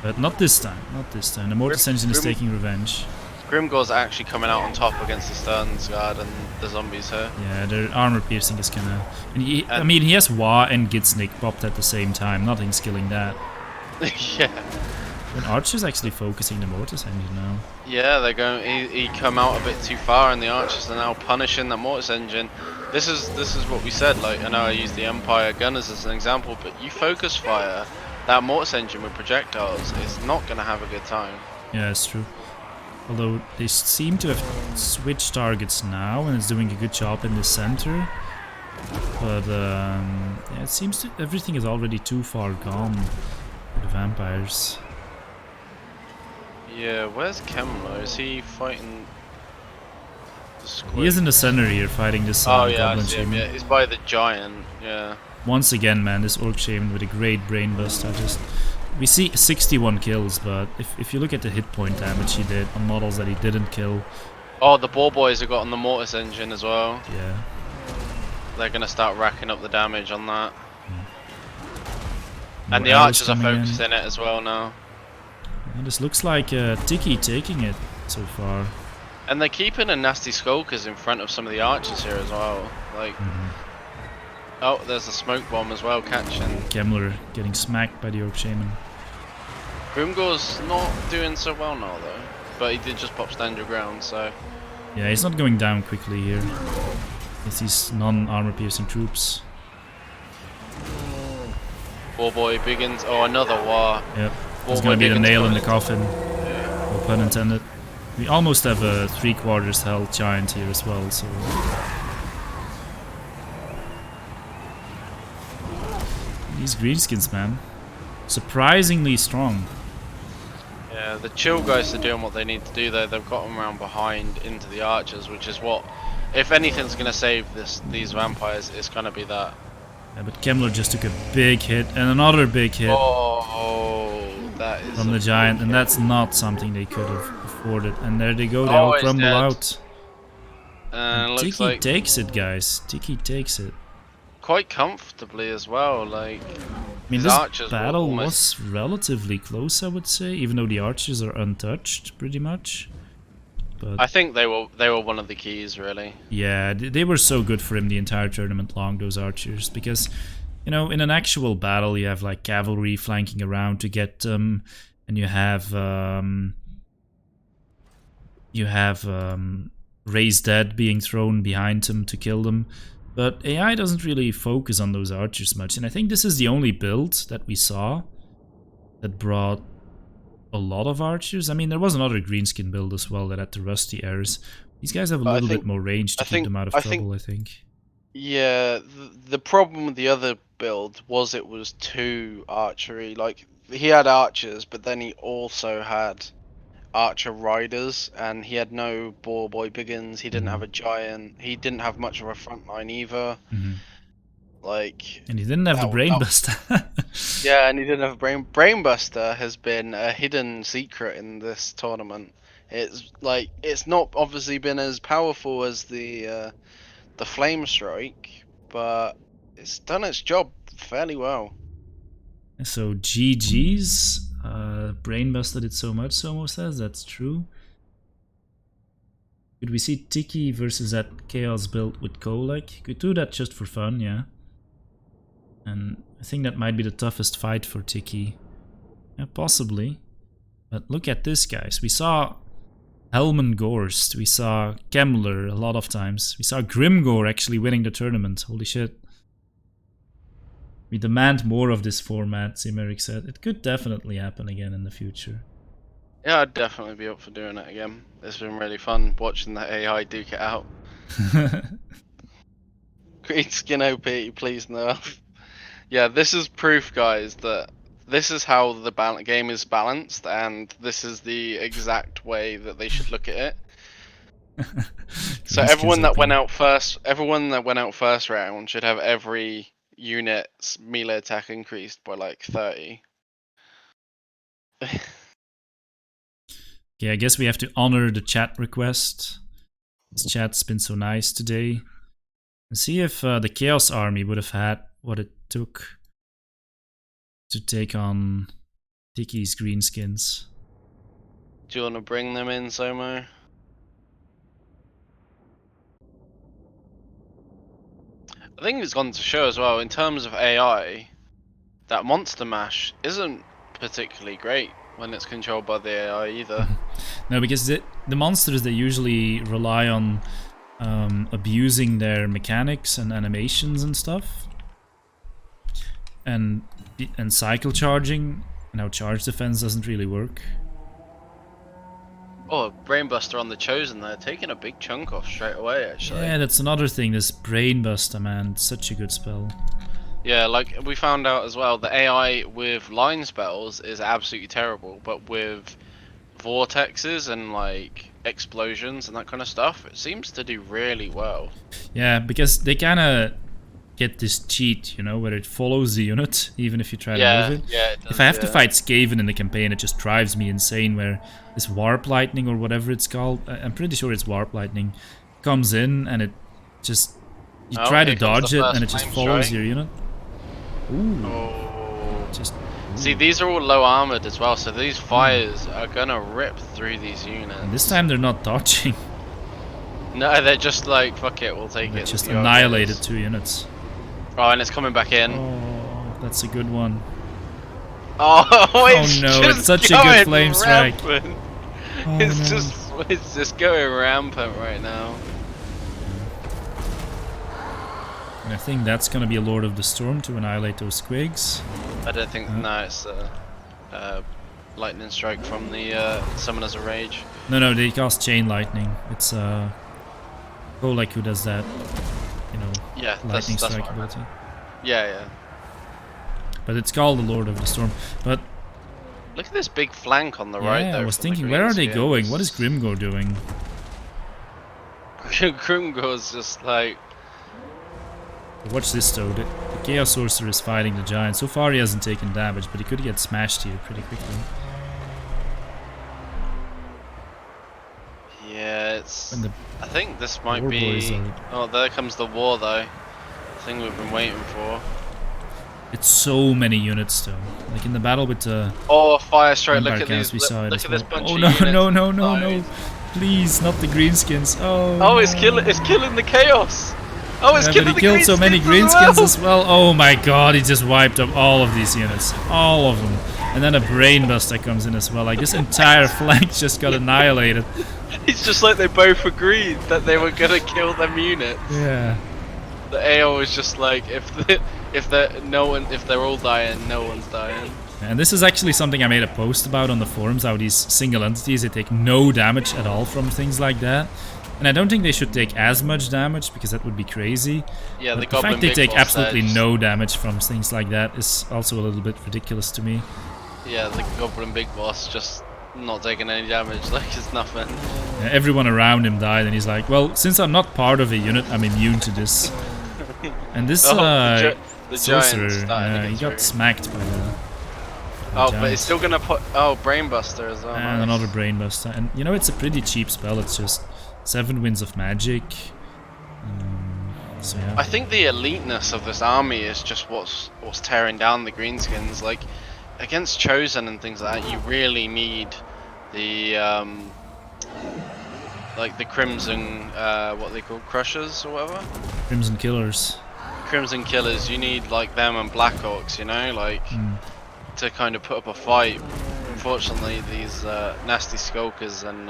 But not this time, not this time. The Mortis Engine is taking revenge. Grimgore's actually coming out on top against the Stern's Guard and the zombies here. Yeah, their armor piercing is kinda... I mean, he has Wa and Gitsnik popped at the same time, nothing's killing that. Yeah. And Archer's actually focusing the Mortis Engine now. Yeah, they're going. He come out a bit too far, and the Archers are now punishing the Mortis Engine. This is what we said. Like, I know I used the Empire Gunners as an example, but you focus fire that Mortis Engine with projectiles is not going to have a good time. Yeah, it's true. Although they seem to have switched targets now, and it's doing a good job in the center. But yeah, it seems that everything is already too far gone for the vampires. Yeah, where's Kemmler? Is he fighting the squid? He is in the center here fighting this Goblin Shaman. Yeah, he's by the giant, yeah. Once again, man, this Orc Shaman with a great brain bust. We see 61 kills, but if you look at the hit point damage he did on models that he didn't kill... Oh, the Ball Boys have got on the Mortis Engine as well. Yeah. They're going to start racking up the damage on that. Yeah. And the Archers are focused in it as well now. Yeah, this looks like Tiki taking it so far. And they're keeping a nasty Skulkers in front of some of the Archers here as well. Like, oh, there's a smoke bomb as well catching. Kemmler getting smacked by the Orc Shaman. Grimgore's not doing so well now though, but he did just pop stand your ground, so... Yeah, he's not going down quickly here. It's these non-armor piercing troops. Ball Boy Biggins, oh, another war. Yep, it's gonna be the nail in the coffin. Yeah. No pun intended. We almost have a 3/4 health giant here as well, so... These greenskins, man. Surprisingly strong. Yeah, the chill guys are doing what they need to do there. They've got them around behind into the archers, which is what, if anything's going to save these vampires, it's going to be that. Yeah, but Kemmler just took a big hit and another big hit. Oh, that is from the giant, and that's not something they could have afforded. And there they go, they all crumble out. And Tiki takes it, guys. Tiki takes it. quite comfortably as well. Like, I mean, his this archers were battle almost... was relatively close, I would say, even though the archers are untouched, pretty much. But I think they were one of the keys, really. yeah, they were so good for him the entire tournament long, those archers, because, you know, in an actual battle, you have like cavalry flanking around to get them, and you have raised dead being thrown behind them to kill them. But AI doesn't really focus on those archers much, and I think this is the only build that we saw that brought a lot of archers. I mean, there was another greenskin build as well that had the rusty airs. These guys have a little bit more range to keep them out of trouble, I think. Yeah, the problem with the other build was it was too archery. Like, he had archers, but then he also had archer riders, and he had no boar boy biggins. He didn't have a giant. He didn't have much of a front line either. Like, And he didn't have the brainbuster. yeah, and he didn't have a brainbuster. Has been a hidden secret in this tournament. It's like, it's not obviously been as powerful as the flame strike, but it's done its job fairly well. So GG's. Brainbuster did so much, Somo says. That's true. Could we see Tiki versus that Chaos build with Kolek? Could do that just for fun, yeah. And I think that might be the toughest fight for Tiki. Yeah, possibly. But look at this, guys. We saw Helman Gorst, we saw Kemmler a lot of times. We saw Grimgor actually winning the tournament. Holy shit. We demand more of this format, Simeric said. It could definitely happen again in the future. Yeah, I'd definitely be up for doing it again. It's been really fun watching the AI duke it out. Green skin OP, please no. Yeah, this is proof, guys, that this is how the game is balanced, and this is the exact way that they should look at it. So everyone that went out first round should have every unit's melee attack increased by like 30. Okay, I guess we have to honor the chat request. This chat's been so nice today. And see if the Chaos Army would have had what it took to take on Tiki's greenskins. Do you want to bring them in, Somo? I think it's gone to show as well, in terms of AI, that Monster Mash isn't particularly great when it's controlled by the AI either. No, because the monsters, they usually rely on abusing their mechanics and animations and stuff. And cycle charging. Now charge defense doesn't really work. Oh, Brainbuster on the Chosen there, taking a big chunk off straight away, actually. Yeah, that's another thing, this Brainbuster, man. It's such a good spell. Yeah, like we found out as well, the AI with line spells is absolutely terrible, but with vortexes and like explosions and that kind of stuff, it seems to do really well. Yeah, because they kind of get this cheat, you know, where it follows the unit, even if you try to move it. Yeah, it does, if I have to fight Skaven in the campaign, it just drives me insane, where this Warp Lightning, or whatever it's called, I'm pretty sure it's Warp Lightning, comes in and it just... You try to dodge it and it just follows your unit. Ooh. Oh. Just... See, these are all low armored as well, so these fires are gonna rip through these units. And this time they're not dodging. No, they're just like, fuck it, we'll take They it. just annihilated 2 units. Oh, and it's coming back in. Oh, that's a good one. Oh, it's no, just it's such a good flame strike. Oh, it's just going rampant right now. And I think that's gonna be a Lord of the Storm to annihilate those squigs. I don't think, no, it's lightning strike from the Summoners of Rage. No, they cast Chain Lightning. It's Golek who does that, you know, yeah, lightning that's strike ability. Yeah. But it's called the Lord of the Storm. But look at this big flank on the right there. I was thinking, where are they going? What is Grimgor doing? Grimgor's just like... Watch this though, the Chaos Sorcerer is fighting the Giant. So far he hasn't taken damage, but he could get smashed here pretty quickly. Yeah, it's... I think this might be... Are... Oh, there comes the war though. thing we've been waiting for. It's so many units though. Like in the battle with the Oh, fire strike! Empire Look at cast, these. we saw it Look as at well. this bunch Oh of no, units. no, no, no, Nice. no! Please, not the greenskins. Oh. Oh, no. it's killing the chaos. Oh, it's Yeah, but killing he the killed so many greenskins well. as well. Oh my god, he just wiped up all of these units. All of them. And then a brainbuster comes in as well. Like this entire flank just got annihilated. It's just like they both agreed that they were gonna kill them units. Yeah. The AO is just like if they're all dying, no one's dying. And this is actually something I made a post about on the forums, how these single entities, they take no damage at all from things like that. And I don't think they should take as much damage, because that would be crazy. Yeah, But the the fact they Big take Boss absolutely said- no damage from things like that is also a little bit ridiculous to me. Yeah, the Goblin Big Boss just not taking any damage, like it's nothing. Everyone around him died, and he's like, well, since I'm not part of a unit, I'm immune to this. And this the sorcerer, giant started he against got me. smacked by the Oh, but giant. it's still gonna put. Oh, Brainbuster as well. And nice. another brainbuster. And you know, it's a pretty cheap spell, it's just 7 winds of magic. So yeah. I think the eliteness of this army is just what's tearing down the greenskins. Like against Chosen and things like that, you really need the like the Crimson, what they call Crushers or whatever. Crimson Killers. Crimson Killers. You need like them and Blackhawks. You know, like to kind of put up a fight. Unfortunately, these nasty Skulkers and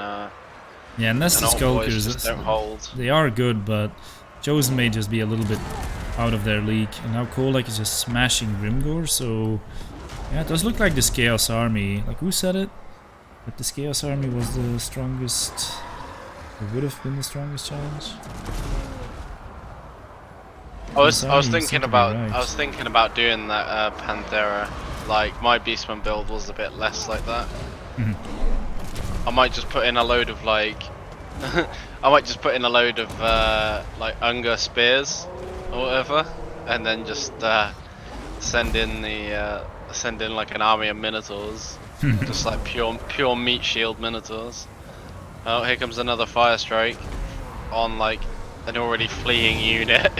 Yeah, Nasty Old Boys Skulkers, just don't hold. they are good, but Chosen may just be a little bit out of their league. And now Kolek is just smashing Grimgore, so yeah, it does look like this Chaos Army. Like, who said it? That this Chaos Army was the strongest, or would have been the strongest challenge? I was Sorry, you seem thinking to be about right. doing that Panthera. Like my Beastman build was a bit less like that. Mhm. I might just put in a load of like I might just put in a load of like Unger spears or whatever, and then just send in like an army of Minotaurs, just like pure meat shield Minotaurs. Oh, here comes another fire strike on like an already fleeing unit.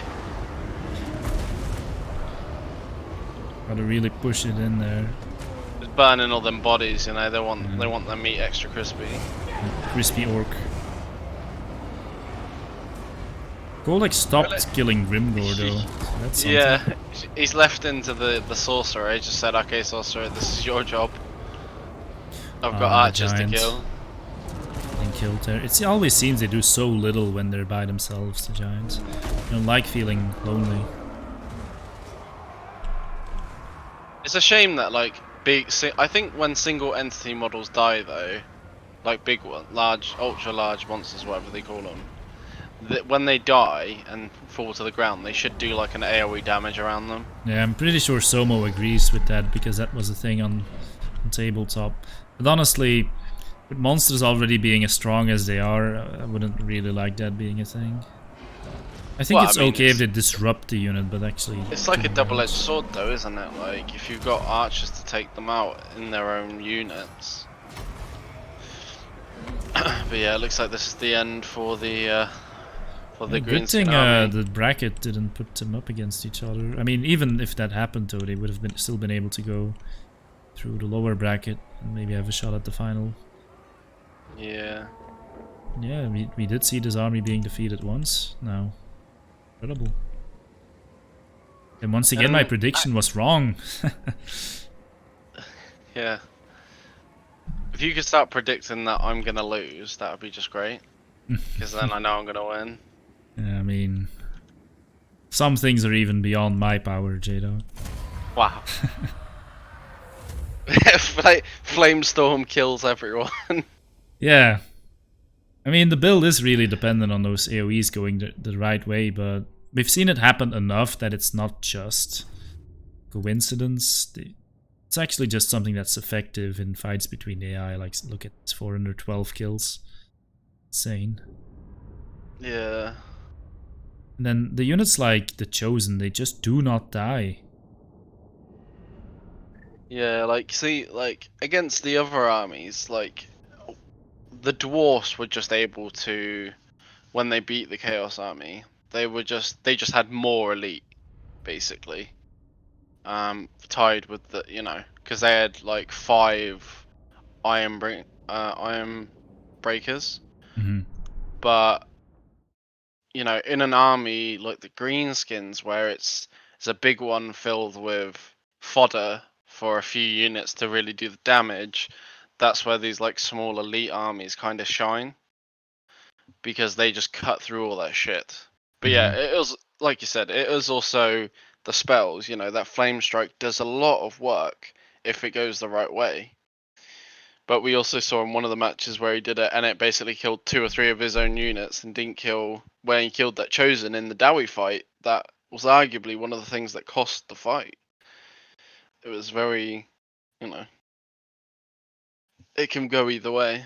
Gotta really push it in there. Just burning all them bodies, you know. They want their meat extra crispy. Crispy Orc. Kolek stopped killing Grimgore though. So that's something. Yeah, he's left into the sorcerer. He just said, "Okay, sorcerer, this is your job. I've got The archers to giant. kill." And killed her. It always seems they do so little when they're by themselves, the giants. I don't like feeling lonely. It's a shame that like I think when single entity models die though, like big one, large, ultra large monsters, whatever they call them, that when they die and fall to the ground, they should do like an AoE damage around them. Yeah, I'm pretty sure Somo agrees with that, because that was a thing on tabletop. But honestly, with monsters already being as strong as they are, I wouldn't really like that being a thing. I think Well, it's I mean, okay if they disrupt the unit, but actually... It's like a do double-edged damage. sword though, isn't it? Like, if you've got archers to take them out in their own units. But yeah, it looks like this is the end for the Yeah, good Greenskin thing army. the bracket didn't put them up against each other. I mean, even if that happened though, they would have still been able to go through the lower bracket and maybe have a shot at the final. Yeah. Yeah, we did see this army being defeated once now. Incredible. And once again, my prediction was wrong. Yeah. If you could start predicting that I'm gonna lose, that would be just great. Because then I know I'm gonna win. Yeah, I mean, some things are even beyond my power, Jado. Wow. Flamestorm kills everyone. Yeah. I mean, the build is really dependent on those AoEs going the right way, but we've seen it happen enough that it's not just coincidence. It's actually just something that's effective in fights between AI. Like, look at 412 kills. Insane. Yeah. And then the units like the Chosen, they just do not die. Yeah, like, see, like, against the other armies, like, the dwarfs were just able to, when they beat the Chaos Army, they just had more elite. basically. Tied with the, because they had like 5 iron breakers, Hmm. but in an army like the greenskins, where it's a big one filled with fodder for a few units to really do the damage. That's where these like small elite armies kind of shine, because they just cut through all that shit. But yeah, Hmm. it was like you said, it was also the spells. That flame strike does a lot of work if it goes the right way. But we also saw in one of the matches where he did it, and it basically killed 2 or 3 of his own units, and didn't kill when he killed that chosen in the Dowie fight. That was arguably one of the things that cost the fight. It was very, you know, it can go either way.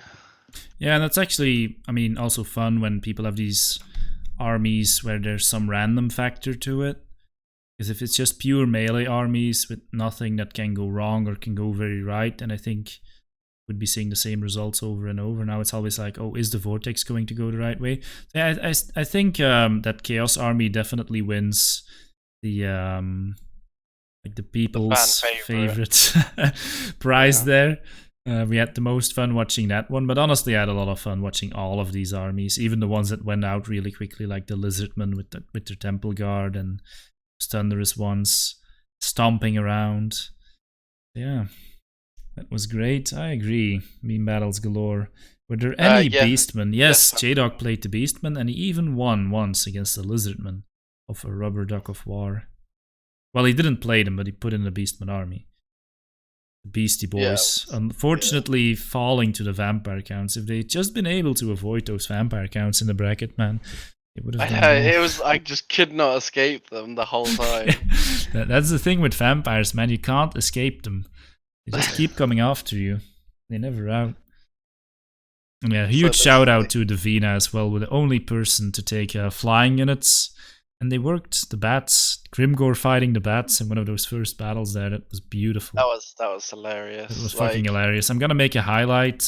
Yeah, and that's actually, I mean, also fun when people have these armies where there's some random factor to it. Because if it's just pure melee armies with nothing that can go wrong or can go very right, then I think we'd be seeing the same results over and over. Now it's always like, oh, is the vortex going to go the right way? So I think that Chaos Army definitely wins the like the The fan people's favorite. favorite prize Yeah. there. We had the most fun watching that one, but honestly, I had a lot of fun watching all of these armies, even the ones that went out really quickly, like the Lizardmen with their Temple Guard and thunderous ones stomping around. Yeah, that was great. I agree. Meme battles galore. Were there any Yeah, Beastmen? Yes, definitely. J-Dog played the Beastman, and he even won once against the Lizardmen of a Rubber Duck of War. Well, he didn't play them, but he put in the Beastman army. The Beastie Yeah, Boys. yeah. Unfortunately, falling to the vampire counts. If they'd just been able to avoid those vampire counts in the bracket, man, they would have I done know, well. it was. I just could not escape them the whole time. That's the thing with vampires, man. You can't escape them. They just keep coming after you. They never out. And yeah, So huge shout out to Davina as well, with the only person to take flying units. And they worked the bats. Grimgore fighting the bats in one of those first battles there. That was beautiful. that was It was hilarious. fucking Like, hilarious. I'm gonna make a highlight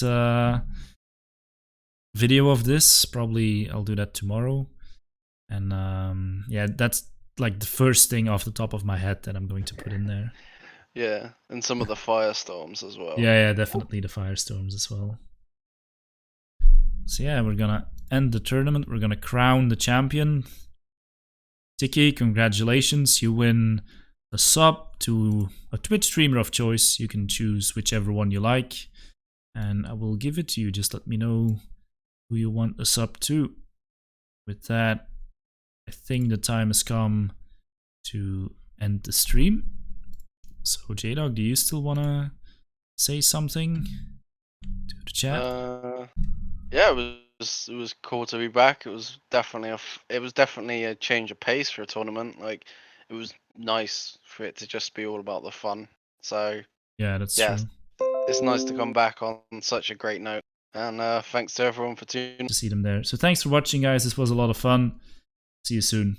video of this. Probably I'll do that tomorrow. And yeah, that's like the first thing off the top of my head that I'm going to put in there. yeah, and some of the firestorms as well. Yeah, definitely the firestorms as well. So yeah, we're gonna end the tournament. We're gonna crown the champion. Tiki, congratulations! You win a sub to a Twitch streamer of choice. You can choose whichever one you like, and I will give it to you. Just let me know who you want a sub to. With that, I think the time has come to end the stream. So, JDog, do you still wanna say something to the chat? Yeah, it was cool to be back. It was definitely a change of pace for a tournament. Like, it was nice for it to just be all about the fun. So Yeah, that's yeah, true. it's nice to come back on such a great note. And thanks to everyone for tuning. To see them there. So thanks for watching, guys. This was a lot of fun. See you soon.